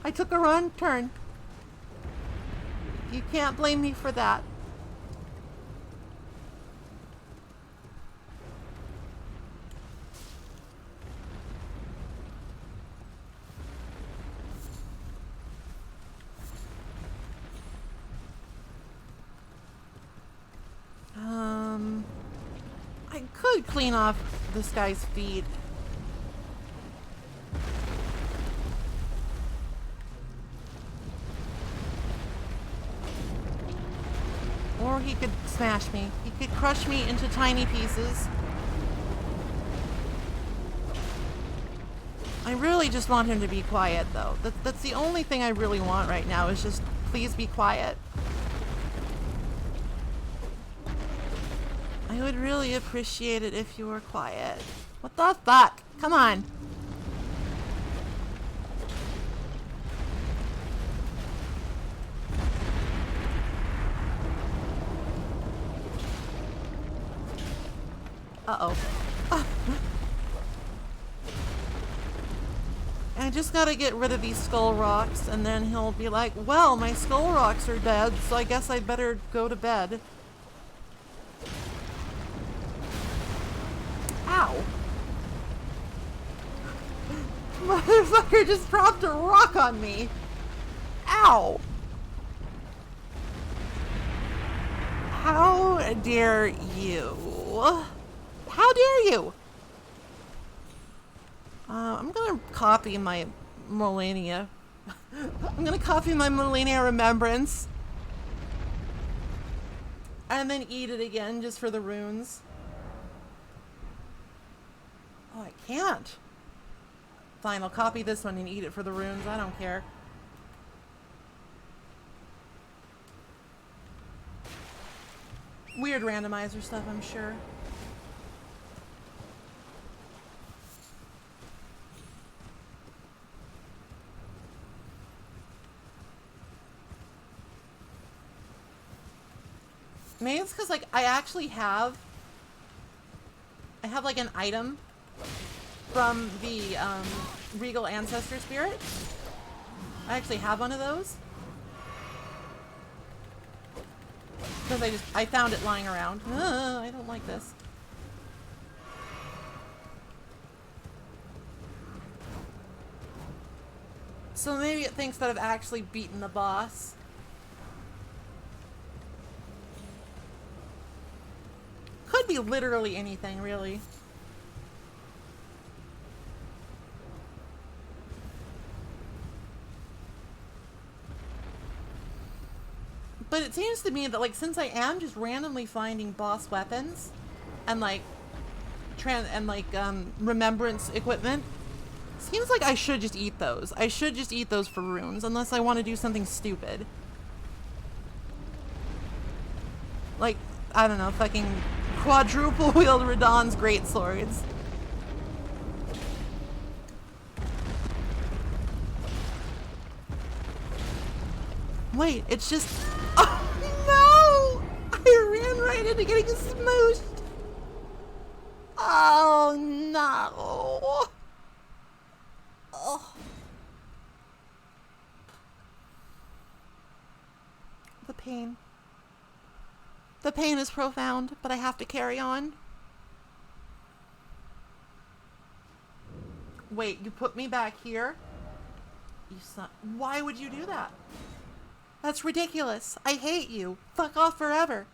I took a wrong turn. You can't blame me for that. I could clean off this guy's feet. Or he could smash me. He could crush me into tiny pieces. I really just want him to be quiet, though. That's the only thing I really want right now, is just please be quiet. I would really appreciate it if you were quiet. What the fuck? Come on. Uh-oh. I just gotta get rid of these skull rocks, and then he'll be like, well, my skull rocks are dead, so I guess I'd better go to bed. Ow. Motherfucker just dropped a rock on me. Ow. How dare you? How dare you? I'm gonna copy my Millennia. I'm gonna copy my Millennia Remembrance. And then eat it again just for the runes. Oh, I can't. Fine, I'll copy this one and eat it for the runes. I don't care. Weird randomizer stuff, I'm sure. Maybe it's because, like, I have like an item from the Regal Ancestor Spirit. I actually have one of those. Because I found it lying around. I don't like this. So maybe it thinks that I've actually beaten the boss. Could be literally anything, really. But it seems to me that, like, since I am just randomly finding boss weapons and like remembrance equipment, seems like I should just eat those. I should just eat those for runes, unless I want to do something stupid. Like, I don't know, fucking quadruple wield Radahn's great swords. Wait, it's just... Oh no! I ran right into getting smooshed! Oh no! Oh. The pain. The pain is profound, but I have to carry on. Wait, you put me back here? You son... Why would you do that? That's ridiculous. I hate you. Fuck off forever.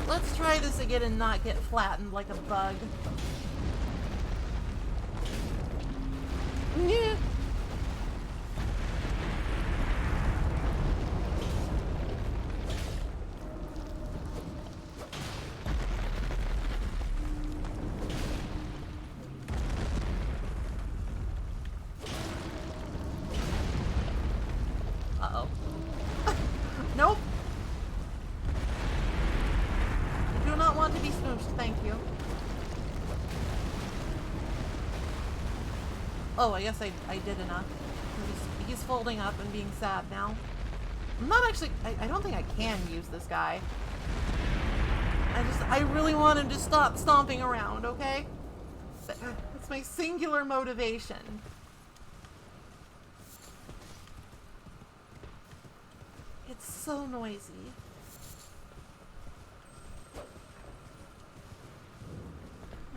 Let's try this again and not get flattened like a bug. Yeah. Oh, I guess I did enough. He's folding up and being sad now. I'm not actually... I don't think I can use this guy. I really want him to stop stomping around, okay? That's my singular motivation. It's so noisy.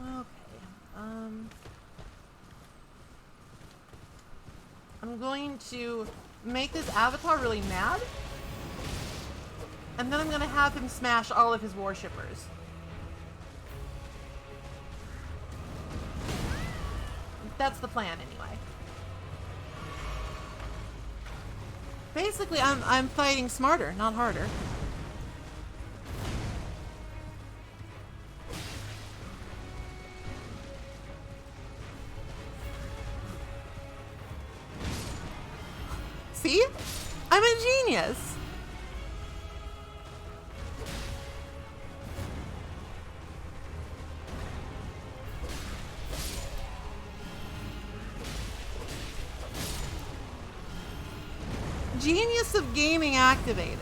Okay. I'm going to make this avatar really mad. And then I'm going to have him smash all of his worshippers. That's the plan anyway. Basically, I'm fighting smarter, not harder. See? I'm a genius. Genius of gaming activated.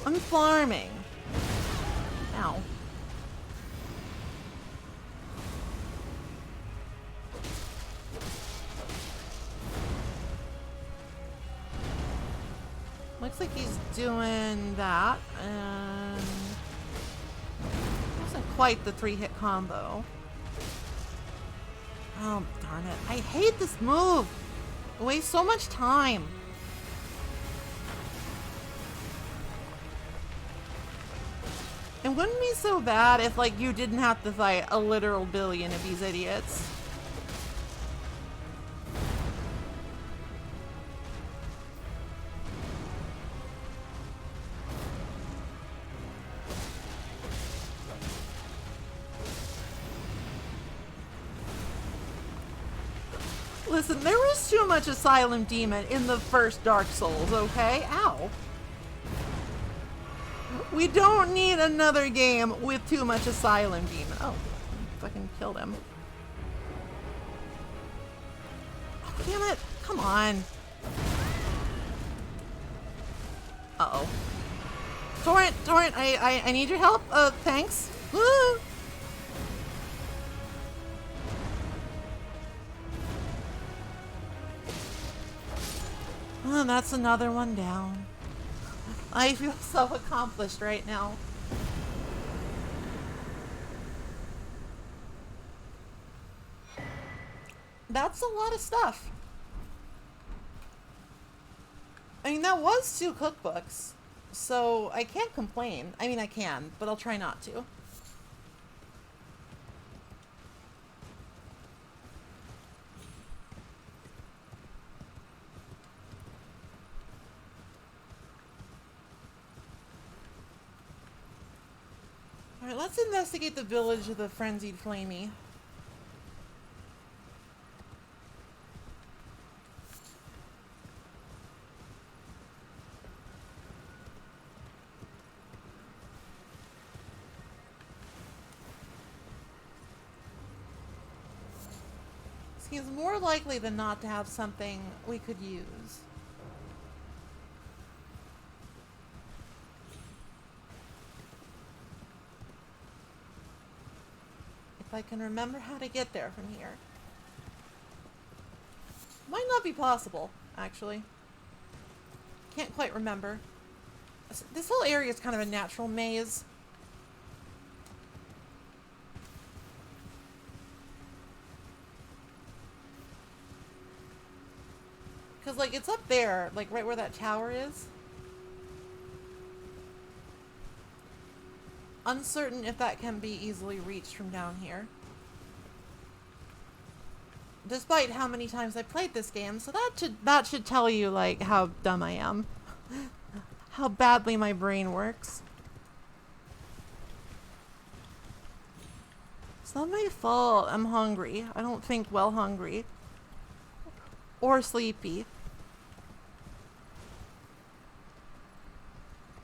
I'm farming. Ow. Looks like he's doing that, and wasn't quite the 3-hit combo. Oh, darn it. I hate this move. It wastes so much time. It wouldn't be so bad if, like, you didn't have to fight a literal billion of these idiots. Listen, there was too much Asylum Demon in the first Dark Souls, okay? Ow. We don't need another game with too much Asylum Demon. Oh, fucking killed him. Oh, damn it. Come on. Uh-oh. Torrent, I need your help. Thanks. Woo! Oh, that's another one down. I feel so accomplished right now. That's a lot of stuff. I mean, that was 2 cookbooks, so I can't complain. I mean, I can, but I'll try not to. Alright, let's investigate the village of the Frenzied Flamey. Seems more likely than not to have something we could use. If I can remember how to get there from here. Might not be possible, actually. Can't quite remember. This whole area is kind of a natural maze. Because, like, it's up there, like, right where that tower is. Uncertain if that can be easily reached from down here. Despite how many times I played this game, so that should tell you, like, how dumb I am. How badly my brain works. It's not my fault. I'm hungry. I don't think well hungry. Or sleepy.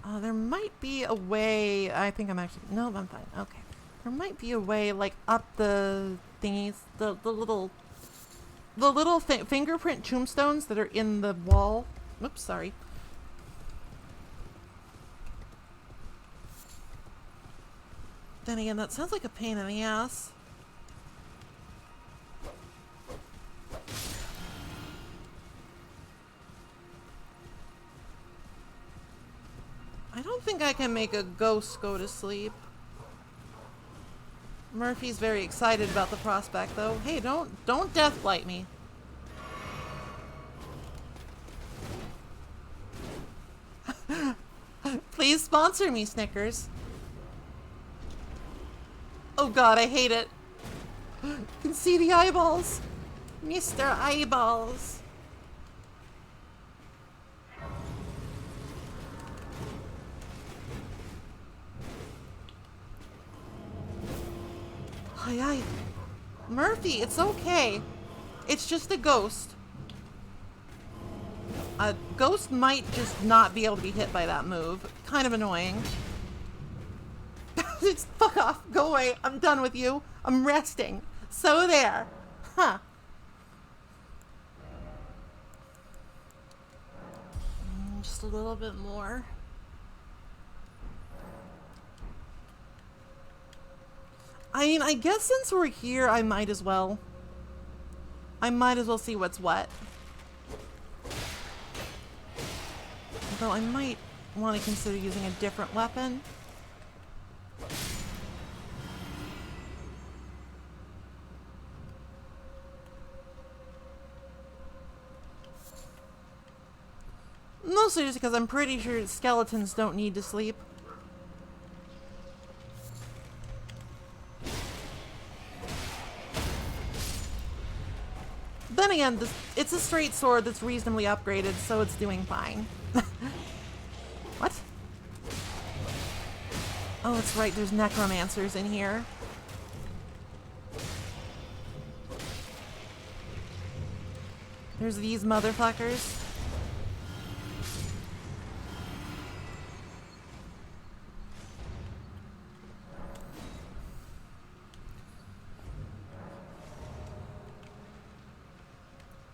There might be a way. I think I'm actually... No, I'm fine. Okay. There might be a way, like, up the thingies. The little the little fingerprint tombstones that are in the wall. Oops, sorry. Then again, that sounds like a pain in the ass. I don't think I can make a ghost go to sleep. Murphy's very excited about the prospect, though. Hey, don't deathlight me. Please sponsor me, Snickers. Oh god, I hate it. You can see the eyeballs. Mr. Eyeballs. Hi. Murphy, it's okay. It's just a ghost. A ghost might just not be able to be hit by that move. Kind of annoying. Just fuck off. Go away. I'm done with you. I'm resting. So there. Huh. Just a little bit more. I mean, I guess since we're here, I might as well see what's what. Although I might want to consider using a different weapon. Mostly just because I'm pretty sure skeletons don't need to sleep. Then again, it's a straight sword that's reasonably upgraded, so it's doing fine. What? Oh, it's right, there's necromancers in here. There's these motherfuckers.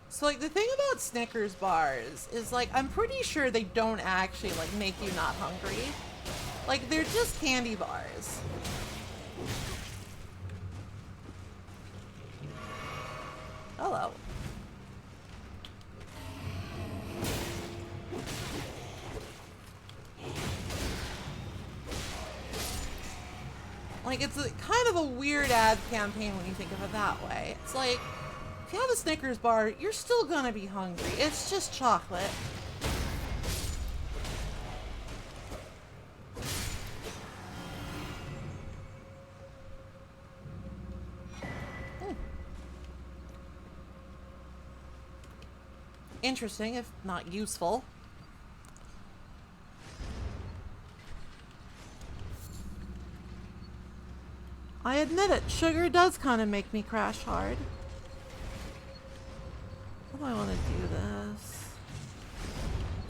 So, like, the thing about Snickers bars is, like, I'm pretty sure they don't actually, like, make you not hungry. Like, they're just candy bars. Hello. Like, it's a kind of a weird ad campaign when you think of it that way. It's like, if you have a Snickers bar, you're still gonna be hungry. It's just chocolate. Interesting, if not useful. I admit it, sugar does kind of make me crash hard. How do I want to do this?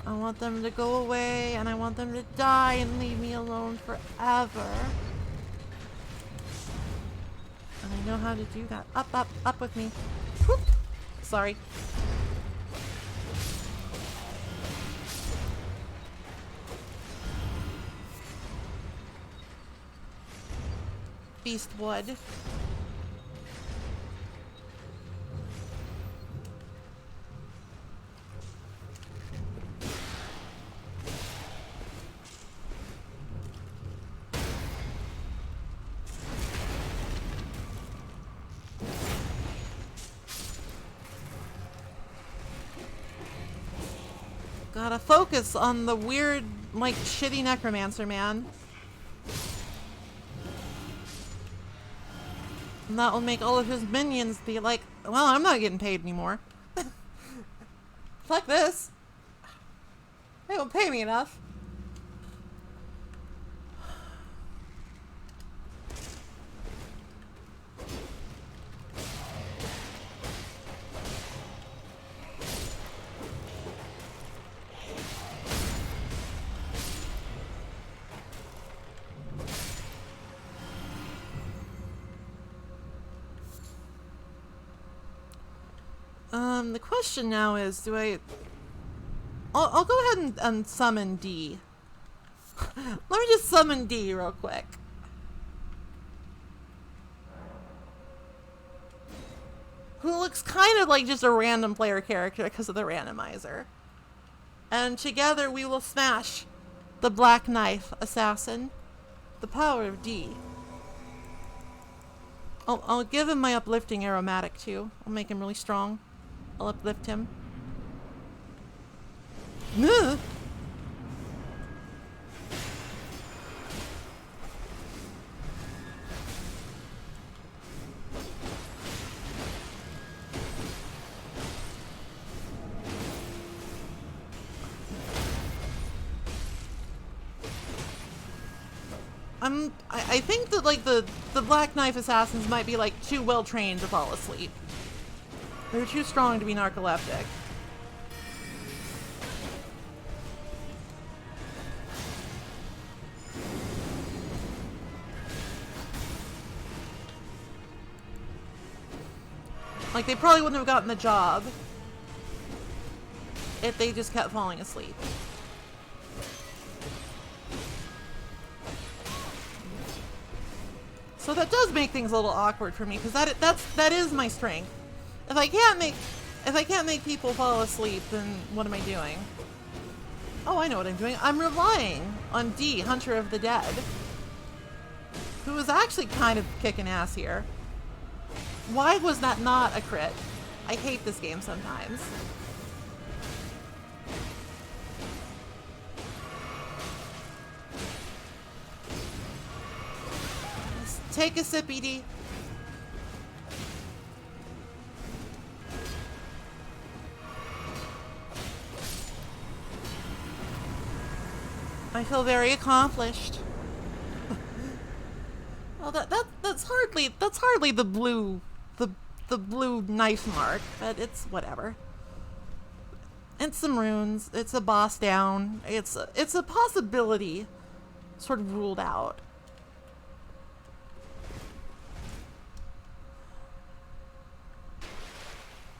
I want them to go away, and I want them to die and leave me alone forever. And I know how to do that. Up, up, up with me. Whoop. Sorry. Beastwood. Gotta focus on the weird, like, shitty necromancer man. And that will make all of his minions be like, well, I'm not getting paid anymore. Fuck this. They don't pay me enough. The question now is, do I... I'll go ahead and summon D. Let me just summon D real quick. Who looks kind of like just a random player character because of the randomizer. And together we will smash the Black Knife Assassin. The power of D. I'll give him my uplifting aromatic too. I'll make him really strong. I'll uplift him. Ugh. I think that like the Black Knife Assassins might be like too well trained to fall asleep. They're too strong to be narcoleptic. Like they probably wouldn't have gotten the job if they just kept falling asleep. So that does make things a little awkward for me because that is my strength. If I can't make people fall asleep, then what am I doing? Oh, I know what I'm doing. I'm relying on D, Hunter of the Dead, who is actually kind of kicking ass here. Why was that not a crit? I hate this game sometimes. Take a sip, Edie. I feel very accomplished. Well, that's hardly the blue knife mark, but it's whatever. It's some runes. It's a boss down. It's a possibility, sort of ruled out.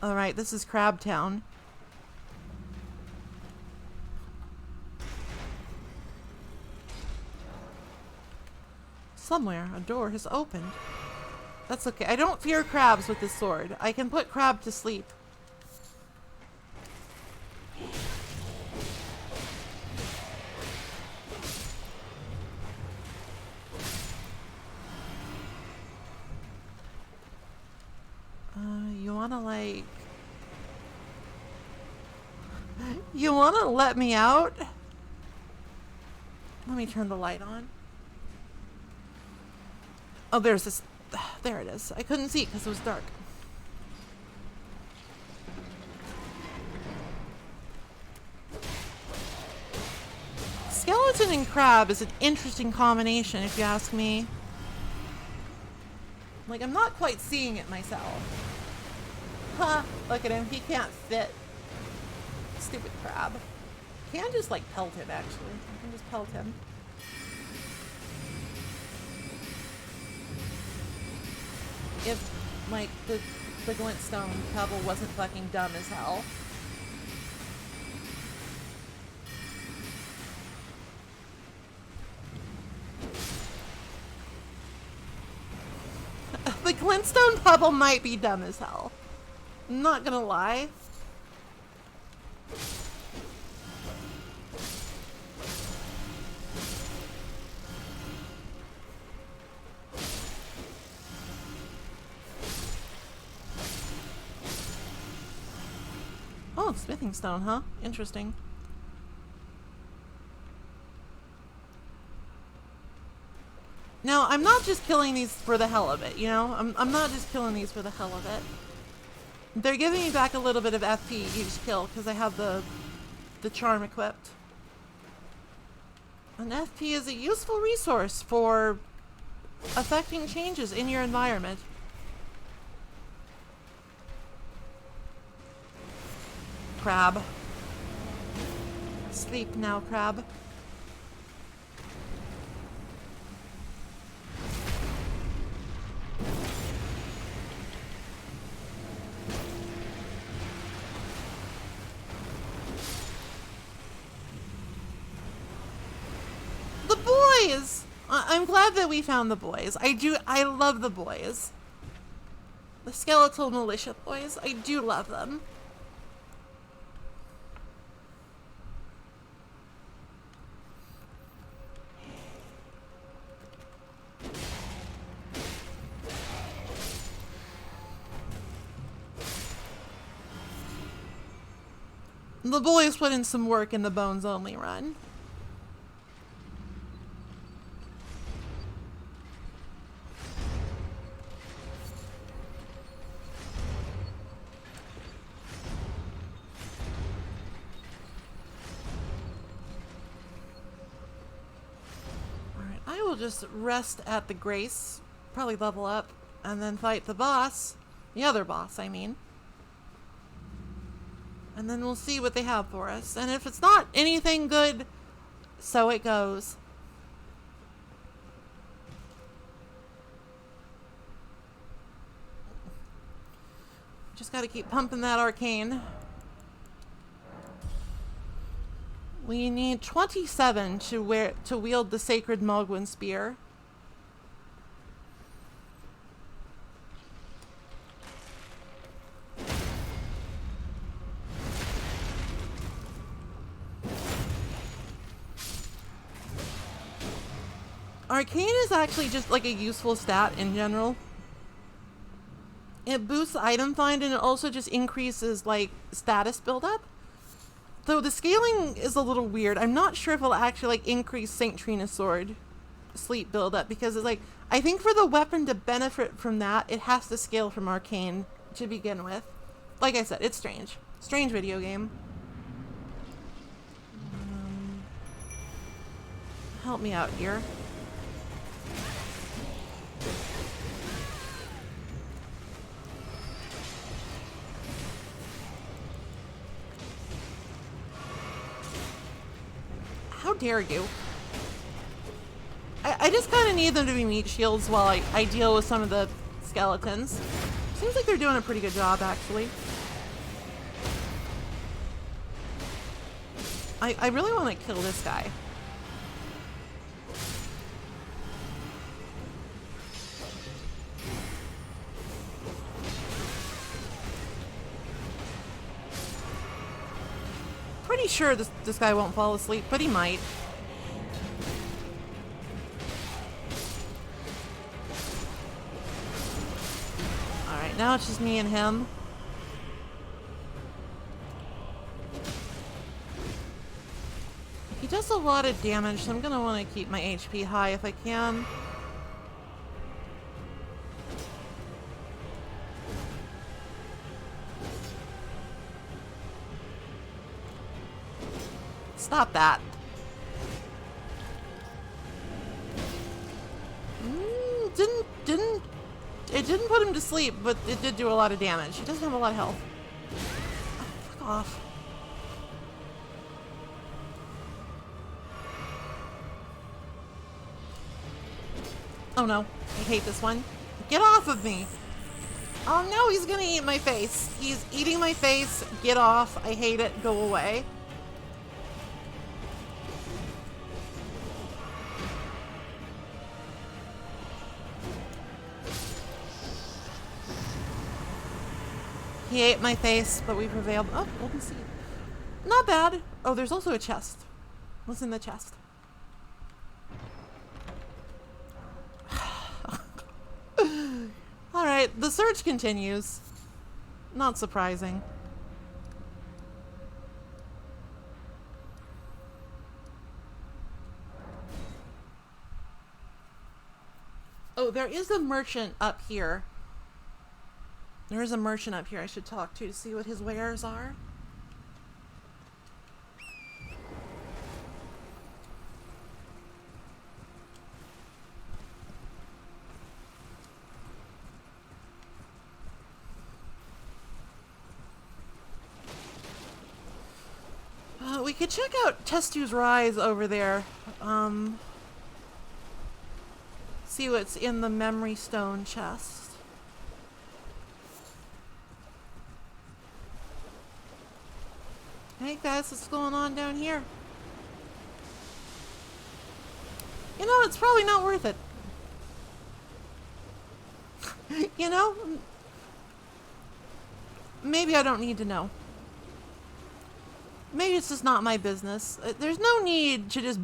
Alright, this is Crabtown. Somewhere, a door has opened. That's okay. I don't fear crabs with this sword. I can put Crab to sleep. You wanna like... You wanna let me out? Let me turn the light on. Oh, there's this... There it is. I couldn't see it because it was dark. Skeleton and crab is an interesting combination, if you ask me. Like, I'm not quite seeing it myself. Huh, look at him. He can't fit. Stupid crab. Can just, like, pelt him, actually. I can just pelt him. If, like, the glintstone pebble wasn't fucking dumb as hell. The glintstone pebble might be dumb as hell. I'm not gonna lie. Oh, smithing stone, huh? Interesting. Now, I'm not just killing these for the hell of it, you know? I'm not just killing these for the hell of it. They're giving me back a little bit of FP each kill because I have the charm equipped. And FP is a useful resource for affecting changes in your environment. Crab. Sleep now, crab. boys! I'm glad that we found the boys. I love the boys. The skeletal militia boys. I do love them. The boys put in some work in the Bones Only run. Alright, I will just rest at the Grace, probably level up, and then fight the boss. The other boss, I mean. And then we'll see what they have for us. And if it's not anything good, so it goes. Just gotta keep pumping that arcane. We need 27 to wield the sacred Mogwin spear. Arcane is actually just like a useful stat in general. It boosts item find and it also just increases like status buildup. Though the scaling is a little weird. I'm not sure if it'll actually like increase Saint Trina's sword sleep buildup because it's like I think for the weapon to benefit from that, it has to scale from Arcane to begin with. Like I said, it's strange. Strange video game. Help me out here. How dare you? I just kind of need them to be meat shields while I deal with some of the skeletons. Seems like they're doing a pretty good job, actually. I really want to kill this guy. Pretty sure this guy won't fall asleep, but he might. Alright, now it's just me and him. He does a lot of damage, so I'm gonna want to keep my HP high if I can. Stop that. It didn't put him to sleep, but it did do a lot of damage. He doesn't have a lot of health. Oh, fuck off. Oh no, I hate this one. Get off of me! Oh no, he's gonna eat my face. He's eating my face. Get off. I hate it. Go away. He ate my face, but we prevailed. Oh, golden seed. Not bad. Oh, there's also a chest. What's in the chest? Alright, the search continues. Not surprising. Oh, there is a merchant up here. There is a merchant up here I should talk to see what his wares are. We could check out Testu's Rise over there. See what's in the Memory Stone chest. Hey guys, what's going on down here? You know, it's probably not worth it. You know? Maybe I don't need to know. Maybe it's just not my business. There's no need to just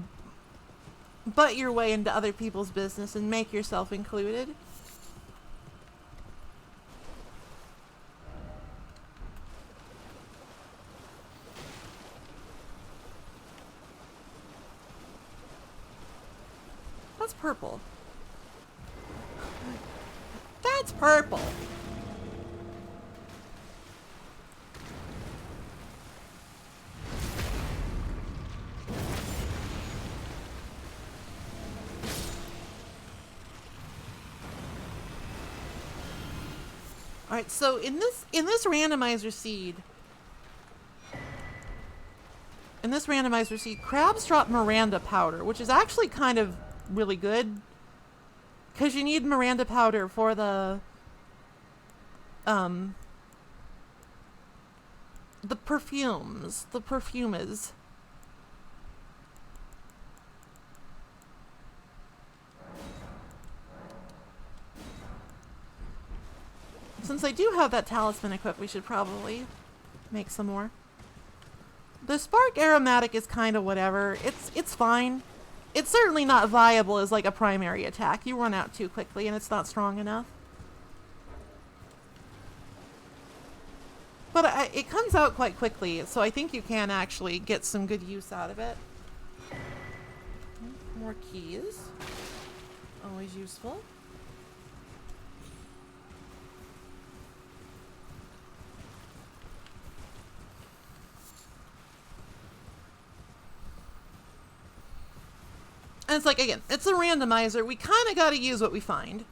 butt your way into other people's business and make yourself included. That's purple. That's purple. Alright, so in this randomizer seed, crabs drop Miranda powder, which is actually kind of really good, because you need Miranda powder for the perfumes. Since I do have that talisman equipped, we should probably make some more. The spark aromatic is kind of whatever. It's fine. It's certainly not viable as like a primary attack. You run out too quickly and it's not strong enough. But it comes out quite quickly, so I think you can actually get some good use out of it. More keys. Always useful. And it's like, again, it's a randomizer. We kind of got to use what we find.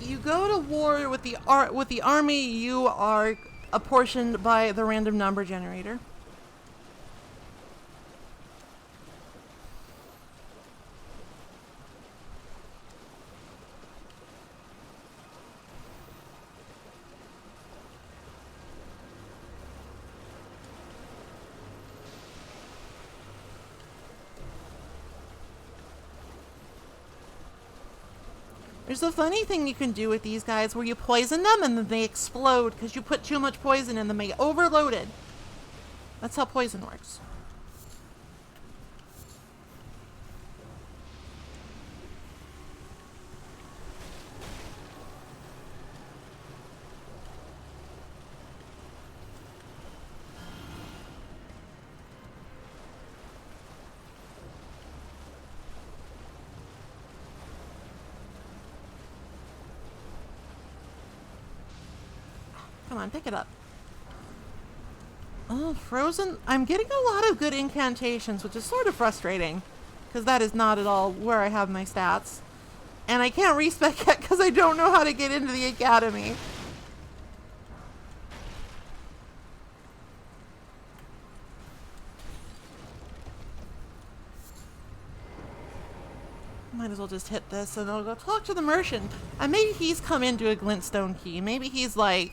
You go to war with the army. You are apportioned by the random number generator. There's a funny thing you can do with these guys where you poison them and then they explode because you put too much poison in them. They get overloaded. That's how poison works. Come on, pick it up. Oh, frozen. I'm getting a lot of good incantations, which is sort of frustrating, because that is not at all where I have my stats. And I can't respec yet because I don't know how to get into the academy. Might as well just hit this and I'll go talk to the merchant. And maybe he's come into a glintstone key. Maybe he's like...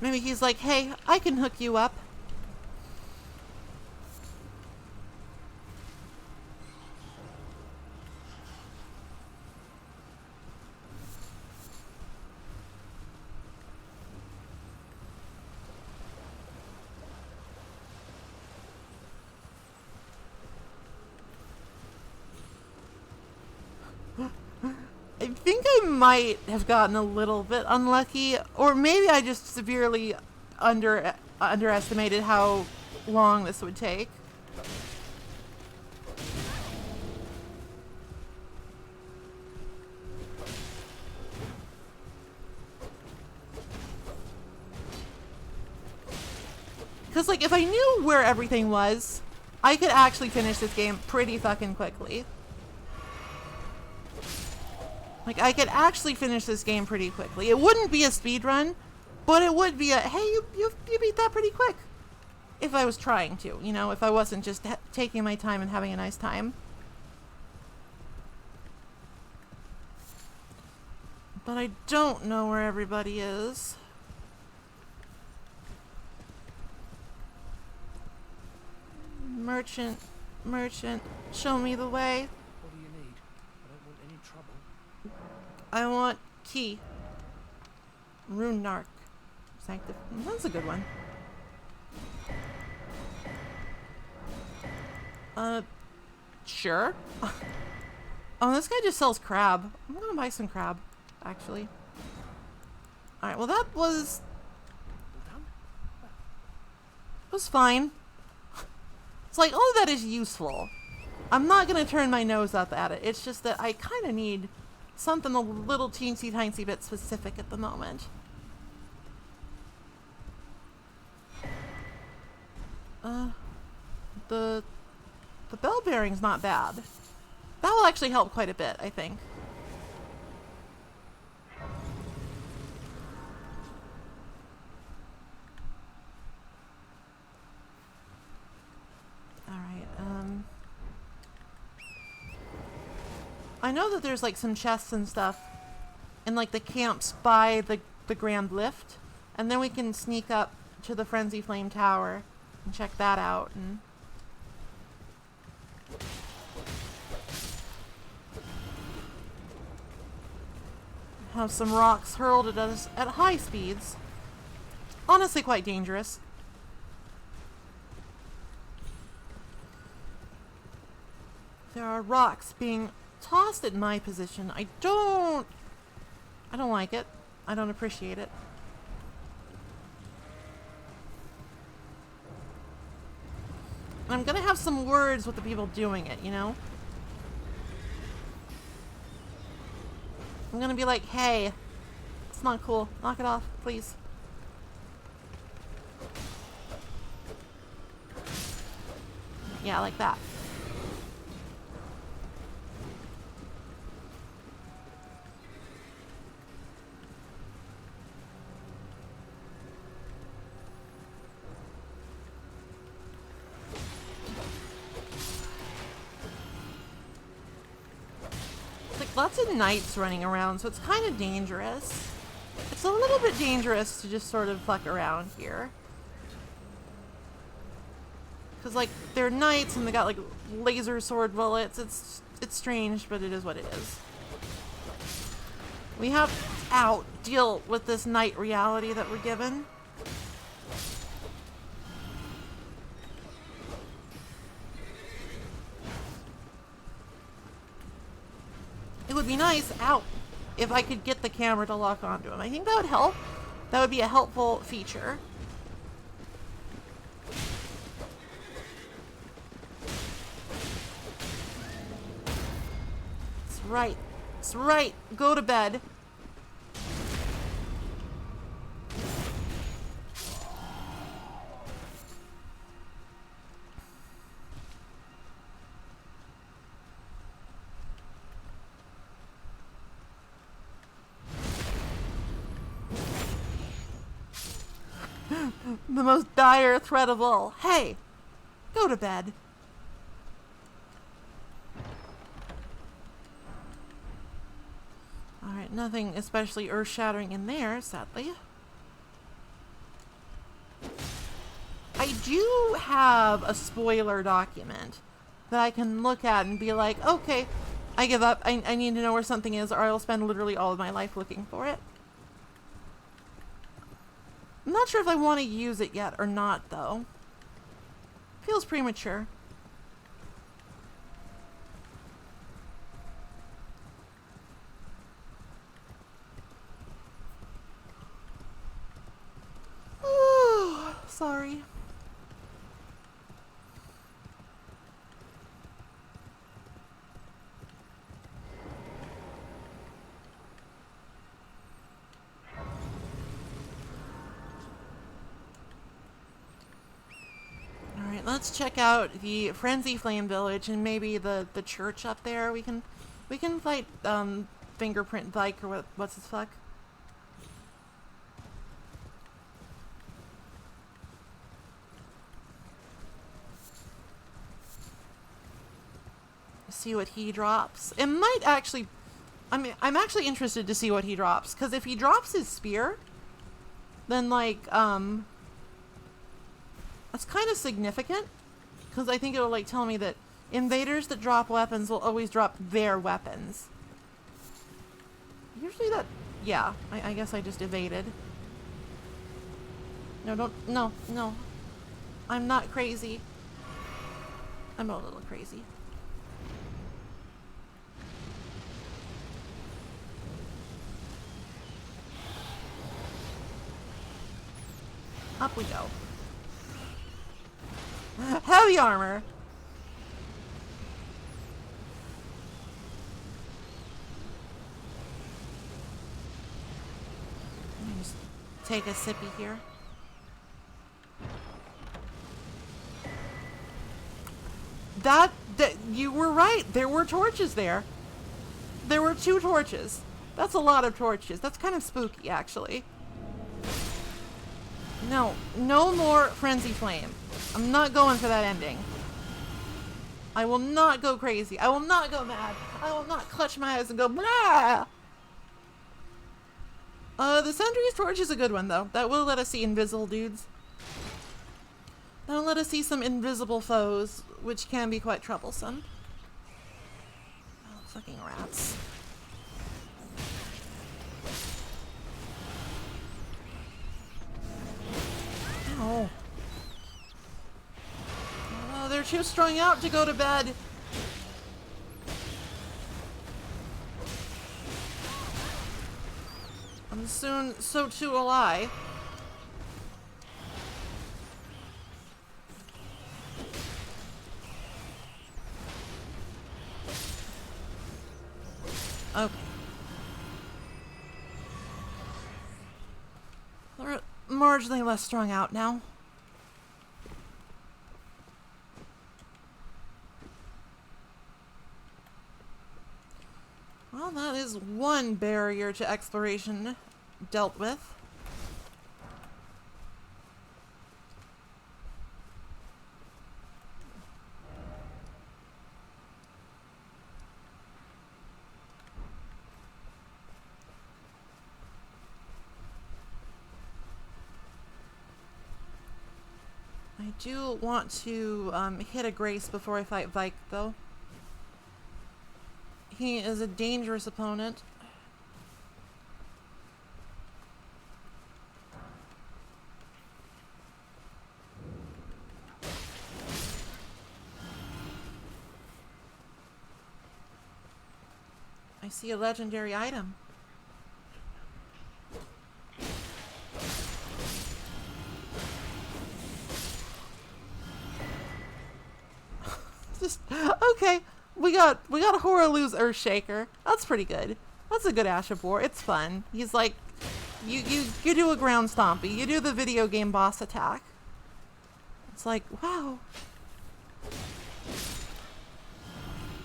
Maybe he's like, hey, I can hook you up. I think I might have gotten a little bit unlucky, or maybe I just severely underestimated how long this would take. Because, like, if I knew where everything was, I could actually finish this game pretty fucking quickly. Like, I could actually finish this game pretty quickly. It wouldn't be a speed run, But it would be a, hey, you beat that pretty quick. If I was trying to, you know, if I wasn't just taking my time and having a nice time. But I don't know where everybody is. Merchant, show me the way. What do you need? I don't want any trouble. I want key. Rune Narc. That's a good one. Sure. Oh, this guy just sells crab. I'm gonna buy some crab, actually. Alright, well that was fine. It's like, all of that is useful. I'm not gonna turn my nose up at it. It's just that I kind of need something a little teensy bit specific at the moment. The bell bearing's not bad. That will actually help quite a bit, I think. Alright, I know that there's like some chests and stuff in like the camps by the Grand Lift, and then we can sneak up to the Frenzy Flame Tower and check that out and have some rocks hurled at us at high speeds. Honestly quite dangerous. There are rocks being tossed at my position. I don't like it. I don't appreciate it. And I'm gonna have some words with the people doing it, you know? I'm gonna be like, hey, it's not cool. Knock it off, please. Yeah, like that. Lots of knights running around, so it's kind of dangerous. It's a little bit dangerous to just sort of fuck around here. Because, like, they're knights and they got, like, laser sword bullets. It's strange, but it is what it is. We have to deal with this knight reality that we're given. It would be nice, if I could get the camera to lock onto him. I think that would help. That would be a helpful feature. That's right. That's right. Go to bed. The most dire threat of all. Hey, go to bed. Alright, nothing especially earth-shattering in there, sadly. I do have a spoiler document that I can look at and be like, okay, I give up. I need to know where something is, or I will spend literally all of my life looking for it. I'm not sure if I want to use it yet or not, though. Feels premature. Sorry. Alright, let's check out the Frenzy Flame Village and maybe the church up there. We can fight Fingerprint Dyke or what's his fuck. see what he drops. It might actually... I mean, I'm actually interested to see what he drops. Because if he drops his spear, then, like, that's kind of significant. Because I think it'll, like, tell me that invaders that drop weapons will always drop their weapons. Usually that... Yeah, I guess I just evaded. No, don't... No, no. I'm not crazy. I'm a little crazy. Up we go. Heavy armor! Let me just take a sippy here. That you were right. There were torches there. There were 2 torches. That's a lot of torches. That's kind of spooky, actually. No, no more Frenzy Flame. I'm not going for that ending. I will not go crazy. I will not go mad. I will not clutch my eyes and go blah. The Sentry's Torch is a good one, though. That will let us see invisible dudes. That'll let us see some invisible foes, which can be quite troublesome. Oh, fucking rats. Oh. Oh, they're too strung out to go to bed. And soon, so too will I. Okay. They're marginally less strung out now. Well, that is one barrier to exploration dealt with. I do want to hit a Grace before I fight Vike, though. He is a dangerous opponent. I see a legendary item. Just okay. We got a Horaloo's Earthshaker. That's pretty good. That's a good Ash of War. It's fun. He's like, you do a ground stompy. You do the video game boss attack. It's like, wow.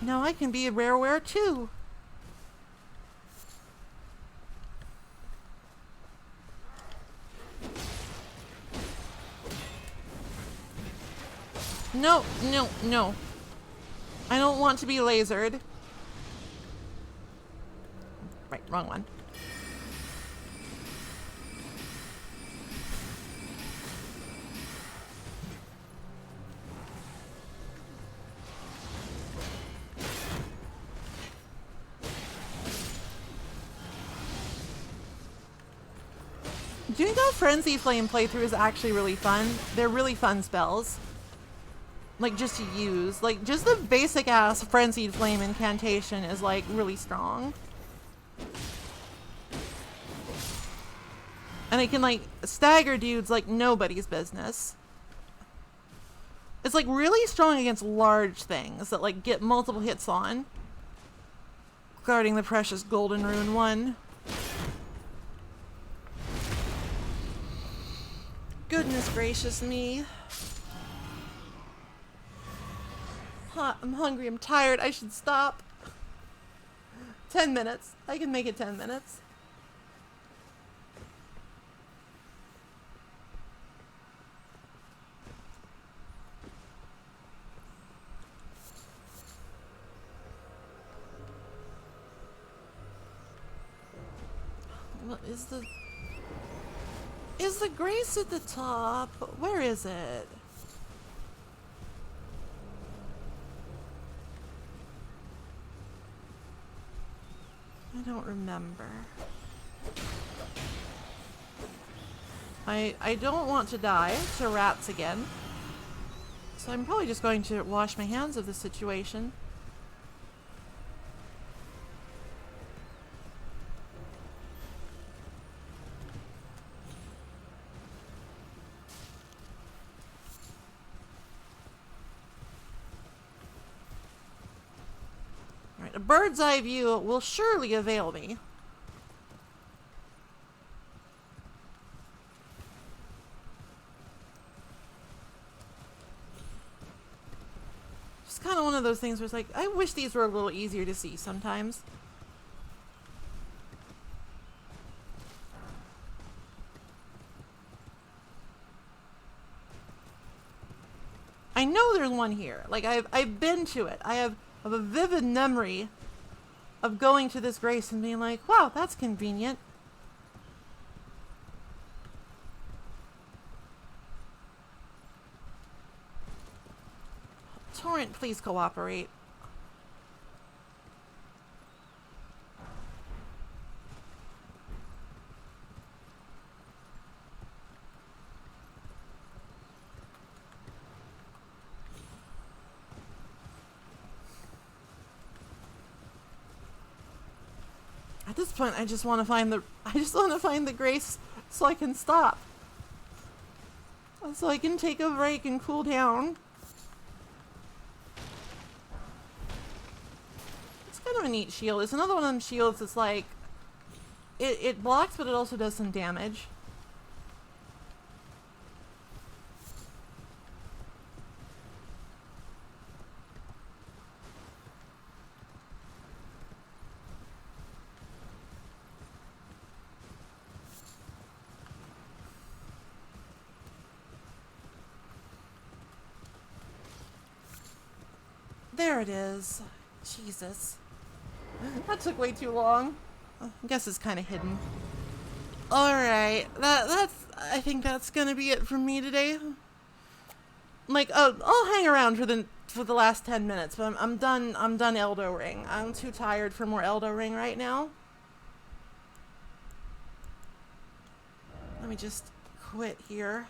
Now I can be a Rareware too. No, no, no. I don't want to be lasered. Right, wrong one. Doing a Frenzy Flame playthrough is actually really fun. They're really fun spells. Like, just to use. Like, just the basic ass Frenzied Flame incantation is, like, really strong. And it can, like, stagger dudes like nobody's business. It's, like, really strong against large things that, like, get multiple hits on. Guarding the precious Golden Rune 1. Goodness gracious me. I'm hungry, I'm tired, I should stop. 10 minutes. I can make it 10 minutes. What is the... Is the grace at the top? Where is it? I don't remember. I don't want to die to rats again. So I'm probably just going to wash my hands of the situation. Alright, a bird's eye view will surely avail me. It's kind of one of those things where it's like, I wish these were a little easier to see sometimes. I know there's one here. Like, I've been to it. I have a vivid memory of going to this grace and being like, wow, that's convenient. Torrent, please cooperate. At this point, I just want to find the grace so I can stop. So I can take a break and cool down. It's kind of a neat shield. It's another one of them shields that's like, it blocks, but it also does some damage. There it is. Jesus. That took way too long. I guess it's kind of hidden. Alright. I think that's gonna be it from me today. Like, I'll hang around for the last 10 minutes, but I'm done Elden Ring. I'm too tired for more Elden Ring right now. Let me just quit here.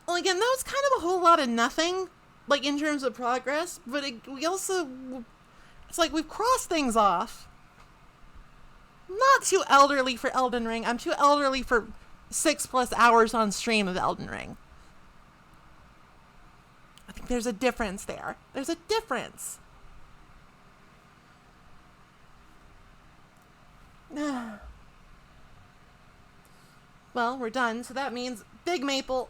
Well, again, that was kind of a whole lot of nothing, like, in terms of progress, but it's like we've crossed things off. I'm not too elderly for Elden Ring. I'm too elderly for 6+ hours on stream of Elden Ring. I think there's a difference there. There's a difference. Well, we're done, so that means Big Maple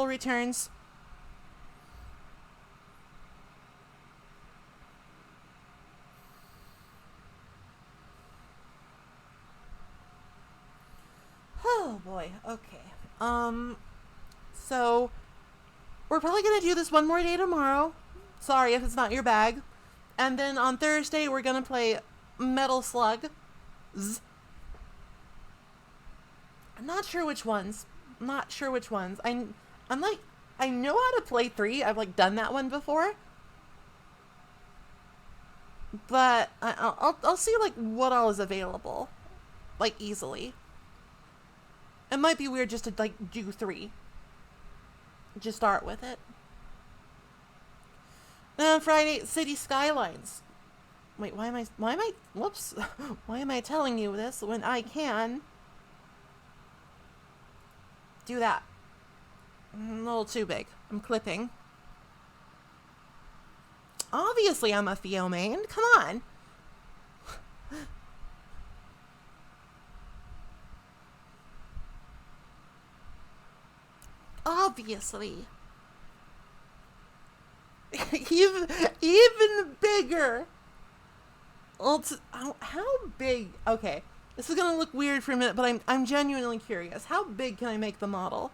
returns. Oh boy, okay. So we're probably gonna do this one more day tomorrow. Sorry if it's not your bag. And then on Thursday we're gonna play Metal Slug. I'm not sure which ones. I'm like, I know how to play 3. I've like done that one before. But I'll see like what all is available, like easily. It might be weird just to like do 3. Just start with it. Then Friday, City Skylines. Wait, why am I telling you this when I can do that? A little too big. I'm clipping. Obviously, I'm a Theo main. Come on. Obviously. even bigger. How big? Okay, this is gonna look weird for a minute, but I'm genuinely curious. How big can I make the model?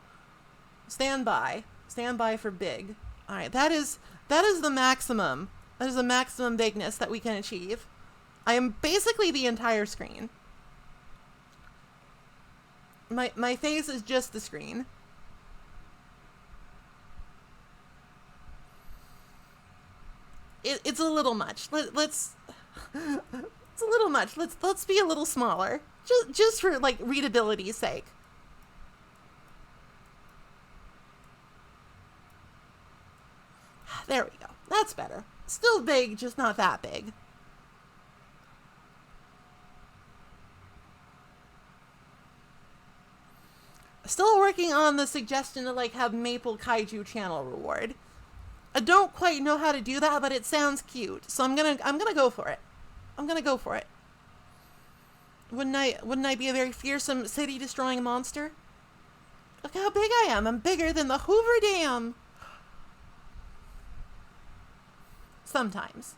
Stand by. Stand by for big. All right, that is the maximum. That is the maximum bigness that we can achieve. I am basically the entire screen. My face is just the screen. It's a little much. Let's it's a little much. Let's be a little smaller. Just for like readability's sake. There we go. That's better. Still big, just not that big. Still working on the suggestion to like have Maple Kaiju channel reward. I don't quite know how to do that, but it sounds cute. So I'm gonna go for it. I'm gonna go for it. Wouldn't I be a very fearsome city destroying monster? Look how big I am. I'm bigger than the Hoover Dam. Sometimes.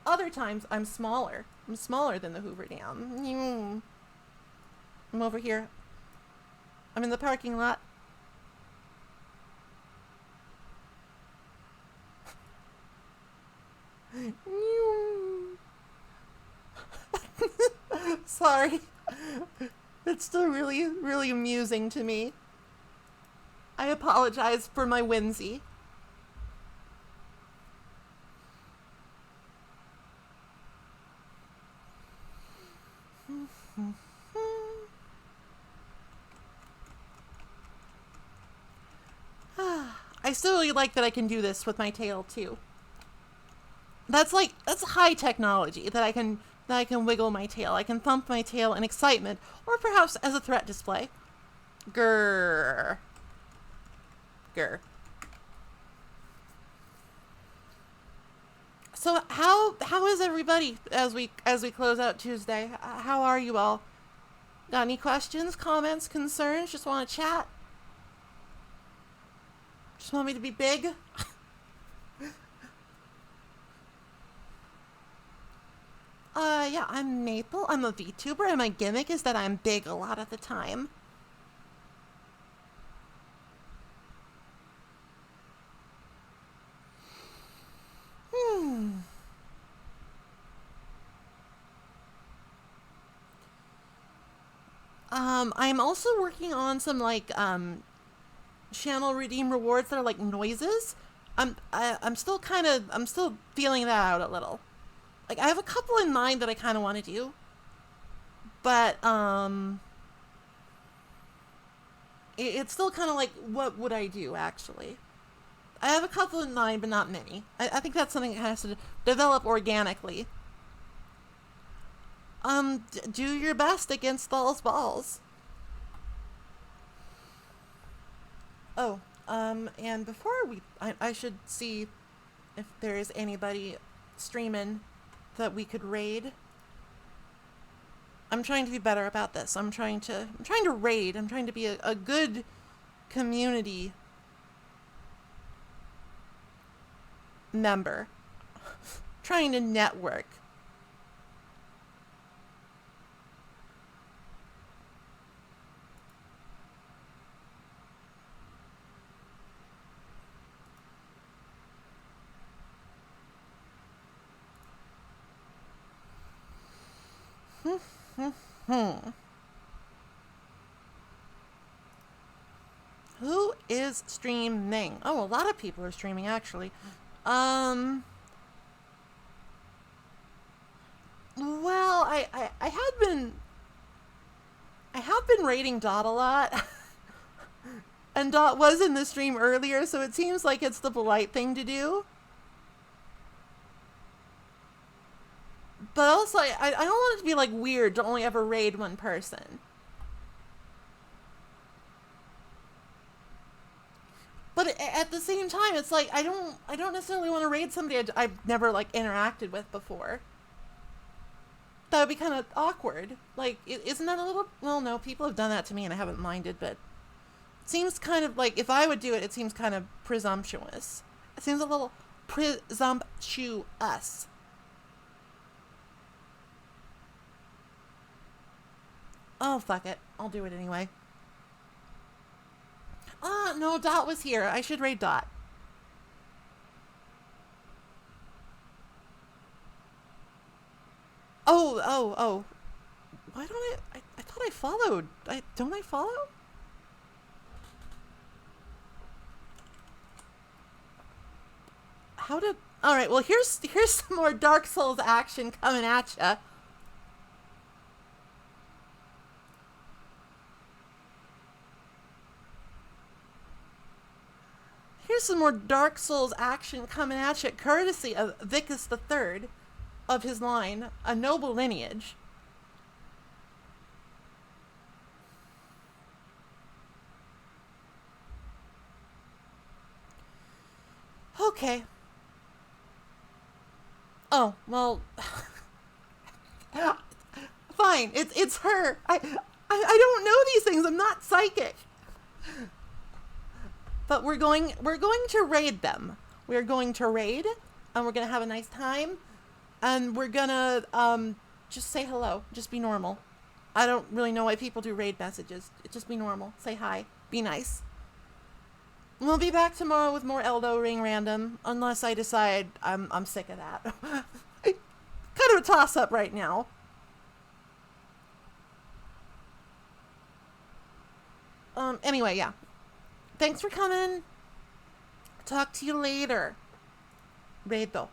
Other times I'm smaller. I'm smaller than the Hoover Dam. I'm over here. I'm in the parking lot. Sorry. It's still really, really amusing to me. I apologize for my whimsy. I still really like that I can do this with my tail too. That's high technology that I can wiggle my tail. I can thump my tail in excitement, or perhaps as a threat display. Grrr. Grr. So how is everybody as we close out Tuesday? How are you all? Got any questions, comments, concerns? Just want to chat? Just want me to be big? Yeah, I'm Maple. I'm a VTuber, and my gimmick is that I'm big a lot of the time. I'm also working on some, like, channel redeem rewards that are, like, noises. I'm still feeling that out a little. Like, I have a couple in mind that I kind of want to do. But, it's still kind of like, what would I do, actually? I have a couple in mind, but not many. I think that's something that has to develop organically. Do your best against those balls. Oh, and before I should see if there is anybody streaming that we could raid. I'm trying to be better about this. I'm trying to raid. I'm trying to be a good community member. Trying to network. Who is streaming? Oh, a lot of people are streaming, actually. Well, I have been raiding Dot a lot. And Dot was in the stream earlier, so it seems like it's the polite thing to do. But also, I don't want it to be, like, weird to only ever raid one person. But at the same time, it's like, I don't necessarily want to raid somebody I've never, like, interacted with before. That would be kind of awkward. Like, isn't that a little... Well, no, people have done that to me and I haven't minded, but... It seems kind of like, if I would do it, it seems kind of presumptuous. It seems a little presumptuous. Oh, fuck it. I'll do it anyway. no, Dot was here. I should raid Dot. Oh. Why don't I thought I followed. Don't I follow? How did... Alright, well, here's some more Dark Souls action coming at ya. Here's some more Dark Souls action coming at you, courtesy of Vicus III of his line, a noble lineage. Okay. Oh, well... Fine, it's her. I don't know these things, I'm not psychic. But we're going to raid them. We're going to raid, and we're going to have a nice time, and we're going to just say hello. Just be normal. I don't really know why people do raid messages. Just be normal. Say hi. Be nice. We'll be back tomorrow with more Elden Ring random, unless I decide I'm sick of that. Kind of a toss-up right now. Anyway, yeah. Thanks for coming. Talk to you later. Raid though.